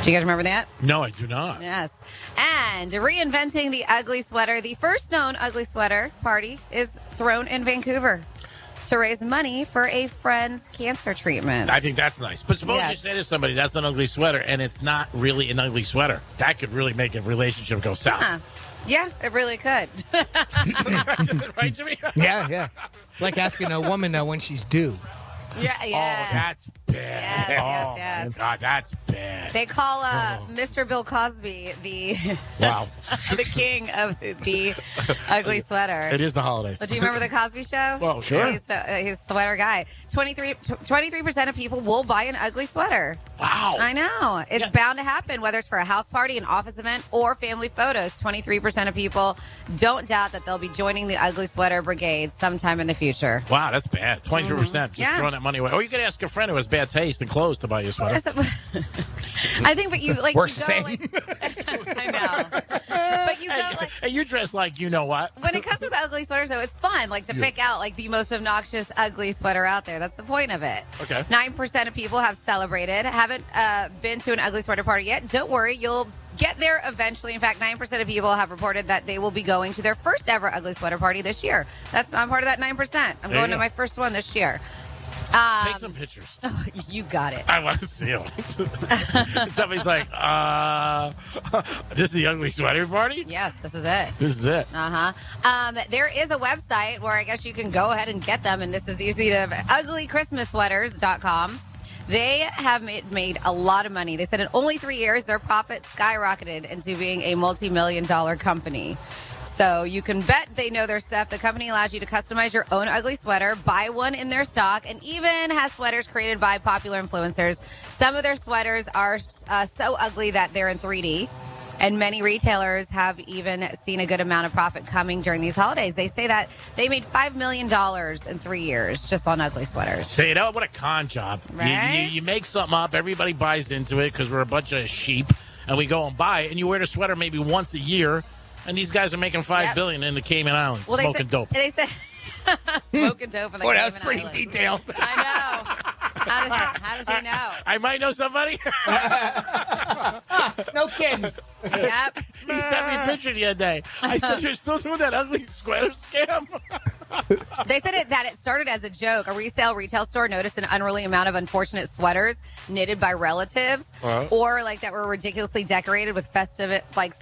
Do you guys remember that? No, I do not. Yes. And reinventing the ugly sweater, the first known ugly sweater party is thrown in Vancouver to raise money for a friend's cancer treatment. I think that's nice. But suppose you say to somebody, that's an ugly sweater, and it's not really an ugly sweater. That could really make a relationship go south. Huh. Yeah, it really could. Right, Jimmy? Yeah. Like asking a woman when she's due. Yeah. Oh, that's bad. Yes. God, that's bad. They call Mr. Bill Cosby the Wow. the king of the ugly sweater. It is the holidays. But do you remember the Cosby Show? Well, sure. He's a sweater guy. 23% of people will buy an ugly sweater. Wow. I know. It's bound to happen, whether it's for a house party, an office event, or family photos. 23% of people don't doubt that they'll be joining the ugly sweater brigade sometime in the future. Wow, that's bad. 23%. Just throwing that money away. Or you could ask a friend who has bad taste in clothes to buy you a sweater. I think, but you like works you the go, same. I know. But you go like. And you dress like you know what. When it comes with ugly sweaters, though, it's fun, like to pick out like the most obnoxious ugly sweater out there. That's the point of it. Okay. 9% of people have celebrated, haven't been to an ugly sweater party yet. Don't worry, you'll get there eventually. In fact, 9% of people have reported that they will be going to their first ever ugly sweater party this year. I'm part of that 9%. I'm going to my first one this year. Take some pictures. Oh, you got it. I want to see them. Somebody's like, this is the ugly sweater party? Yes, this is it. This is it. There is a website where I guess you can go ahead and get them, and this is easy to uglychristmassweaters.com. They have made a lot of money. They said in only 3 years, their profits skyrocketed into being a multi-million-dollar company. So you can bet they know their stuff. The company allows you to customize your own ugly sweater, buy one in their stock, and even has sweaters created by popular influencers. Some of their sweaters are so ugly that they're in 3D. And many retailers have even seen a good amount of profit coming during these holidays. They say that they made $5 million in 3 years just on ugly sweaters. Say it out. What a con job. Right? You make something up. Everybody buys into it because we're a bunch of sheep. And we go and buy it. And you wear the sweater maybe once a year. And these guys are making $5 billion in the Cayman Islands smoking dope. They said smoking dope in the Cayman that was pretty Islands. detailed. I know. How does he know? I might know somebody. No kidding. Yep. He sent me a picture the other day. I said, you're still doing that ugly sweater scam? They said that it started as a joke. A retail store noticed an unruly amount of unfortunate sweaters knitted by relatives or like that were ridiculously decorated with festive like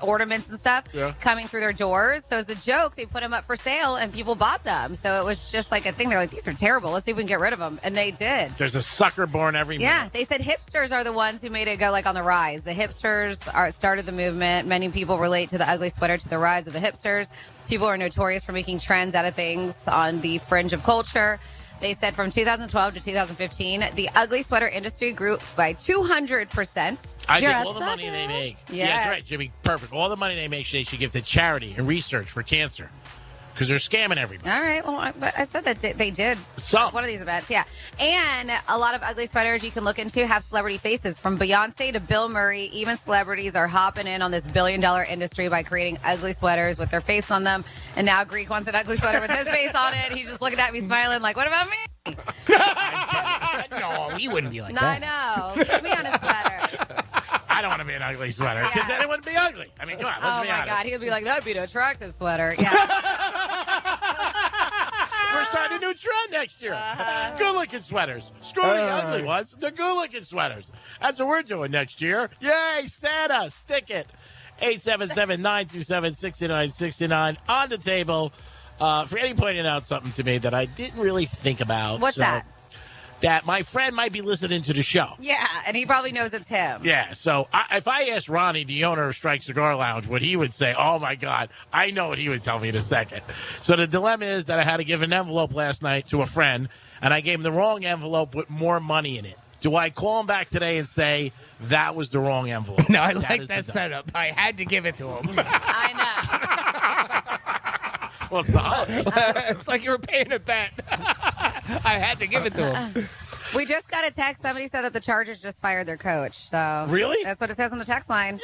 ornaments and stuff coming through their doors. So as a joke, they put them up for sale and people bought them. So it was just like a thing. They're like, these are terrible. Let's see if we can get rid of them. And they did. There's a sucker born every minute. Yeah, they said hipsters are the ones who made it go like on the rise. The hipsters started the movement. Many people relate to the ugly sweater to the rise of the hipsters. People are notorious for making trends out of things on the fringe of culture. They said from 2012 to 2015, the ugly sweater industry grew by 200%. I think all the money they make. Yes. That's right, Jimmy. Perfect. All the money they make, they should give to charity and research for cancer. Because they're scamming everybody. All right. Well, I said that they did one of these events. Yeah. And a lot of ugly sweaters you can look into have celebrity faces from Beyonce to Bill Murray. Even celebrities are hopping in on this billion-dollar industry by creating ugly sweaters with their face on them. And now Greek wants an ugly sweater with his face on it. He's just looking at me smiling like, what about me? No, he wouldn't be like I that. know. Put me on a sweater. I don't want to be an ugly sweater because then it wouldn't be ugly. I mean, come on, let's be honest. Oh, my God. He'd be like, that'd be an attractive sweater. Yeah. We're starting a new trend next year. Good-looking sweaters. Screw the ugly ones. The good-looking sweaters. That's what we're doing next year. Yay, Santa. Stick it. 877-927-6969 on the table. Franny pointed out something to me that I didn't really think about. What's that? That my friend might be listening to the show. Yeah, and he probably knows it's him. Yeah, so if I asked Ronnie, the owner of Strike Cigar Lounge, what he would say, oh, my God, I know what he would tell me in a second. So the dilemma is that I had to give an envelope last night to a friend, and I gave him the wrong envelope with more money in it. Do I call him back today and say that was the wrong envelope? No, I like that setup. I had to give it to him. I know. Well, it's not. It's like you were paying a bet. I had to give it to him. We just got a text. Somebody said that the Chargers just fired their coach. So Really? That's what it says on the text line.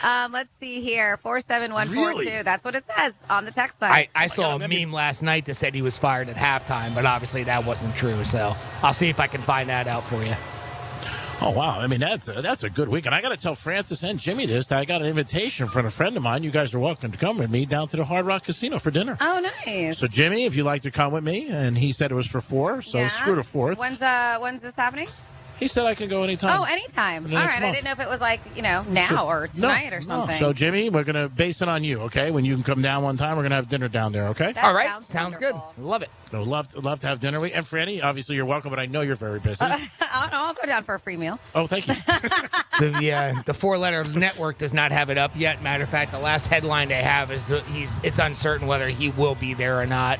Let's see here. 47142. Really? That's what it says on the text line. I saw a meme last night that said he was fired at halftime, but obviously that wasn't true. So I'll see if I can find that out for you. Oh, wow. I mean, that's a good weekend. I got to tell Francis and Jimmy this. That I got an invitation from a friend of mine. You guys are welcome to come with me down to the Hard Rock Casino for dinner. Oh, nice. So, Jimmy, if you'd like to come with me, and he said it was for 4, so Yeah. screw the 4th. When's this happening? He said I can go anytime. Oh, anytime. in All the next right. I month. didn't know if it was like, now or tonight or something. So, Jimmy, we're going to base it on you, okay? When you can come down one time, we're going to have dinner down there, okay? That All right. Sounds good. Love it. So love to have dinner. And Franny, obviously you're welcome, but I know you're very busy. I'll go down for a free meal. Oh, thank you. The 4-letter network does not have it up yet. Matter of fact, the last headline they have is it's uncertain whether he will be there or not.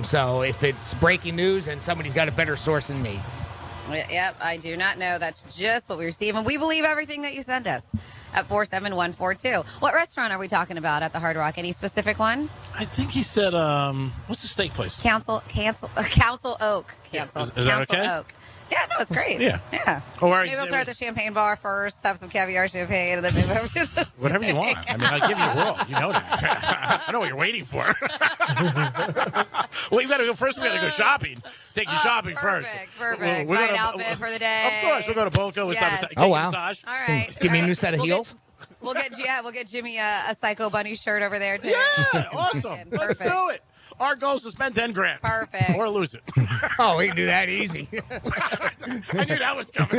So if it's breaking news and somebody's got a better source than me. Yep, I do not know. That's just what we receive, and we believe everything that you send us at 47142. What restaurant are we talking about at the Hard Rock? Any specific one? I think he said, what's the steak place? Council Oak. Cancel. Is that Council okay? Oak. Yeah, no, it's great. Yeah. Yeah. Or Maybe we'll start at the champagne bar first, have some caviar champagne, and then move over to the whatever you want. I mean, I'll give you a roll. You know that. I know what you're waiting for. Well, you got to go first. We got to go shopping. Take you shopping first. Perfect. We're Buy an gonna- outfit for the day. Of course, we'll go to Boca. We'll Yes. stop Oh, wow. massage. All right. Give me a new set of heels. We'll get Jimmy a Psycho Bunny shirt over there too. Yeah, awesome. Let's Perfect. do it. Our goal is to spend $10,000. Perfect. Or lose it. Oh, we can do that easy. I knew that was coming.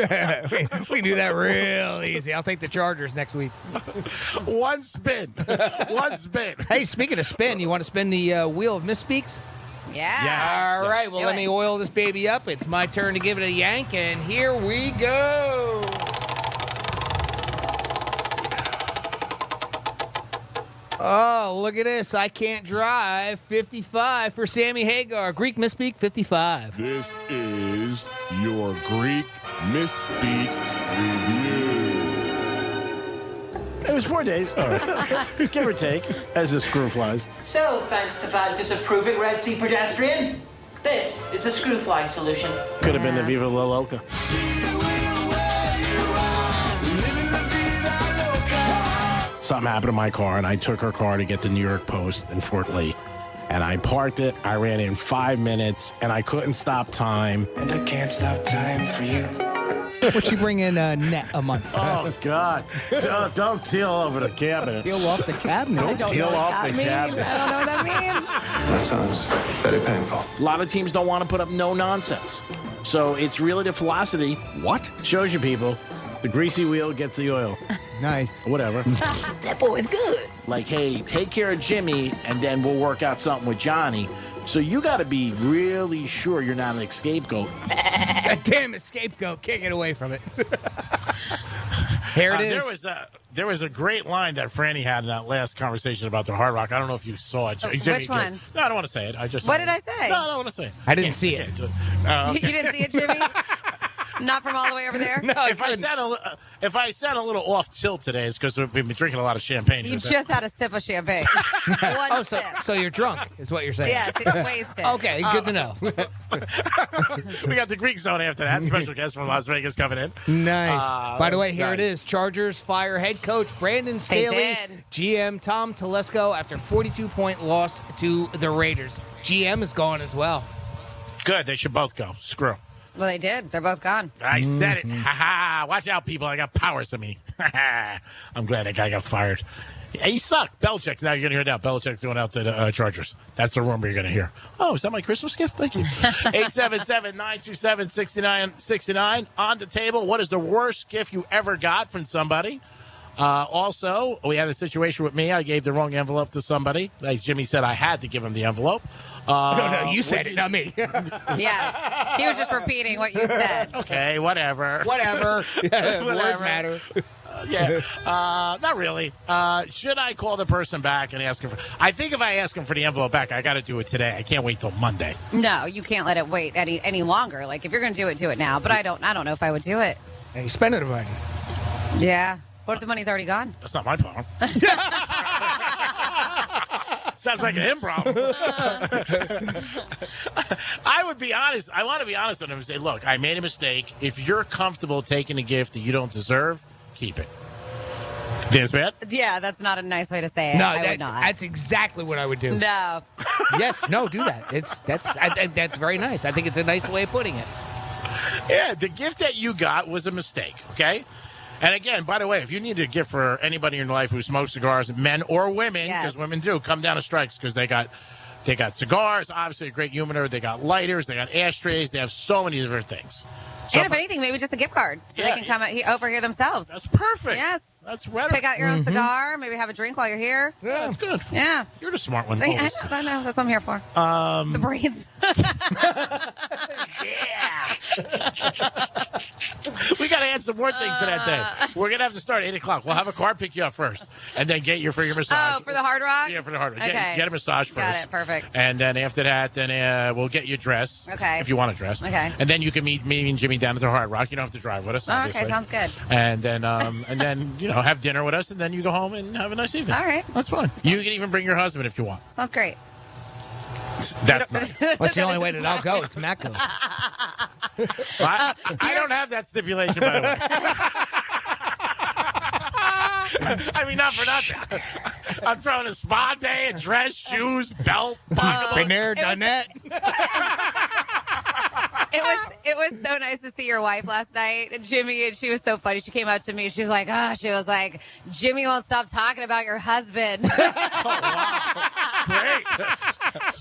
we can do that real easy. I'll take the Chargers next week. One spin. Hey, speaking of spin, you want to spin the wheel of misspeaks? Yeah. All right, well, Do let it. me oil this baby up. It's my turn to give it a yank, and here we go. Oh, look at this. I can't drive. 55 for Sammy Hagar. Greek misspeak, 55. This is your Greek Misspeak Review. It was 4 days, give or take, as the screw flies. So, thanks to that disapproving Red Sea pedestrian, this is the screw fly solution. Could have been the Viva La Loca. Something happened to my car, and I took her car to get the New York Post in Fort Lee. And I parked it, I ran in 5 minutes, and I couldn't stop time. And I can't stop time for you. What you bring in net a month? Oh, God. Don't teal over the cabinet. Peel off the cabinet. Don't teal off the cabinet. I don't know what that means. That sounds very painful. A lot of teams don't want to put up no nonsense. So it's really the velocity. What? Shows you people. The greasy wheel gets the oil. Nice. Whatever. That boy is good. Like, hey, take care of Jimmy, and then we'll work out something with Johnny. So you got to be really sure you're not an scapegoat. God damn it, scapegoat. Can't get away from it. Here it is. There was a great line that Franny had in that last conversation about the Hard Rock. I don't know if you saw it. Jimmy, Which one? No, I don't want to say it. What did I say? No, I don't want to say it. I didn't see it. You didn't see it, Jimmy? Not from all the way over there? No, If I sound a little off tilt today, it's because we've been drinking a lot of champagne. You just had a sip of champagne. One sip. So you're drunk, is what you're saying? Yes, it's wasted. Okay, good to know. We got the Greek Zone after that. Special guest from Las Vegas coming in. Nice. By the way, here it nice. is. Chargers fire head coach Brandon Staley, did. GM Tom Telesco after 42-point loss to the Raiders. GM is gone as well. Good. They should both go. Screw. Well, they did. They're both gone. I said it. Ha ha. Watch out, people. I got powers in me. I'm glad that guy got fired. He sucked. Belichick. Now you're going to hear that. Belichick's going out to the Chargers. That's the rumor you're going to hear. Oh, is that my Christmas gift? Thank you. 877-927-6969. On the table, what is the worst gift you ever got from somebody? Also, we had a situation with me. I gave the wrong envelope to somebody. Like Jimmy said, I had to give him the envelope. No, you said it, not me. Yeah. He was just repeating what you said. Okay, whatever. Whatever. Whatever. Words matter. Yeah, not really. Should I call the person back and ask him for? I think if I ask him for the envelope back, I got to do it today. I can't wait till Monday. No, you can't let it wait any longer. Like if you're going to do it now. But I don't know if I would do it. Hey, you spending the money. Yeah. What if the money's already gone? That's not my problem. Sounds like a him problem. I would be honest. I want to be honest with him and say, look, I made a mistake. If you're comfortable taking a gift that you don't deserve, keep it. That's bad? Yeah, that's not a nice way to say it. No, I would not. That's exactly what I would do. No. Yes, no, do that. That's very nice. I think it's a nice way of putting it. Yeah, the gift that you got was a mistake, okay? And again, by the way, if you need a gift for anybody in your life who smokes cigars, men or women, because women do, come down to Strikes because they got cigars, obviously a great humidor, they got lighters, they got ashtrays, they have so many different things. So and if anything, maybe just a gift card so they can come over here themselves. That's perfect. Yes. That's right. Pick out your own cigar, maybe have a drink while you're here. Yeah, that's good. Yeah. You're the smart one. I know. That's what I'm here for. The brains. We got to add some more things to that day. We're going to have to start at 8 o'clock. We'll have a car pick you up first and then get you for your massage. Oh, for the Hard Rock? Yeah, for the Hard Rock. Okay. Get a massage first. Got it. Perfect. And then after that, then we'll get you dressed. Okay. If you want to dress. Okay. And then you can meet me and Jimmy down at the Hard Rock. You don't have to drive with us, obviously. Okay, sounds good. And then, have dinner with us, and then you go home and have a nice evening. All right. That's fine. You can even bring your husband if you want. Sounds great. That's not. That's the only way that I'll go. It's Matt goes. I don't have that stipulation, by the way. I mean, not for nothing. I'm throwing a spa day, a dress, shoes, belt, pocketbook. Been there, done that. It was so nice to see your wife last night, Jimmy, and she was so funny. She came up to me. She was like, Jimmy won't stop talking about your husband. Great.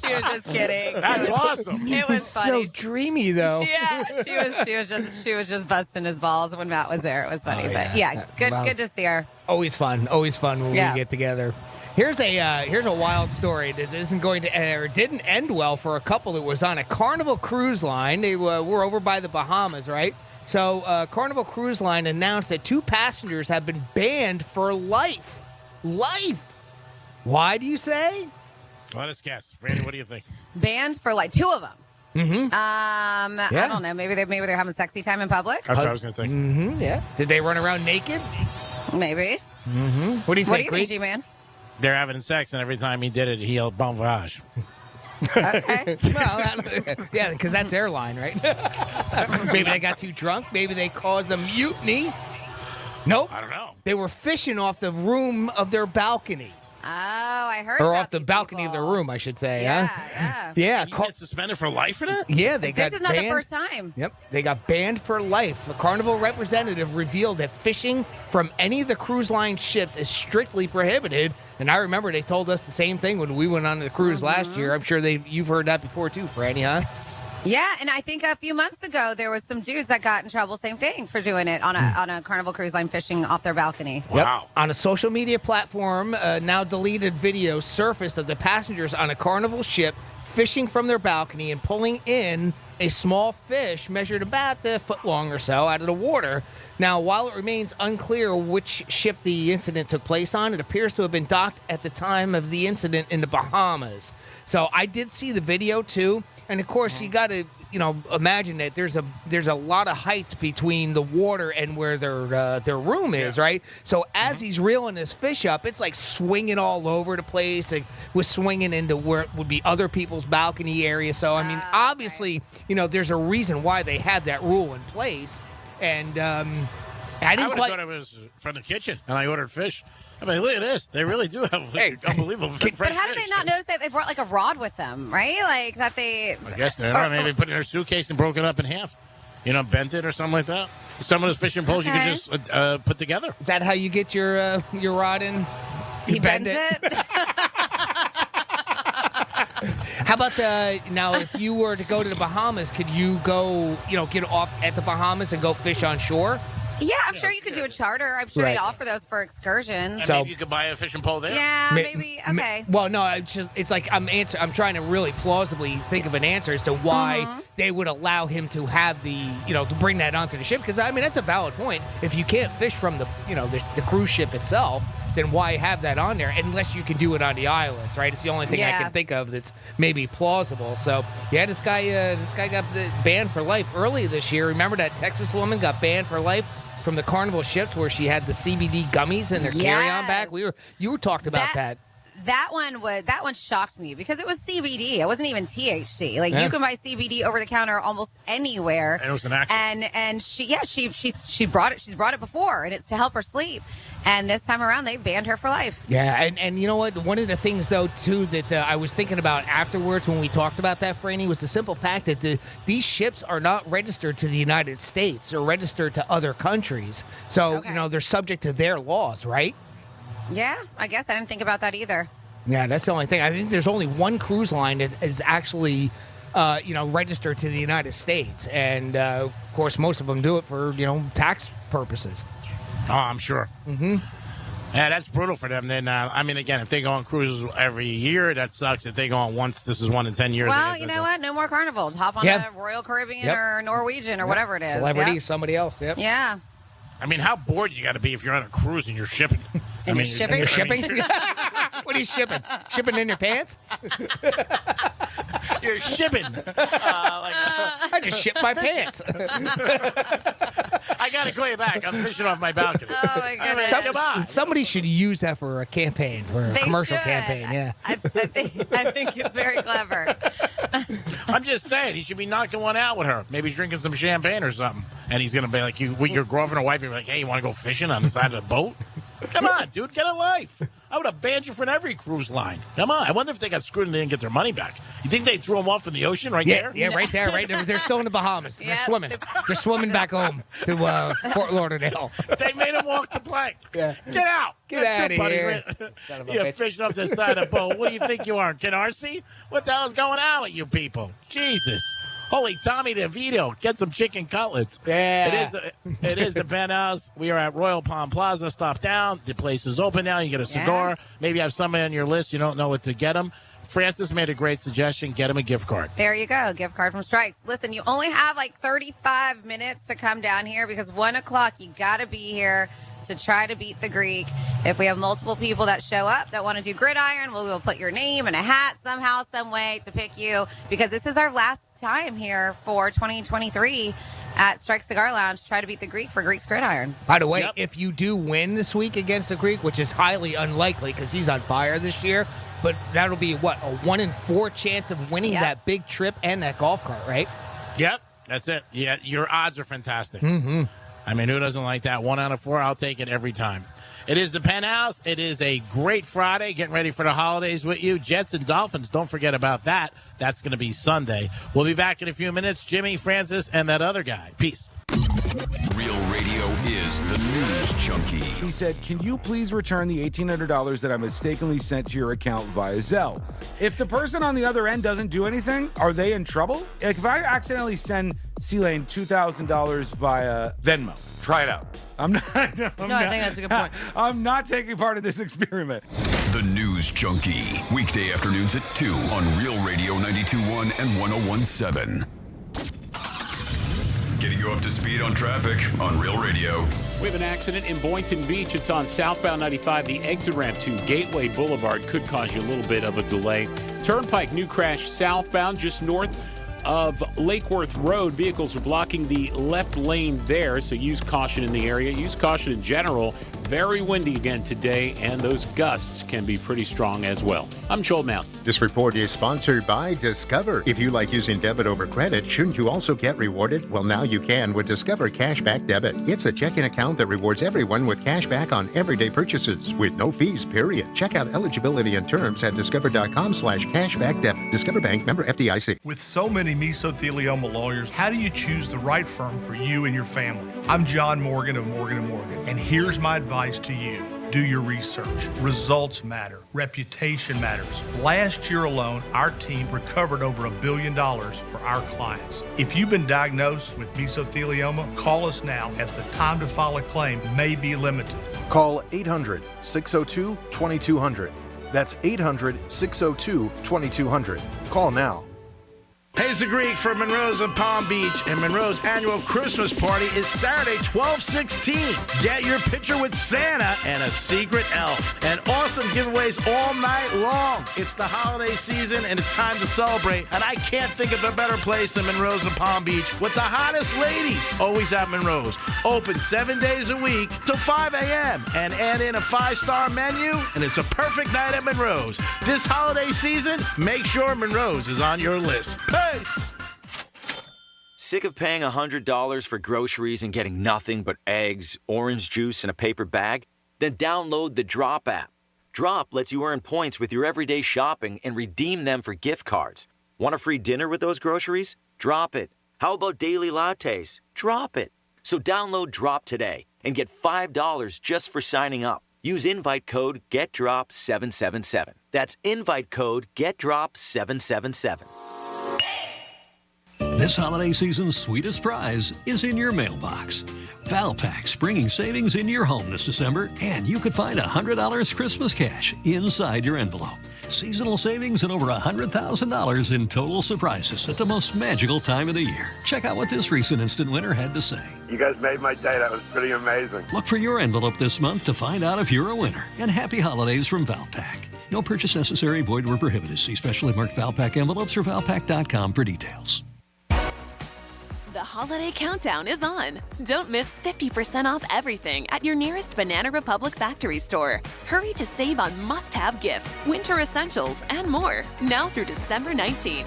She was just kidding. That's awesome. It was funny. So dreamy, though. Yeah, she was just busting his balls when Matt was there. It was funny, but good to see her. Always fun when we get together. Here's a wild story that isn't going to or didn't end well for a couple that was on a Carnival cruise line. They were over by the Bahamas, right? So Carnival Cruise Line announced that 2 passengers have been banned for life. Life. Why do you say? Let us guess. Randy, what do you think? Banned for 2 of them. Mm-hmm. I don't know. Maybe they're having sexy time in public. That's what I was going to think. Mm-hmm. Yeah. Did they run around naked? Maybe. Mm-hmm. What do you think, G-Man? They're having sex, and every time he did it, he yelled bon voyage. Okay. Well, yeah, because that's airline, right? Maybe they got too drunk. Maybe they caused a mutiny. Nope. I don't know. They were fishing off the room of their balcony. Oh, I heard. Or about off the these balcony people. of their room, I should say. Yeah, huh? yeah. You get suspended for life for that? Yeah, they got This is not banned. the first time. Yep, they got banned for life. A Carnival representative revealed that fishing from any of the cruise line ships is strictly prohibited. And I remember they told us the same thing when we went on the cruise last year. I'm sure you've heard that before too, Franny, huh? Yeah, and I think a few months ago there was some dudes that got in trouble. Same thing for doing it on a Carnival Cruise Line fishing off their balcony. Wow. Yep. On a social media platform, now deleted video surfaced of the passengers on a Carnival ship fishing from their balcony and pulling in a small fish measured about a foot long or so out of the water. Now, while it remains unclear which ship the incident took place on, it appears to have been docked at the time of the incident in the Bahamas. So I did see the video too, and of course you got to imagine that there's a lot of height between the water and where their room is, right? So as he's reeling this fish up, it's like swinging all over the place. It was swinging into where it would be other people's balcony area. So I mean, obviously, there's a reason why they had that rule in place. And I didn't would have thought it was from the kitchen, and I ordered fish. I mean, look at this. They really do have unbelievable fresh But how did fish. they not notice that they brought a rod with them, right? Like that they. I guess they maybe put it in their suitcase and broke it up in half. Bent it or something like that. Some of those fishing poles you can just put together. Is that how you get your rod in? He bends it. How about now? If you were to go to the Bahamas, could you go? Get off at the Bahamas and go fish on shore? Yeah, I'm sure you could do a charter. I'm sure they offer those for excursions. And maybe you could buy a fishing pole there. Yeah, maybe. Okay. Well, no, it's like I'm trying to really plausibly think of an answer as to why they would allow him to have to bring that onto the ship. Because I mean, that's a valid point. If you can't fish from the cruise ship itself, then why have that on there unless you can do it on the islands, right? It's the only thing I can think of that's maybe plausible. So yeah, this guy got banned for life early this year. Remember that Texas woman got banned for life from the Carnival ships where she had the CBD gummies in their carry-on bag? You were talked about that. That one shocked me because it was CBD. It wasn't even THC. Like you can buy CBD over the counter almost anywhere. And it was an accident. And she brought it. She's brought it before, and it's to help her sleep. And this time around, they banned her for life. Yeah, and you know what? One of the things, though, too, that I was thinking about afterwards when we talked about that, Franny, was the simple fact that these ships are not registered to the United States. They're registered to other countries. So, they're subject to their laws, right? Yeah, I guess I didn't think about that either. Yeah, that's the only thing. I think there's only one cruise line that is actually, registered to the United States. And, of course, most of them do it for, tax purposes. Oh, I'm sure. Mm-hmm. Yeah, that's brutal for them. Then, again, if they go on cruises every year, that sucks. If they go on once, this is 1 in 10 years. Well, you know what? No more Carnivals. Hop on a Royal Caribbean or Norwegian or whatever it is. Celebrity, somebody else. Yep. Yeah. I mean, how bored you got to be if you're on a cruise and you're shipping? You're shipping? You're shipping? What are you shipping? Shipping in your pants? You're shipping. I just shipped my pants. I got to call you back. I'm fishing off my balcony. Oh, my goodness. Come on. Somebody should use that for a campaign, for a commercial campaign. Yeah. I think it's very clever. I'm just saying, he should be knocking one out with her. Maybe he's drinking some champagne or something. And he's going to be like, your girlfriend or wife, you're like, hey, you want to go fishing on the side of the boat? Come on, dude, get a life. I would have banned you from every cruise line. Come on. I wonder if they got screwed and they didn't get their money back. You think they threw them off in the ocean there? Yeah, right there, right there. They're still in the Bahamas. They're swimming. They're swimming back home to Fort Lauderdale. They made them walk the plank. Yeah. Get out. Get out of here. You're fishing off the side of the boat. What do you think you are, Canarsie? What the hell's going on with you people? Jesus. Holy Tommy DeVito, get some chicken cutlets. Yeah. It is the Penthouse. We are at Royal Palm Plaza. Stop down. The place is open now. You get a cigar. Yeah. Maybe you have somebody on your list. You don't know what to get them. Francis made a great suggestion. Get him a gift card. There you go. Gift card from Strikes. Listen, you only have like 35 minutes to come down here because 1 o'clock, you got to be here to try to beat the Greek. If we have multiple people that show up that want to do gridiron, we'll put your name in a hat somehow, some way to pick you because this is our last time here for 2023 at Strike Cigar Lounge. Try to beat the Greek for Greek's Gridiron. By the way, if you do win this week against the Greek, which is highly unlikely because he's on fire this year, but that'll be, a 1 in 4 chance of winning that big trip and that golf cart, right? Yep, that's it. Yeah, your odds are fantastic. Mm-hmm. I mean, who doesn't like that? 1 out of 4, I'll take it every time. It is the Penthouse. It is a great Friday. Getting ready for the holidays with you. Jets and Dolphins, don't forget about that. That's going to be Sunday. We'll be back in a few minutes. Jimmy, Francis, and that other guy. Peace. Real Radio is the news junkie. He said, can you please return the $1,800 that I mistakenly sent to your account via Zelle? If the person on the other end doesn't do anything, are they in trouble? Like if I accidentally send C-Lane $2,000 via Venmo, try it out. I think that's a good point. I'm not taking part in this experiment. The News Junkie. Weekday afternoons at 2 on Real Radio 92.1 and 101.7. Getting you up to speed on traffic on Real Radio. We have an accident in Boynton Beach. It's on southbound 95. The exit ramp to Gateway Boulevard could cause you a little bit of a delay. Turnpike, new crash southbound just north of Lake Worth Road. Vehicles are blocking the left lane there, so use caution in the area. Use caution in general. Very windy again today, and those gusts can be pretty strong as well. I'm Joel Mount. This report is sponsored by Discover. If you like using debit over credit, shouldn't you also get rewarded? Well, now you can with Discover Cashback Debit. It's a checking account that rewards everyone with cash back on everyday purchases with no fees, period. Check out eligibility and terms at discover.com/cashbackdebit. Discover Bank, member FDIC. With so many mesothelioma lawyers, how do you choose the right firm for you and your family? I'm John Morgan of Morgan & Morgan, and here's my advice to you. Do your research. Results matter. Reputation matters. Last year alone, our team recovered over $1 billion for our clients. If you've been diagnosed with mesothelioma, call us now, as the time to file a claim may be limited. Call 800-602-2200. That's 800-602-2200. Call now. Hey, it's the Greek from Monroe's in Palm Beach, and Monroe's annual Christmas party is Saturday, 12/16. Get your picture with Santa and a secret elf. And awesome giveaways all night long. It's the holiday season, and it's time to celebrate. And I can't think of a better place than Monroe's in Palm Beach with the hottest ladies. Always at Monroe's. Open 7 days a week till 5 a.m. And add in a 5-star menu, and it's a perfect night at Monroe's. This holiday season, make sure Monroe's is on your list. Sick of paying $100 for groceries and getting nothing but eggs, orange juice, and a paper bag? Then download the Drop app. Drop lets you earn points with your everyday shopping and redeem them for gift cards. Want a free dinner with those groceries? Drop it. How about daily lattes? Drop it. So download Drop today and get $5 just for signing up. Use invite code GetDrop777. That's invite code GetDrop777. This holiday season's sweetest prize is in your mailbox. Valpak's bringing savings in your home this December, and you could find $100 Christmas cash inside your envelope. Seasonal savings and over $100,000 in total surprises at the most magical time of the year. Check out what this recent instant winner had to say. You guys made my day. That was pretty amazing. Look for your envelope this month to find out if you're a winner. And happy holidays from Valpak. No purchase necessary, void where prohibited. See specially marked Valpak envelopes or valpak.com for details. The holiday countdown is on. Don't miss 50% off everything at your nearest Banana Republic factory store. Hurry to save on must-have gifts, winter essentials, and more. Now through December 19th.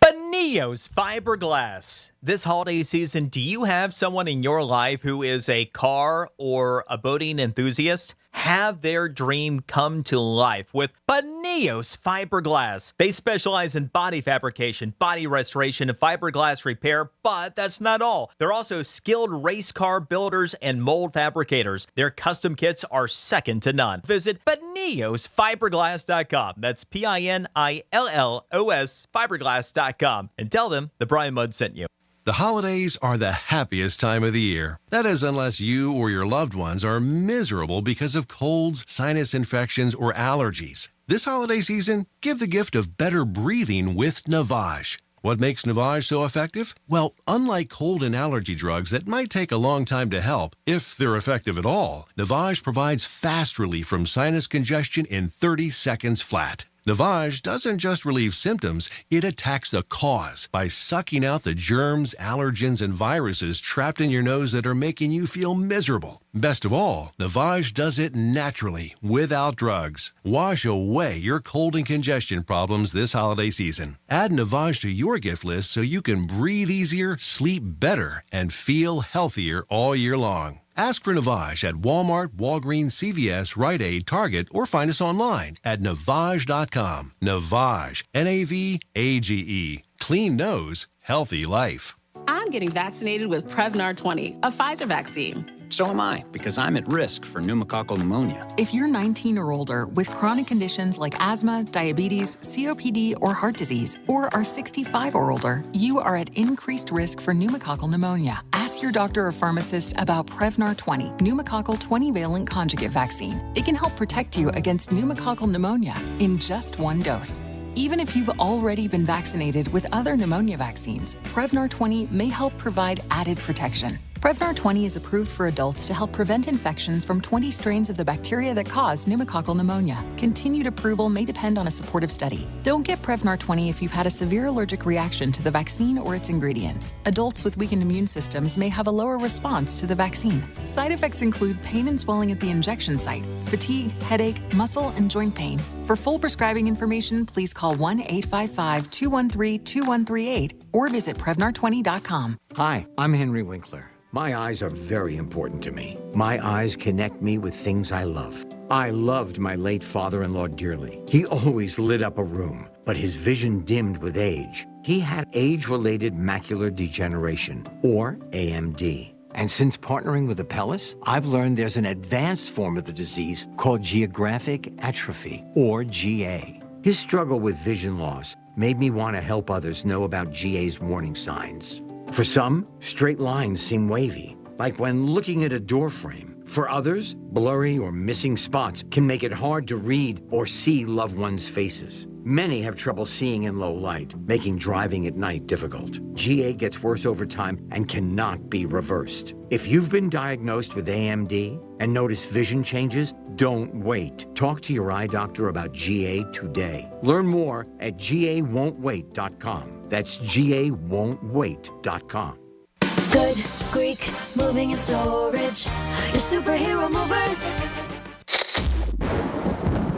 Beneo's Fiberglass. This holiday season, do you have someone in your life who is a car or a boating enthusiast? Have their dream come to life with Beneo's Fiberglass. They specialize in body fabrication, body restoration, and fiberglass repair, but that's not all. They're also skilled race car builders and mold fabricators. Their custom kits are second to none. Visit BeneosFiberglass.com. That's PINILLOS Fiberglass.com and tell them the Brian Mudd sent you. The holidays are the happiest time of the year. That is, unless you or your loved ones are miserable because of colds, sinus infections, or allergies. This holiday season, give the gift of better breathing with Navage. What makes Navage so effective? Well, unlike cold and allergy drugs that might take a long time to help, if they're effective at all, Navage provides fast relief from sinus congestion in 30 seconds flat. Navage doesn't just relieve symptoms, it attacks the cause by sucking out the germs, allergens, and viruses trapped in your nose that are making you feel miserable. Best of all, Navage does it naturally, without drugs. Wash away your cold and congestion problems this holiday season. Add Navage to your gift list so you can breathe easier, sleep better, and feel healthier all year long. Ask for Navage at Walmart, Walgreens, CVS, Rite Aid, Target, or find us online at Navage.com. Navage, Navage. Clean nose, healthy life. I'm getting vaccinated with Prevnar 20, a Pfizer vaccine. So am I, because I'm at risk for pneumococcal pneumonia. If you're 19 or older with chronic conditions like asthma, diabetes, COPD, or heart disease, or are 65 or older, you are at increased risk for pneumococcal pneumonia. Ask your doctor or pharmacist about Prevnar 20, pneumococcal 20-valent conjugate vaccine. It can help protect you against pneumococcal pneumonia in just one dose. Even if you've already been vaccinated with other pneumonia vaccines, Prevnar 20 may help provide added protection. Prevnar 20 is approved for adults to help prevent infections from 20 strains of the bacteria that cause pneumococcal pneumonia. Continued approval may depend on a supportive study. Don't get Prevnar 20 if you've had a severe allergic reaction to the vaccine or its ingredients. Adults with weakened immune systems may have a lower response to the vaccine. Side effects include pain and swelling at the injection site, fatigue, headache, muscle, and joint pain. For full prescribing information, please call 1-855-213-2138 or visit Prevnar20.com. Hi, I'm Henry Winkler. My eyes are very important to me. My eyes connect me with things I love. I loved my late father-in-law dearly. He always lit up a room, but his vision dimmed with age. He had age-related macular degeneration, or AMD. And since partnering with Apellis, I've learned there's an advanced form of the disease called geographic atrophy, or GA. His struggle with vision loss made me want to help others know about GA's warning signs. For some, straight lines seem wavy, like when looking at a door frame. For others, blurry or missing spots can make it hard to read or see loved ones' faces. Many have trouble seeing in low light, making driving at night difficult. GA gets worse over time and cannot be reversed. If you've been diagnosed with AMD and notice vision changes, don't wait. Talk to your eye doctor about GA today. Learn more at GAWon'tWait.com. That's GAWon'tWait.com. Good Greek moving and storage. Your superhero movers.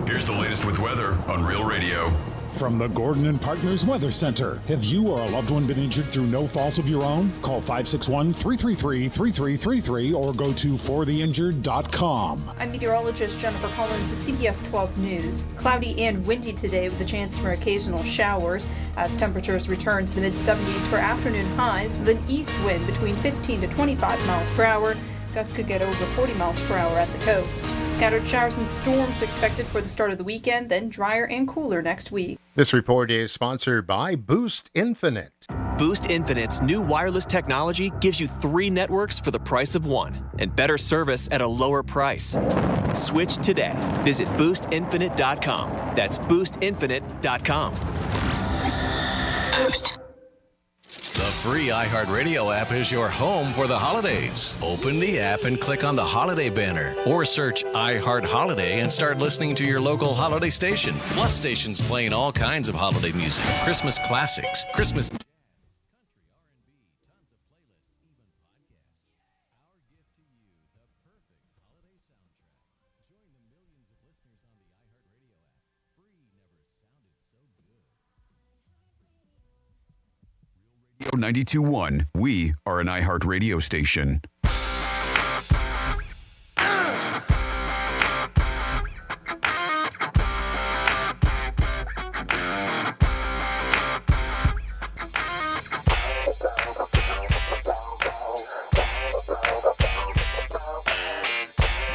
Here's the latest with weather on Real Radio. From the Gordon and Partners Weather Center. Have you or a loved one been injured through no fault of your own? Call 561-333-3333 or go to fortheinjured.com. I'm meteorologist Jennifer Collins with CBS 12 News. Cloudy and windy today with a chance for occasional showers as temperatures return to the mid-70s for afternoon highs with an east wind between 15 to 25 miles per hour. Gusts could get over 40 miles per hour at the coast. Scattered showers and storms expected for the start of the weekend, then drier and cooler next week. This report is sponsored by Boost Infinite. Boost Infinite's new wireless technology gives you 3 networks for the price of 1 and better service at a lower price. Switch today. Visit boostinfinite.com. That's boostinfinite.com. Boost. The free iHeartRadio app is your home for the holidays. Open the app and click on the holiday banner or search iHeart Holiday and start listening to your local holiday station. Plus stations playing all kinds of holiday music, Christmas classics, Christmas Radio 92.1. We are an iHeart radio station.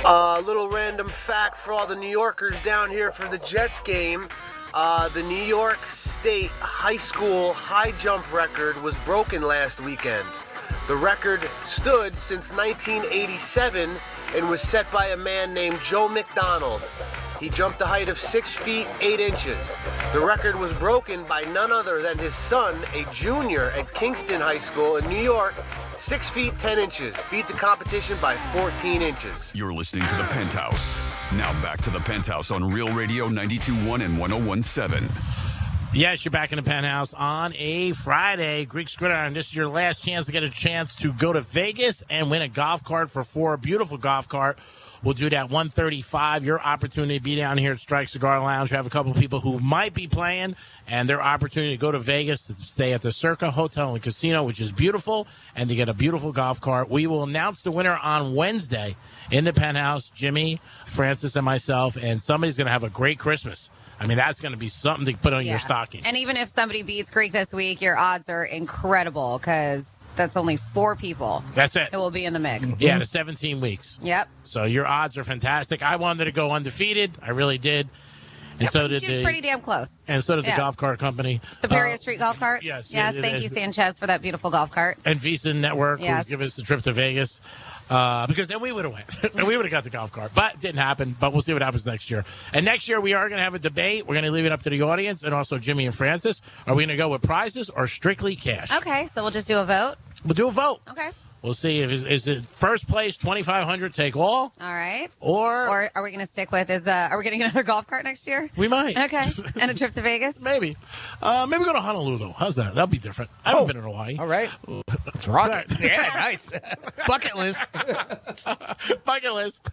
A little random fact for all the New Yorkers down here for the Jets game. The New York State high school high jump record was broken last weekend. The record stood since 1987 and was set by a man named Joe McDonald. He jumped a height of 6 feet 8 inches. The record was broken by none other than his son, a junior at Kingston High School in New York, 6 feet 10 inches. Beat the competition by 14 inches. You're listening to The Penthouse. Now back to The Penthouse on Real Radio 92.1 and 101.7. Yes, you're back in the Penthouse on a Friday. Greek Gridiron, this is your last chance to get a chance to go to Vegas and win a golf cart for 4. Beautiful golf cart. We'll do that 1:35. Your opportunity to be down here at Strike Cigar Lounge. We have a couple of people who might be playing, and their opportunity to go to Vegas to stay at the Circa Hotel and Casino, which is beautiful, and to get a beautiful golf cart. We will announce the winner on Wednesday in the Penthouse. Jimmy, Francis, and myself, and somebody's going to have a great Christmas. I mean, that's going to be something to put on your stocking. And even if somebody beats Greek this week, your odds are incredible because that's only 4 people. That's it. Who will be in the mix. Yeah, the 17 weeks. Yep. So your odds are fantastic. I wanted to go undefeated. I really did. And so did You're pretty damn close. And so did the Yes. golf cart company. Superior Street Golf Carts. Yes. Yes, thank you, Sanchez, for that beautiful golf cart. And Visa Network Yes. will give us the trip to Vegas. Because then we would have went. And we would have got the golf cart. But it didn't happen. But we'll see what happens next year. And next year we are going to have a debate. We're going to leave it up to the audience and also Jimmy and Francis. Are we going to go with prizes or strictly cash? Okay, so we'll just do a vote. We'll do a vote. Okay. We'll see if is it first place $2,500 take all. All right. Or are we going to stick with are we getting another golf cart next year? We might. Okay. And a trip to Vegas? Maybe. Maybe go to Honolulu. How's that? That'll be different. I haven't been in Hawaii. All right. Let's rock it. Yeah, nice. Bucket list. Bucket list.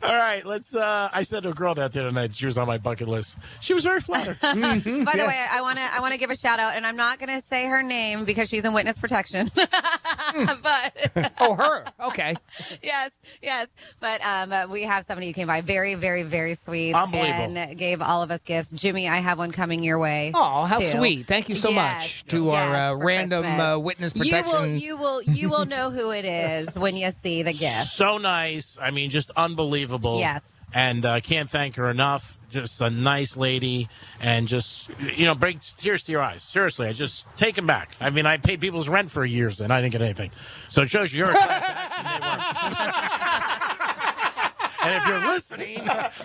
All right, let's I said to a girl that the other night, she was on my bucket list. She was very flattered. By the way, I want to give a shout out, and I'm not going to say her name because she's in witness protection. But Oh, her. Okay. Yes. But we have somebody who came by, very, very, very sweet, Unbelievable. and gave all of us gifts. Jimmy, I have one coming your way. Oh, how too. sweet! Thank you so much to our for random Christmas. witness protection. You will know who it is when you see the gift. So nice. I mean, just unbelievable. Yes. And can't thank her enough. Just a nice lady, and just, brings tears to your eyes. Seriously, I just take them back. I mean, I paid people's rent for years, and I didn't get anything. So it shows you're a class act, and they weren't. And if you're listening,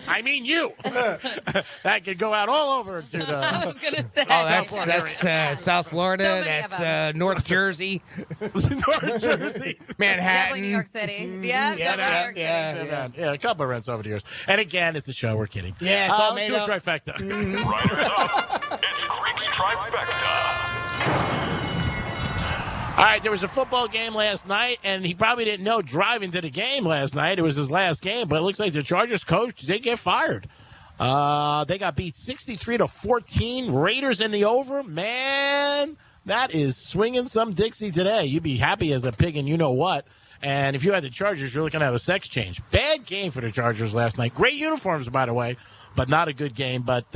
I mean you. That could go out all over to the. I was going to say. Oh, that's South Florida. So many That's North Jersey. North Jersey. Manhattan. Definitely New York City. Yeah, definitely New York City. Yeah, a couple of rents over the years. And again, it's a show. We're kidding. Yeah, it's all let's made do a up. trifecta. Riders up. It's Creek's Trifecta. All right, there was a football game last night, and he probably didn't know driving to the game last night. It was his last game, but it looks like the Chargers coach did get fired. They got beat 63-14. Raiders in the over. Man, that is swinging some Dixie today. You'd be happy as a pig and you know what. And if you had the Chargers, you're looking at a sex change. Bad game for the Chargers last night. Great uniforms, by the way, but not a good game. But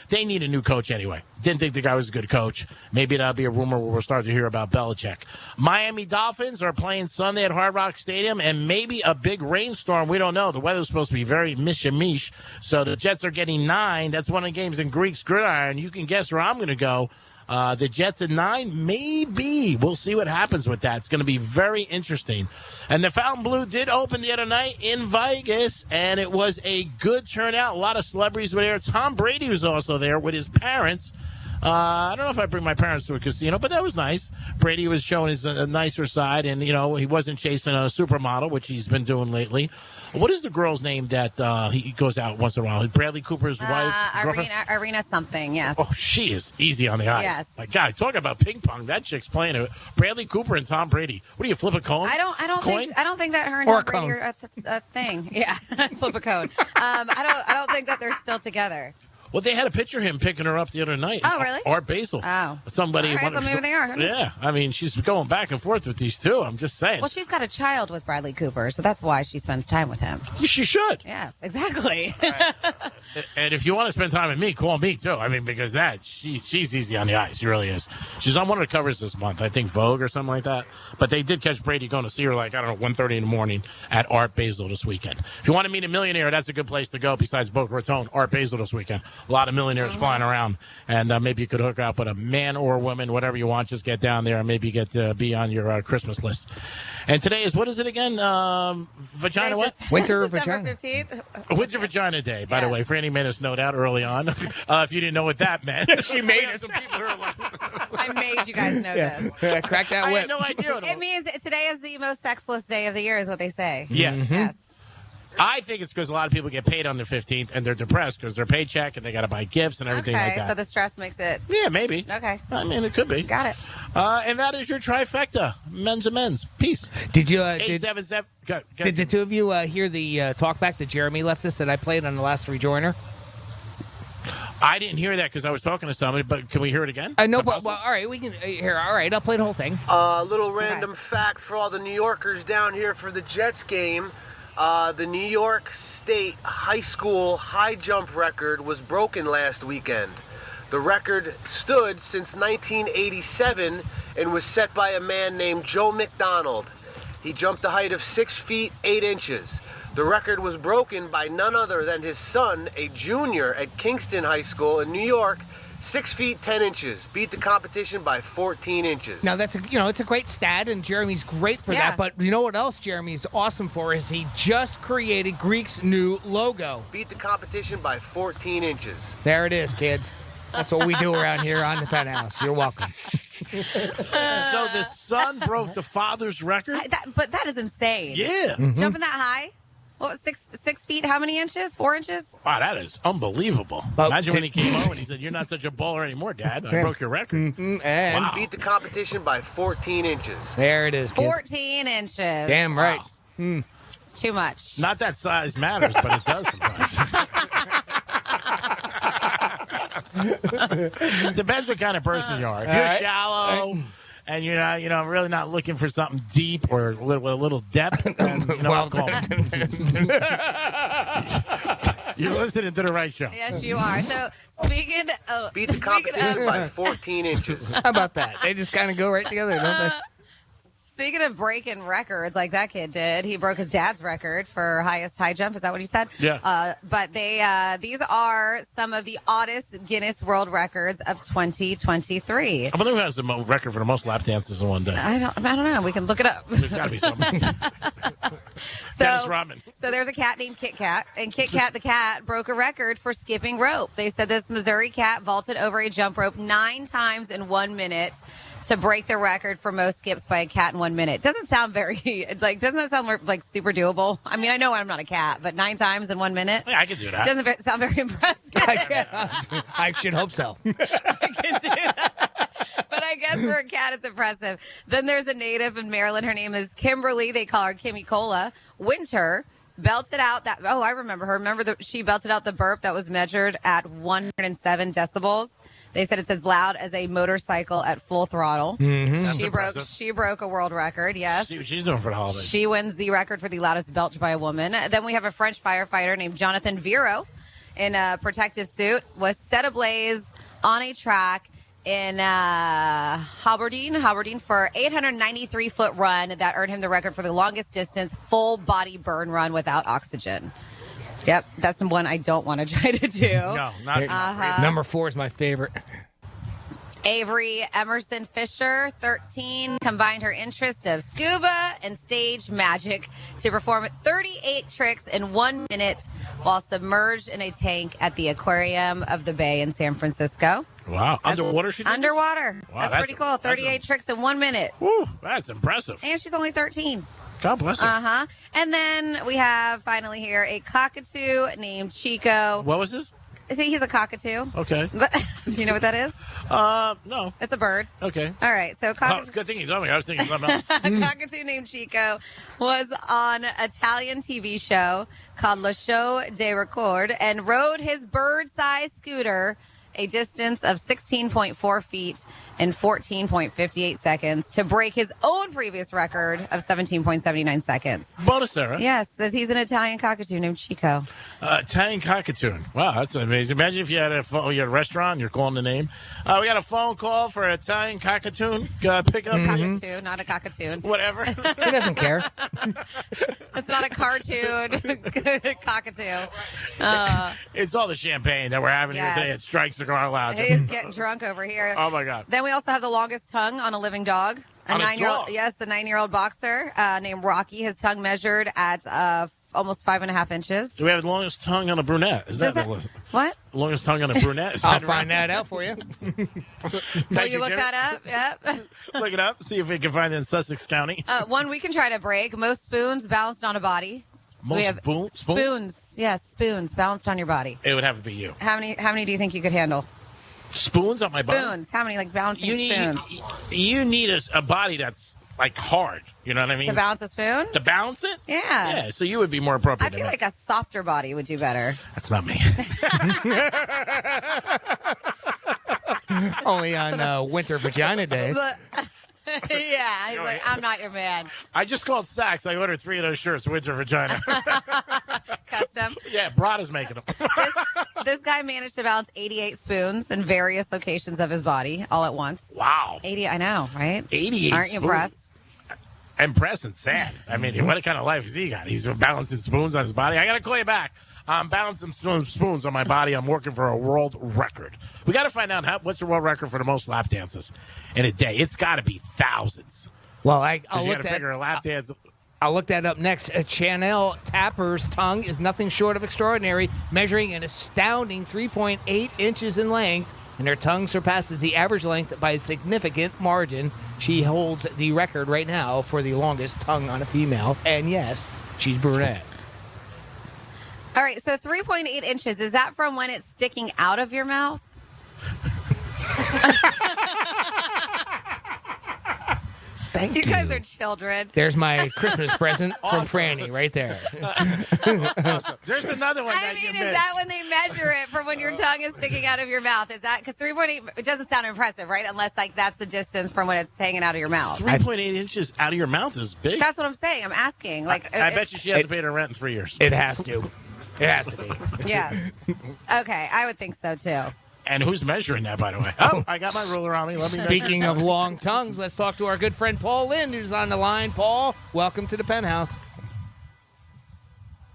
they need a new coach anyway. Didn't think the guy was a good coach. Maybe that'll be a rumor where we'll start to hear about Belichick. Miami Dolphins are playing Sunday at Hard Rock Stadium, and maybe a big rainstorm. We don't know. The weather's supposed to be very mish-a-mish. So the Jets are getting 9. That's one of the games in Greek's Gridiron. You can guess where I'm going to go. The Jets at 9, maybe. We'll see what happens with that. It's going to be very interesting. And the Fountain Blue did open the other night in Vegas, and it was a good turnout. A lot of celebrities were there. Tom Brady was also there with his parents. I don't know if I bring my parents to a casino, but that was nice. Brady was showing his nicer side, and, he wasn't chasing a supermodel, which he's been doing lately. What is the girl's name that he goes out once in a while? Bradley Cooper's wife? Arena something, yes. Oh, she is easy on the eyes. Yes. My God, talk about ping pong. That chick's playing it. Bradley Cooper and Tom Brady. What do you flip a cone? I don't think that her and Or a Tom Brady are a thing. Yeah, flip a cone. I don't think that they're still together. Well, they had a picture of him picking her up the other night. Oh, really? Art Basel. Oh. Somebody. All right, so maybe they are. Yeah, I mean, she's going back and forth with these two. I'm just saying. Well, she's got a child with Bradley Cooper, so that's why she spends time with him. She should. Yes, exactly. And if you want to spend time with me, call me too. I mean, because she's easy on the eyes. She really is. She's on one of the covers this month. I think Vogue or something like that. But they did catch Brady going to see her 1:30 in the morning at Art Basel this weekend. If you want to meet a millionaire, that's a good place to go besides Boca Raton. Art Basel this weekend. A lot of millionaires flying around, and maybe you could hook up with a man or a woman, whatever you want. Just get down there and maybe get to be on your Christmas list. And today is, what is it again? Vagina what? Winter December vagina. 15th. Winter Vagina Day, by the way. Franny made us note out early on. If you didn't know what that meant. She made us. Some people who are like, I made you guys know this. Crack that I whip. had no idea. It means today is the most sexless day of the year, is what they say. Yes. Yes. I think it's because a lot of people get paid on the 15th and they're depressed because their paycheck and they got to buy gifts and everything like that. So the stress makes it. Yeah, maybe. Okay. I mean, it could be. Got it. And that is your trifecta, men's and men's. Peace. Did you? 877. Did the two of you hear the talk back that Jeremy left us that I played on the last rejoiner? I didn't hear that because I was talking to somebody, but can we hear it again? No, but all right, we can hear. All right, I'll play the whole thing. A little random fact for all the New Yorkers down here for the Jets game. The New York State high school high jump record was broken last weekend. The record stood since 1987 and was set by a man named Joe McDonald. He jumped a height of 6 feet 8 inches. The record was broken by none other than his son, a junior at Kingston High School in New York, 6 feet 10 inches. Beat the competition by 14 inches. Now that's it's a great stat, and Jeremy's great for that. But you know what else Jeremy's awesome for is he just created Greek's new logo. Beat the competition by 14 inches. There it is, kids. That's what we do around here on the Penthouse. You're welcome. So the son broke the father's record? But that is insane. Yeah. Jumping that high? What was 6 feet? How many inches? 4 inches? Wow, that is unbelievable. Imagine when he came home and he said, "You're not such a baller anymore, Dad. I broke your record." And beat the competition by 14 inches. There it is, kids. 14 inches. Damn right. Wow. It's too much. Not that size matters, but it does sometimes. Depends what kind of person you are. If you're shallow and you're not, I'm really not looking for something deep or with a little depth, then, I'll call. You're listening to the right show. Yes, you are. So speaking of Beat the competition by 14 inches. How about that? They just kind of go right together, don't they? Speaking of breaking records, like that kid did, he broke his dad's record for highest high jump. Is that what he said? Yeah. But these are some of the oddest Guinness World Records of 2023. I wonder who has the record for the most lap dances in one day. I don't know. We can look it up. There's got to be something. Dennis Rodman. So there's a cat named Kit Kat, and Kit Kat the cat broke a record for skipping rope. They said this Missouri cat vaulted over a jump rope 9 times in 1 minute to break the record for most skips by a cat in 1 minute. Doesn't sound doesn't that sound like super doable? I mean, I know I'm not a cat, but 9 times in 1 minute? Yeah, I can do that. Doesn't sound very impressive. I should hope so. I can do that. But I guess for a cat, it's impressive. Then there's a native in Maryland. Her name is Kimberly. They call her Kimmy Cola. Winter belted out that. Oh, I remember her. She belted out the burp that was measured at 107 decibels. They said it's as loud as a motorcycle at full throttle. Mm-hmm. She broke a world record. Yes. See what she's doing for the holidays. She wins the record for the loudest belch by a woman. Then we have a French firefighter named Jonathan Viro in a protective suit was set ablaze on a track in Aberdeen for 893-foot run that earned him the record for the longest distance full body burn run without oxygen. Yep, that's the one I don't want to try to do. No, not Number 4 is my favorite. Avery Emerson Fisher, 13, combined her interest of scuba and stage magic to perform 38 tricks in 1 minute while submerged in a tank at the Aquarium of the Bay in San Francisco. Wow. Underwater she did this? Underwater. Wow, that's pretty cool. 38 tricks in 1 minute. Woo, that's impressive. And she's only 13. God bless her. Uh-huh. And then we have finally here a cockatoo named Chico. What was this? See, he's a cockatoo. Okay. Do you know what that is? No. It's a bird. Okay. All right. So cockatoo. Good thing you told me. I was thinking something else. A cockatoo named Chico was on an Italian TV show called Le Show de Record and rode his bird-sized scooter a distance of 16.4 feet in 14.58 seconds to break his own previous record of 17.79 seconds. Bonus, Sarah. Yes, says he's an Italian cockatoo named Chico. Italian cockatoo. Wow, that's amazing. Imagine if you had a restaurant, you're calling the name. We got a phone call for Italian cockatoo. Pick up. Cockatoo, not a cockatoo. Whatever. He doesn't care. It's not a cartoon cockatoo. It's all the champagne that we're having here today. It strikes the car loud. He's getting drunk over here. Oh, my God. Then we also have the longest tongue on a living dog. A 9-year-old, yes, a 9-year-old boxer named Rocky. His tongue measured at almost 5.5 inches. Do we have the longest tongue on a brunette? Is that what? The longest tongue on a brunette? I'll find that out for you. Will you look that up? Yep. Look it up. See if we can find it in Sussex County. One we can try to break. Most spoons balanced on a body. Most we have spoons. Yes, spoons balanced on your body. It would have to be you. How many do you think you could handle? Spoons on my body? Spoons. How many balancing spoons? You need a body that's hard. You know what I mean? To balance a spoon? To balance it? Yeah. Yeah, so you would be more appropriate. I feel like a softer body would do better. That's not me. Only on Winter Vagina Day. Yeah, he's like, I'm not your man. I just called Saks. I ordered 3 of those shirts, Winter Vagina. Custom? Yeah, Brada's making them. This guy managed to balance 88 spoons in various locations of his body all at once. Wow. 80, I know, right? 88 Aren't you impressed? Impressed and sad. I mean, what kind of life has he got? He's balancing spoons on his body. I got to call you back. I'm balancing spoons on my body. I'm working for a world record. We got to find out what's the world record for the most lap dances in a day. It's got to be thousands. Well, I'll look figure a lap dance. I'll look that up next. Chanel Tapper's tongue is nothing short of extraordinary, measuring an astounding 3.8 inches in length, and her tongue surpasses the average length by a significant margin. She holds the record right now for the longest tongue on a female, and yes, she's brunette. All right, so 3.8 inches, is that from when it's sticking out of your mouth? Thank You you. guys are children. There's my Christmas present from Franny right there. Awesome. There's another one I that mean, you is missed. that when they measure it from when your tongue is sticking out of your mouth? Is that because 3.8? It doesn't sound impressive, right? Unless like that's the distance from when it's hanging out of your mouth. 3.8 inches out of your mouth is big. That's what I'm saying. I'm asking. Like, I bet you she hasn't paid her rent in 3 years. It has to. It has to be. Yes. Okay, I would think so too. And who's measuring that, by the way? Oh, I got my ruler on me. Let me Speaking measure. of long tongues, let's talk to our good friend Paul Lind, who's on the line. Paul, welcome to the Penthouse.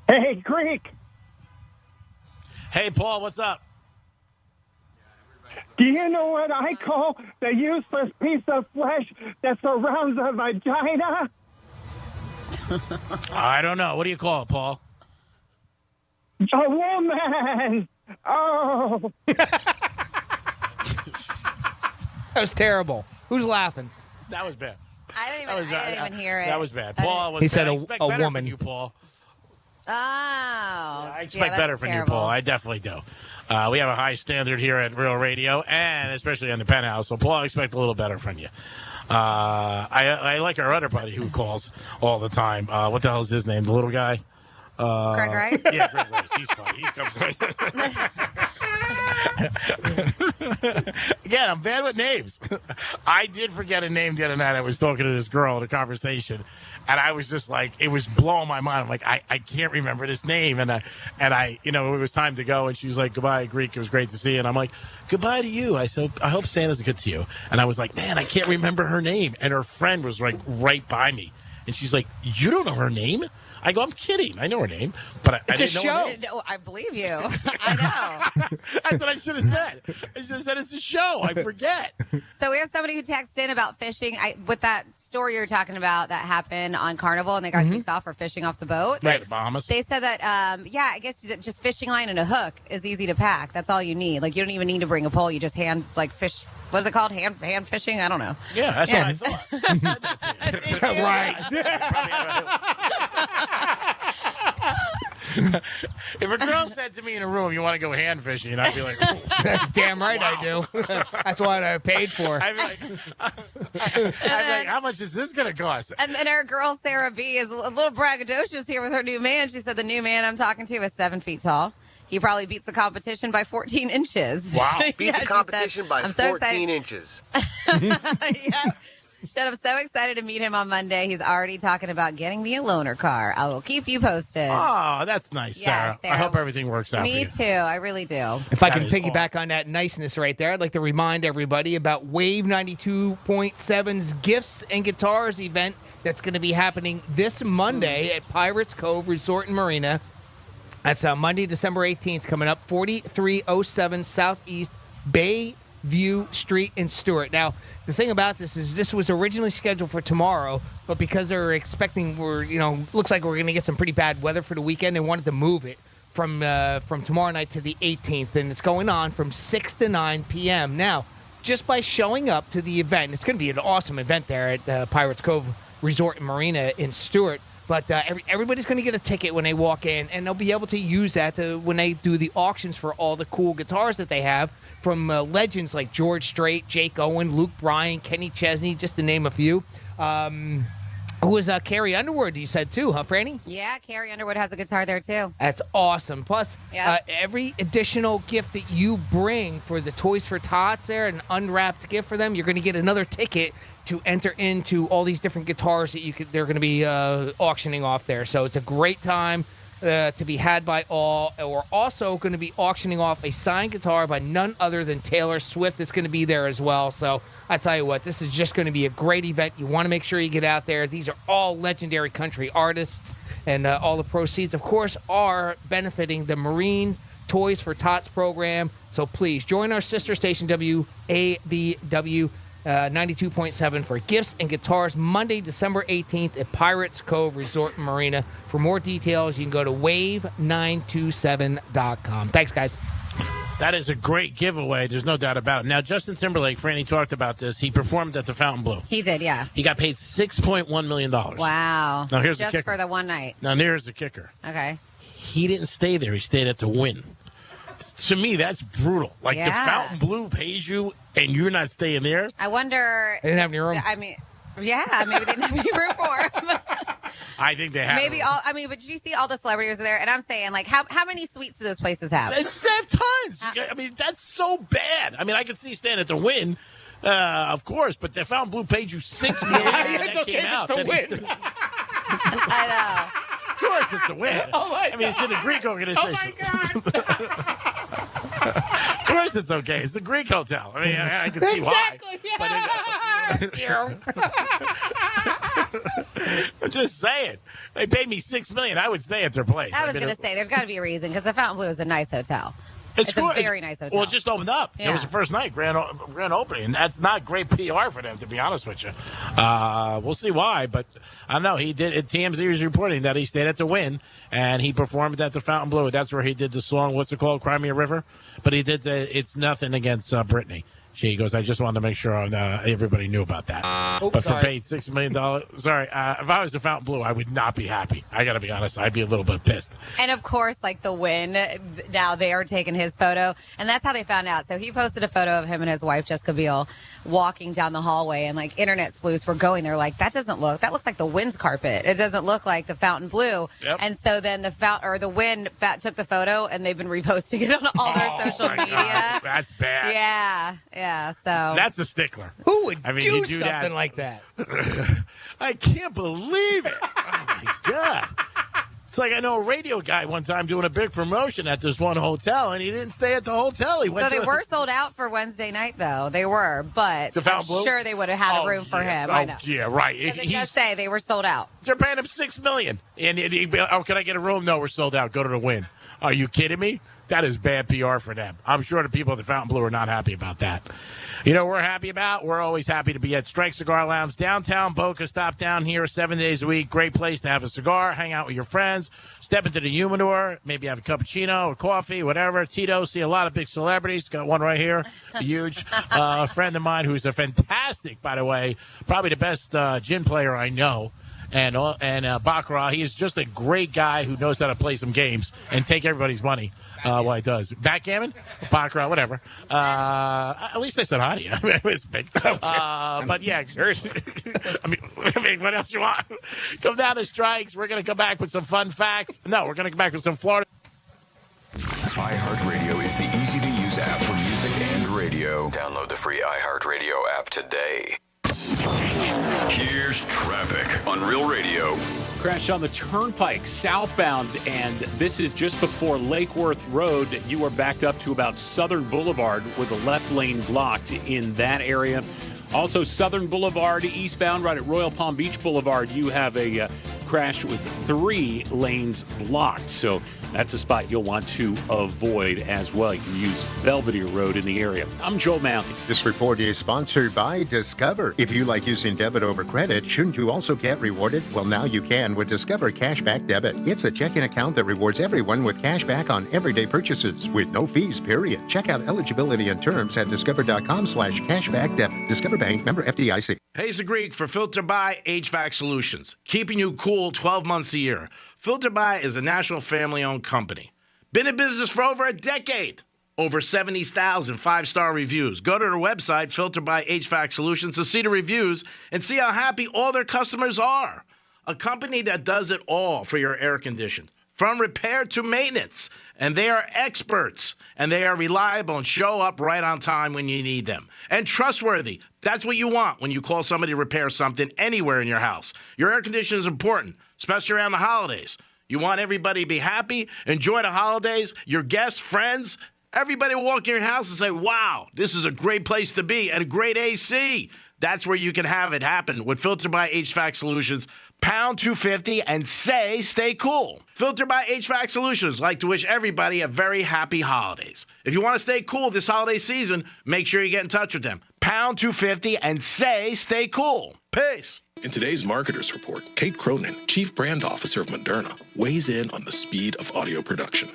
Hey, Greek. Hey, Paul, what's up? Do you know what I call the useless piece of flesh that surrounds a vagina? I don't know. What do you call it, Paul? A woman. Oh. That was terrible. Who's laughing? That was bad. I didn't even hear it. That was bad. Paul was He said bad. I a expect better woman. From you, Paul. Oh. I expect that's better from you, terrible. Paul. I definitely do. We have a high standard here at Real Radio, and especially on the Penthouse. So, Paul, I expect a little better from you. I like our other buddy who calls all the time. What the hell is his name? The little guy? Greg Rice? Yeah, Greg Rice. He's funny. He comes. Again, I'm bad with names. I did forget a name the other night. I was talking to this girl in a conversation, and I was just like, it was blowing my mind. I'm like, I can't remember this name, and I, you know, it was time to go, and she was like, goodbye, Greek. It was great to see you. And I'm like, goodbye to you. I said, I hope Santa's good to you. And I was like, man, I can't remember her name. And her friend was like right by me, and she's like, you don't know her name? I go, I'm kidding. I know her name, but I didn't know her name. No, I believe you. I know. That's what I should have said. I should have said it's a show. I forget. So we have somebody who texted in about fishing. With that story you're talking about that happened on Carnival and they got kicked off for fishing off the boat. Right, the Bahamas. They said that, I guess just fishing line and a hook is easy to pack. That's all you need. Like, you don't even need to bring a pole. You just fish. What is it called? Hand fishing? I don't know. Yeah, that's what I thought. If a girl said to me in a room, you want to go hand fishing, I'd be like, damn right I do. That's what I paid for. I'd be like, how much is this going to cost? And then our girl, Sarah B, is a little braggadocious here with her new man. She said the new man I'm talking to is 7 feet tall. He probably beats the competition by 14 inches. Wow. Beat Yeah, the she competition said, by I'm so 14 excited. inches. Yeah. She said, I'm so excited to meet him on Monday. He's already talking about getting me a loaner car. I will keep you posted. Oh, that's nice, Yeah, Sarah. Sarah. I hope everything works out Me for you. too. I really do. If I That can is piggyback on that niceness right there, I'd like to remind everybody about Wave 92.7's Gifts and Guitars event that's going to be happening this Monday at Pirates Cove Resort and Marina. That's Monday, December 18th, coming up, 4307 Southeast Bayview Street in Stewart. Now, the thing about this is this was originally scheduled for tomorrow, but because they're expecting looks like we're going to get some pretty bad weather for the weekend, they wanted to move it from tomorrow night to the 18th, and it's going on from 6 to 9 p.m. Now, just by showing up to the event, it's going to be an awesome event there at Pirates Cove Resort and Marina in Stewart. But everybody's going to get a ticket when they walk in, and they'll be able to use that when they do the auctions for all the cool guitars that they have from legends like George Strait, Jake Owen, Luke Bryan, Kenny Chesney, just to name a few. Who was Carrie Underwood, you said too, huh, Franny? Yeah, Carrie Underwood has a guitar there too. That's awesome. Plus, every additional gift that you bring for the Toys for Tots there, an unwrapped gift for them, you're going to get another ticket to enter into all these different guitars that they're going to be auctioning off there. So it's a great time to be had by all. And we're also going to be auctioning off a signed guitar by none other than Taylor Swift that's going to be there as well. So I tell you what, this is just going to be a great event. You want to make sure you get out there. These are all legendary country artists, and all the proceeds, of course, are benefiting the Marine Toys for Tots program. So please join our sister station, WAVW 92.7 for Gifts and Guitars Monday, December 18th at Pirates Cove Resort and Marina. For more details, you can go to wave927.com. Thanks, guys. That is a great giveaway. There's no doubt about it. Now, Justin Timberlake, Franny talked about this. He performed at the Fontainebleau. He did, yeah. He got paid $6.1 million. Wow. Now, here's the Just kicker. for the one night. Now, here's the kicker. Okay. He didn't stay there. He stayed at the Wynn. To me, that's brutal. Like, the Yeah. Fontainebleau pays you, and you're not staying there? I wonder. They didn't have any room. I mean, Yeah, maybe they never root for him. I think they have. Maybe all. I mean, but did you see all the celebrities are there? And I'm saying, like, how many suites do those places have? They have tons. I mean, that's so bad. I mean, I could see Stan at the win, of course, but the Fontainebleau paid you $6 million. It's okay if it's a win. I know. Of course, it's a win. Oh my I mean, it's in the Greek organization. Oh my God. Of course, it's okay. It's the Greek hotel. I mean, I can see Exactly. why. Yeah. I'm just saying. They paid me $6 million. I would stay at their place. I was going to say, there's got to be a reason because the Fontainebleau is a nice hotel. It's cool. a very nice hotel. Well, it just opened up. Yeah. It was the first night, grand opening, and that's not great PR for them, to be honest with you. We'll see why, but I don't know. He did. TMZ was reporting that he stayed at the Wynn, and he performed at the Fontainebleau. That's where he did the song, what's it called, Cry Me a River? But he did It's Nothing Against Britney. She goes, I just wanted to make sure everybody knew about that. But for paid $6 million, sorry, if I was the Fontainebleau, I would not be happy. I got to be honest. I'd be a little bit pissed. And of course, like the Win, now they are taking his photo, and that's how they found out. So he posted a photo of him and his wife Jessica Biel walking down the hallway, and like internet sleuths were going there, like that looks like the Win's carpet. It doesn't look like the Fontainebleau. Yep. And so then the Win took the photo, and they've been reposting it on all their social my media. God. That's bad. Yeah. So That's a stickler. Who would I mean, do you do something that. like that? I can't believe it. Oh, my God. It's like I know a radio guy one time doing a big promotion at this one hotel, and he didn't stay at the hotel. He went So they to were sold out for Wednesday night, though. They were, but The I'm Fontainebleau? sure they would have had a room for him. I know. Yeah, right. Because it does say they were sold out. They're paying him $6 million. And can I get a room? No, we're sold out. Go to the Win. Are you kidding me? That is bad PR for them. I'm sure the people at the Fontainebleau are not happy about that. You know what we're happy about? We're always happy to be at Strike Cigar Lounge, downtown Boca. Stop down here 7 days a week. Great place to have a cigar, hang out with your friends, step into the humidor, maybe have a cappuccino or coffee, whatever. Tito, see a lot of big celebrities. Got one right here, a huge friend of mine who's a fantastic, by the way, probably the best gin player I know. And Baccarat, he is just a great guy who knows how to play some games and take everybody's money while he does. Backgammon? Baccarat, whatever. At least I said hi to you. It's big. But yeah, I mean, what else you want? Come down to Strikes. We're going to come back with some fun facts. No, we're going to come back with some Florida. iHeartRadio is the easy-to-use app for music and radio. Download the free iHeartRadio app today. Here's traffic on Real Radio. Crash on the Turnpike southbound, and this is just before Lake Worth Road. You are backed up to about Southern Boulevard with the left lane blocked in that area. Also, Southern Boulevard eastbound right at Royal Palm Beach Boulevard, you have a crash with 3 lanes blocked. So that's a spot you'll want to avoid as well. You can use Belvedere Road in the area. I'm Joe Malley. This report is sponsored by Discover. If you like using debit over credit, shouldn't you also get rewarded? Well, now you can with Discover Cashback Debit. It's a checking account that rewards everyone with cash back on everyday purchases with no fees, period. Check out eligibility and terms at discover.com/cashbackdebit. Discover Bank, member FDIC. Hey, it's the Greek for Filter by HVAC Solutions, keeping you cool 12 months a year. Filter by is a national family-owned company. Been in business for over a decade. Over 70,000 five-star reviews. Go to their website, Filter by HVAC Solutions, to see the reviews and see how happy all their customers are. A company that does it all for your air conditioning, from repair to maintenance. And they are experts, and they are reliable and show up right on time when you need them. And trustworthy. That's what you want when you call somebody to repair something anywhere in your house. Your air conditioning is important, especially around the holidays. You want everybody to be happy, enjoy the holidays, your guests, friends. Everybody will walk in your house and say, wow, this is a great place to be and a great AC. That's where you can have it happen with Filter by HVAC Solutions. Pound 250 and say, stay cool. Filter by HVAC Solutions like to wish everybody a very happy holidays. If you want to stay cool this holiday season, make sure you get in touch with them. Pound 250 and say, stay cool. Peace. In today's Marketers Report, Kate Cronin, Chief Brand Officer of Moderna, weighs in on the speed of audio production.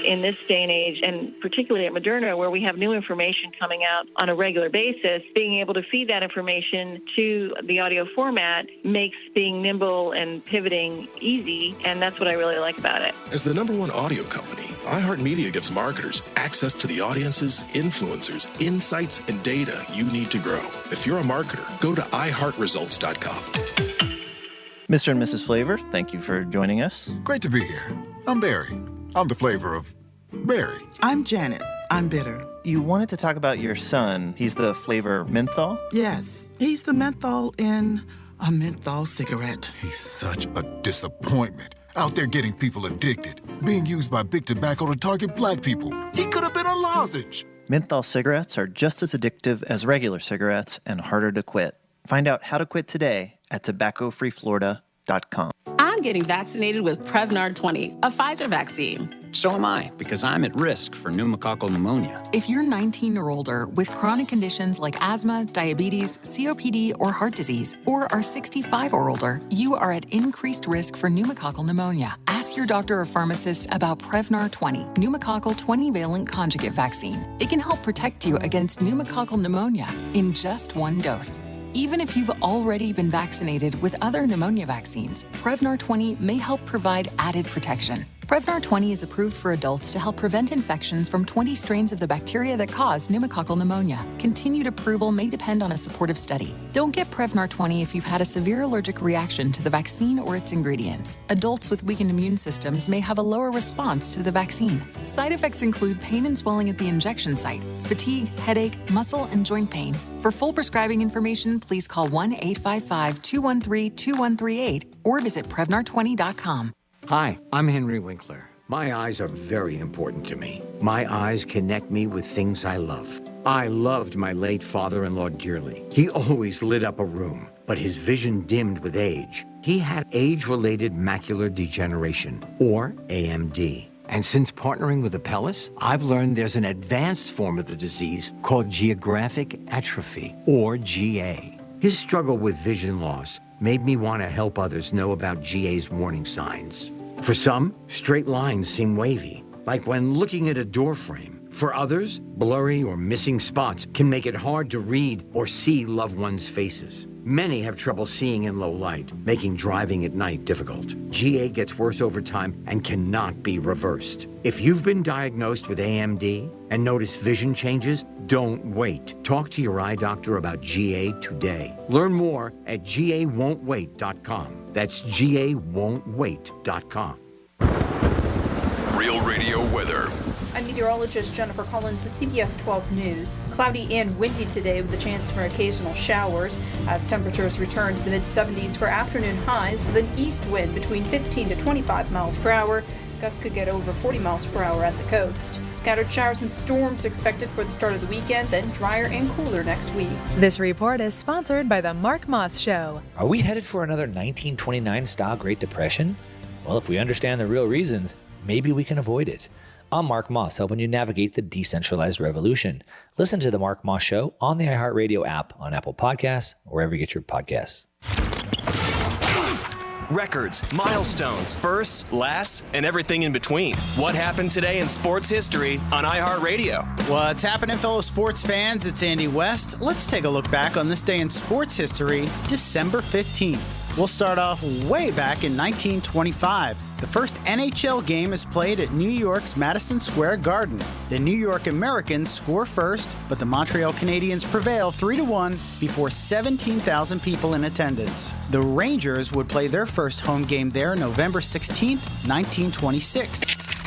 in this day and age, and particularly at Moderna, where we have new information coming out on a regular basis, being able to feed that information to the audio format makes being nimble and pivoting easy, and that's what I really like about it. As the #1 audio company, iHeartMedia gives marketers access to the audiences, influencers, insights, and data you need to grow. If you're a marketer, go to iHeartResults.com. Mr. and Mrs. Flavor, thank you for joining us. Great to be here. I'm Barry. I'm the flavor of Barry. I'm Janet. I'm bitter. You wanted to talk about your son. He's the flavor menthol? Yes, he's the menthol in a menthol cigarette. He's such a disappointment. Out there getting people addicted, being used by big tobacco to target black people. He could have been a lozenge. Menthol cigarettes are just as addictive as regular cigarettes and harder to quit. Find out how to quit today at tobaccofreeflorida.com. I'm getting vaccinated with Prevnar 20, a Pfizer vaccine. So am I, because I'm at risk for pneumococcal pneumonia. If you're 19 or older with chronic conditions like asthma, diabetes, COPD, or heart disease, or are 65 or older, you are at increased risk for pneumococcal pneumonia. Ask your doctor or pharmacist about Prevnar 20, pneumococcal 20-valent conjugate vaccine. It can help protect you against pneumococcal pneumonia in just one dose. Even if you've already been vaccinated with other pneumonia vaccines, Prevnar 20 may help provide added protection. Prevnar 20 is approved for adults to help prevent infections from 20 strains of the bacteria that cause pneumococcal pneumonia. Continued approval may depend on a supportive study. Don't get Prevnar 20 if you've had a severe allergic reaction to the vaccine or its ingredients. Adults with weakened immune systems may have a lower response to the vaccine. Side effects include pain and swelling at the injection site, fatigue, headache, muscle, and joint pain. For full prescribing information, please call 1-855-213-2138 or visit Prevnar20.com. Hi, I'm Henry Winkler. My eyes are very important to me. My eyes connect me with things I love. I loved my late father-in-law dearly. He always lit up a room, but his vision dimmed with age. He had age-related macular degeneration, or AMD. And since partnering with Apellis, I've learned there's an advanced form of the disease called geographic atrophy, or GA. His struggle with vision loss made me want to help others know about GA's warning signs. For some, straight lines seem wavy, like when looking at a door frame. For others, blurry or missing spots can make it hard to read or see loved ones' faces. Many have trouble seeing in low light, making driving at night difficult. GA gets worse over time and cannot be reversed. If you've been diagnosed with AMD and notice vision changes, don't wait. Talk to your eye doctor about GA today. Learn more at GAWon'tWait.com. That's GAWon'tWait.com. Real Radio weather. I'm meteorologist Jennifer Collins with CBS 12 News. Cloudy and windy today with a chance for occasional showers as temperatures return to the mid-70s for afternoon highs with an east wind between 15 to 25 miles per hour. Gusts could get over 40 miles per hour at the coast. Scattered showers and storms expected for the start of the weekend, then drier and cooler next week. This report is sponsored by the Mark Moss Show. Are we headed for another 1929-style Great Depression? Well, if we understand the real reasons, maybe we can avoid it. I'm Mark Moss, helping you navigate the decentralized revolution. Listen to The Mark Moss Show on the iHeartRadio app, on Apple Podcasts, or wherever you get your podcasts. Records, milestones, firsts, lasts, and everything in between. What happened today in sports history on iHeartRadio? What's happening, fellow sports fans? It's Andy West. Let's take a look back on this day in sports history, December 15th. We'll start off way back in 1925. The first NHL game is played at New York's Madison Square Garden. The New York Americans score first, but the Montreal Canadiens prevail 3-1 before 17,000 people in attendance. The Rangers would play their first home game there November 16th, 1926.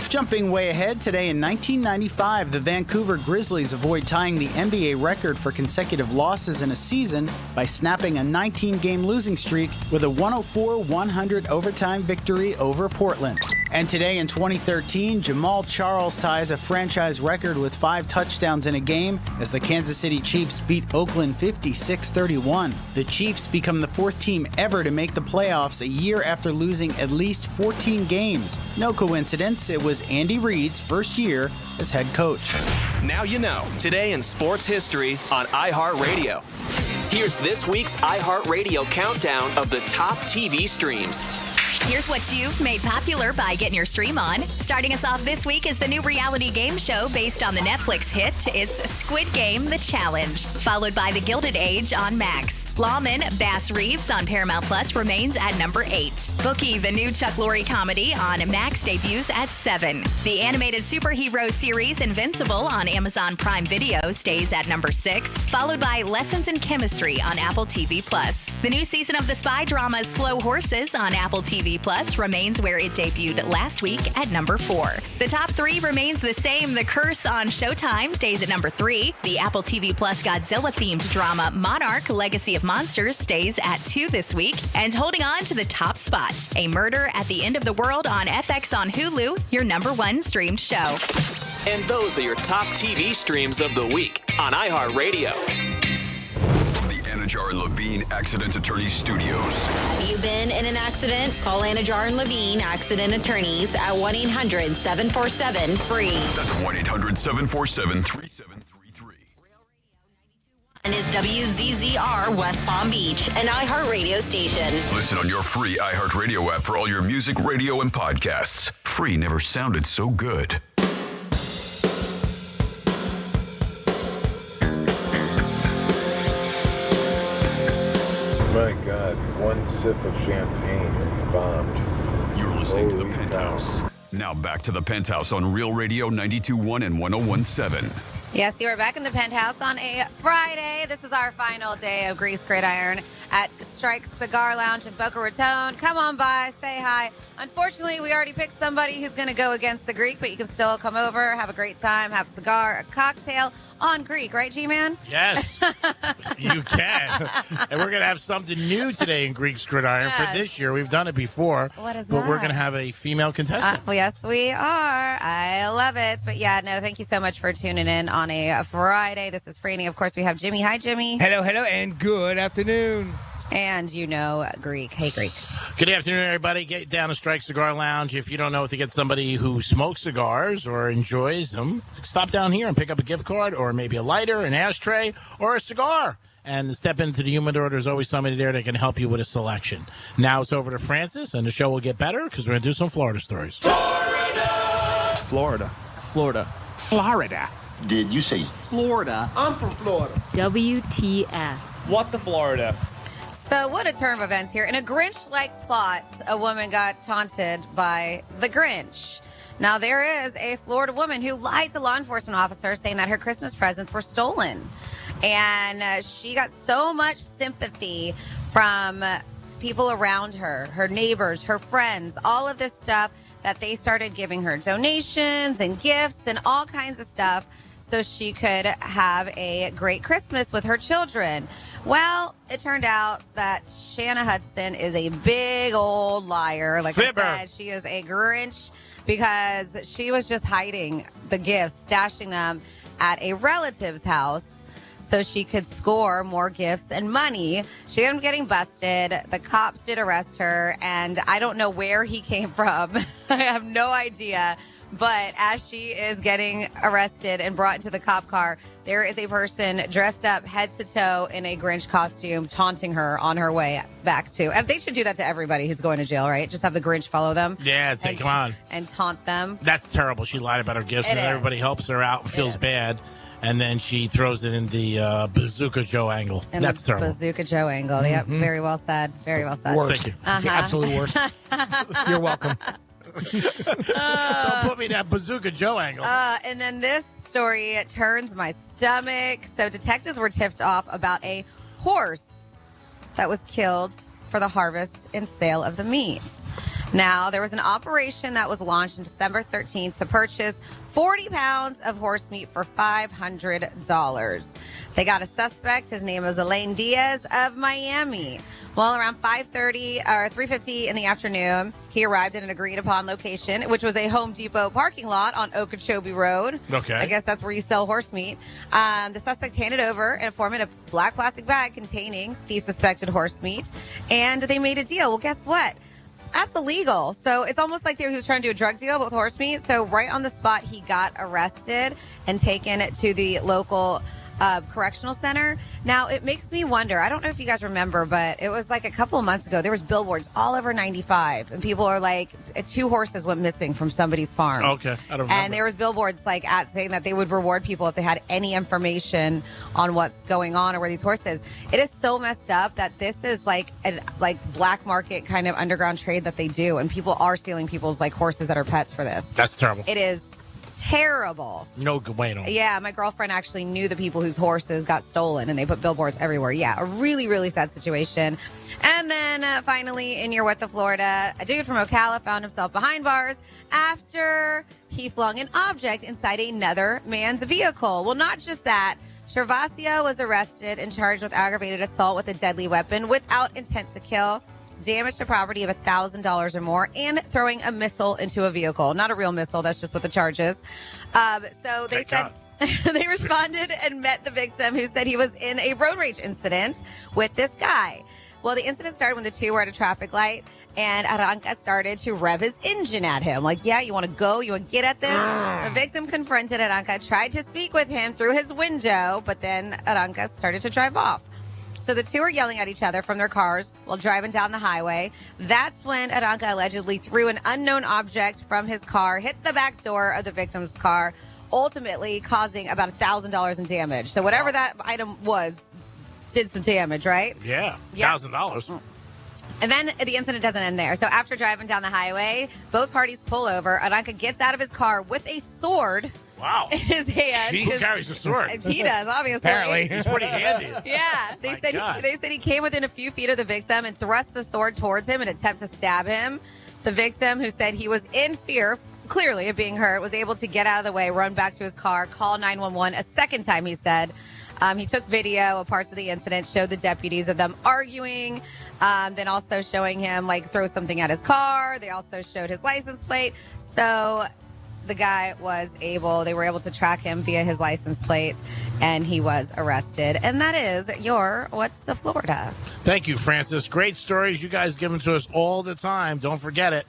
Jumping way ahead, today in 1995, the Vancouver Grizzlies avoid tying the NBA record for consecutive losses in a season by snapping a 19-game losing streak with a 104-100 overtime victory over Portland. And today in 2013, Jamal Charles ties a franchise record with 5 touchdowns in a game as the Kansas City Chiefs beat Oakland 56-31. The Chiefs become the 4th team ever to make the playoffs a year after losing at least 14 games. No coincidence, it was Andy Reid's first year as head coach. Now you know. Today in sports history on iHeartRadio. Here's this week's iHeartRadio countdown of the top TV streams. Here's what you've made popular by getting your stream on. Starting us off this week is the new reality game show based on the Netflix hit. It's Squid Game: The Challenge, followed by The Gilded Age on Max. Lawman Bass Reeves on Paramount Plus remains at number 8. Bookie, the new Chuck Lorre comedy on Max, debuts at 7. The animated superhero series Invincible on Amazon Prime Video stays at number 6, followed by Lessons in Chemistry on Apple TV Plus. The new season of the spy drama Slow Horses on Apple TV Plus remains where it debuted last week at number 4. The top 3 remains the same. The Curse on Showtime stays at number 3. The Apple TV Plus Godzilla-themed drama Monarch: Legacy of Monsters stays at 2 this week. And holding on to the top spot, A Murder at the End of the World on FX on Hulu, your number 1 streamed show. And those are your top TV streams of the week on iHeartRadio. Anajar and Levine Accident Attorneys Studios. Have you been in an accident? Call Anajar and Levine Accident Attorneys at 1-800-747-FREE. That's 1-800-747-3733. And is WZZR West Palm Beach, an iHeartRadio station. Listen on your free iHeartRadio app for all your music, radio, and podcasts. Free never sounded so good. My God, one sip of champagne and bombed. You're listening to The Penthouse. Now back to The Penthouse on Real Radio 92.1 and 101.7. Yes, you are back in the Penthouse on a Friday. This is our final day of Grease Gridiron at Strike Cigar Lounge in Boca Raton. Come on by, say hi. Unfortunately, we already picked somebody who's going to go against the Greek, but you can still come over, have a great time, have a cigar, a cocktail on Greek, right, G-Man? Yes, you can. And we're going to have something new today in Greek's Gridiron for this year. We've done it before. What is but that? We're going to have a female contestant. Well, yes, we are. I love it. But yeah, no, thank you so much for tuning in on a Friday. This is Franny. Of course, we have Jimmy. Hi, Jimmy. Hello, and good afternoon. And Greek. Hey, Greek. Good afternoon, everybody. Get down to Strike Cigar Lounge. If you don't know what to get somebody who smokes cigars or enjoys them, stop down here and pick up a gift card or maybe a lighter, an ashtray, or a cigar. And step into the humidor. There's always somebody there that can help you with a selection. Now it's over to Francis, and the show will get better because we're going to do some Florida stories. Florida. Did you say Florida? I'm from Florida. WTF. What the Florida? So what a turn of events here. In a Grinch-like plot, a woman got taunted by the Grinch. Now, there is a Florida woman who lied to law enforcement officers saying that her Christmas presents were stolen. And she got so much sympathy from people around her, her neighbors, her friends, all of this stuff, that they started giving her donations and gifts and all kinds of stuff so she could have a great Christmas with her children. Well, it turned out that Shanna Hudson is a big old liar. Like I said, she is a Grinch because she was just hiding the gifts, stashing them at a relative's house so she could score more gifts and money. She ended up getting busted. The cops did arrest her, and I don't know where he came from. I have no idea. But as she is getting arrested and brought into the cop car, there is a person dressed up head to toe in a Grinch costume taunting her on her way back to. And they should do that to everybody who's going to jail, right? Just have the Grinch follow them. Yeah, come on. And taunt them. That's terrible. She lied about her gifts, and everybody helps her out and feels bad. And then she throws it in the Bazooka Joe angle. That's terrible. Bazooka Joe angle. Yep, very well said. Very well said. Worst. Thank you. It's the absolute worst. You're welcome. Don't put me in that Bazooka Joe angle. And then this story turns my stomach. So detectives were tipped off about a horse that was killed for the harvest and sale of the meat. Now, there was an operation that was launched on December 13th to purchase 40 pounds of horse meat for $500. They got a suspect. His name is Elaine Diaz of Miami. Well, around 5:30 or 3:50 in the afternoon, he arrived at an agreed-upon location, which was a Home Depot parking lot on Okeechobee Road. Okay. I guess that's where you sell horse meat. The suspect handed over an informant a black plastic bag containing the suspected horse meat, and they made a deal. Well, guess what? That's illegal. So it's almost like he was trying to do a drug deal with horse meat. So right on the spot, he got arrested and taken to the local correctional center. Now, it makes me wonder. I don't know if you guys remember, but it was like a couple of months ago. There was billboards all over 95, and people are like, 2 horses went missing from somebody's farm. Okay, I don't remember. And there was billboards like saying that they would reward people if they had any information on what's going on or where these horses. It is so messed up that this is like a black market kind of underground trade that they do, and people are stealing people's like horses that are pets for this. That's terrible. It is terrible. No good way. Yeah, my girlfriend actually knew the people whose horses got stolen, and they put billboards everywhere. Yeah, a really, really sad situation. And then finally, in your What the Florida, a dude from Ocala found himself behind bars after he flung an object inside another man's vehicle. Well, not just that. Gervasio was arrested and charged with aggravated assault with a deadly weapon without intent to kill, damage to property of $1,000 or more, and throwing a missile into a vehicle. Not a real missile. That's just what the charge is. So they said they responded and met the victim, who said he was in a road rage incident with this guy. Well, the incident started when the two were at a traffic light, and Aranca started to rev his engine at him. Like, yeah, you want to go? You want to get at this? The victim confronted Aranca, tried to speak with him through his window, but then Aranca started to drive off. So the two are yelling at each other from their cars while driving down the highway. That's when Aranca allegedly threw an unknown object from his car, hit the back door of the victim's car, ultimately causing about $1,000 in damage. So whatever that item was did some damage, right? Yeah, $1,000. And then the incident doesn't end there. So after driving down the highway, both parties pull over. Aranca gets out of his car with a sword. Wow. In his hand. He carries a sword. He does, obviously. Apparently. He's pretty handy. Yeah. They said he came within a few feet of the victim and thrust the sword towards him in an attempt to stab him. The victim, who said he was in fear, clearly, of being hurt, was able to get out of the way, run back to his car, call 911 a second time, he said. He took video of parts of the incident, showed the deputies of them arguing, then also showing him, like, throw something at his car. They also showed his license plate. So the guy they were able to track him via his license plate, and he was arrested. And that is your What's the Florida. Thank you, Francis. Great stories. You guys give them to us all the time. Don't forget it.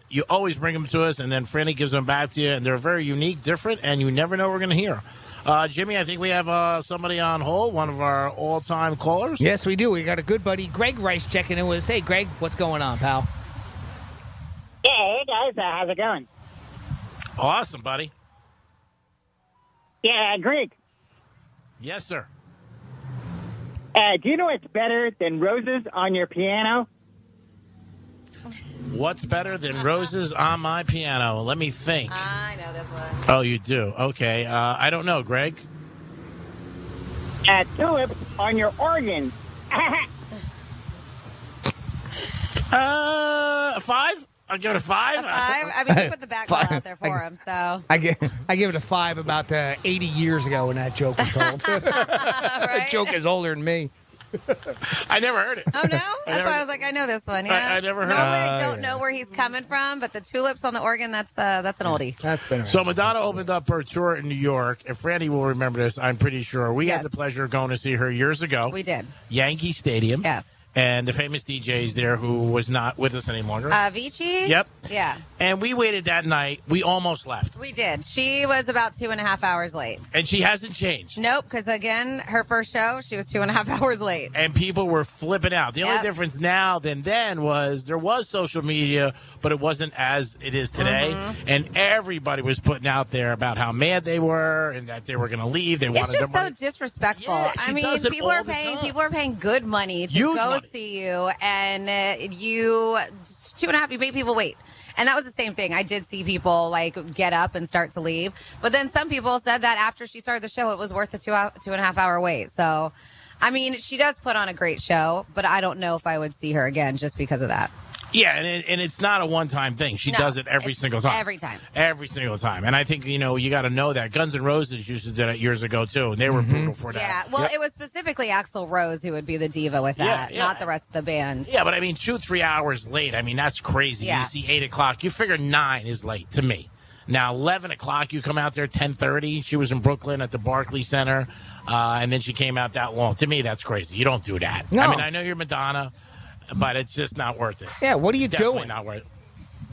You always bring them to us, and then Franny gives them back to you, and they're very unique, different, and you never know what we're going to hear. Jimmy, I think we have somebody on hold, one of our all-time callers. Yes, we do. We got a good buddy, Greg Rice, checking in with us. Hey, Greg, what's going on, pal? Yeah, hey, guys. How's it going? Awesome, buddy. Yeah, Greg. Yes, sir. Do you know what's better than roses on your piano? What's better than roses on my piano? Let me think. I know this one. Oh, you do? Okay. I don't know, Greg. Tulips on your organ. 5? I'll give it a 5. A 5? I mean, you put the background out there for him, so. I give it a 5 about 80 years ago when that joke was told. That joke is older than me. I never heard it. Oh, no? That's why I was like, I know this one. Yeah. I never heard it. Normally, I don't know where he's coming from, but the tulips on the organ, that's an oldie. That's been around. So Madonna opened up her tour in New York. If Franny will remember this, I'm pretty sure. We had the pleasure of going to see her years ago. We did. Yankee Stadium. Yes. And the famous DJs there who was not with us any longer. Avicii? Yep. Yeah. And we waited that night. We almost left. We did. She was about 2.5 hours late. And she hasn't changed. Nope, because again, her first show, she was 2.5 hours late. And people were flipping out. The only difference now than then was there was social media, but it wasn't as it is today. Mm-hmm. And everybody was putting out there about how mad they were and that they were going to leave. They wanted It's just their so money. disrespectful. Yeah, I she mean, does it people all are the paying. time. People are paying good money to Huge go money. see you, and you 2.5. You made people wait. And that was the same thing. I did see people like get up and start to leave. But then some people said that after she started the show, it was worth the 2.5 hour wait. So, I mean, she does put on a great show, but I don't know if I would see her again just because of that. Yeah, and it's not a one-time thing. She does it every single time. Every time. Every single time. And I think, you got to know that. Guns N' Roses used to do that years ago, too, and they were brutal for that. Yeah, well, it was specifically Axl Rose who would be the diva with that, not the rest of the band. Yeah, but I mean, 2-3 hours late, I mean, that's crazy. Yeah. You see 8 o'clock, you figure 9 is late to me. Now, 11 o'clock, you come out there 10:30. She was in Brooklyn at the Barclays Center, and then she came out that long. To me, that's crazy. You don't do that. No. I mean, I know you're Madonna, but it's just not worth it. Yeah, what are you Definitely doing? not worth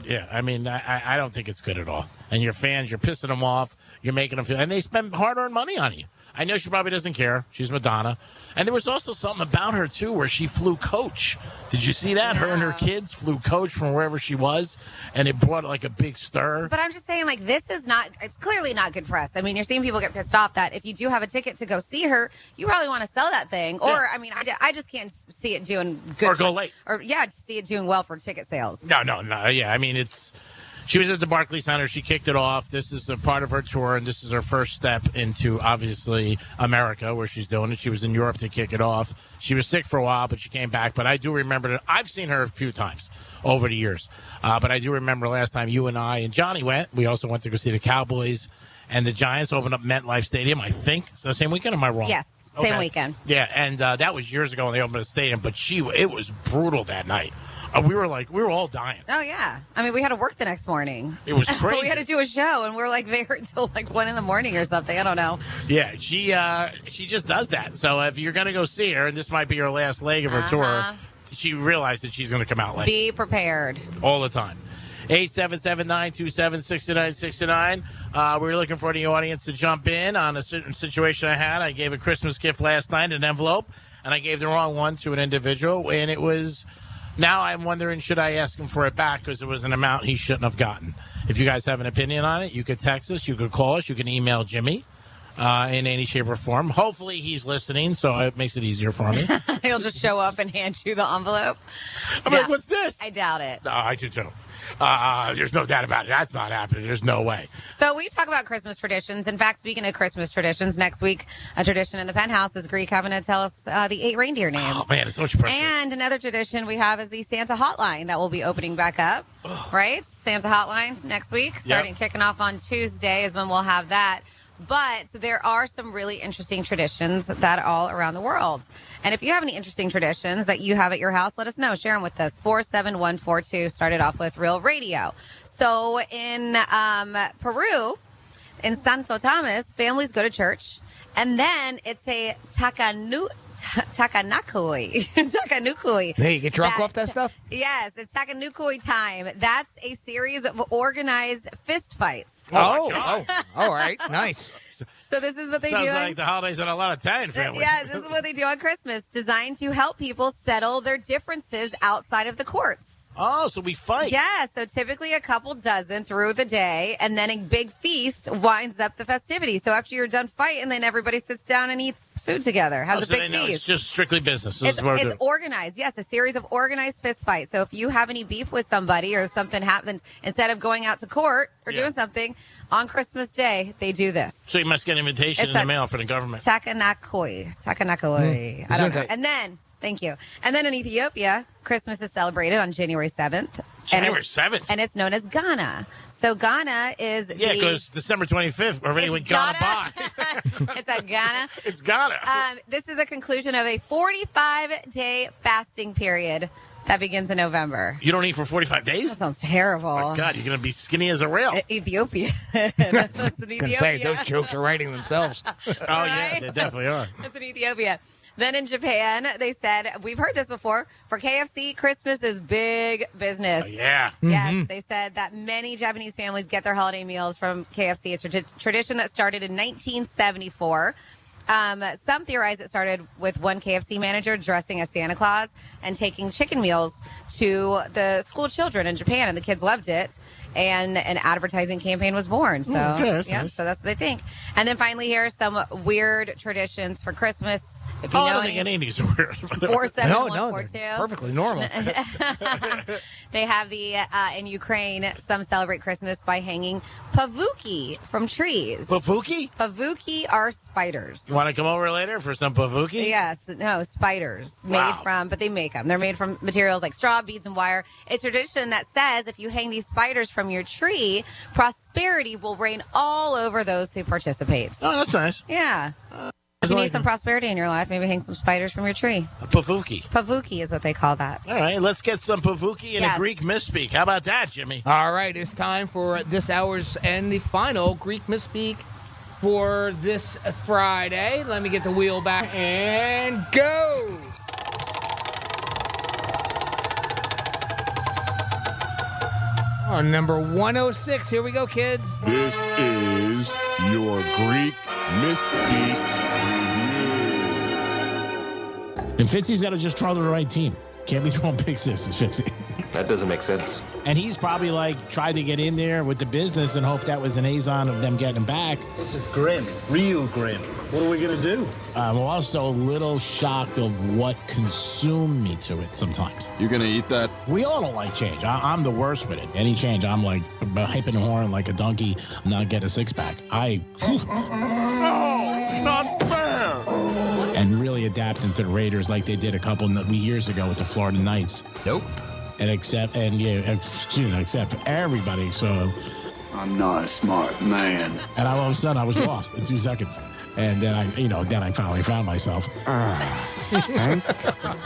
it. Yeah, I mean, I don't think it's good at all. And your fans, you're pissing them off. You're making them feel, and they spend hard-earned money on you. I know she probably doesn't care. She's Madonna. And there was also something about her, too, where she flew coach. Did you see that? Her and her kids flew coach from wherever she was, and it brought like a big stir. But I'm just saying, like, this is not, it's clearly not good press. I mean, you're seeing people get pissed off that if you do have a ticket to go see her, you probably want to sell that thing. Or, Yeah. I mean, I just can't see it doing good. Or go late. Or, yeah, see it doing well for ticket sales. No. Yeah, I mean, she was at the Barclays Center. She kicked it off. This is a part of her tour, and this is her first step into, obviously, America, where she's doing it. She was in Europe to kick it off. She was sick for a while, but she came back. But I do remember that I've seen her a few times over the years. But I do remember last time you and I and Johnny went. We also went to go see the Cowboys and the Giants open up MetLife Stadium, I think. It's the same weekend, am I wrong? Yes, same weekend. Yeah, and that was years ago when they opened the stadium. But it was brutal that night. We were all dying. Oh, yeah. I mean, we had to work the next morning. It was crazy. We had to do a show, and we were like there until like 1 a.m. or something. I don't know. Yeah, she just does that. So if you're going to go see her, and this might be her last leg of her tour, she realized that she's going to come out late. Be prepared. All the time. 877-927-6969. We were looking for the audience to jump in on a certain situation I had. I gave a Christmas gift last night, an envelope, and I gave the wrong one to an individual, and it was... Now I'm wondering, should I ask him for it back because it was an amount he shouldn't have gotten? If you guys have an opinion on it, you could text us, you could call us, you can email Jimmy in any shape or form. Hopefully he's listening, so it makes it easier for me. He'll just show up and hand you the envelope. I'm like, what's this? I doubt it. No, I do too. There's no doubt about it. That's not happening. There's no way. So we talk about Christmas traditions. In fact, speaking of Christmas traditions, next week, a tradition in the Penthouse is Greek having to tell us the 8 reindeer names. Oh, man, it's so much pressure. And another tradition we have is the Santa Hotline that will be opening back up, right? Santa Hotline next week, kicking off on Tuesday is when we'll have that. But there are some really interesting traditions that are all around the world. And if you have any interesting traditions that you have at your house, let us know. Share them with us. 47142 started off with Real Radio. So in Peru, in Santo Tomas, families go to church. And then it's a takanukui. Takanukui. Hey, you get drunk off that stuff? Yes, it's takanukui time. That's a series of organized fist fights. Oh, all right. Nice. So this is what they do. Sounds like the holidays in a lot of Italian families. Yeah, this is what they do on Christmas, designed to help people settle their differences outside of the courts. Oh, so we fight. Yeah, so typically a couple dozen through the day, and then a big feast winds up the festivity. So after you're done fighting, then everybody sits down and eats food together, has a big feast. It's just strictly business. It's organized. Yes, a series of organized fist fights. So if you have any beef with somebody or something happens, instead of going out to court or doing something, on Christmas Day, they do this. So you must get an invitation in the mail for the government. Takanakui. I don't know. And then... Thank you. And then in Ethiopia, Christmas is celebrated on January 7th. January 7th? And it's known as Ghana. So Ghana is because December 25th already went Ghana by. It's a Ghana. It's Ghana. This is a conclusion of a 45-day fasting period that begins in November. You don't eat for 45 days? That sounds terrible. Oh my God, you're going to be skinny as a rail. Ethiopia. That's in Ethiopia. Say, those jokes are writing themselves. Yeah, they definitely are. That's in Ethiopia. Then in Japan, they said, we've heard this before, for KFC, Christmas is big business. Oh, yeah. Yes, they said that many Japanese families get their holiday meals from KFC. It's a tradition that started in 1974. Some theorize it started with one KFC manager dressing as Santa Claus and taking chicken meals to the school children in Japan, and the kids loved it. And an advertising campaign was born. So, nice. So that's what they think. And then finally, here are some weird traditions for Christmas. If you know any of these are weird. 47142. Perfectly normal. They have in Ukraine, some celebrate Christmas by hanging pavuki from trees. Pavuki? Pavuki are spiders. You want to come over later for some pavuki? Yes. No, spiders. Made from, but they make them. They're made from materials like straw, beads, and wire. It's a tradition that says if you hang these spiders from your tree, prosperity will reign all over those who participate. Oh, that's nice. Yeah. If you need some prosperity in your life, maybe hang some spiders from your tree. Pavuki. Pavuki is what they call that. All right, let's get some pavuki and a Greek misspeak. How about that, Jimmy? All right, it's time for this hour's and the final Greek misspeak for this Friday. Let me get the wheel back and go. Oh, number 106. Here we go, kids. This is your Greek Misspeak And Fitzy's got to just throw the right team. Can't be throwing big sixes, Fitzy. That doesn't make sense. And he's probably tried to get in there with the business and hope that was an azon of them getting him back. This is grim, real grim. What are we going to do? I'm also a little shocked of what consumed me to it sometimes. You're going to eat that? We all don't like change. I'm the worst with it. Any change, I'm like hyping the horn like a donkey, not get a six-pack. No, not fair. And really adapting to the Raiders like they did a couple years ago with the Florida Knights. Nope. And accept everybody. So I'm not a smart man. And all of a sudden I was lost in 2 seconds. And then I finally found myself. Thank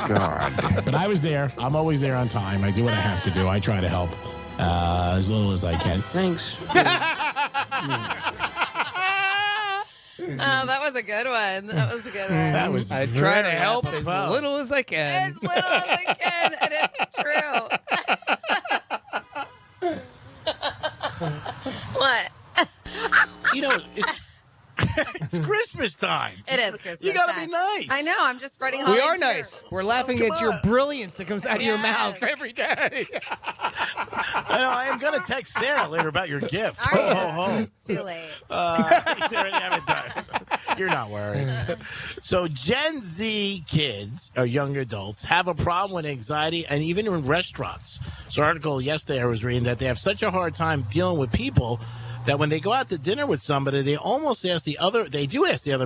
God. But I was there. I'm always there on time. I do what I have to do. I try to help as little as I can. Thanks. Oh, that was a good one. That was a good one. That was. I try to help as little as I can. As little as I can, and it's true. What? It's Christmas time. It is Christmas You gotta time. be nice. I know. I'm just spreading. We holiday are cheer. nice. We're laughing at your brilliance that comes out of your mouth every day. I know. I am gonna text Santa later about your gift. Are you? Ho. It's too late. He's already having done. You're not worried. So Gen Z kids or young adults have a problem with anxiety, and even in restaurants. So, an article yesterday I was reading that they have such a hard time dealing with people that when they go out to dinner with somebody, they almost ask the other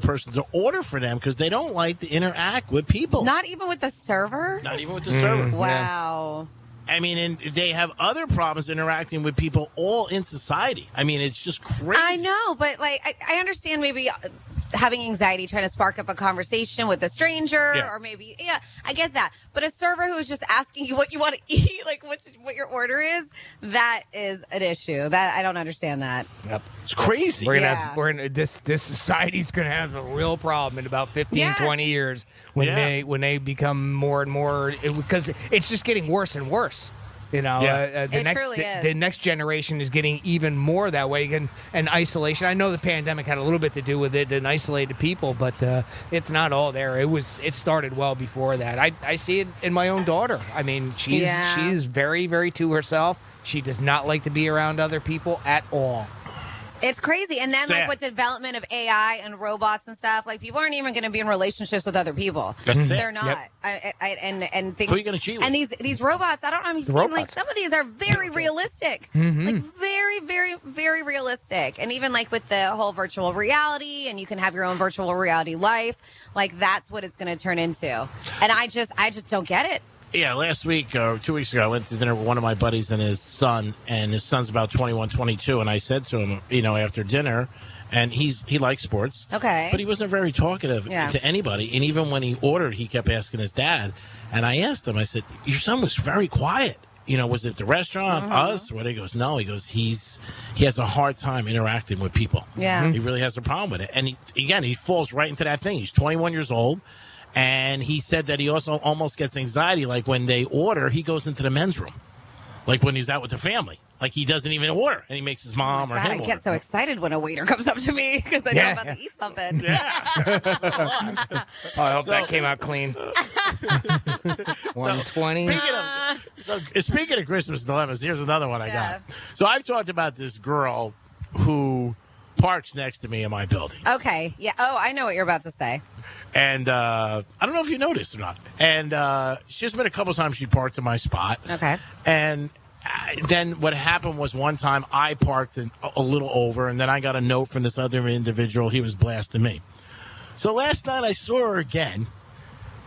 person to order for them because they don't like to interact with people. Not even with the server? Not even with the server. Wow. I mean, and they have other problems interacting with people all in society. I mean, it's just crazy. I know, but I understand maybe having anxiety, trying to spark up a conversation with a stranger, or maybe, I get that. But a server who's just asking you what you want to eat, like what your order is, that is an issue. That I don't understand that. Yep. It's crazy. This society's gonna have a real problem in about 15, 20 years when they become more and more, because it's just getting worse and worse. The next generation is getting even more that way. And isolation. I know the pandemic had a little bit to do with it and isolated people, but it's not all there. It started well before that. I see it in my own daughter. I mean, she is very, very to herself. She does not like to be around other people at all. It's crazy. And then, with the development of AI and robots and stuff, people aren't even going to be in relationships with other people. They're not. Yep. And things. Who are you going to cheat with? And these robots, I don't know. I mean, some of these are very realistic. Very, very, very realistic. And even with the whole virtual reality, and you can have your own virtual reality life. That's what it's going to turn into. And I just don't get it. Yeah, last week or 2 weeks ago, I went to dinner with one of my buddies and his son, and his son's about 21, 22, and I said to him, after dinner, and he likes sports. Okay. But he wasn't very talkative to anybody, and even when he ordered, he kept asking his dad, and I asked him, I said, your son was very quiet. Was it the restaurant, us? What? He goes, no. He goes, he has a hard time interacting with people. Yeah. He really has a problem with it. And he falls right into that thing. He's 21 years old. And he said that he also almost gets anxiety. When they order, he goes into the men's room. When he's out with the family. He doesn't even order. And he makes his mom or him I order. get so excited when a waiter comes up to me because I know I'm about to eat something. Yeah. I hope that came out clean. 120. Speaking of Christmas dilemmas, here's another one I got. So I've talked about this girl who parks next to me in my building. Okay. Yeah. Oh, I know what you're about to say. And I don't know if you noticed or not. And she's been a couple times she parked in my spot. Okay. And then what happened was one time I parked a little over, and then I got a note from this other individual. He was blasting me. So last night I saw her again.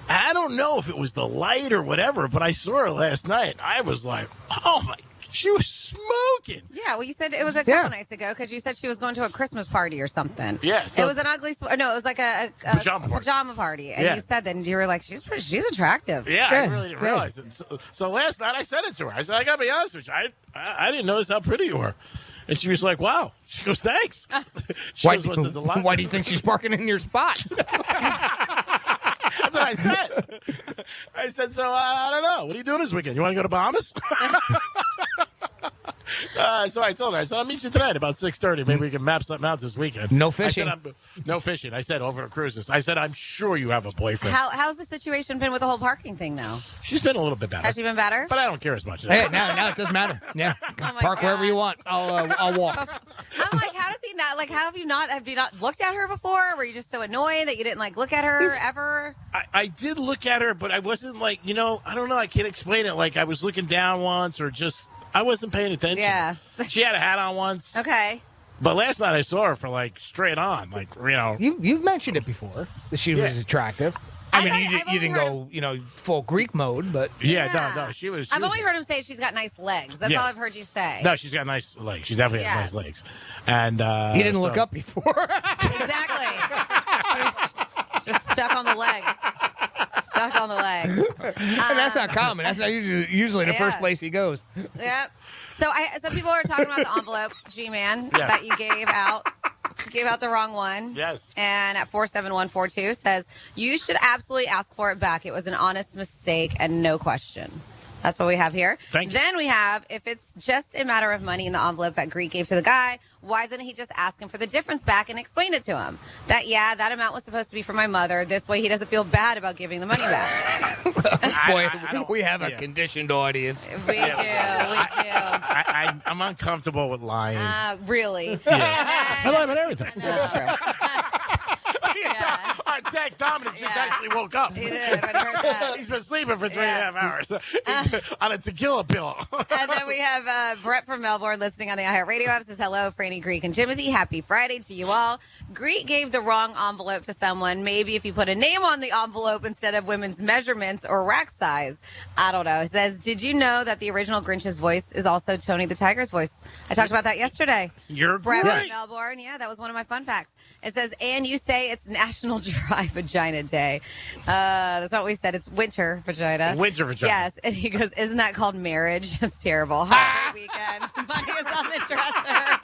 I don't know if it was the light or whatever, but I saw her last night. I was like, oh, my. She was smoking. Yeah, well, you said it was a couple nights ago because you said she was going to a Christmas party or something. Yeah. It was an ugly, it was like a pajama party. And you said that, and you were like, she's attractive. Yeah, I really didn't realize it. So last night I said it to her. I said, I got to be honest with you. I didn't notice how pretty you were. And she was like, wow. She goes, thanks. Why do you think she's parking in your spot? That's what I said. I said, so I don't know. What are you doing this weekend? You want to go to Bahamas? So I told her, I said, I'll meet you tonight about 6:30. Maybe we can map something out this weekend. No fishing. No fishing. I said, over at Cruises. I said, I'm sure you have a boyfriend. How's the situation been with the whole parking thing, though? She's been a little bit better. Has she been better? But I don't care as much. Hey, now it doesn't matter. Yeah, park wherever you want. I'll walk. I'm like, how does he not? Like, have you not looked at her before? Were you just so annoyed that you didn't look at her ever? I did look at her, but I wasn't I don't know. I can't explain it. Like I was looking down once, or just I wasn't paying attention. Yeah. She had a hat on once. Okay. But last night I saw her for straight on, You've mentioned it before that she was attractive. I mean, you didn't go, full Greek mode, but no, she was. I've only heard him say she's got nice legs. That's all I've heard you say. No, she's got nice legs. She definitely has nice legs. And he didn't look up before. Exactly. Just stuck on the legs. Stuck on the legs. And that's not common. That's not usually the first place he goes. Yep. So some people are talking about the envelope, G-Man, that you gave out. Gave out the wrong one. Yes. And at 47142 says, you should absolutely ask for it back. It was an honest mistake and no question. That's what we have here. Thank you. Then we have, if it's just a matter of money in the envelope that Greek gave to the guy, why didn't he just ask him for the difference back and explain it to him? That amount was supposed to be for my mother. This way he doesn't feel bad about giving the money back. Boy, we have a conditioned audience. We do. I'm uncomfortable with lying. Really? Yeah. I lie about everything. That's true. Our tech Dominic just actually woke up. He did. I heard that. He's been sleeping for 3.5 hours on a tequila pillow. And then we have Brett from Melbourne listening on the iHeartRadio app. Says, hello, Franny, Greek, and Timothy. Happy Friday to you all. Greek gave the wrong envelope to someone. Maybe if you put a name on the envelope instead of women's measurements or rack size. I don't know. It says, did you know that the original Grinch's voice is also Tony the Tiger's voice? I talked about that yesterday. You're Brett great. from Melbourne. Yeah, that was one of my fun facts. It says, and you say it's National Dry Vagina Day. That's not what we said. It's winter vagina. Winter vagina. Yes. And he goes, isn't that called marriage? It's terrible. Have a great weekend. Money is on the dresser.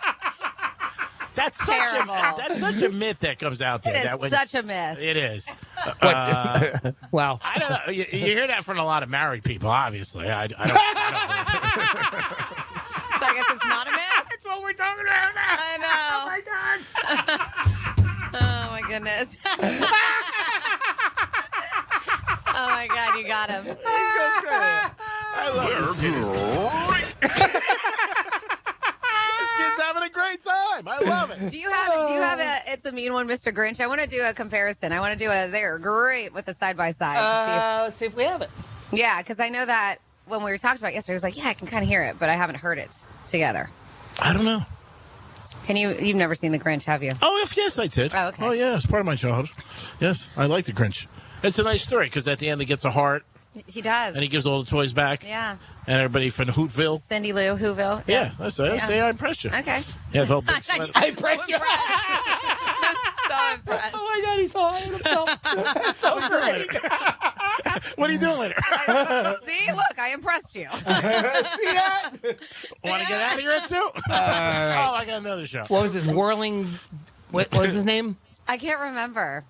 That's terrible. That's such a myth that comes out there. It is such a myth. It is. Wow. I don't know. You hear that from a lot of married people, obviously. I don't. So I guess it's not a myth? That's what we're talking about now. I know. Oh, my God. Oh, my goodness. Oh, my God, you got him. I love this kid. This kid's having a great time. I love it. Do you have a It's a Mean One, Mr. Grinch? I want to do a comparison. I want to do they're great with the side-by-side. Let's see if we have it. Yeah, because I know that when we were talking about it yesterday, I was like, yeah, I can kind of hear it, but I haven't heard it together. I don't know. You've never seen The Grinch, have you? Oh, yes, I did. Oh, okay. Oh, yeah, it's part of my childhood. Yes, I like the Grinch. It's a nice story because at the end he gets a heart. He does. And he gives all the toys back. Yeah. And everybody from Hootville. Cindy Lou, Whoville. Yeah, that's it. Yeah. Say I impressed you. Okay. Yeah, it's all big sweater. I impressed you. So impressed. Oh, my God, he's so high on himself. That's so great. What are you doing later? See, look, I impressed you. See that? Want to get out of here too? Right. Oh, I got another show. What was his whirling? What was his name? I can't remember.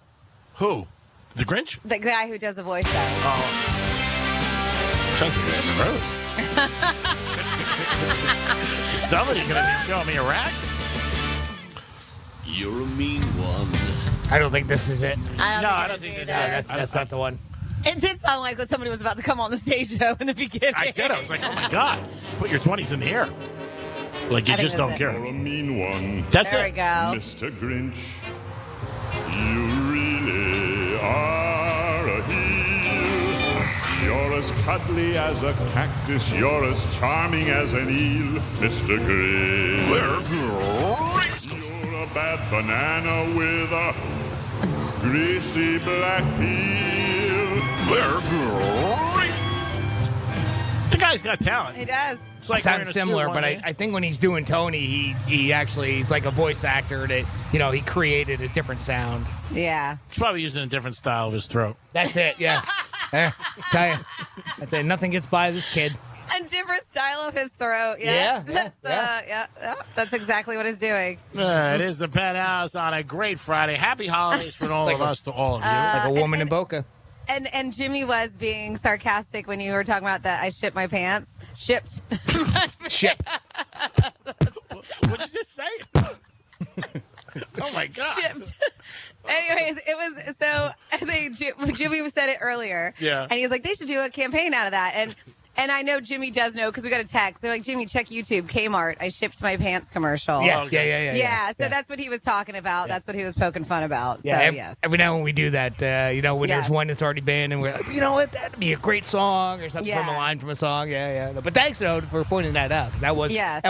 Who? The Grinch? The guy who does the voice, though. Oh. Sounds like the Rose. Somebody's going to be showing me a rack. You're a mean one. I don't think this is it. I don't think No, that's not the one. It did sound like when somebody was about to come on the stage show in the beginning. I did. I was like, oh, my God. Put your 20s in the air. Like you just don't care. You're a mean one. That's there it. There we go. Mr. Grinch, you really are a heel. You're as cuddly as a cactus. You're as charming as an eel, Mr. Grinch. You're a bad banana with a greasy black peel. The guy's got talent. He does. It's like Sounds similar, but I think when he's doing Tony, he's like a voice actor that he created a different sound. Yeah. He's probably using a different style of his throat. That's it. Yeah. Tell you, nothing gets by this kid. A different style of his throat. Yeah. That's exactly what he's doing. It is the Penthouse on a great Friday. Happy holidays from all of us to all of you. Like a woman in Boca. And Jimmy was being sarcastic when you were talking about that I shipped my pants. Shipped. Ship. What did you just say? Oh, my God. Shipped. Anyways, it was so I think Jimmy said it earlier. Yeah. And he was like, they should do a campaign out of that. And I know Jimmy does know because we got a text. They're like, Jimmy, check YouTube, Kmart. I shipped my pants commercial. Yeah. So that's what he was talking about. That's what he was poking fun about. Yeah, so, yes. Every now and when we do that, when there's one that's already banned and we're like, you know what, that'd be a great song or something from a line from a song. Yeah. No, but thanks, though, for pointing that out. 'Cause that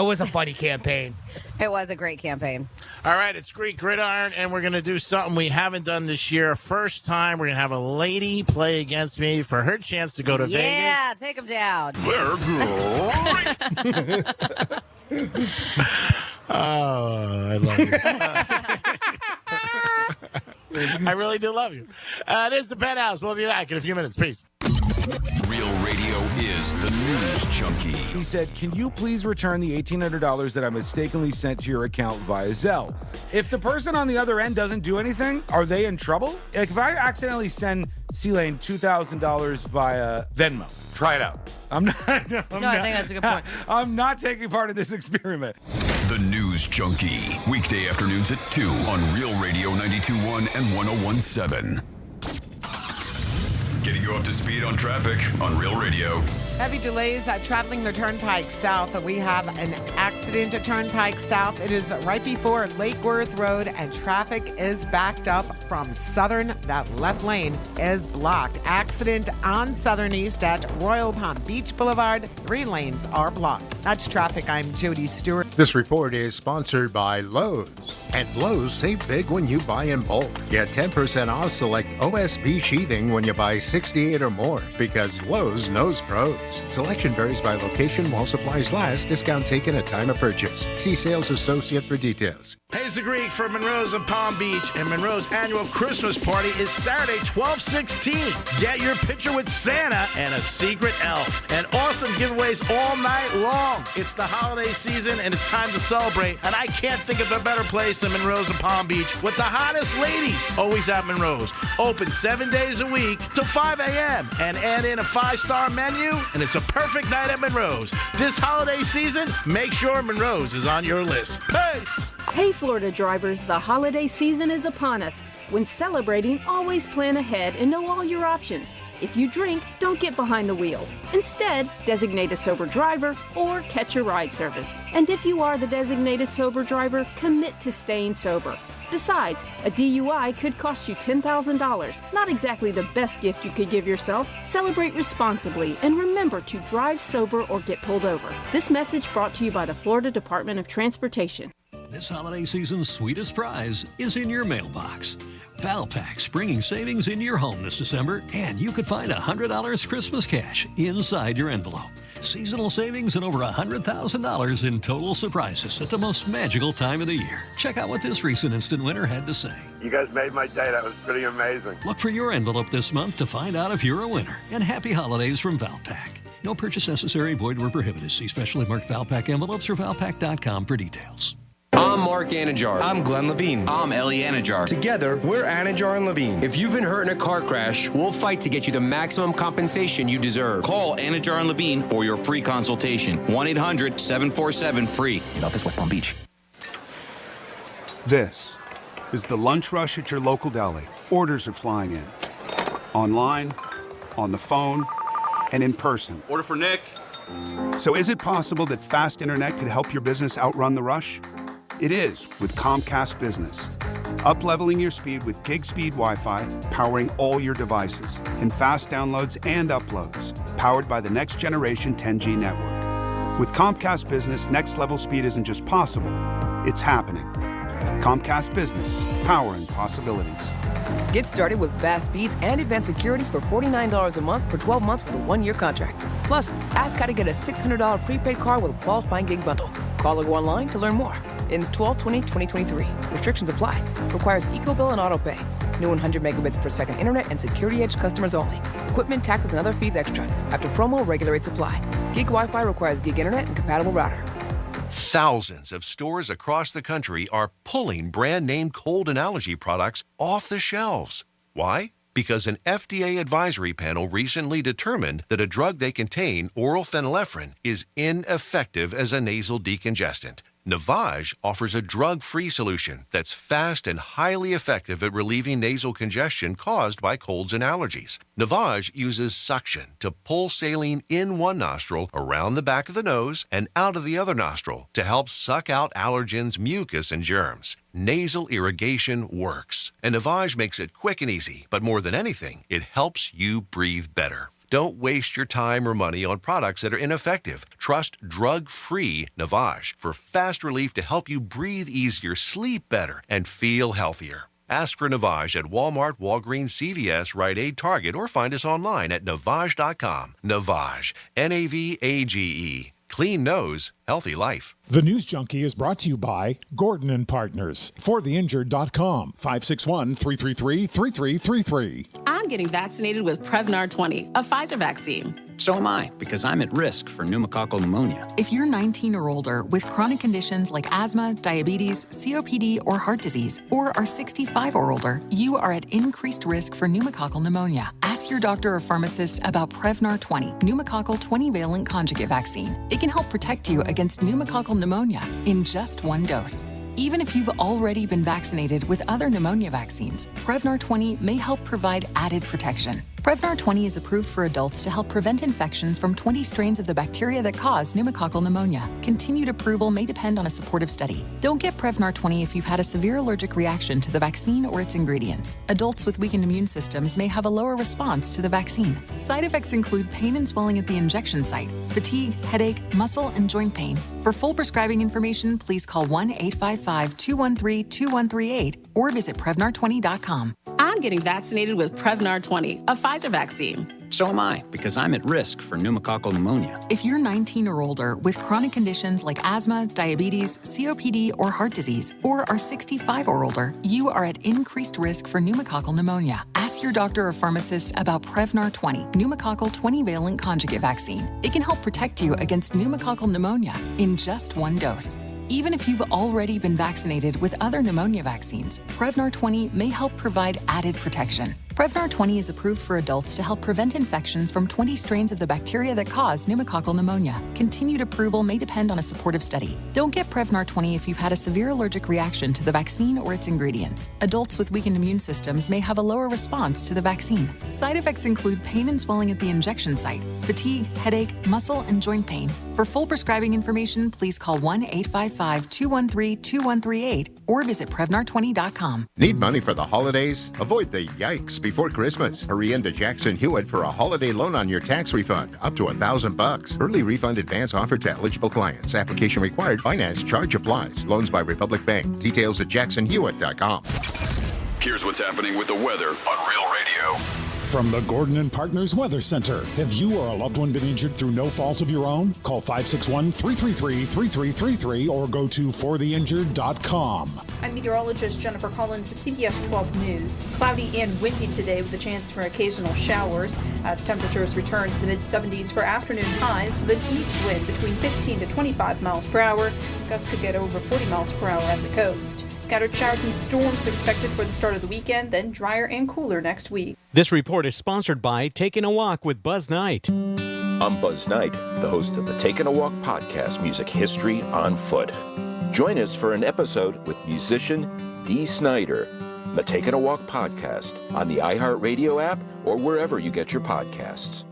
was a funny campaign. It was a great campaign. All right, it's Greek Gridiron, and we're going to do something we haven't done this year. First time, we're going to have a lady play against me for her chance to go to Vegas. Yeah, take him down. Oh, I love you. I really do love you. This is the Penthouse. We'll be back in a few minutes. Peace. Real Radio is the news junkie. He said, can you please return the $1,800 that I mistakenly sent to your account via Zelle? If the person on the other end doesn't do anything, are they in trouble? Like if I accidentally send C-Lane $2,000 via Venmo, try it out. I think that's a good point. I'm not taking part in this experiment. The News Junkie. Weekday afternoons at 2 on Real Radio 92.1 and 101.7. Getting you up to speed on traffic on Real Radio. Heavy delays traveling the Turnpike South. We have an accident at Turnpike South. It is right before Lake Worth Road, and traffic is backed up from Southern. That left lane is blocked. Accident on Southern East at Royal Palm Beach Boulevard. 3 lanes are blocked. That's traffic. I'm Jody Stewart. This report is sponsored by Lowe's. At Lowe's, save big when you buy in bulk. Get 10% off select OSB sheathing when you buy 68 or more, because Lowe's knows pros. Selection varies by location while supplies last. Discount taken at time of purchase. See sales associate for details. Hey, it's the Greek from Monroe's and Palm Beach, and Monroe's annual Christmas party is Saturday, 12/16. Get your picture with Santa and a secret elf. And awesome giveaways all night long. It's the holiday season, and it's time to celebrate. And I can't think of a better place than Monroe's and Palm Beach with the hottest ladies always at Monroe's. Open 7 days a week till 5 a.m. and add in a 5-star menu, and it's a perfect night at Monroe's. This holiday season, make sure Monroe's is on your list. Peace! Hey, Florida drivers, the holiday season is upon us. When celebrating, always plan ahead and know all your options. If you drink, don't get behind the wheel. Instead, designate a sober driver or catch a ride service. And if you are the designated sober driver, commit to staying sober. Besides, a DUI could cost you $10,000. Not exactly the best gift you could give yourself. Celebrate responsibly and remember to drive sober or get pulled over. This message brought to you by the Florida Department of Transportation. This holiday season's sweetest prize is in your mailbox. Valpak's bringing savings into your home this December, and you could find $100 Christmas cash inside your envelope. Seasonal savings and over $100,000 in total surprises at the most magical time of the year. Check out what this recent instant winner had to say. You guys made my day. That was pretty amazing. Look for your envelope this month to find out if you're a winner. And happy holidays from Valpak. No purchase necessary, void where prohibited. See specially marked Valpak envelopes or valpak.com for details. I'm Mark Anajar. I'm Glenn Levine. I'm Ellie Anajar. Together, we're Anajar and Levine. If you've been hurt in a car crash, we'll fight to get you the maximum compensation you deserve. Call Anajar and Levine for your free consultation. 1-800-747-FREE. In office, West Palm Beach. This is the lunch rush at your local deli. Orders are flying in. Online, on the phone, and in person. Order for Nick. So is it possible that fast internet could help your business outrun the rush? It is with Comcast Business. Up-leveling your speed with gig speed Wi-Fi, powering all your devices, and fast downloads and uploads, powered by the next generation 10G network. With Comcast Business, next level speed isn't just possible, it's happening. Comcast Business, powering possibilities. Get started with fast speeds and advanced security for $49 a month for 12 months with a 1-year contract. Plus, ask how to get a $600 prepaid card with a qualifying gig bundle. Call or go online to learn more. Ends 12/20/2023. Restrictions apply. Requires EcoBill and AutoPay. New 100 megabits per second internet and Security Edge customers only. Equipment, taxes, and other fees extra. After promo, regular rates apply. Gig Wi-Fi requires gig internet and compatible router. Thousands of stores across the country are pulling brand-name cold and allergy products off the shelves. Why? because an FDA advisory panel recently determined that a drug they contain, oral phenylephrine, is ineffective as a nasal decongestant. Navage offers a drug-free solution that's fast and highly effective at relieving nasal congestion caused by colds and allergies. Navage uses suction to pull saline in one nostril, around the back of the nose, and out of the other nostril to help suck out allergens, mucus, and germs. Nasal irrigation works, and Navage makes it quick and easy, but more than anything, it helps you breathe better. Don't waste your time or money on products that are ineffective. Trust drug-free Navage for fast relief to help you breathe easier, sleep better, and feel healthier. Ask for Navage at Walmart, Walgreens, CVS, Rite Aid, Target, or find us online at Navage.com. Navage, Navage. Clean nose, healthy life. The News Junkie is brought to you by Gordon & Partners. ForTheInjured.com, 561-333-3333. I'm getting vaccinated with Prevnar 20, a Pfizer vaccine. So am I, because I'm at risk for pneumococcal pneumonia. If you're 19 or older with chronic conditions like asthma, diabetes, COPD, or heart disease, or are 65 or older, you are at increased risk for pneumococcal pneumonia. Ask your doctor or pharmacist about Prevnar 20, pneumococcal 20-valent conjugate vaccine. It can help protect you against pneumococcal pneumonia in just one dose. Even if you've already been vaccinated with other pneumonia vaccines, Prevnar 20 may help provide added protection. Prevnar 20 is approved for adults to help prevent infections from 20 strains of the bacteria that cause pneumococcal pneumonia. Continued approval may depend on a supportive study. Don't get Prevnar 20 if you've had a severe allergic reaction to the vaccine or its ingredients. Adults with weakened immune systems may have a lower response to the vaccine. Side effects include pain and swelling at the injection site, fatigue, headache, muscle, and joint pain. For full prescribing information, please call 1-855-213-2138 or visit Prevnar20.com. I'm getting vaccinated with Prevnar 20, a Pfizer vaccine. So am I, because I'm at risk for pneumococcal pneumonia. If you're 19 or older with chronic conditions like asthma, diabetes, COPD, or heart disease, or are 65 or older, you are at increased risk for pneumococcal pneumonia. Ask your doctor or pharmacist about Prevnar 20, pneumococcal 20-valent conjugate vaccine. It can help protect you against pneumococcal pneumonia in just one dose. Even if you've already been vaccinated with other pneumonia vaccines, Prevnar 20 may help provide added protection. Prevnar 20 is approved for adults to help prevent infections from 20 strains of the bacteria that cause pneumococcal pneumonia. Continued approval may depend on a supportive study. Don't get Prevnar 20 if you've had a severe allergic reaction to the vaccine or its ingredients. Adults with weakened immune systems may have a lower response to the vaccine. Side effects include pain and swelling at the injection site, fatigue, headache, muscle, and joint pain. For full prescribing information, please call 1-855-213-2138 or visit Prevnar20.com. Need money for the holidays? Avoid the yikes before Christmas. Hurry into Jackson Hewitt for a holiday loan on your tax refund, up to $1,000. Early refund advance offered to eligible clients. Application required. Finance charge applies. Loans by Republic Bank. Details at jacksonhewitt.com. Here's what's happening with the weather on Real Radio. From the Gordon & Partners Weather Center. Have you or a loved one been injured through no fault of your own? Call 561-333-3333 or go to fortheinjured.com. I'm meteorologist Jennifer Collins with CBS 12 News. Cloudy and windy today with a chance for occasional showers as temperatures return to the mid-70s for afternoon highs with an east wind between 15 to 25 miles per hour. Gusts could get over 40 miles per hour at the coast. Scattered showers and storms expected for the start of the weekend, then drier and cooler next week. This report is sponsored by Taking a Walk with Buzz Knight. I'm Buzz Knight, the host of the Taking a Walk podcast, Music History on Foot. Join us for an episode with musician Dee Snider, the Taking a Walk podcast on the iHeartRadio app or wherever you get your podcasts.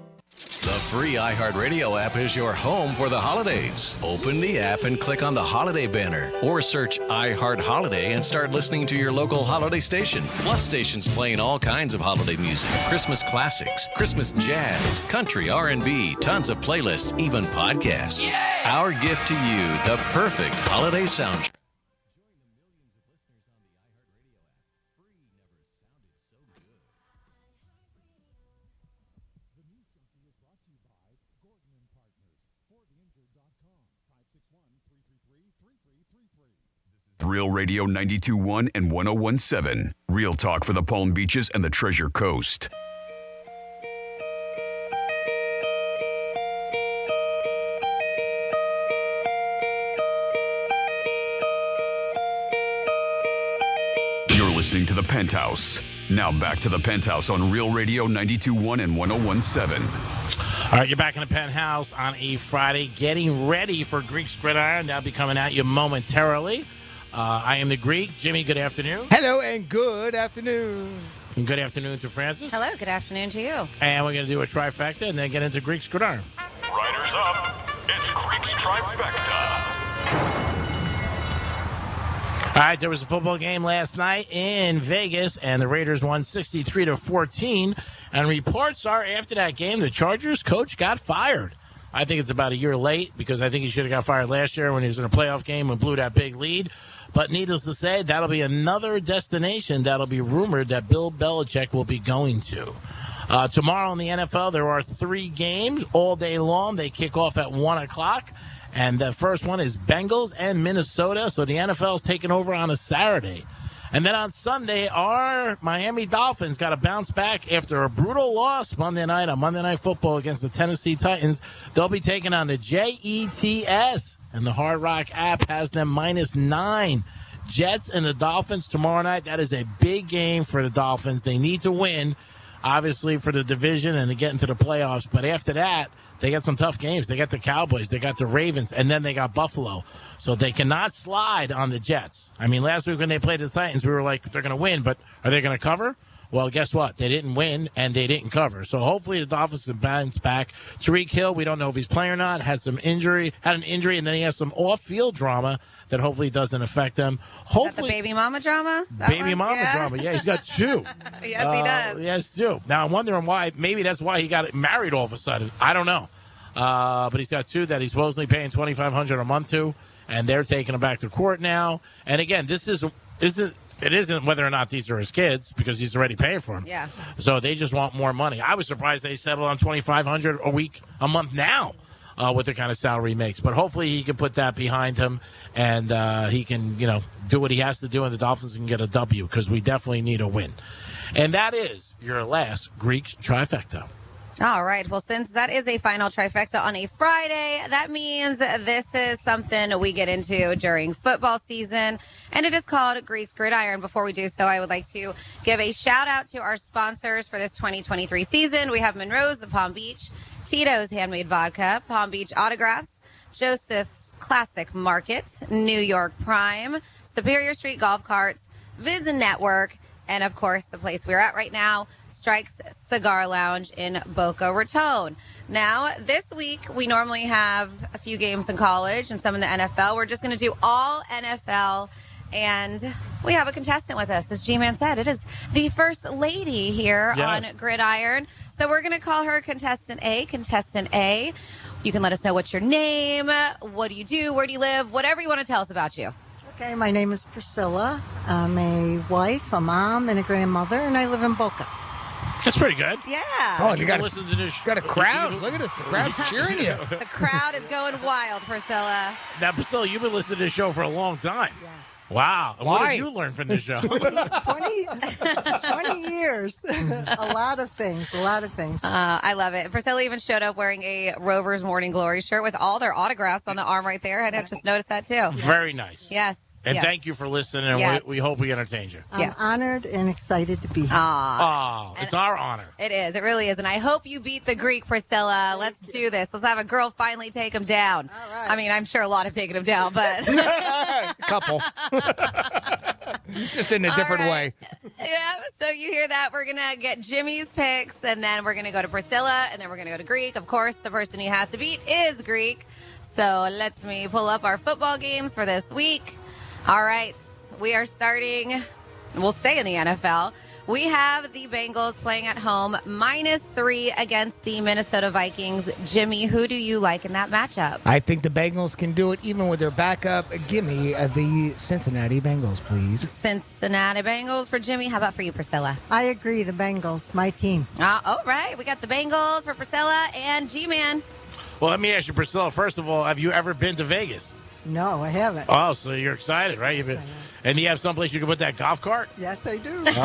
The free iHeartRadio app is your home for the holidays. Open the app and click on the holiday banner or search iHeart Holiday and start listening to your local holiday station. Plus stations playing all kinds of holiday music, Christmas classics, Christmas jazz, country, R&B, tons of playlists, even podcasts. Yay! Our gift to you, the perfect holiday soundtrack. Real Radio 92.1 and 101.7. Real talk for the Palm Beaches and the Treasure Coast. You're listening to the Penthouse Now back to the Penthouse on Real Radio 92.1 and 101.7. All right, you're back in the Penthouse on a Friday, getting ready for Greek's Gridiron. That'll be coming at you momentarily. I am the Greek. Jimmy, good afternoon. Hello and good afternoon. And good afternoon to Francis. Hello, good afternoon to you. And we're going to do a trifecta and then get into Greek's Gridiron. Riders up. It's Greek's Trifecta. All right, there was a football game last night in Vegas, and the Raiders won 63-14. And reports are after that game, the Chargers coach got fired. I think it's about a year late because I think he should have got fired last year when he was in a playoff game and blew that big lead. But needless to say, that'll be another destination that'll be rumored that Bill Belichick will be going to. Tomorrow in the NFL, there are 3 games all day long. They kick off at 1 o'clock. And the first one is Bengals and Minnesota. So the NFL is taking over on a Saturday. And then on Sunday, our Miami Dolphins got to bounce back after a brutal loss Monday night on Monday Night Football against the Tennessee Titans. They'll be taking on the Jets. And the Hard Rock app has them -9. Jets and the Dolphins tomorrow night. That is a big game for the Dolphins. They need to win, obviously, for the division and to get into the playoffs. But after that, they got some tough games. They got the Cowboys, they got the Ravens, and then they got Buffalo. So they cannot slide on the Jets. I mean, last week when they played the Titans, we were like, they're going to win, but are they going to cover? Well, guess what? They didn't win, and they didn't cover. So hopefully the Dolphins can bounce back. Tariq Hill, we don't know if he's playing or not, had an injury, and then he has some off-field drama that hopefully doesn't affect him. Hopefully, is that the baby mama drama? Baby mama drama. Yeah, he's got 2. Yes, he does. He has 2. Now, I'm wondering why. Maybe that's why he got married all of a sudden. I don't know. But he's got 2 that he's supposedly paying $2,500 a month to, and they're taking him back to court now. And again, it isn't whether or not these are his kids because he's already paying for them. Yeah. So they just want more money. I was surprised they settled on $2,500 a month now with the kind of salary he makes. But hopefully he can put that behind him and he can, do what he has to do, and the Dolphins can get a W because we definitely need a win. And that is your last Greek trifecta. All right. Well, since that is a final trifecta on a Friday, that means this is something we get into during football season, and it is called Greek's Gridiron. Before we do so, I would like to give a shout out to our sponsors for this 2023 season. We have Monroe's of Palm Beach, Tito's Handmade Vodka, Palm Beach Autographs, Joseph's Classic Market, New York Prime, Superior Street Golf Carts, Viz Network, and of course, the place we're at right now, Strikes Cigar Lounge in Boca Raton. Now, this week, we normally have a few games in college and some in the NFL. We're just going to do all NFL, and we have a contestant with us. As G-Man said, it is the first lady here on Gridiron. So we're going to call her Contestant A. Contestant A, you can let us know what's your name, what do you do, where do you live, whatever you want to tell us about you. Okay, my name is Priscilla. I'm a wife, a mom, and a grandmother, and I live in Boca. That's pretty good. Yeah. Oh, you got a crowd. Look at this. The crowd's cheering you. The crowd is going wild, Priscilla. Now, Priscilla, you've been listening to this show for a long time. Yes. Wow. And what have you learned from this show? 20 years. A lot of things. I love it. Priscilla even showed up wearing a Rovers Morning Glory shirt with all their autographs on the arm right there. I just noticed that, too. Very nice. Yes. And thank you for listening, and we hope we entertained you. I'm honored and excited to be here. Oh, it's our honor. It is. It really is. And I hope you beat the Greek, Priscilla. Let's do this. Let's have a girl finally take him down. All right. I mean, I'm sure a lot have taken him down, but... A couple. Just in a different way. Yeah, so you hear that. We're going to get Jimmy's picks, and then we're going to go to Priscilla, and then we're going to go to Greek. Of course, the person you have to beat is Greek. So let me pull up our football games for this week. All right, we are starting. We'll stay in the NFL. We have the Bengals playing at home, -3 against the Minnesota Vikings. Jimmy, who do you like in that matchup? I think the Bengals can do it even with their backup. Give me the Cincinnati Bengals, please. Cincinnati Bengals for Jimmy. How about for you, Priscilla? I agree. The Bengals, my team. All right, we got the Bengals for Priscilla and G-Man. Well, let me ask you, Priscilla, first of all, have you ever been to Vegas? No, I haven't. Oh, so you're excited, right? Yes, I am. And you have someplace you can put that golf cart? Yes, I do. It's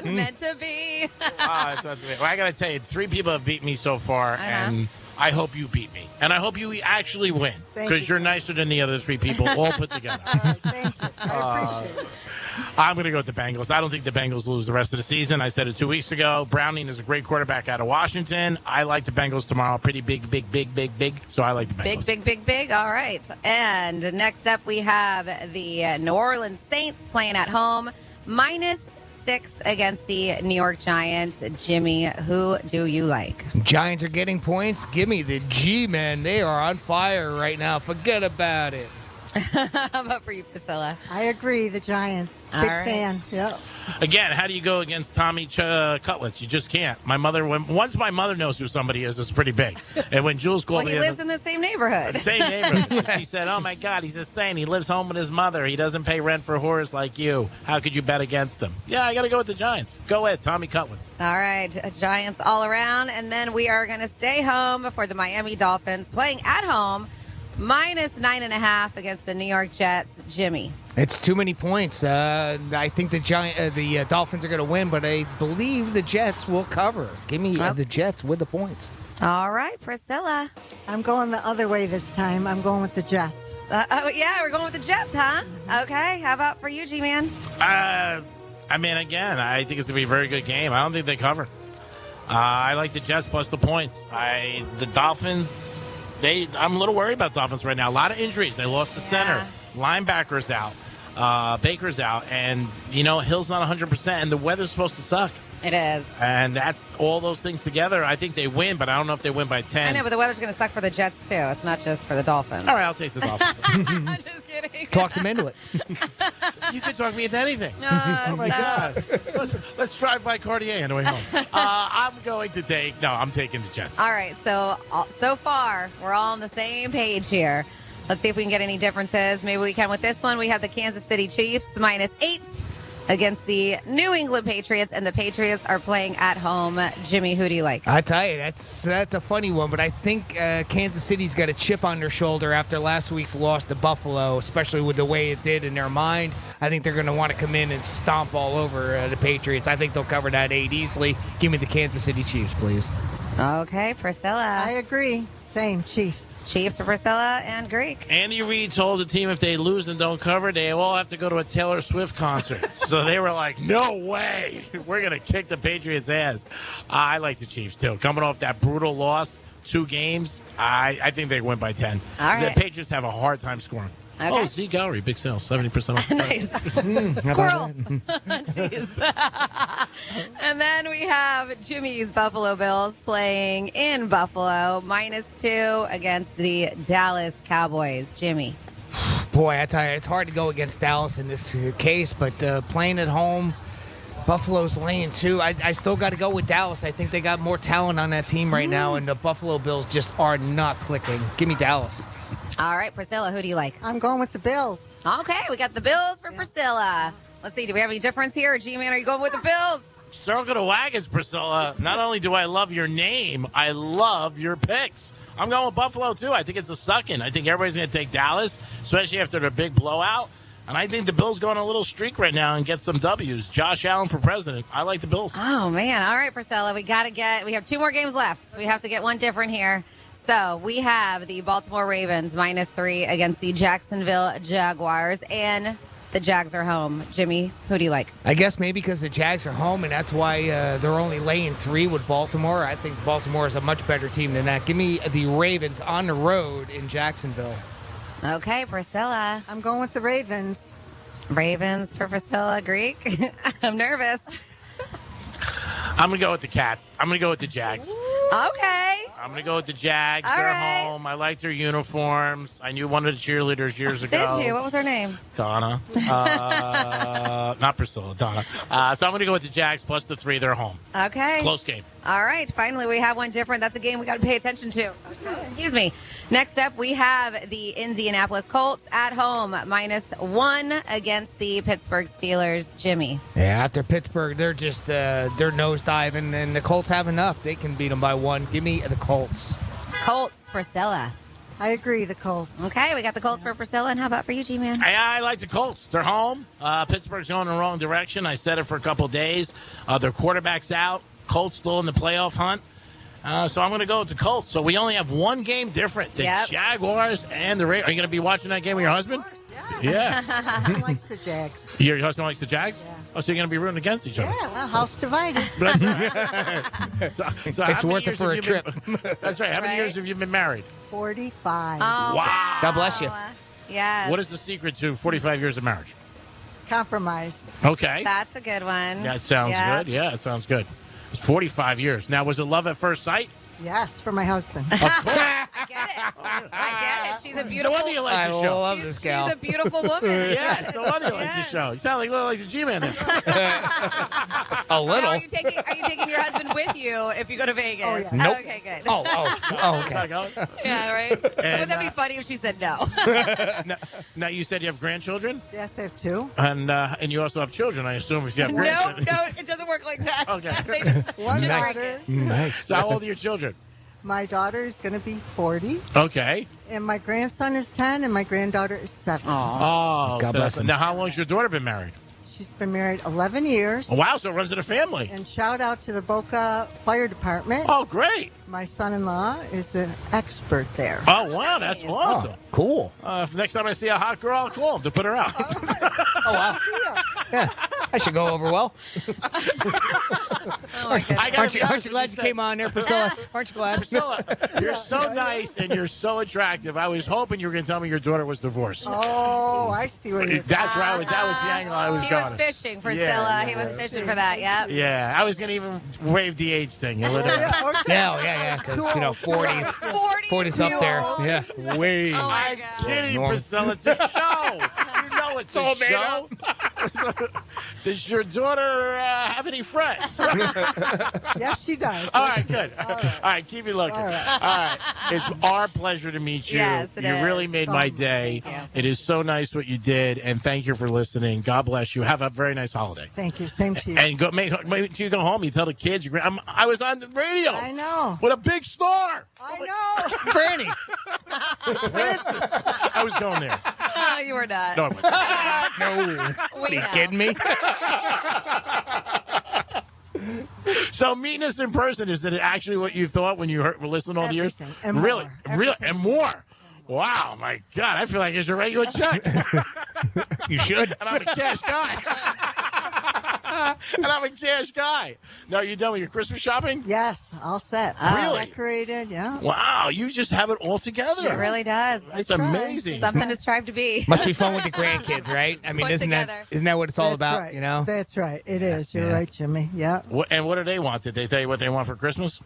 meant to be. It's meant to be. Well, I got to tell you, 3 people have beat me so far, and I hope you beat me. And I hope you actually win, because you're nicer than the other 3 people all put together. All right, thank you. I appreciate it. I'm going to go with the Bengals. I don't think the Bengals lose the rest of the season. I said it 2 weeks ago. Browning is a great quarterback out of Washington. I like the Bengals tomorrow. Pretty big. So I like the Bengals. Big. All right. And next up, we have the New Orleans Saints playing at home. -6 against the New York Giants. Jimmy, who do you like? Giants are getting points. Give me the G-men. They are on fire right now. Forget about it. How about for you, Priscilla? I agree. The Giants. All Big right. fan. Yep. Again, how do you go against Tommy Cutlets? You just can't. Once my mother knows who somebody is, it's pretty big. And when Jules called Well, me, he lives in the same neighborhood. Same neighborhood. She said, "Oh my God, he's a saint. He lives home with his mother. He doesn't pay rent for whores like you. How could you bet against him?" Yeah, I got to go with the Giants. Go ahead, Tommy Cutlets. All right, Giants all around. And then we are going to stay home for the Miami Dolphins playing at home. -9.5 against the New York Jets. Jimmy. It's too many points. I think the Dolphins are going to win, but I believe the Jets will cover. Give me the Jets with the points. All right, Priscilla. I'm going the other way this time. I'm going with the Jets. Yeah, we're going with the Jets, huh? Okay. How about for you, G-Man? I think it's going to be a very good game. I don't think they cover. I like the Jets plus the points. The Dolphins... I'm a little worried about the Dolphins right now. A lot of injuries. They lost the center. Linebackers out. Baker's out. And, Hill's not 100%. And the weather's supposed to suck. It is. And that's all those things together. I think they win, but I don't know if they win by 10. I know, but the weather's going to suck for the Jets, too. It's not just for the Dolphins. All right, I'll take the Dolphins. I'm just kidding. Talk them into it. You can talk me into anything. Oh my God. Let's drive by Cartier on the way home. I'm taking the Jets. All right, so far, we're all on the same page here. Let's see if we can get any differences. Maybe we can with this one. We have the Kansas City Chiefs -8 against the New England Patriots, and the Patriots are playing at home. Jimmy, who do you like? I tell you, that's a funny one, but I think Kansas City's got a chip on their shoulder after last week's loss to Buffalo, especially with the way it did in their mind. I think they're going to want to come in and stomp all over the Patriots. I think they'll cover that 8 easily. Give me the Kansas City Chiefs, please. Okay, Priscilla. I agree. Same, Chiefs. Chiefs for Priscilla and Greek. Andy Reid told the team if they lose and don't cover, they all have to go to a Taylor Swift concert. So they were like, no way. We're going to kick the Patriots' ass. I like the Chiefs, too. Coming off that brutal loss, 2 games, I think they win by 10. All right. The Patriots have a hard time scoring. Okay. Oh, Z Gallery, big sale, 70% off. Nice. Squirrel. Jeez. And then we have Jimmy's Buffalo Bills playing in Buffalo, -2 against the Dallas Cowboys. Jimmy. Boy, I tell you, it's hard to go against Dallas in this case, but playing at home, Buffalo's laying 2. I still got to go with Dallas. I think they got more talent on that team right now, and the Buffalo Bills just are not clicking. Give me Dallas. All right, Priscilla, who do you like? I'm going with the Bills. Okay, we got the Bills for Priscilla. Let's see, do we have any difference here? G-Man, are you going with the Bills? Circle the wagons, Priscilla. Not only do I love your name, I love your picks. I'm going with Buffalo, too. I think it's a suck-in. I think everybody's going to take Dallas, especially after their big blowout. And I think the Bills go on a little streak right now and get some W's. Josh Allen for president. I like the Bills. Oh, man. All right, Priscilla, we have 2 more games left. So we have to get one different here. So we have the Baltimore Ravens -3 against the Jacksonville Jaguars, and the Jags are home. Jimmy, who do you like? I guess maybe because the Jags are home, and that's why they're only laying 3 with Baltimore. I think Baltimore is a much better team than that. Give me the Ravens on the road in Jacksonville. Okay, Priscilla. I'm going with the Ravens. Ravens for Priscilla. Greek. I'm nervous. I'm going to go with the Cats. I'm going to go with the Jags. Okay. I'm going to go with the Jags. All They're right. home. I like their uniforms. I knew one of the cheerleaders years ago. Did you? What was her name? Donna. Not Priscilla, Donna. So I'm going to go with the Jags plus the 3. They're home. Okay. Close game. All right. Finally, we have one different. That's a game we got to pay attention to. Excuse me. Next up, we have the Indianapolis Colts at home, -1 against the Pittsburgh Steelers. Jimmy. Yeah, after Pittsburgh, they're just they're nosediving, and the Colts have enough. They can beat them by 1. Give me the Colts. Colts, Priscilla. I agree, the Colts. Okay, we got the Colts for Priscilla. And how about for you, G-Man? I like the Colts. They're home. Pittsburgh's going in the wrong direction. I said it for a couple of days. Their quarterback's out. Colts still in the playoff hunt. So I'm going to go with the Colts. So we only have one game different. The Jaguars and the Ravens. Are you going to be watching that game with your husband? Yeah. He likes the Jags. Your husband likes the Jags? Yeah. Oh, so you're going to be rooting against each other? Yeah, well, house divided. So It's worth it for a trip. That's right. How many years have you been married? 45. Oh, Wow. God bless you. Yes. What is the secret to 45 years of marriage? Compromise. Okay. That's a good one. That sounds good. Yeah, it sounds good. It's 45 years. Now, was it love at first sight? Yes, for my husband. I get it. I get it. She's a beautiful. No wonder you like the show. love this gal. She's a beautiful woman. Yes, no wonder you like the show. You sound like the G-Man there. A little. Now, are you taking your husband with you if you go to Vegas? Oh, yeah. Nope. Okay, good. Oh, okay. Yeah, right. And, Would that be funny if she said no? now, you said you have grandchildren? Yes, I have 2. And you also have children, I assume, if you have No, grandchildren. it doesn't work like that. Okay. They just- One just daughter. Nice. So how old are your children? My daughter is going to be 40. Okay. And my grandson is 10, and my granddaughter is 7. Oh, God bless them. Now, how long has your daughter been married? She's been married 11 years. Oh, wow, so it runs in the family. And shout out to the Boca Fire Department. Oh, great. My son-in-law is an expert there. Oh, wow, that's awesome. Cool. Next time I see a hot girl, I'll call him to put her out. Oh, wow. Yeah. I should go over well. Aren't you glad you came on there, Priscilla? Aren't you glad? Priscilla, you're so nice and you're so attractive. I was hoping you were going to tell me your daughter was divorced. Oh, I see what you're That's right. That was the angle I was He going. was fishing, Priscilla. Yeah, He was fishing for that. Yep. Yeah, I was going to even waive the age thing. You know? Yeah, because, 40's up there. Yeah, way. I'm kidding, Norm. Priscilla. It's a show. You know it's a show. Does your daughter have any friends? Yes, she does. All right, good. All right, keep me looking. All right. It's our pleasure to meet you. Yes, it you is. really made my day. It is so nice what you did, and thank you for listening. God bless you. Have a very nice holiday. Thank you. Same to you. And make sure you go home. You tell the kids. I was on the radio. I know. With a big star. I know. Franny. Francis. I was going there. You were not. No, I wasn't. No. We Are you know. kidding me? So meeting us in person, is it actually what you thought when you were listening all the years? And really, more. really, and more. Wow, my God, I feel like I should write you a check. You should. And I'm a cash guy. No, you done with your Christmas shopping? Yes, all set. Really? Decorated, yeah. Wow, you just have it all together. It really does. It's amazing. Something to strive to be. Must be fun with the grandkids, right? I mean, Put isn't together. that what it's all That's about, right. you know? That's right. It is. You're right, Jimmy. Yeah. And what do they want? Did they tell you what they want for Christmas?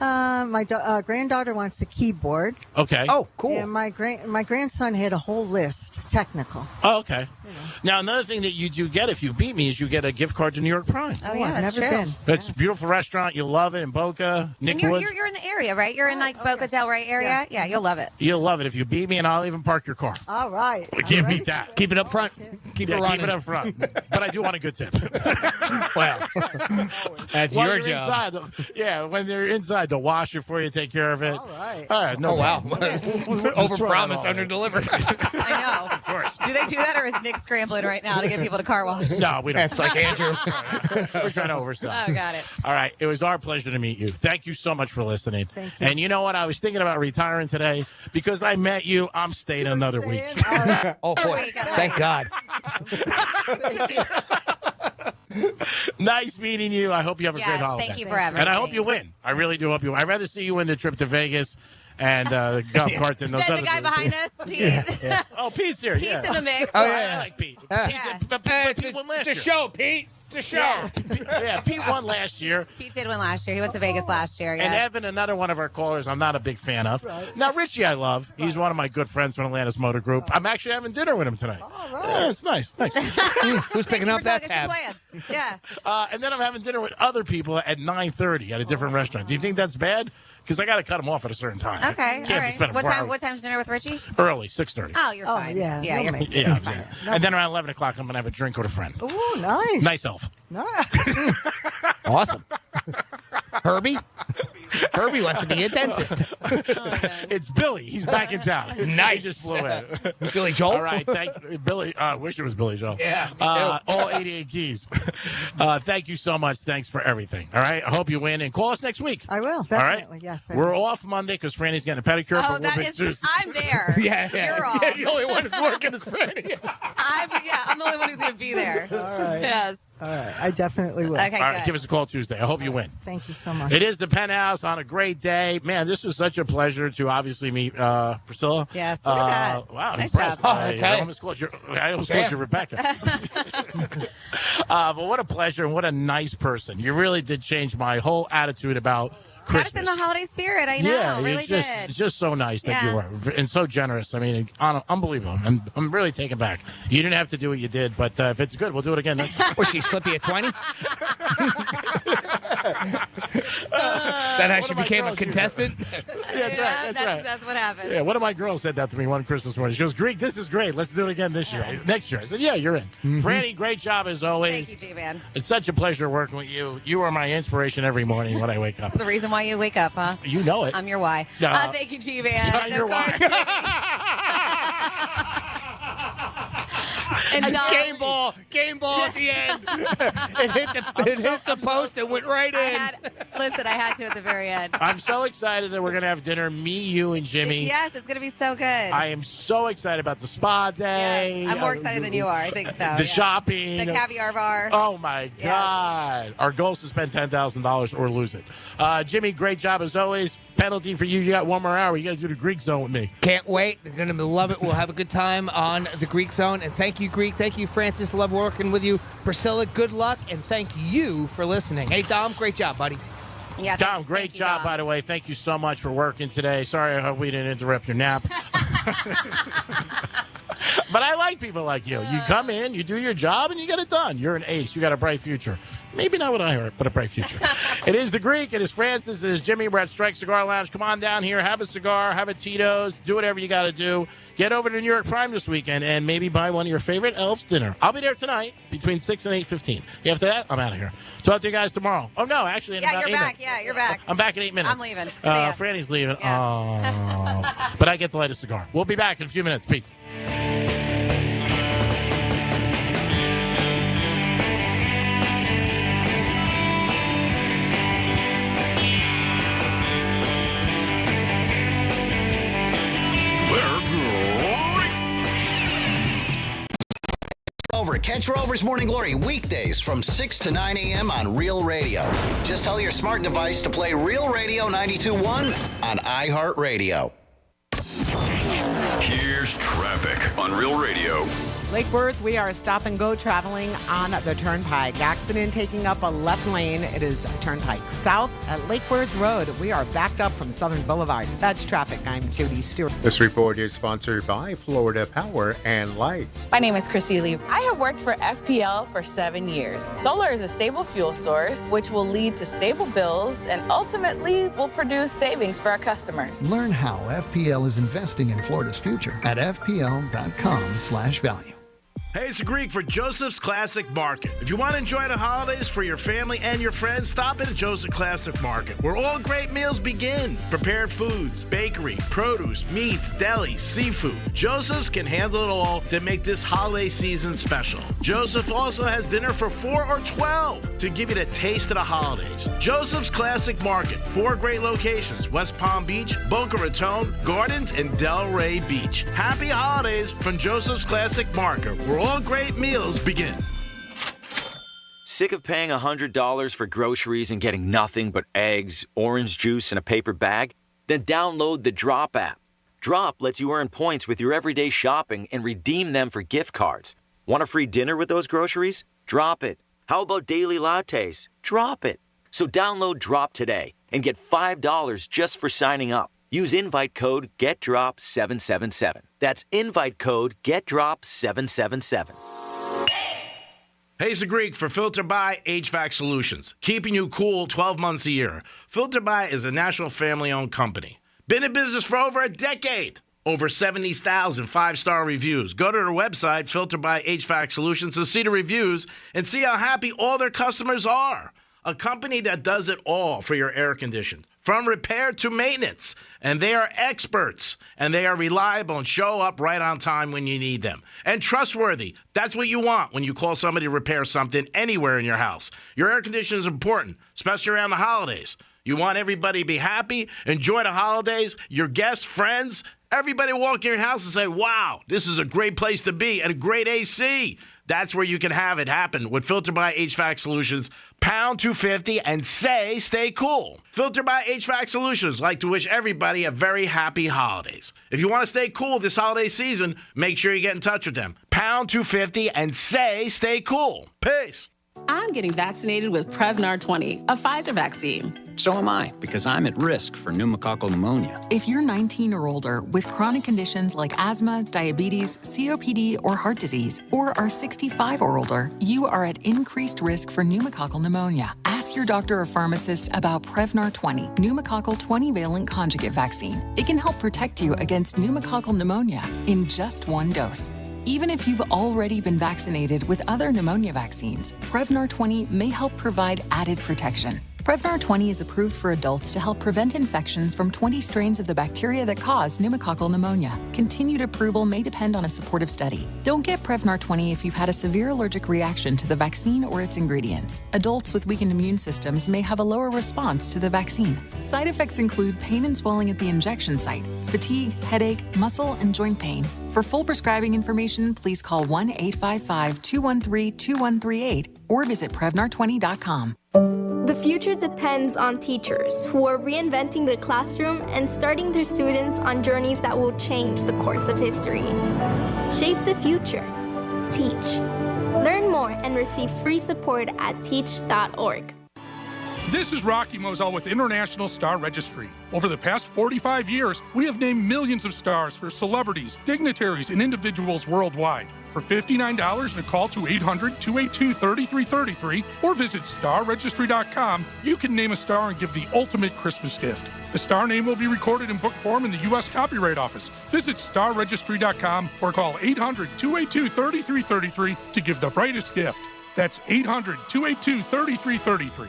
My granddaughter wants a keyboard. Okay. Oh, cool. And my grandson had a whole list, technical. Oh, okay. Now, another thing that you do get if you beat me is you get a gift card to New York Prime. Oh, yeah, I've that's never true. been. It's a beautiful restaurant. You'll love it in Boca. Nick And you're Woods. in the area, right? You're in like Boca Del Rey area. Yes. Yeah, you'll love it. You'll love it if you beat me, and I'll even park your car. All right. We can't beat that. Keep it up front. Keep it running. Keep it up front. But I do want a good tip. Well, that's While your you're job. inside, when they're inside, they'll wash it for you, take care of it. All right. All right, no Oh, wow. problem. Overpromise, underdeliver. I know. Of course. Do they do that, or is Nick scrambling right now to get people to car wash? No, we don't. That's like Andrew. We're trying to oversell. Oh, got it. All right. It was our pleasure to meet you. Thank you so much for listening. Thank you. And you know what? I was thinking about retiring today because I met you. I'm staying another week. Oh, boy. Thank God. Nice meeting you. I hope you have a Yes, great holiday. thank you for everything. And I hope you win. I really do hope you win. I'd rather see you win the trip to Vegas and the golf cart than those Then other the guy two. behind us, Pete. Oh, Pete's here. Pete's in the mix. Oh, I yeah. like Pete. Yeah. Pete won last It's a year. show, Pete. It's a show. Yeah. Yeah, Pete won last year. Pete did win last year. He went to Vegas last year. And Yes. Evan, another one of our callers, I'm not a big fan of. Now, Richie, I love. He's one of my good friends from Atlantis Motor Group. I'm actually having dinner with him tonight. Yeah, it's nice. Nice. Who's picking up that tab? Yeah. And then I'm having dinner with other people at 9:30 at a different restaurant. Do you think that's bad? Because I got to cut them off at a certain time. Okay. Can't All be right. spending What 4 time? hours. What time's dinner with Richie? Early, 6:30. Oh, you're fine. yeah. Yeah. You'll You're make fine. it. Yeah. And then around 11 o'clock, I'm going to have a drink with a friend. Oh, nice. Nice elf. Nice. Awesome. Herbie? Herbie wants to be a dentist. It's Billy. He's back in town. Nice. He just flew in. Billy Joel? All right. Billy. I wish it was Billy Joel. Yeah, me all 88 keys. Thank you so much. Thanks for everything. All right. I hope you win. And call us next week. I will, definitely. All right? Yes. We're off Monday because Franny's getting a pedicure. Oh, but that we'll is. I'm there. Yeah. You're off. Yeah, the only one who's working is Franny. I'm the only one who's going to be there. All right. Yes. All right. I definitely will. Okay, All right. good. Give us a call Tuesday. I hope you win. Thank you so much. It is the Penthouse on a great day. Man, this was such a pleasure to obviously meet Priscilla. Yes, look at that. Wow, Nice impressed. job. I almost called you Rebecca. But what a pleasure and what a nice person. You really did change my whole attitude about Got Christmas. us in the holiday spirit. I know. Yeah, really did. it's just so nice that Yeah. you were and so generous. I mean, unbelievable. I'm really taken back. You didn't have to do what you did, but if it's good, we'll do it again. Was she slippy at 20? Then how she became a contestant? That's right. That's what happened. Yeah, one of my girls said that to me one Christmas morning. She goes, Greek, this is great. Let's do it again next year. I said, yeah, you're in. Franny, great job as always. Thank you, G-Man. It's such a pleasure working with you. You are my inspiration every morning when I wake up. The reason why you wake up, huh? You know it. I'm your why. Thank you, G-Man. You're why. And game ball at the end. it hit the post and went right in. Listen, I had to at the very end. I'm so excited that we're going to have dinner, me, you, and Jimmy. Yes, it's going to be so good. I am so excited about the spa day. Yes, I'm more excited than you are. I think so. The shopping. The caviar bar. Oh, my God. Our goal is to spend $10,000 or lose it. Jimmy, great job as always. Penalty for you. You got one more hour. You got to do the Greek zone with me. Can't wait. They're going to love it. We'll have a good time on the Greek zone. And thank you, Greek. Thank you, Francis. Love working with you. Priscilla, good luck. And thank you for listening. Hey, Dom, great job, buddy. Yeah, Dom, great job, by the way. Thank you so much for working today. Sorry, I hope we didn't interrupt your nap. But I like people like you. You come in, you do your job, and you get it done. You're an ace. You got a bright future. Maybe not what I heard, but a bright future. It is the Greek. It is Francis. It is Jimmy. We're at Strike Cigar Lounge. Come on down here. Have a cigar. Have a Tito's. Do whatever you got to do. Get over to New York Prime this weekend and maybe buy one of your favorite Elf's dinner. I'll be there tonight between 6 and 8:15. After that, I'm out of here. Talk to you guys tomorrow. Oh, no, actually, in about 8 minutes. Yeah, you're back. I'm back in 8 minutes. I'm leaving. See ya. Franny's leaving. Yeah. Oh. But I get to light a cigar. We'll be back in a few minutes. Peace. Over Catch Rover's Morning Glory weekdays from 6 to 9 a.m. on Real Radio. Just tell your smart device to play Real Radio 92.1 on iHeartRadio. Here's traffic on Real Radio. Lake Worth, we are stop and go traveling on the Turnpike. Accident taking up a left lane. It is Turnpike South at Lake Worth Road. We are backed up from Southern Boulevard. That's traffic. I'm Judy Stewart. This report is sponsored by Florida Power and Light. My name is Chrissy Lee. I have worked for FPL for 7 years. Solar is a stable fuel source, which will lead to stable bills and ultimately will produce savings for our customers. Learn how FPL is investing in Florida's future at fpl.com/value. Hey, it's the Greek for Joseph's Classic Market. If you want to enjoy the holidays for your family and your friends, stop in at Joseph's Classic Market, where all great meals begin. Prepared foods, bakery, produce, meats, deli, seafood. Joseph's can handle it all to make this holiday season special. Joseph also has dinner for 4 or 12 to give you the taste of the holidays. Joseph's Classic Market, 4 great locations: West Palm Beach, Boca Raton, Gardens, and Delray Beach. Happy holidays from Joseph's Classic Market, where all great meals begin. Sick of paying $100 for groceries and getting nothing but eggs, orange juice, and a paper bag? Then download the Drop app. Drop lets you earn points with your everyday shopping and redeem them for gift cards. Want a free dinner with those groceries? Drop it. How about daily lattes? Drop it. So download Drop today and get $5 just for signing up. Use invite code GetDrop777. That's invite code GetDrop777. Hey, it's the Greek for Filter by HVAC Solutions, keeping you cool 12 months a year. Filter by is a national family-owned company. Been in business for over a decade. Over 70,000 5-star reviews. Go to their website, Filter by HVAC Solutions, to see the reviews and see how happy all their customers are. A company that does it all for your air conditioning. from repair to maintenance. And they are experts, and they are reliable and show up right on time when you need them. And trustworthy. That's what you want when you call somebody to repair something anywhere in your house. Your air conditioning is important, especially around the holidays. You want everybody to be happy, enjoy the holidays, your guests, friends. Everybody walk in your house and say, wow, this is a great place to be and a great AC. That's where you can have it happen with Filter by HVAC Solutions. Pound 250 and stay cool. Filter by HVAC Solutions like to wish everybody a very happy holidays. If you want to stay cool this holiday season, make sure you get in touch with them. Pound 250 and stay cool. Peace. I'm getting vaccinated with Prevnar 20, a Pfizer vaccine. So am I, because I'm at risk for pneumococcal pneumonia. If you're 19 or older with chronic conditions like asthma, diabetes, COPD, or heart disease, or are 65 or older, you are at increased risk for pneumococcal pneumonia. Ask your doctor or pharmacist about Prevnar 20, pneumococcal 20-valent conjugate vaccine. It can help protect you against pneumococcal pneumonia in just one dose. Even if you've already been vaccinated with other pneumonia vaccines, Prevnar 20 may help provide added protection. Prevnar 20 is approved for adults to help prevent infections from 20 strains of the bacteria that cause pneumococcal pneumonia. Continued approval may depend on a supportive study. Don't get Prevnar 20 if you've had a severe allergic reaction to the vaccine or its ingredients. Adults with weakened immune systems may have a lower response to the vaccine. Side effects include pain and swelling at the injection site, fatigue, headache, muscle, and joint pain. For full prescribing information, please call 1-855-213-2138 or visit Prevnar20.com. The future depends on teachers who are reinventing the classroom and starting their students on journeys that will change the course of history. Shape the future. Teach. Learn more and receive free support at teach.org. This is Rocky Moselle with International Star Registry. Over the past 45 years, we have named millions of stars for celebrities, dignitaries, and individuals worldwide. For $59 and a call to 800-282-3333 or visit starregistry.com, you can name a star and give the ultimate Christmas gift. The star name will be recorded in book form in the U.S. Copyright Office. Visit starregistry.com or call 800-282-3333 to give the brightest gift. That's 800-282-3333.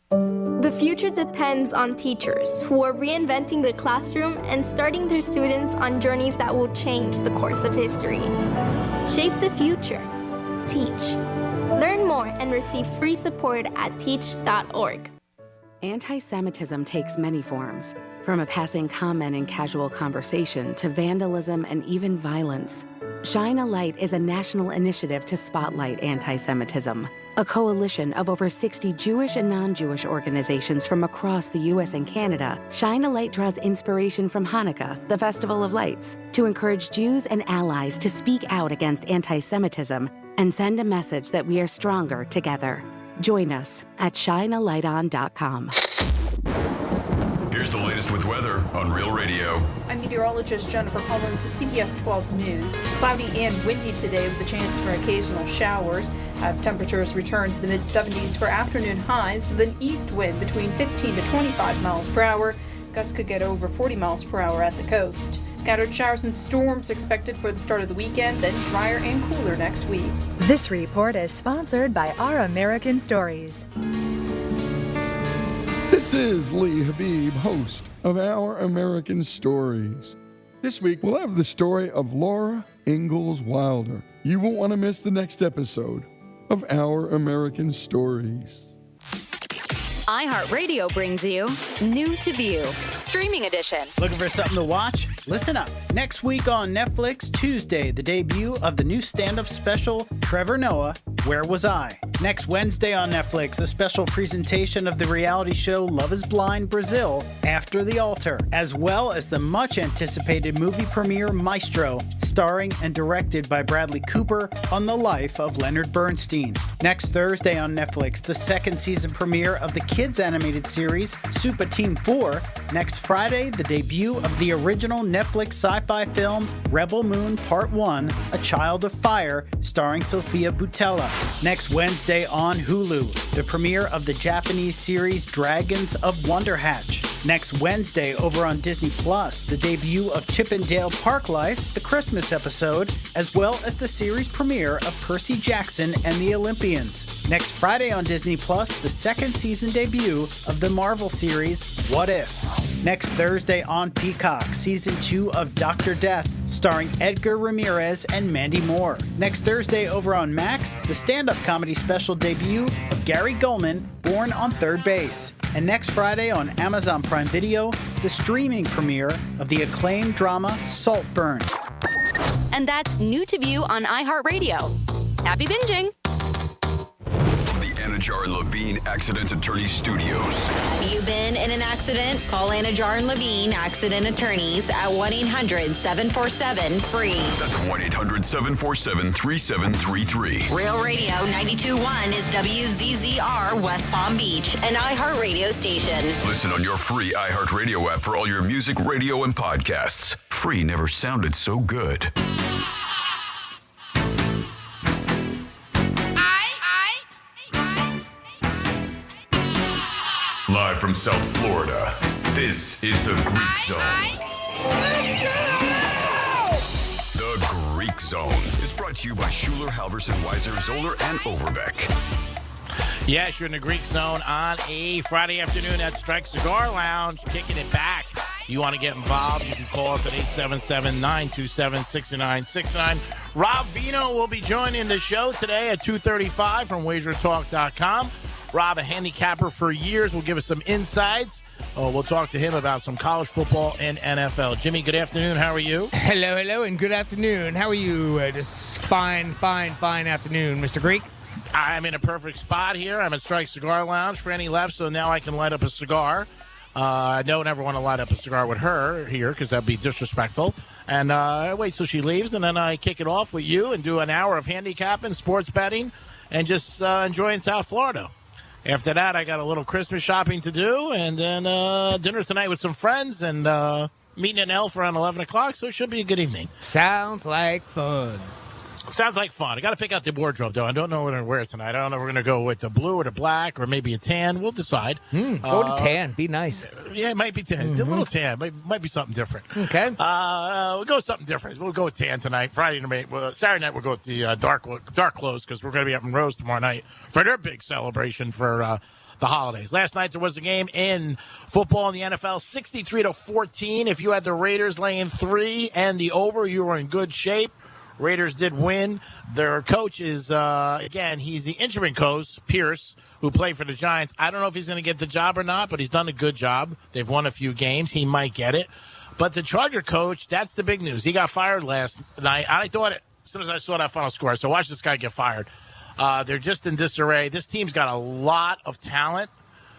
The future depends on teachers who are reinventing the classroom and starting their students on journeys that will change the course of history. Shape the future. Teach. Learn more and receive free support at teach.org. Anti-Semitism takes many forms, from a passing comment in casual conversation to vandalism and even violence. Shine a Light is a national initiative to spotlight anti-Semitism. A coalition of over 60 Jewish and non-Jewish organizations from across the U.S. and Canada, Shine a Light draws inspiration from Hanukkah, the Festival of Lights, to encourage Jews and allies to speak out against anti-Semitism and send a message that we are stronger together. Join us at shinealighton.com. Here's the latest with weather on Real Radio. I'm meteorologist Jennifer Collins with CBS 12 News. Cloudy and windy today with a chance for occasional showers as temperatures return to the mid-70s for afternoon highs with an east wind between 15 to 25 miles per hour. Gusts could get over 40 miles per hour at the coast. Scattered showers and storms expected for the start of the weekend, then drier and cooler next week. This report is sponsored by Our American Stories. This is Lee Habib, host of Our American Stories. This week, we'll have the story of Laura Ingalls Wilder. You won't want to miss the next episode of Our American Stories. iHeartRadio brings you New to View, Streaming Edition. Looking for something to watch? Listen up. Next week on Netflix, Tuesday, the debut of the new stand-up special, Trevor Noah, Where Was I? Next Wednesday on Netflix, a special presentation of the reality show Love is Blind Brazil, After the Altar, as well as the much-anticipated movie premiere Maestro, starring and directed by Bradley Cooper on the life of Leonard Bernstein. Next Thursday on Netflix, the second season premiere of the kids animated series Super Team 4. Next Friday, the debut of the original Netflix sci-fi film Rebel Moon Part 1, A Child of Fire, starring Sofia Boutella. Next Wednesday on Hulu, the premiere of the Japanese series Dragons of Wonder Hatch. Next Wednesday, over on Disney Plus, the debut of Chip and Dale Park Life, the Christmas episode, as well as the series premiere of Percy Jackson and the Olympians. Next Friday on Disney Plus, the second season debut of the Marvel series, What If? Next Thursday on Peacock, season 2 of Dr. Death, starring Edgar Ramirez and Mandy Moore. Next Thursday over on Max, the stand-up comedy special debut of Gary Gulman, Born on Third Base. And next Friday on Amazon Prime Video, the streaming premiere of the acclaimed drama Saltburn. And that's new to view on iHeartRadio. Happy binging! From the Anajar and Levine Accident Attorney Studios. You been in an accident? Call Anajar and Levine Accident Attorneys at 1-800-747-FREE. That's 1-800-747-3733. Real Radio 92.1 is WZZR West Palm Beach, an iHeartRadio station. Listen on your free iHeartRadio app for all your music, radio, and podcasts. Free never sounded so good. Live from South Florida, this is the Greek Zone. The Greek Zone is brought to you by Schuler, Halverson, Weiser, Zoller, and Overbeck. Yes, you're in the Greek Zone on a Friday afternoon at Strike Cigar Lounge, kicking it back. You want to get involved, you can call us at 877-927-6969. Rob Vino will be joining the show today at 2:35 from WagerTalk.com. Rob, a handicapper for years, will give us some insights. We'll talk to him about some college football and NFL. Jimmy, good afternoon. How are you? Hello, and good afternoon. How are you? This fine afternoon, Mr. Greek. I'm in a perfect spot here. I'm at Strike Cigar Lounge. Franny left, so now I can light up a cigar. I don't ever want to light up a cigar with her here because that'd be disrespectful. And I wait till she leaves, and then I kick it off with you and do an hour of handicapping, sports betting, and just enjoying South Florida. After that, I got a little Christmas shopping to do, and then dinner tonight with some friends, and meeting an elf around 11 o'clock, so it should be a good evening. Sounds like fun. Sounds like fun. I got to pick out the wardrobe, though. I don't know what I'm going to wear tonight. I don't know if we're going to go with the blue or the black or maybe a tan. We'll decide. Go to tan. Be nice. Yeah, it might be tan. A little tan. Might be something different. Okay. We'll go with something different. We'll go with tan tonight. Saturday night, we'll go with the dark clothes because we're going to be up in Rose tomorrow night for their big celebration for the holidays. Last night there was a game in football in the NFL, 63-14. If you had the Raiders laying 3 and the over, you were in good shape. Raiders did win. Their coach is, again, he's the interim coach, Pierce, who played for the Giants. I don't know if he's going to get the job or not, but he's done a good job. They've won a few games. He might get it. But the Charger coach, that's the big news. He got fired last night. I thought it as soon as I saw that final score. So watch this guy get fired. They're just in disarray. This team's got a lot of talent.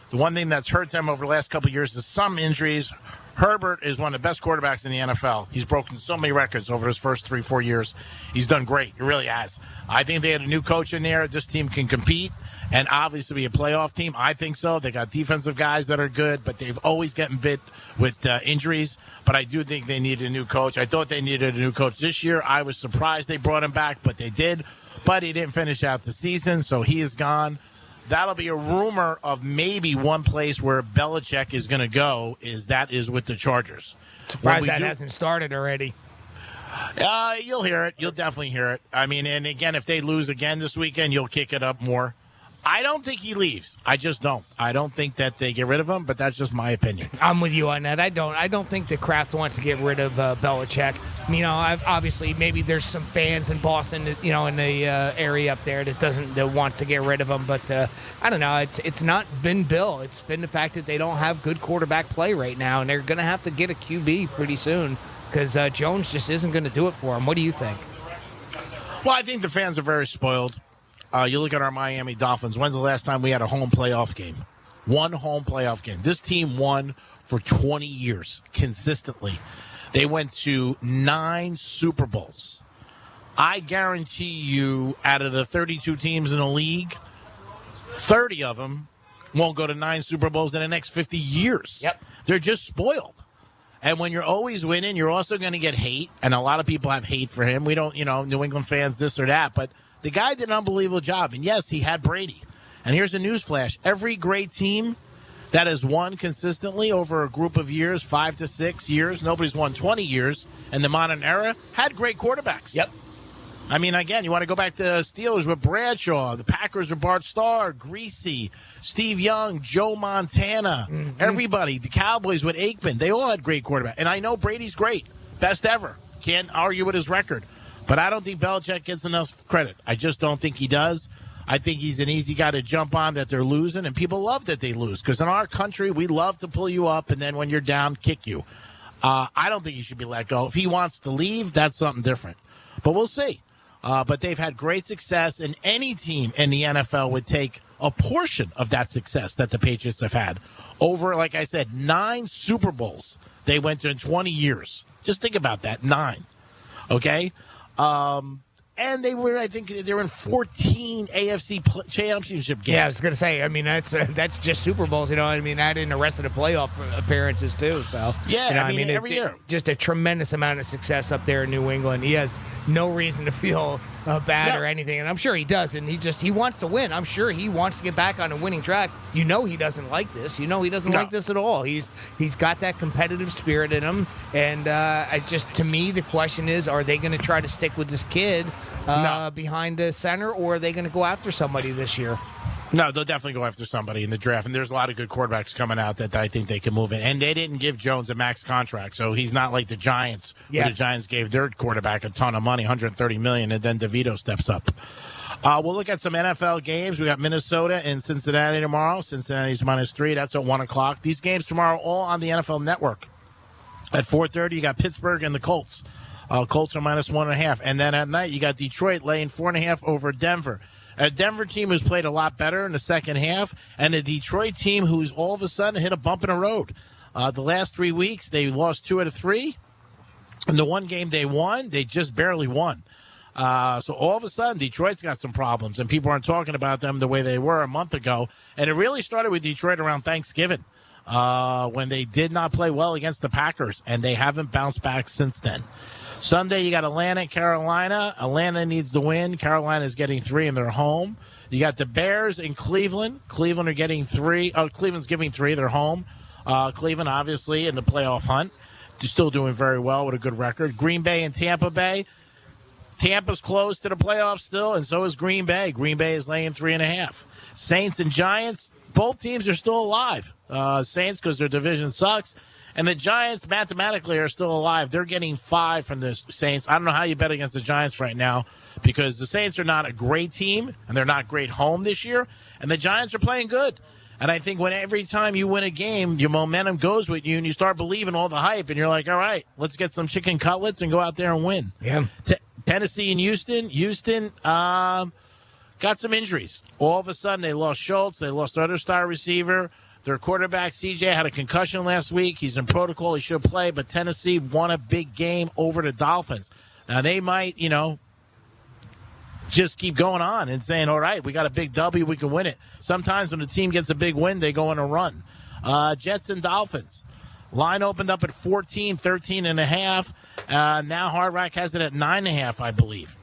The one thing that's hurt them over the last couple of years is some injuries. Herbert is one of the best quarterbacks in the NFL. He's broken so many records over his first 3-4 years. He's done great. He really has. I think they had a new coach in there. This team can compete and obviously be a playoff team. I think so. They got defensive guys that are good, but they've always gotten bit with injuries. But I do think they need a new coach. I thought they needed a new coach this year. I was surprised they brought him back, but they did. But he didn't finish out the season, so he is gone. That'll be a rumor of maybe one place where Belichick is going to go is with the Chargers. Surprised that hasn't started already. You'll hear it. You'll definitely hear it. I mean, and again, if they lose again this weekend, you'll kick it up more. I don't think he leaves. I just don't. I don't think that they get rid of him, but that's just my opinion. I'm with you on that. I don't think that Kraft wants to get rid of Belichick. You know, obviously maybe there's some fans in Boston, in the area up there that wants to get rid of him, but I don't know. It's not been Bill. It's been the fact that they don't have good quarterback play right now, and they're going to have to get a QB pretty soon because Jones just isn't going to do it for them. What do you think? Well, I think the fans are very spoiled. You look at our Miami Dolphins. When's the last time we had a home playoff game? One home playoff game. This team won for 20 years consistently. They went to 9 Super Bowls. I guarantee you, out of the 32 teams in the league, 30 of them won't go to 9 Super Bowls in the next 50 years. Yep. They're just spoiled. And when you're always winning, you're also going to get hate. And a lot of people have hate for him. We don't, New England fans, this or that. But the guy did an unbelievable job. And, yes, he had Brady. And here's a newsflash. Every great team that has won consistently over a group of years, 5 to 6 years. Nobody's won 20 years in the modern era. Had great quarterbacks. Yep. I mean, again, you want to go back to the Steelers with Bradshaw, the Packers with Bart Starr, Greasy, Steve Young, Joe Montana, everybody, the Cowboys with Aikman. They all had great quarterbacks. And I know Brady's great, best ever. Can't argue with his record. But I don't think Belichick gets enough credit. I just don't think he does. I think he's an easy guy to jump on that they're losing, and people love that they lose. Because in our country, we love to pull you up, and then when you're down, kick you. I don't think he should be let go. If he wants to leave, that's something different. But we'll see. But they've had great success, and any team in the NFL would take a portion of that success that the Patriots have had. Over, like I said, 9 Super Bowls they went to in 20 years. Just think about that, 9. Okay? And they were, I think, they're in 14 AFC championship games. Yeah, I was going to say, I mean, that's just Super Bowls, you know. I mean, add in the rest of the playoff appearances, too. So, yeah, you know, I mean every year. Just a tremendous amount of success up there in New England. He has no reason to feel bad or anything, and I'm sure he does. And he wants to win. I'm sure he wants to get back on a winning track. You know he doesn't like this. You know he doesn't like this at all. He's got that competitive spirit in him. And to me, the question is, are they going to try to stick with this kid behind the center, or are they going to go after somebody this year? No, they'll definitely go after somebody in the draft, and there's a lot of good quarterbacks coming out that I think they can move in. And they didn't give Jones a max contract, so he's not like the Giants, where the Giants gave their quarterback a ton of money, $130 million, and then DeVito steps up. We'll look at some NFL games. We got Minnesota and Cincinnati tomorrow. Cincinnati's -3. That's at 1 o'clock. These games tomorrow all on the NFL Network. At 4:30, you got Pittsburgh and the Colts. Colts are -1.5. And then at night, you got Detroit laying 4.5 over Denver. A Denver team who's played a lot better in the second half, and a Detroit team who's all of a sudden hit a bump in the road. The last 3 weeks, they lost 2 out of 3. And the one game they won, they just barely won. So all of a sudden, Detroit's got some problems, and people aren't talking about them the way they were a month ago. And it really started with Detroit around Thanksgiving when they did not play well against the Packers, and they haven't bounced back since then. Sunday, you got Atlanta and Carolina. Atlanta needs to win. Carolina is getting 3, and they're home. You got the Bears in Cleveland. Cleveland are getting 3. Cleveland's giving 3. They're home. Cleveland, obviously, in the playoff hunt. They're still doing very well with a good record. Green Bay and Tampa Bay. Tampa's close to the playoffs still, and so is Green Bay. Green Bay is laying 3.5. Saints and Giants, both teams are still alive. Saints because their division sucks. And the Giants, mathematically, are still alive. They're getting 5 from the Saints. I don't know how you bet against the Giants right now because the Saints are not a great team, and they're not great home this year. And the Giants are playing good. And I think when every time you win a game, your momentum goes with you, and you start believing all the hype, and you're like, all right, let's get some chicken cutlets and go out there and win. Yeah. Tennessee and Houston. Houston got some injuries. All of a sudden, they lost Schultz. They lost their other star receiver. Their quarterback, CJ, had a concussion last week. He's in protocol. He should play, but Tennessee won a big game over the Dolphins. Now, they might, just keep going on and saying, all right, we got a big W, we can win it. Sometimes when the team gets a big win, they go on a run. Jets and Dolphins. Line opened up at 14, 13.5. Now Hard Rock has it at 9.5, I believe.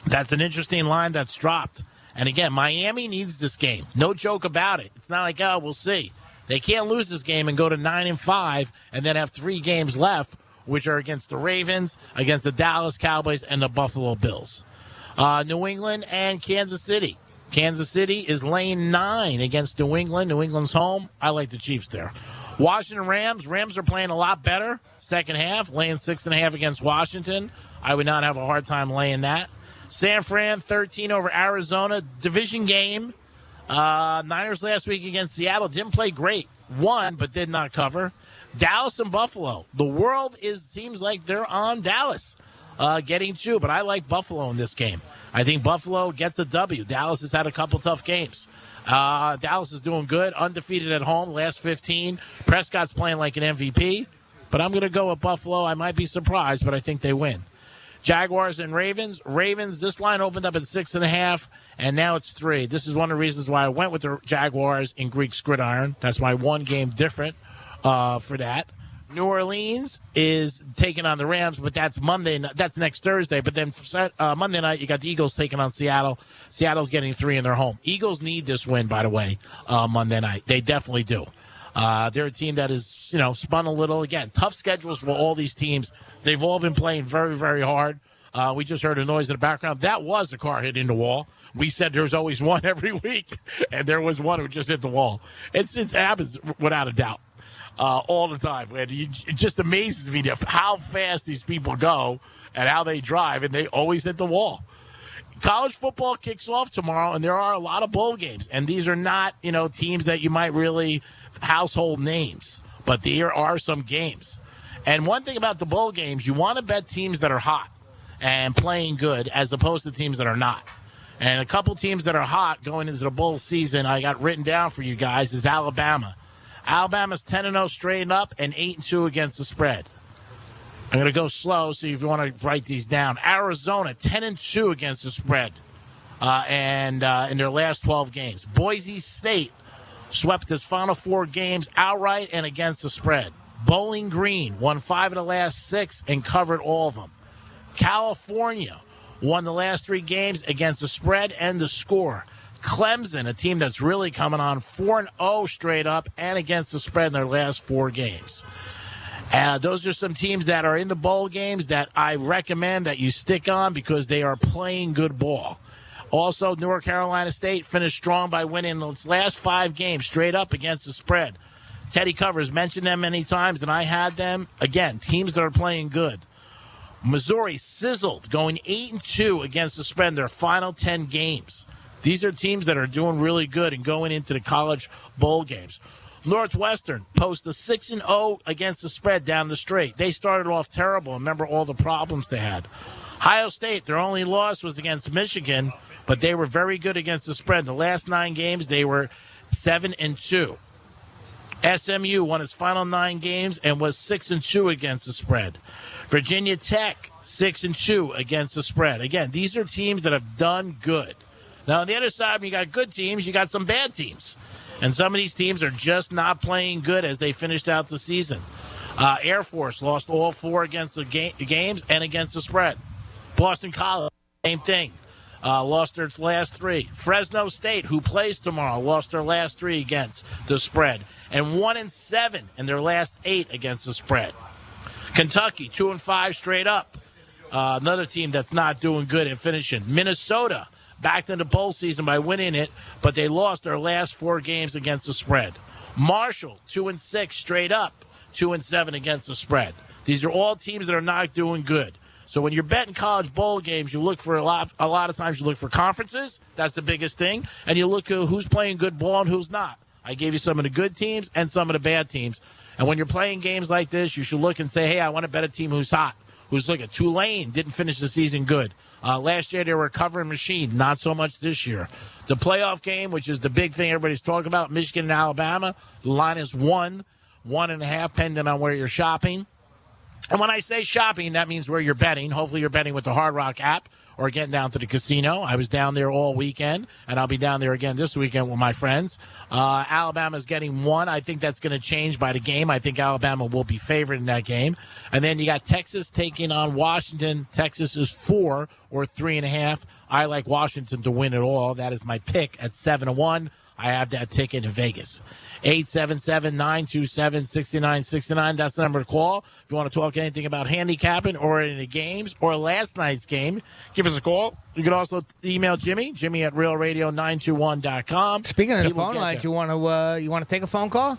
That's an interesting line that's dropped. And again, Miami needs this game. No joke about it. It's not like, oh, we'll see. They can't lose this game and go to 9-5 and then have 3 games left, which are against the Ravens, against the Dallas Cowboys, and the Buffalo Bills. New England and Kansas City. Kansas City is laying 9 against New England. New England's home. I like the Chiefs there. Washington Rams. Rams are playing a lot better second half, laying 6.5 against Washington. I would not have a hard time laying that. San Fran, 13 over Arizona. Division game. Niners last week against Seattle. Didn't play great. Won, but did not cover. Dallas and Buffalo. The world seems like they're on Dallas getting 2, but I like Buffalo in this game. I think Buffalo gets a W. Dallas has had a couple tough games. Dallas is doing good. Undefeated at home, last 15. Prescott's playing like an MVP, but I'm going to go with Buffalo. I might be surprised, but I think they win. Jaguars and Ravens. Ravens, this line opened up at 6.5, and now it's 3. This is one of the reasons why I went with the Jaguars in Greek Gridiron. That's my one game different for that. New Orleans is taking on the Rams, but that's Monday. That's next Thursday. But then Monday night, you got the Eagles taking on Seattle. Seattle's getting 3 in their home. Eagles need this win, by the way, Monday night. They definitely do. They're a team that is, spun a little. Again, tough schedules for all these teams. They've all been playing very, very hard. We just heard a noise in the background. That was a car hitting the wall. We said there's always one every week, and there was one who just hit the wall. It happens without a doubt. All the time. And it just amazes me how fast these people go and how they drive, and they always hit the wall. College football kicks off tomorrow, and there are a lot of bowl games. And these are not, teams that you might really household names, but there are some games. And one thing about the bowl games, you want to bet teams that are hot and playing good as opposed to teams that are not. And a couple teams that are hot going into the bowl season, I got written down for you guys, is Alabama. Alabama's 10-0 straight up and 8-2 against the spread. I'm going to go slow, so if you want to write these down. Arizona, 10-2 against the spread and in their last 12 games. Boise State swept its final 4 games outright and against the spread. Bowling Green won 5 of the last 6 and covered all of them. California won the last 3 games against the spread and the score. Clemson, a team that's really coming on, 4-0 straight up and against the spread in their last 4 games. Those are some teams that are in the bowl games that I recommend that you stick on because they are playing good ball. Also, North Carolina State finished strong by winning its last 5 games straight up against the spread. Teddy Covers mentioned them many times, and I had them. Again, teams that are playing good. Missouri sizzled, going 8-2 against the spread in their final 10 games. These are teams that are doing really good and going into the college bowl games. Northwestern posts a 6-0 against the spread down the straight. They started off terrible. Remember all the problems they had. Ohio State, their only loss was against Michigan, but they were very good against the spread. The last 9 games, they were 7-2. SMU won its final 9 games and was 6-2 against the spread. Virginia Tech, 6-2 against the spread. Again, these are teams that have done good. Now, on the other side, when you got good teams, you got some bad teams. And some of these teams are just not playing good as they finished out the season. Air Force lost all 4 against the games and against the spread. Boston College, same thing. Lost their last 3. Fresno State, who plays tomorrow, lost their last 3 against the spread. And 1-7 in their last 8 against the spread. Kentucky, 2-5 straight up. Another team that's not doing good and finishing. Minnesota, back in the bowl season by winning it, but they lost their last 4 games against the spread. Marshall, 2-6 straight up, 2-7 against the spread. These are all teams that are not doing good. So when you're betting college bowl games, you look for a lot of times you look for conferences. That's the biggest thing. And you look at who's playing good ball and who's not. I gave you some of the good teams and some of the bad teams. And when you're playing games like this, you should look and say, hey, I want to bet a team who's hot. Who's looking. Tulane didn't finish the season good. Last year, they were a covering machine. Not so much this year. The playoff game, which is the big thing everybody's talking about, Michigan and Alabama, the line is 1.5, depending on where you're shopping. And when I say shopping, that means where you're betting. Hopefully you're betting with the Hard Rock app or getting down to the casino. I was down there all weekend, and I'll be down there again this weekend with my friends. Alabama's getting 1. I think that's going to change by the game. I think Alabama will be favored in that game. And then you got Texas taking on Washington. Texas is 4 or 3.5. I like Washington to win it all. That is my pick at 7-1. I have that ticket in Vegas. 877-927-6969. That's the number to call. If you want to talk anything about handicapping or any of the games or last night's game, give us a call. You can also email Jimmy at realradio921.com. Speaking of the phone lines, you want to take a phone call?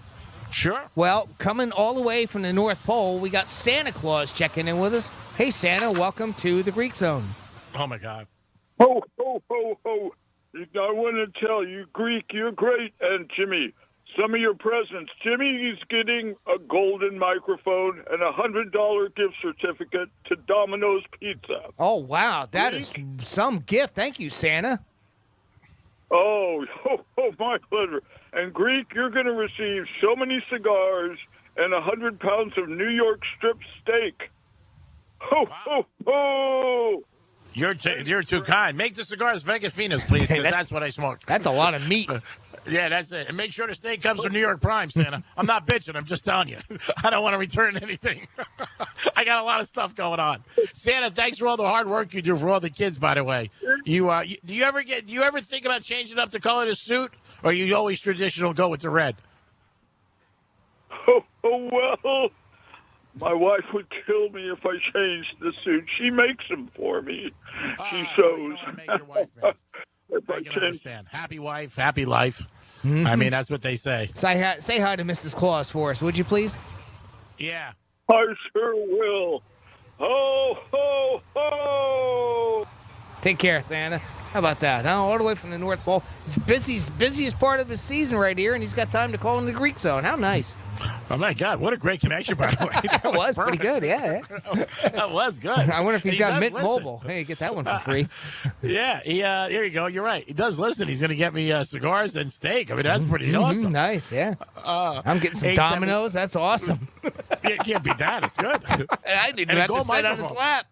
Sure. Well, coming all the way from the North Pole, we got Santa Claus checking in with us. Hey, Santa, welcome to the Greek Zone. Oh, my God. Ho, ho, ho, ho. I want to tell you, Greek, you're great. And Jimmy, some of your presents. Jimmy is getting a golden microphone and a $100 gift certificate to Domino's Pizza. Oh, wow. That is some gift. Thank you, Santa. Oh, my pleasure. And Greek, you're going to receive so many cigars and 100 pounds of New York strip steak. Ho, ho, ho. You're too kind. Make the cigars Vegas Finos, please, because that's what I smoke. That's a lot of meat. Yeah, that's it. And make sure the steak comes from New York Prime, Santa. I'm not bitching. I'm just telling you. I don't want to return anything. I got a lot of stuff going on. Santa, thanks for all the hard work you do for all the kids, by the way. Do you ever think about changing up the color of the suit, or you always traditional go with the red? Oh, well, my wife would kill me if I changed the suit. She makes them for me. She sews. Make your wife, man. I can understand. Happy wife, happy life. Mm-hmm. I mean, that's what they say. Say hi to Mrs. Claus for us, would you please? Yeah. I sure will. Ho, ho, ho! Take care, Santa. How about that? Huh? All the way from the North Pole. It's busiest part of the season right here, and he's got time to call in the Greek zone. How nice. Oh, my God. What a great connection, by the way. That was pretty good, yeah. That was good. I wonder if he's got Mint listen. Mobile. Hey, get that one for free. Yeah, here you go. You're right. He does listen. He's going to get me cigars and steak. I mean, that's pretty awesome. Nice, yeah. I'm getting some Dominoes. That's awesome. You can't beat that. It's good. And I didn't have to sit on his lap.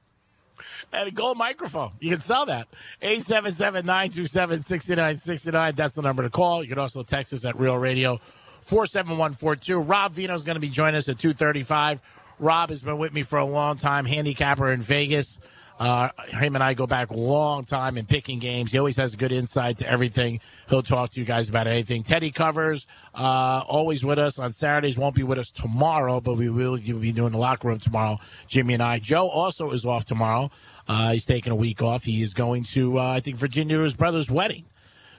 And a gold microphone. You can sell that. 877-927-6969. That's the number to call. You can also text us at Real Radio 47142. Rob Vino is going to be joining us at 2:35. Rob has been with me for a long time, handicapper in Vegas. Him and I go back a long time in picking games. He always has a good insight to everything. He'll talk to you guys about anything. Teddy Covers, always with us on Saturdays. Won't be with us tomorrow, but we will be doing the locker room tomorrow, Jimmy and I. Joe also is off tomorrow. He's taking a week off. He is going to, I think, Virginia to his brother's wedding.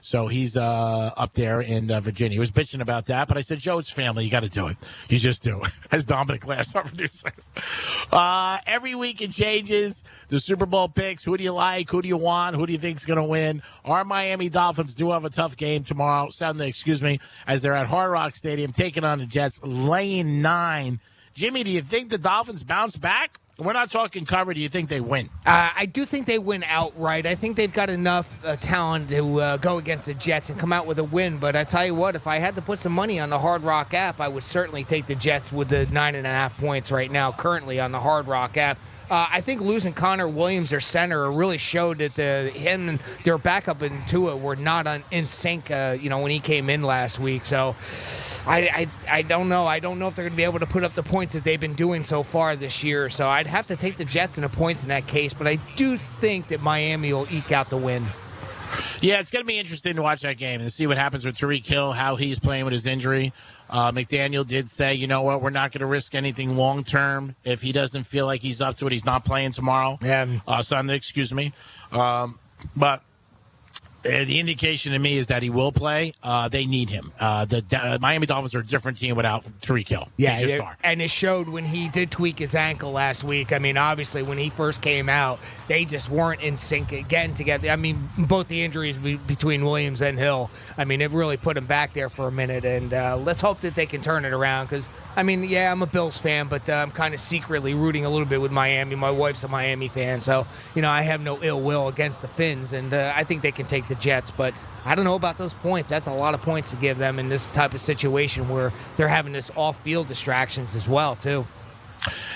So he's up there in Virginia. He was bitching about that, but I said, Joe, it's family. You got to do it. You just do. As Dominic last, our producer. Every week it changes. The Super Bowl picks. Who do you like? Who do you want? Who do you think is going to win? Our Miami Dolphins do have a tough game Sunday, as they're at Hard Rock Stadium taking on the Jets, laying 9. Jimmy, do you think the Dolphins bounce back? We're not talking cover. Do you think they win? I do think they win outright. I think they've got enough talent to go against the Jets and come out with a win. But I tell you what, if I had to put some money on the Hard Rock app, I would certainly take the Jets with the 9.5 points right now, currently on the Hard Rock app. I think losing Connor Williams, their center, really showed that him and their backup in Tua were not in sync. When he came in last week. So I don't know. I don't know if they're going to be able to put up the points that they've been doing so far this year. So I'd have to take the Jets and the points in that case. But I do think that Miami will eke out the win. Yeah, it's going to be interesting to watch that game and see what happens with Tyreek Hill, how he's playing with his injury. McDaniel did say, you know what, we're not going to risk anything long-term. If he doesn't feel like he's up to it, he's not playing tomorrow. Sunday, But the indication to me is that he will play. They need him. The Miami Dolphins are a different team without Tyreek Hill. Yeah, and it showed when he did tweak his ankle last week. I mean, obviously, when he first came out, they just weren't in sync again together. I mean, both the injuries between Williams and Hill, I mean, it really put him back there for a minute. And let's hope that they can turn it around because, I mean, yeah, I'm a Bills fan, but I'm kind of secretly rooting a little bit with Miami. My wife's a Miami fan, so, I have no ill will against the Finns, and I think they can take the Jets. But I don't know about those points. That's a lot of points to give them in this type of situation where they're having this off-field distractions as well, too.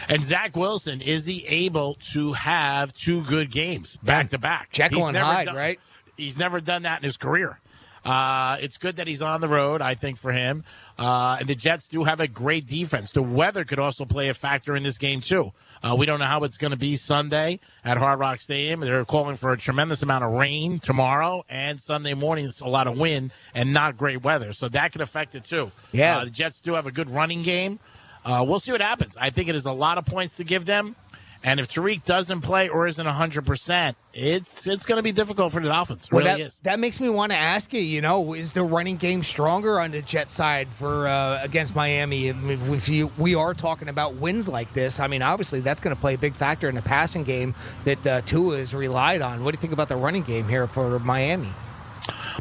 And Zach Wilson, is he able to have 2 good games back-to-back? Jekyll and Hyde, right? He's never done that in his career. It's good that he's on the road, I think, for him. And the Jets do have a great defense. The weather could also play a factor in this game, too. We don't know how it's going to be Sunday at Hard Rock Stadium. They're calling for a tremendous amount of rain tomorrow, and Sunday morning it's a lot of wind and not great weather. So that could affect it, too. Yeah. The Jets do have a good running game. We'll see what happens. I think it is a lot of points to give them. And if Tyreek doesn't play or isn't 100%, it's going to be difficult for the Dolphins. It really is. That makes me want to ask you, is the running game stronger on the Jet side for against Miami? If we are talking about wins like this, I mean, obviously that's going to play a big factor in the passing game that Tua has relied on. What do you think about the running game here for Miami?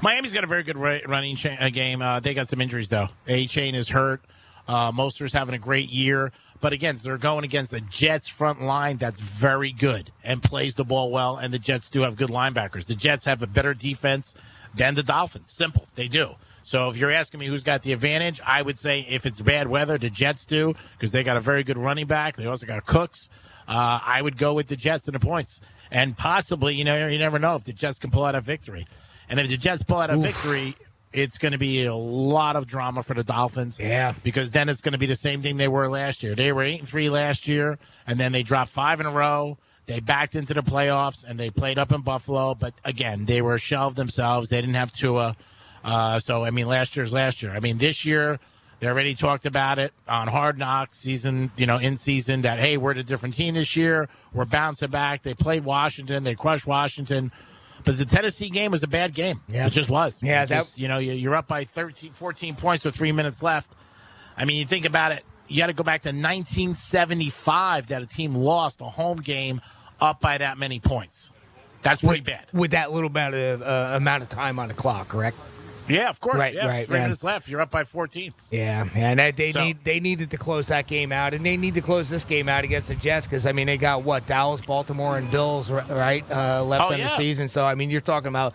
Miami's got a very good running game. They got some injuries, though. A-Chain is hurt. Moster's having a great year. But again, they're going against a Jets front line that's very good and plays the ball well, and the Jets do have good linebackers. The Jets have a better defense than the Dolphins. Simple. They do. So if you're asking me who's got the advantage, I would say if it's bad weather, the Jets do because they got a very good running back. They also got Cooks. I would go with the Jets and the points. And possibly, you never know if the Jets can pull out a victory. And if the Jets pull out a victory, it's going to be a lot of drama for the Dolphins. Yeah. Because then it's going to be the same thing they were last year. They were 8-3 last year, and then they dropped 5 in a row. They backed into the playoffs, and they played up in Buffalo. But, again, they were shelved themselves. They didn't have Tua. Last year's last year. I mean, this year, they already talked about it on Hard Knocks season, in season that, hey, we're a different team this year. We're bouncing back. They played Washington. They crushed Washington. But the Tennessee game was a bad game. Yeah. It just was. Yeah, you're up by 14 points with 3 minutes left. I mean, you think about it, you got to go back to 1975 that a team lost a home game up by that many points. That's pretty bad. With that little bit of amount of time on the clock, correct? Yeah, of course. Right, yeah. right. 3 minutes left. You're up by 14. Yeah, and they needed to close that game out, and they need to close this game out against the Jets because, I mean, they got, Dallas, Baltimore, and Bills, right, left in the season. So, I mean, you're talking about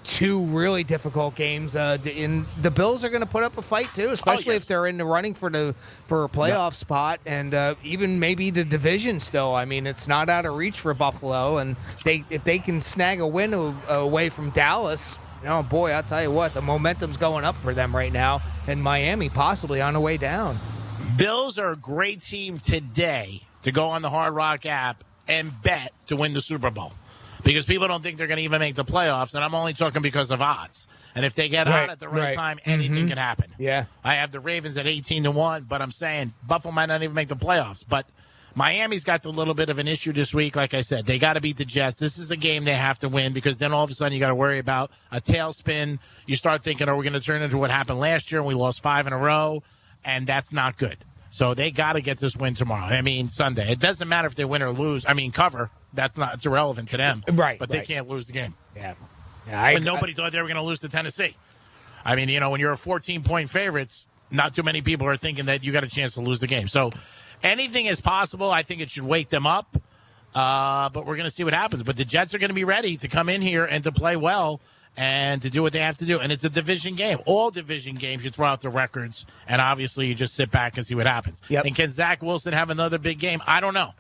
2 really difficult games. The Bills are going to put up a fight, too, especially if they're in the running for a playoff spot and even maybe the division still. I mean, it's not out of reach for Buffalo, and if they can snag a win away from Dallas – oh, boy, I'll tell you what, the momentum's going up for them right now, and Miami possibly on the way down. Bills are a great team today to go on the Hard Rock app and bet to win the Super Bowl because people don't think they're going to even make the playoffs, and I'm only talking because of odds. And if they get hot at the right time, anything can happen. Yeah. I have the Ravens at 18-1, but I'm saying Buffalo might not even make the playoffs, but Miami's got a little bit of an issue this week. Like I said, they got to beat the Jets. This is a game they have to win because then all of a sudden you got to worry about a tailspin. You start thinking, are we going to turn into what happened last year and we lost 5 in a row? And that's not good. So they got to get this win tomorrow. I mean, Sunday. It doesn't matter if they win or lose. I mean, cover. It's irrelevant to them. Right. But they can't lose the game. Yeah. And nobody thought they were going to lose to Tennessee. I mean, when you're a 14-point favorites, not too many people are thinking that you got a chance to lose the game. So anything is possible. I think it should wake them up, but we're going to see what happens. But the Jets are going to be ready to come in here and to play well and to do what they have to do. And it's a division game. All division games, you throw out the records, and obviously you just sit back and see what happens. Yep. And can Zach Wilson have another big game? I don't know.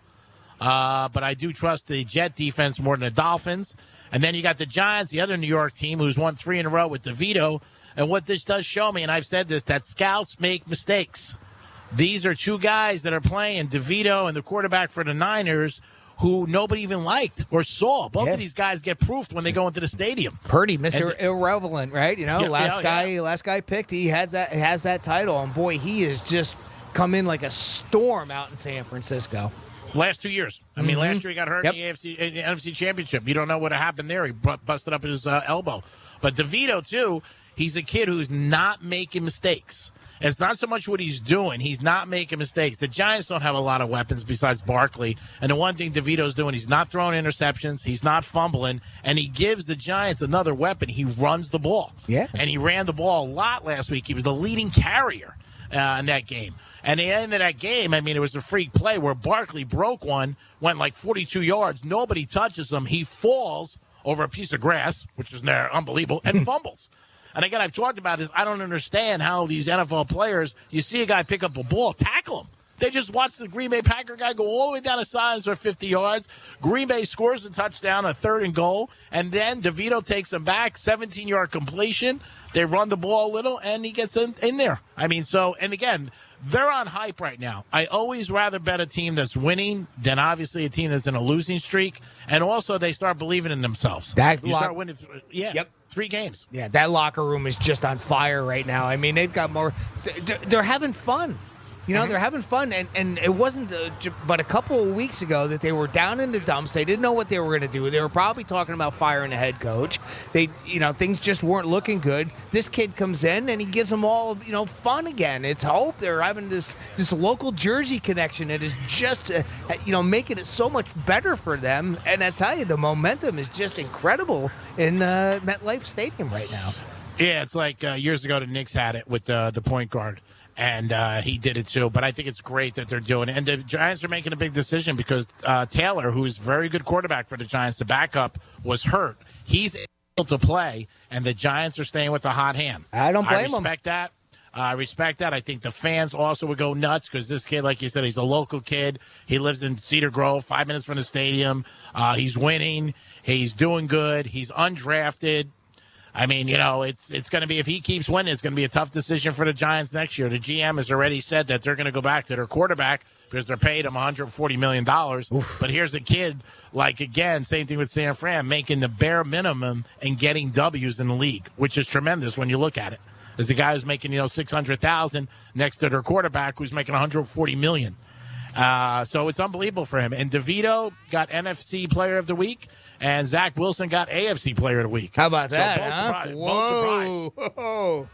But I do trust the Jet defense more than the Dolphins. And then you got the Giants, the other New York team, who's won 3 in a row with DeVito. And what this does show me, and I've said this, that scouts make mistakes. These are 2 guys that are playing, DeVito and the quarterback for the Niners, who nobody even liked or saw. Both of these guys get proofed when they go into the stadium. Purdy, Mr. Irrelevant, right? Last guy picked, he has that title, and boy, he has just come in like a storm out in San Francisco. Last 2 years. I mean, last year he got hurt in the NFC Championship. You don't know what happened there. He busted up his elbow. But DeVito, too, he's a kid who's not making mistakes. It's not so much what he's doing. He's not making mistakes. The Giants don't have a lot of weapons besides Barkley. And the one thing DeVito's doing, he's not throwing interceptions. He's not fumbling. And he gives the Giants another weapon. He runs the ball. Yeah. And he ran the ball a lot last week. He was the leading carrier in that game. And the end of that game, I mean, it was a freak play where Barkley broke one, went like 42 yards. Nobody touches him. He falls over a piece of grass, which is unbelievable, and fumbles. And again, I've talked about this. I don't understand how these NFL players, you see a guy pick up a ball, tackle him. They just watch the Green Bay Packer guy go all the way down the sidelines for 50 yards. Green Bay scores a touchdown, a 3rd and goal, and then DeVito takes them back, 17-yard completion. They run the ball a little, and he gets in there. I mean, and again, they're on hype right now. I always rather bet a team that's winning than obviously a team that's in a losing streak. And also, they start believing in themselves. Start winning. Yep. 3 games. Yeah, that locker room is just on fire right now. I mean, they've got more. They're having fun. They're having fun, and it wasn't but a couple of weeks ago that they were down in the dumps. They didn't know what they were going to do. They were probably talking about firing the head coach. Things just weren't looking good. This kid comes in, and he gives them all, fun again. It's hope. They're having this local Jersey connection that is just, making it so much better for them. And I tell you, the momentum is just incredible in MetLife Stadium right now. Yeah, it's like years ago the Knicks had it with the point guard. And he did it too. But I think it's great that they're doing it. And the Giants are making a big decision because Taylor, who's a very good quarterback for the Giants, the backup, was hurt. He's able to play, and the Giants are staying with the hot hand. I don't blame them. I respect that. I think the fans also would go nuts because this kid, like you said, he's a local kid. He lives in Cedar Grove, 5 minutes from the stadium. He's winning. He's doing good. He's undrafted. I mean, it's going to be, if he keeps winning, it's going to be a tough decision for the Giants next year. The GM has already said that they're going to go back to their quarterback because they're paid him $140 million. Oof. But here's a kid, again, same thing with San Fran, making the bare minimum and getting W's in the league, which is tremendous when you look at it. There's a guy who's making, $600,000 next to their quarterback who's making $140 million. So it's unbelievable for him. And DeVito got NFC Player of the Week, and Zach Wilson got AFC Player of the Week. How about that, Whoa.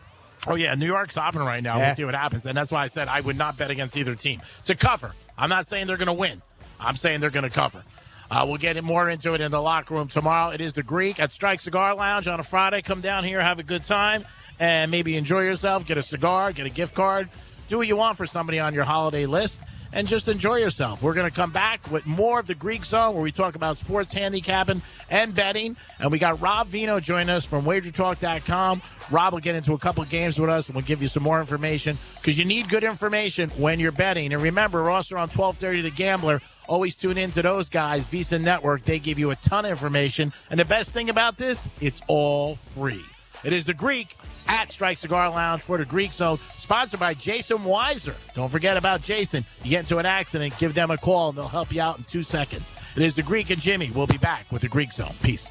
Oh, yeah, New York's hopping right now. We'll see what happens. And that's why I said I would not bet against either team. To cover. I'm not saying they're going to win. I'm saying they're going to cover. We'll get more into it in the locker room tomorrow. It is the Greek at Strike Cigar Lounge on a Friday. Come down here, have a good time, and maybe enjoy yourself. Get a cigar, get a gift card. Do what you want for somebody on your holiday list. And just enjoy yourself. We're going to come back with more of the Greek Zone where we talk about sports handicapping and betting. And we got Rob Vino joining us from WagerTalk.com. Rob will get into a couple of games with us and we'll give you some more information because you need good information when you're betting. And remember, we're also on 1230 The Gambler. Always tune in to those guys, Visa Network. They give you a ton of information. And the best thing about this, it's all free. It is the Greek at Strike Cigar Lounge for the Greek Zone, sponsored by Jason Weiser. Don't forget about Jason. You get into an accident, give them a call, and they'll help you out in 2 seconds. It is the Greek and Jimmy. We'll be back with the Greek Zone. Peace.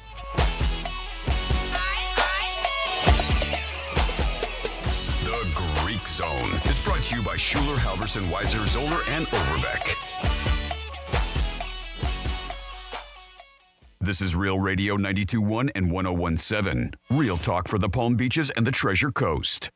The Greek Zone is brought to you by Schuler, Halverson, Weiser, Zoller, and Overbeck. This is Real Radio 92.1 and 101.7. Real talk for the Palm Beaches and the Treasure Coast.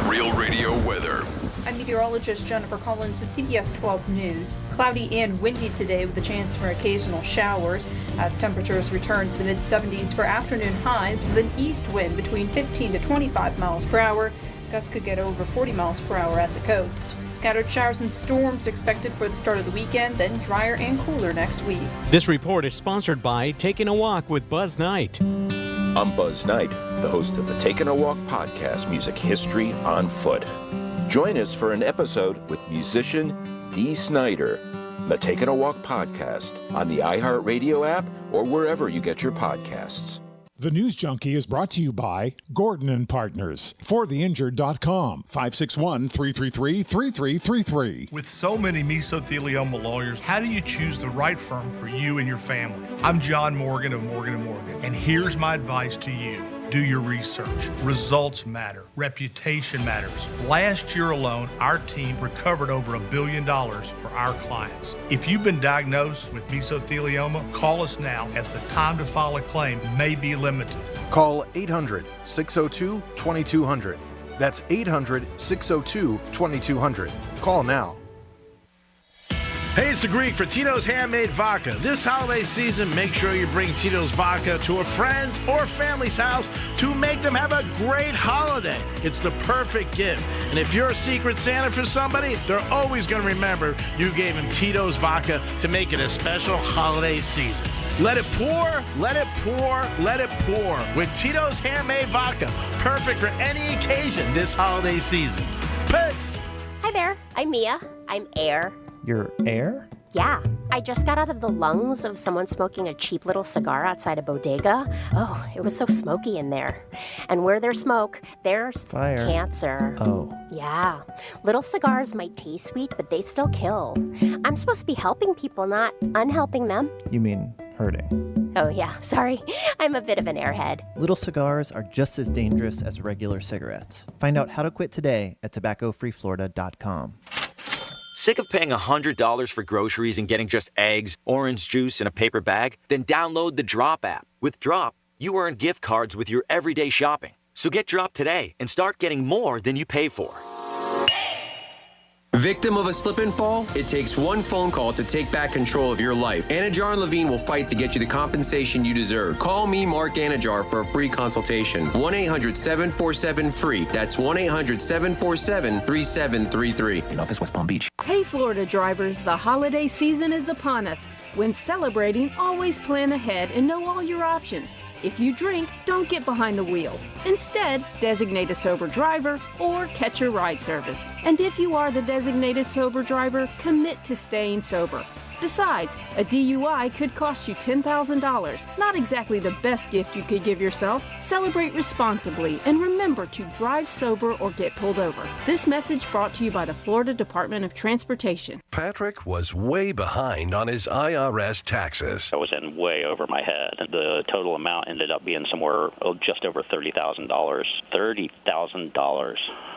Real Radio weather. I'm meteorologist Jennifer Collins with CBS 12 News. Cloudy and windy today with a chance for occasional showers as temperatures return to the mid-70s for afternoon highs with an east wind between 15 to 25 miles per hour. Gusts could get over 40 miles per hour at the coast. Scattered showers and storms expected for the start of the weekend, then drier and cooler next week. This report is sponsored by Taking a Walk with Buzz Knight. I'm Buzz Knight, the host of the Taking a Walk podcast, Music History on Foot. Join us for an episode with musician Dee Snider, the Taking a Walk podcast on the iHeartRadio app or wherever you get your podcasts. The News Junkie is brought to you by Gordon & Partners. ForTheInjured.com, 561-333-3333. With so many mesothelioma lawyers, how do you choose the right firm for you and your family? I'm John Morgan of Morgan & Morgan, and here's my advice to you. Do your research. Results matter. Reputation matters. Last year alone, our team recovered over $1 billion for our clients. If you've been diagnosed with mesothelioma, call us now as the time to file a claim may be limited. Call 800-602-2200. That's 800-602-2200. Call now. Hey, it's the Greek for Tito's Handmade Vodka. This holiday season, make sure you bring Tito's Vodka to a friend's or family's house to make them have a great holiday. It's the perfect gift. And if you're a secret Santa for somebody, they're always going to remember you gave them Tito's Vodka to make it a special holiday season. Let it pour, let it pour, let it pour with Tito's Handmade Vodka. Perfect for any occasion this holiday season. Peace! Hi there, I'm Mia. I'm Air. Your air? Yeah, I just got out of the lungs of someone smoking a cheap little cigar outside a bodega. Oh, it was so smoky in there. And where there's smoke, there's fire. Cancer. Oh. Yeah. Little cigars might taste sweet, but they still kill. I'm supposed to be helping people, not unhelping them. You mean hurting? Oh, yeah, sorry. I'm a bit of an airhead. Little cigars are just as dangerous as regular cigarettes. Find out how to quit today at tobaccofreeflorida.com. Sick of paying $100 for groceries and getting just eggs, orange juice, and a paper bag? Then download the Drop app. With Drop, you earn gift cards with your everyday shopping. So get Drop today and start getting more than you pay for. Victim of a slip and fall? It takes one phone call to take back control of your life. Anajar and Levine will fight to get you the compensation you deserve. Call me, Mark Anajar, for a free consultation. 1-800-747-FREE. That's 1-800-747-3733. In office, West Palm Beach. Hey, Florida drivers, the holiday season is upon us. When celebrating, always plan ahead and know all your options. If you drink, don't get behind the wheel. Instead, designate a sober driver or catch a ride service. And if you are the designated sober driver, commit to staying sober. Besides, a DUI could cost you $10,000. Not exactly the best gift you could give yourself. Celebrate responsibly and remember to drive sober or get pulled over. This message brought to you by the Florida Department of Transportation. Patrick was way behind on his IRS taxes. I was in way over my head. The total amount ended up being somewhere just over $30,000. $30,000.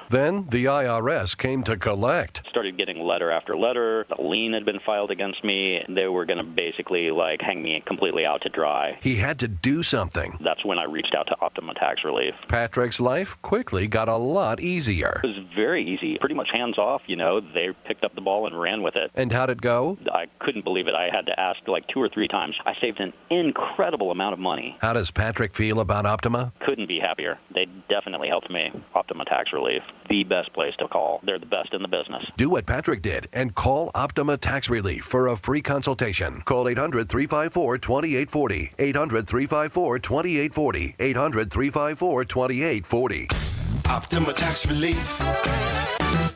Then the IRS came to collect. Started getting letter after letter. A lien had been filed against me. They were going to basically hang me completely out to dry. He had to do something. That's when I reached out to Optima Tax Relief. Patrick's life quickly got a lot easier. It was very easy, pretty much hands off. They picked up the ball and ran with it. And how'd it go? I couldn't believe it. I had to ask 2 or 3 times. I saved an incredible amount of money. How does Patrick feel about Optima? Couldn't be happier. They definitely helped me. Optima Tax Relief. The best place to call. They're the best in the business. Do what Patrick did and call Optima Tax Relief for a free consultation. Call 800-354-2840. 800-354-2840. 800-354-2840. Optima Tax Relief.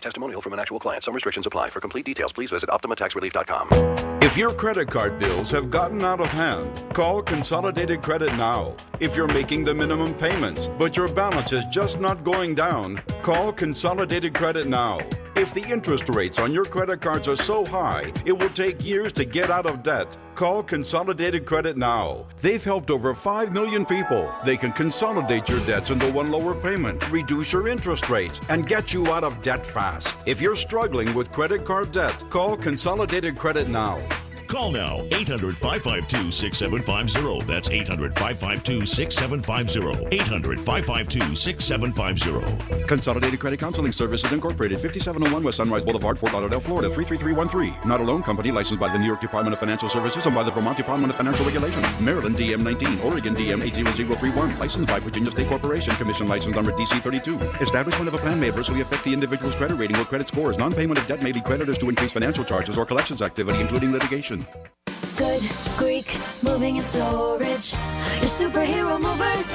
Testimonial from an actual client. Some restrictions apply. For complete details, please visit OptimaTaxRelief.com. If your credit card bills have gotten out of hand, call Consolidated Credit now. If you're making the minimum payments, but your balance is just not going down, call Consolidated Credit now. If the interest rates on your credit cards are so high, it will take years to get out of debt. Call Consolidated Credit now. They've helped over 5 million people. They can consolidate your debts into one lower payment, reduce your interest rates, and get you out of debt fast. If you're struggling with credit card debt, call Consolidated Credit now. Call now, 800-552-6750. That's 800-552-6750. 800-552-6750. Consolidated Credit Counseling Services Incorporated, 5701 West Sunrise Boulevard, Fort Lauderdale, Florida, 33313. Not a loan company licensed by the New York Department of Financial Services and by the Vermont Department of Financial Regulation. Maryland DM 19, Oregon DM 80031. Licensed by Virginia State Corporation. Commission license number DC 32. Establishment of a plan may adversely affect the individual's credit rating or credit scores. Non-payment of debt may lead creditors to increase financial charges or collections activity, including litigation. Good Greek moving and storage. Your superhero movers.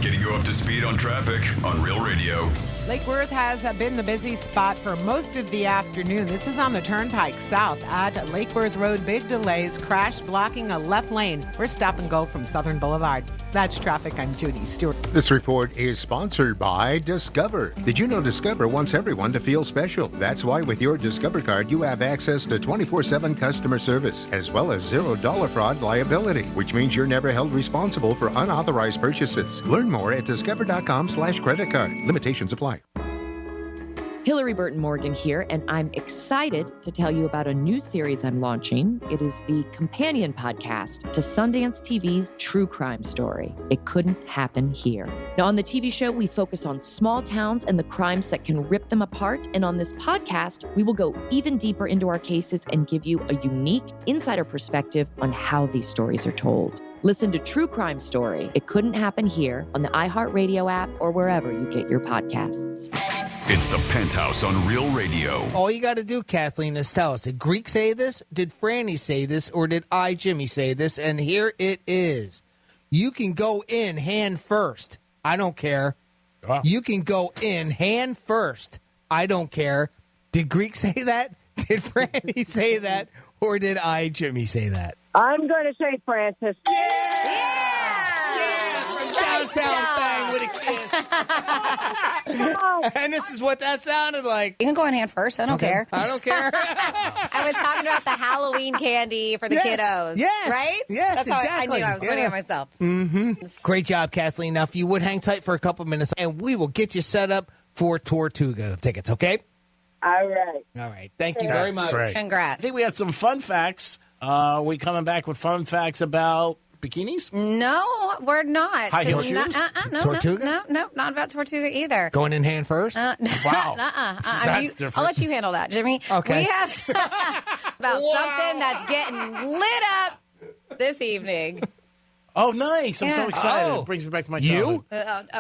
Getting you up to speed on traffic on Real Radio. Lake Worth has been the busy spot for most of the afternoon. This is on the Turnpike South at Lake Worth Road. Big delays, crash blocking a left lane. We're stop and go from Southern Boulevard. That's traffic. I'm Judy Stewart. This report is sponsored by Discover. Did you know Discover wants everyone to feel special? That's why with your Discover card, you have access to 24/7 customer service, as well as $0 fraud liability, which means you're never held responsible for unauthorized purchases. Learn more at discover.com/credit card. Limitations apply. Hillary Burton Morgan here, and I'm excited to tell you about a new series I'm launching. It is the companion podcast to Sundance TV's true crime story. It Couldn't Happen Here. Now, on the TV show, we focus on small towns and the crimes that can rip them apart. And on this podcast, we will go even deeper into our cases and give you a unique insider perspective on how these stories are told. Listen to True Crime Story. It Couldn't Happen Here on the iHeartRadio app or wherever you get your podcasts. It's the Penthouse on Real Radio. All you got to do, Kathleen, is tell us, did Greek say this? Did Franny say this? Or did I, Jimmy, say this? And here it is. You can go in hand first. I don't care. Wow. You can go in hand first. I don't care. Did Greek say that? Did Franny say that? Or did I, Jimmy, say that? I'm going to say Francis. Downtown thing with a kiss. And this is what that sounded like. You can go in hand first. I don't care. I don't care. I was talking about the Halloween candy for the kiddos. Yes. Right? Yes, That's how exactly. I knew I was winning it myself. Mm-hmm. Great job, Kathleen. Now, if you would hang tight for a couple minutes, and we will get you set up for Tortuga tickets, okay? All right. All right. Thank you very much. Great. Congrats. I think we had some fun facts. We coming back with fun facts about bikinis? No, we're not. High heel shoes? No, Tortuga? No, not about Tortuga either. Going in hand first? Wow. That's different. I'll let you handle that, Jimmy. Okay. We have about something that's getting lit up this evening. Oh, nice. I'm so excited. It brings me back to my childhood.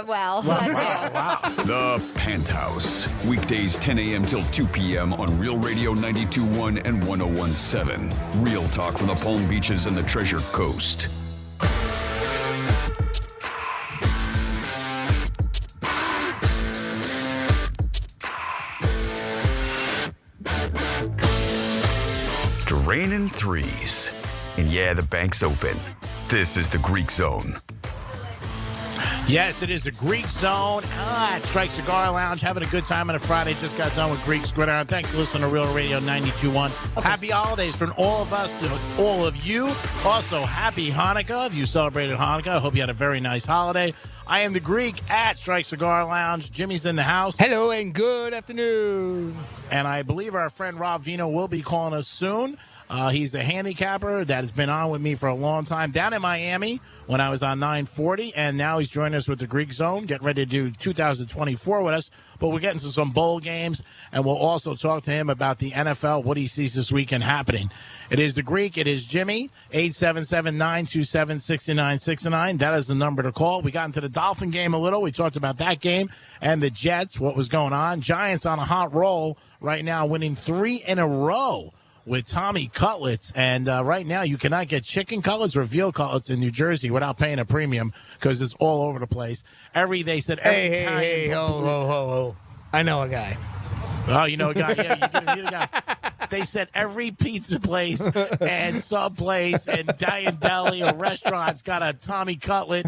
Well, that too. The Penthouse. Weekdays 10 a.m. till 2 p.m. on Real Radio 92.1 and 101.7. Real talk from the Palm Beaches and the Treasure Coast. raining threes. And yeah, the bank's open. This is the Greek Zone. Yes, it is the Greek Zone at Strike Cigar Lounge. Having a good time on a Friday. Just got done with Greek Gridiron. Thanks for listening to Real Radio 92.1. Happy holidays from all of us to all of you. Also, happy Hanukkah. If you celebrated Hanukkah, I hope you had a very nice holiday. I am the Greek at Strike Cigar Lounge. Jimmy's in the house. Hello and good afternoon. And I believe our friend Rob Vino will be calling us soon. He's a handicapper that has been on with me for a long time down in Miami when I was on 940, and now he's joining us with the Greek Zone, getting ready to do 2024 with us. But we're getting to some bowl games, and we'll also talk to him about the NFL, what he sees this weekend happening. It is the Greek. It is Jimmy, 877-927-6969. That is the number to call. We got into the Dolphin game a little. We talked about that game and the Jets, what was going on. Giants on a hot roll right now, winning 3 in a row with Tommy Cutlets. And right now you cannot get chicken cutlets or veal cutlets in New Jersey without paying a premium because it's all over the place. They said Hey, ho. I know a guy. Oh, you know a guy. Yeah, you a guy. They said every pizza place and sub place and Italian deli or restaurant's got a Tommy Cutlet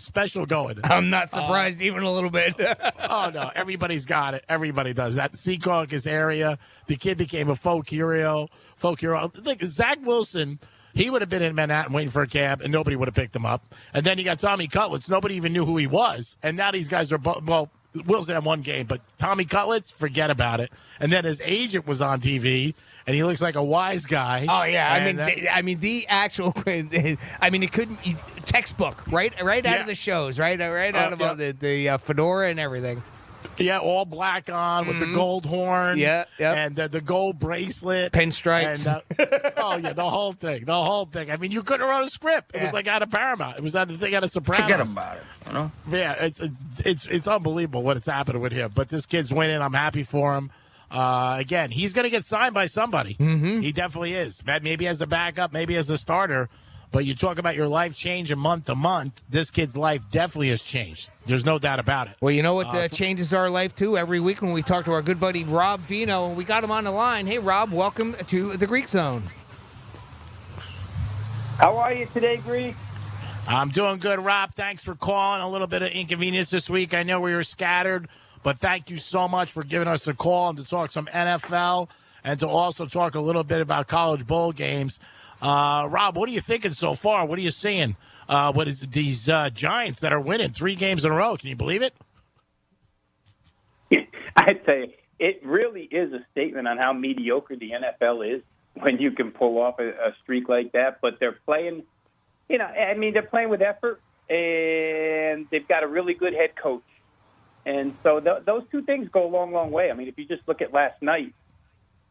special going. I'm not surprised even a little bit. Oh, no. Everybody's got it. Everybody does. That Secaucus area, the kid became a folk hero. Look, Zach Wilson, he would have been in Manhattan waiting for a cab, and nobody would have picked him up. And then you got Tommy Cutlets. Nobody even knew who he was. And now these guys are, Wilson had one game, but Tommy Cutlets, forget about it. And then his agent was on TV, and he looks like a wise guy. Oh yeah, the actual. It couldn't textbook right out of the shows, right out of the fedora and everything. Yeah, all black on with the gold horn. Yeah, and the gold bracelet, pinstripes. And, the whole thing. I mean, you couldn't write a script. It was like out of Paramount. It was out of the thing out of Sopranos. Forget about it. You know? Yeah, it's unbelievable what's happening with him. But this kid's winning. I'm happy for him. Again, he's going to get signed by somebody. Mm-hmm. He definitely is. Maybe as a backup, maybe as a starter. But you talk about your life changing month to month. This kid's life definitely has changed. There's no doubt about it. Well, you know what changes our life, too? Every week when we talk to our good buddy Rob Vino, we got him on the line. Hey, Rob, welcome to the Greek Zone. How are you today, Greek? I'm doing good, Rob. Thanks for calling. A little bit of inconvenience this week. I know we were scattered, but thank you so much for giving us a call and to talk some NFL and to also talk a little bit about college bowl games. Rob, what are you thinking so far? What are you seeing? What is these Giants that are winning 3 games in a row? Can you believe it? I tell you, it really is a statement on how mediocre the NFL is when you can pull off a streak like that. But they're playing, they're playing with effort, and they've got a really good head coach. And so those two things go a long, long way. I mean, if you just look at last night,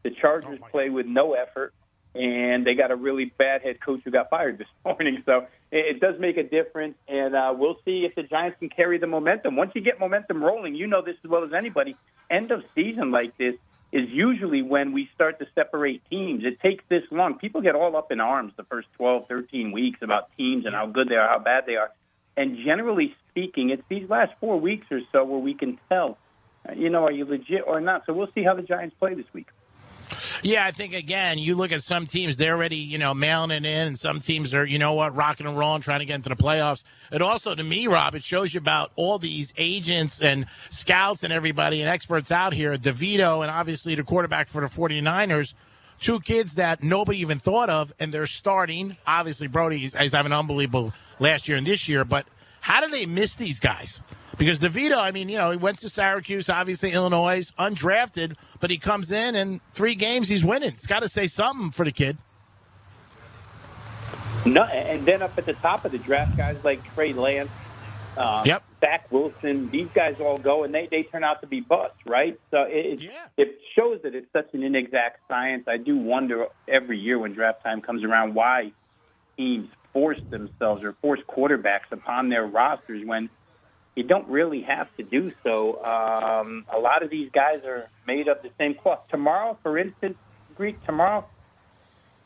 the Chargers played with no effort, and they got a really bad head coach who got fired this morning. So it does make a difference, and we'll see if the Giants can carry the momentum. Once you get momentum rolling, you know this as well as anybody, end of season like this is usually when we start to separate teams. It takes this long. People get all up in arms the first 12, 13 weeks about teams and how good they are, how bad they are. And generally speaking, it's these last 4 weeks or so where we can tell, are you legit or not? So we'll see how the Giants play this week. Yeah, I think, again, you look at some teams, they're already, mailing it in, and some teams are, rocking and rolling, trying to get into the playoffs. It also, to me, Rob, it shows you about all these agents and scouts and everybody and experts out here, DeVito and obviously the quarterback for the 49ers, 2 kids that nobody even thought of, and they're starting. Obviously, Brody is having an unbelievable last year and this year, but how do they miss these guys? Because DeVito, he went to Syracuse, obviously Illinois, undrafted, but he comes in and 3 games he's winning. It's got to say something for the kid. No, and then up at the top of the draft, guys like Trey Lance, Zach Wilson, these guys all go, and they turn out to be busts, right? So it shows that it's such an inexact science. I do wonder every year when draft time comes around why teams force themselves or force quarterbacks upon their rosters when you don't really have to do so. A lot of these guys are made of the same cloth. Tomorrow, for instance,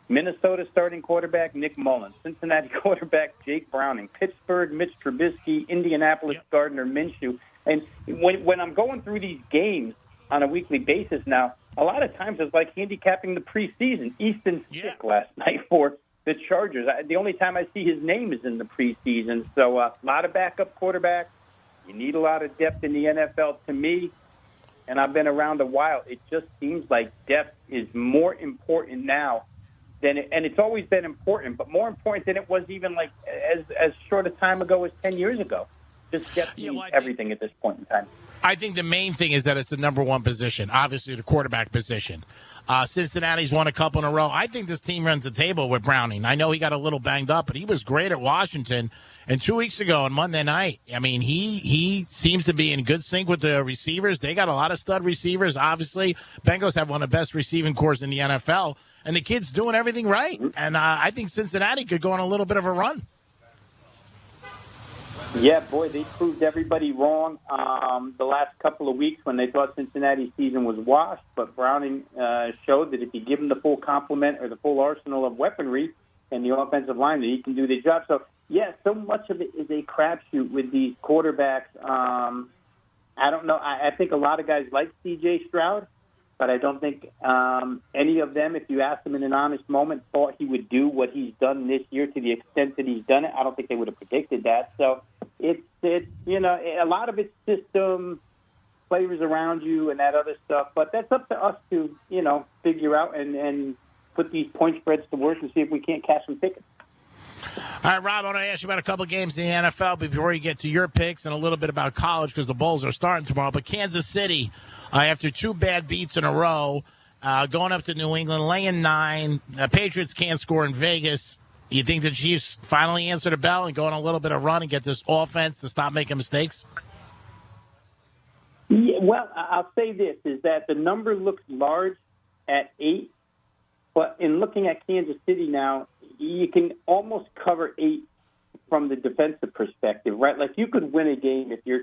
Minnesota starting quarterback Nick Mullins, Cincinnati quarterback Jake Browning, Pittsburgh Mitch Trubisky, Indianapolis Gardner Minshew. And when I'm going through these games on a weekly basis now, a lot of times it's like handicapping the preseason. Easton Stick last night for the Chargers. The only time I see his name is in the preseason. So a lot of backup quarterbacks. You need a lot of depth in the NFL to me. And I've been around a while. It just seems like depth is more important now than and it's always been important, but more important than it was even like as short a time ago as 10 years ago. Just depth means everything at this point in time. I think the main thing is that it's the number one position, obviously the quarterback position. Cincinnati's won a couple in a row. I think this team runs the table with Browning. I know he got a little banged up, but he was great at Washington. And 2 weeks ago on Monday night, I mean, he seems to be in good sync with the receivers. They got a lot of stud receivers, obviously. Bengals have one of the best receiving corps in the NFL. And the kid's doing everything right. And I think Cincinnati could go on a little bit of a run. Yeah, boy, they proved everybody wrong the last couple of weeks when they thought Cincinnati's season was washed. But Browning showed that if you give him the full complement or the full arsenal of weaponry and the offensive line, that he can do the job. So, yeah, so much of it is a crapshoot with these quarterbacks. I don't know. I think a lot of guys like C.J. Stroud, but I don't think any of them, if you asked them in an honest moment, thought he would do what he's done this year to the extent that he's done it. I don't think they would have predicted that. So it's a lot of it's system, players around you, and that other stuff. But that's up to us to, figure out and put these point spreads to work and see if we can't cash some tickets. All right, Rob, I want to ask you about a couple games in the NFL before you get to your picks and a little bit about college because the Bulls are starting tomorrow. But Kansas City, after two bad beats in a row, going up to New England, laying 9. Patriots can't score in Vegas. You think the Chiefs finally answer the bell and go on a little bit of run and get this offense to stop making mistakes? Yeah, well, I'll say this, is that the number looks large at 8, but in looking at Kansas City now, you can almost cover 8 from the defensive perspective, right? Like you could win a game if you're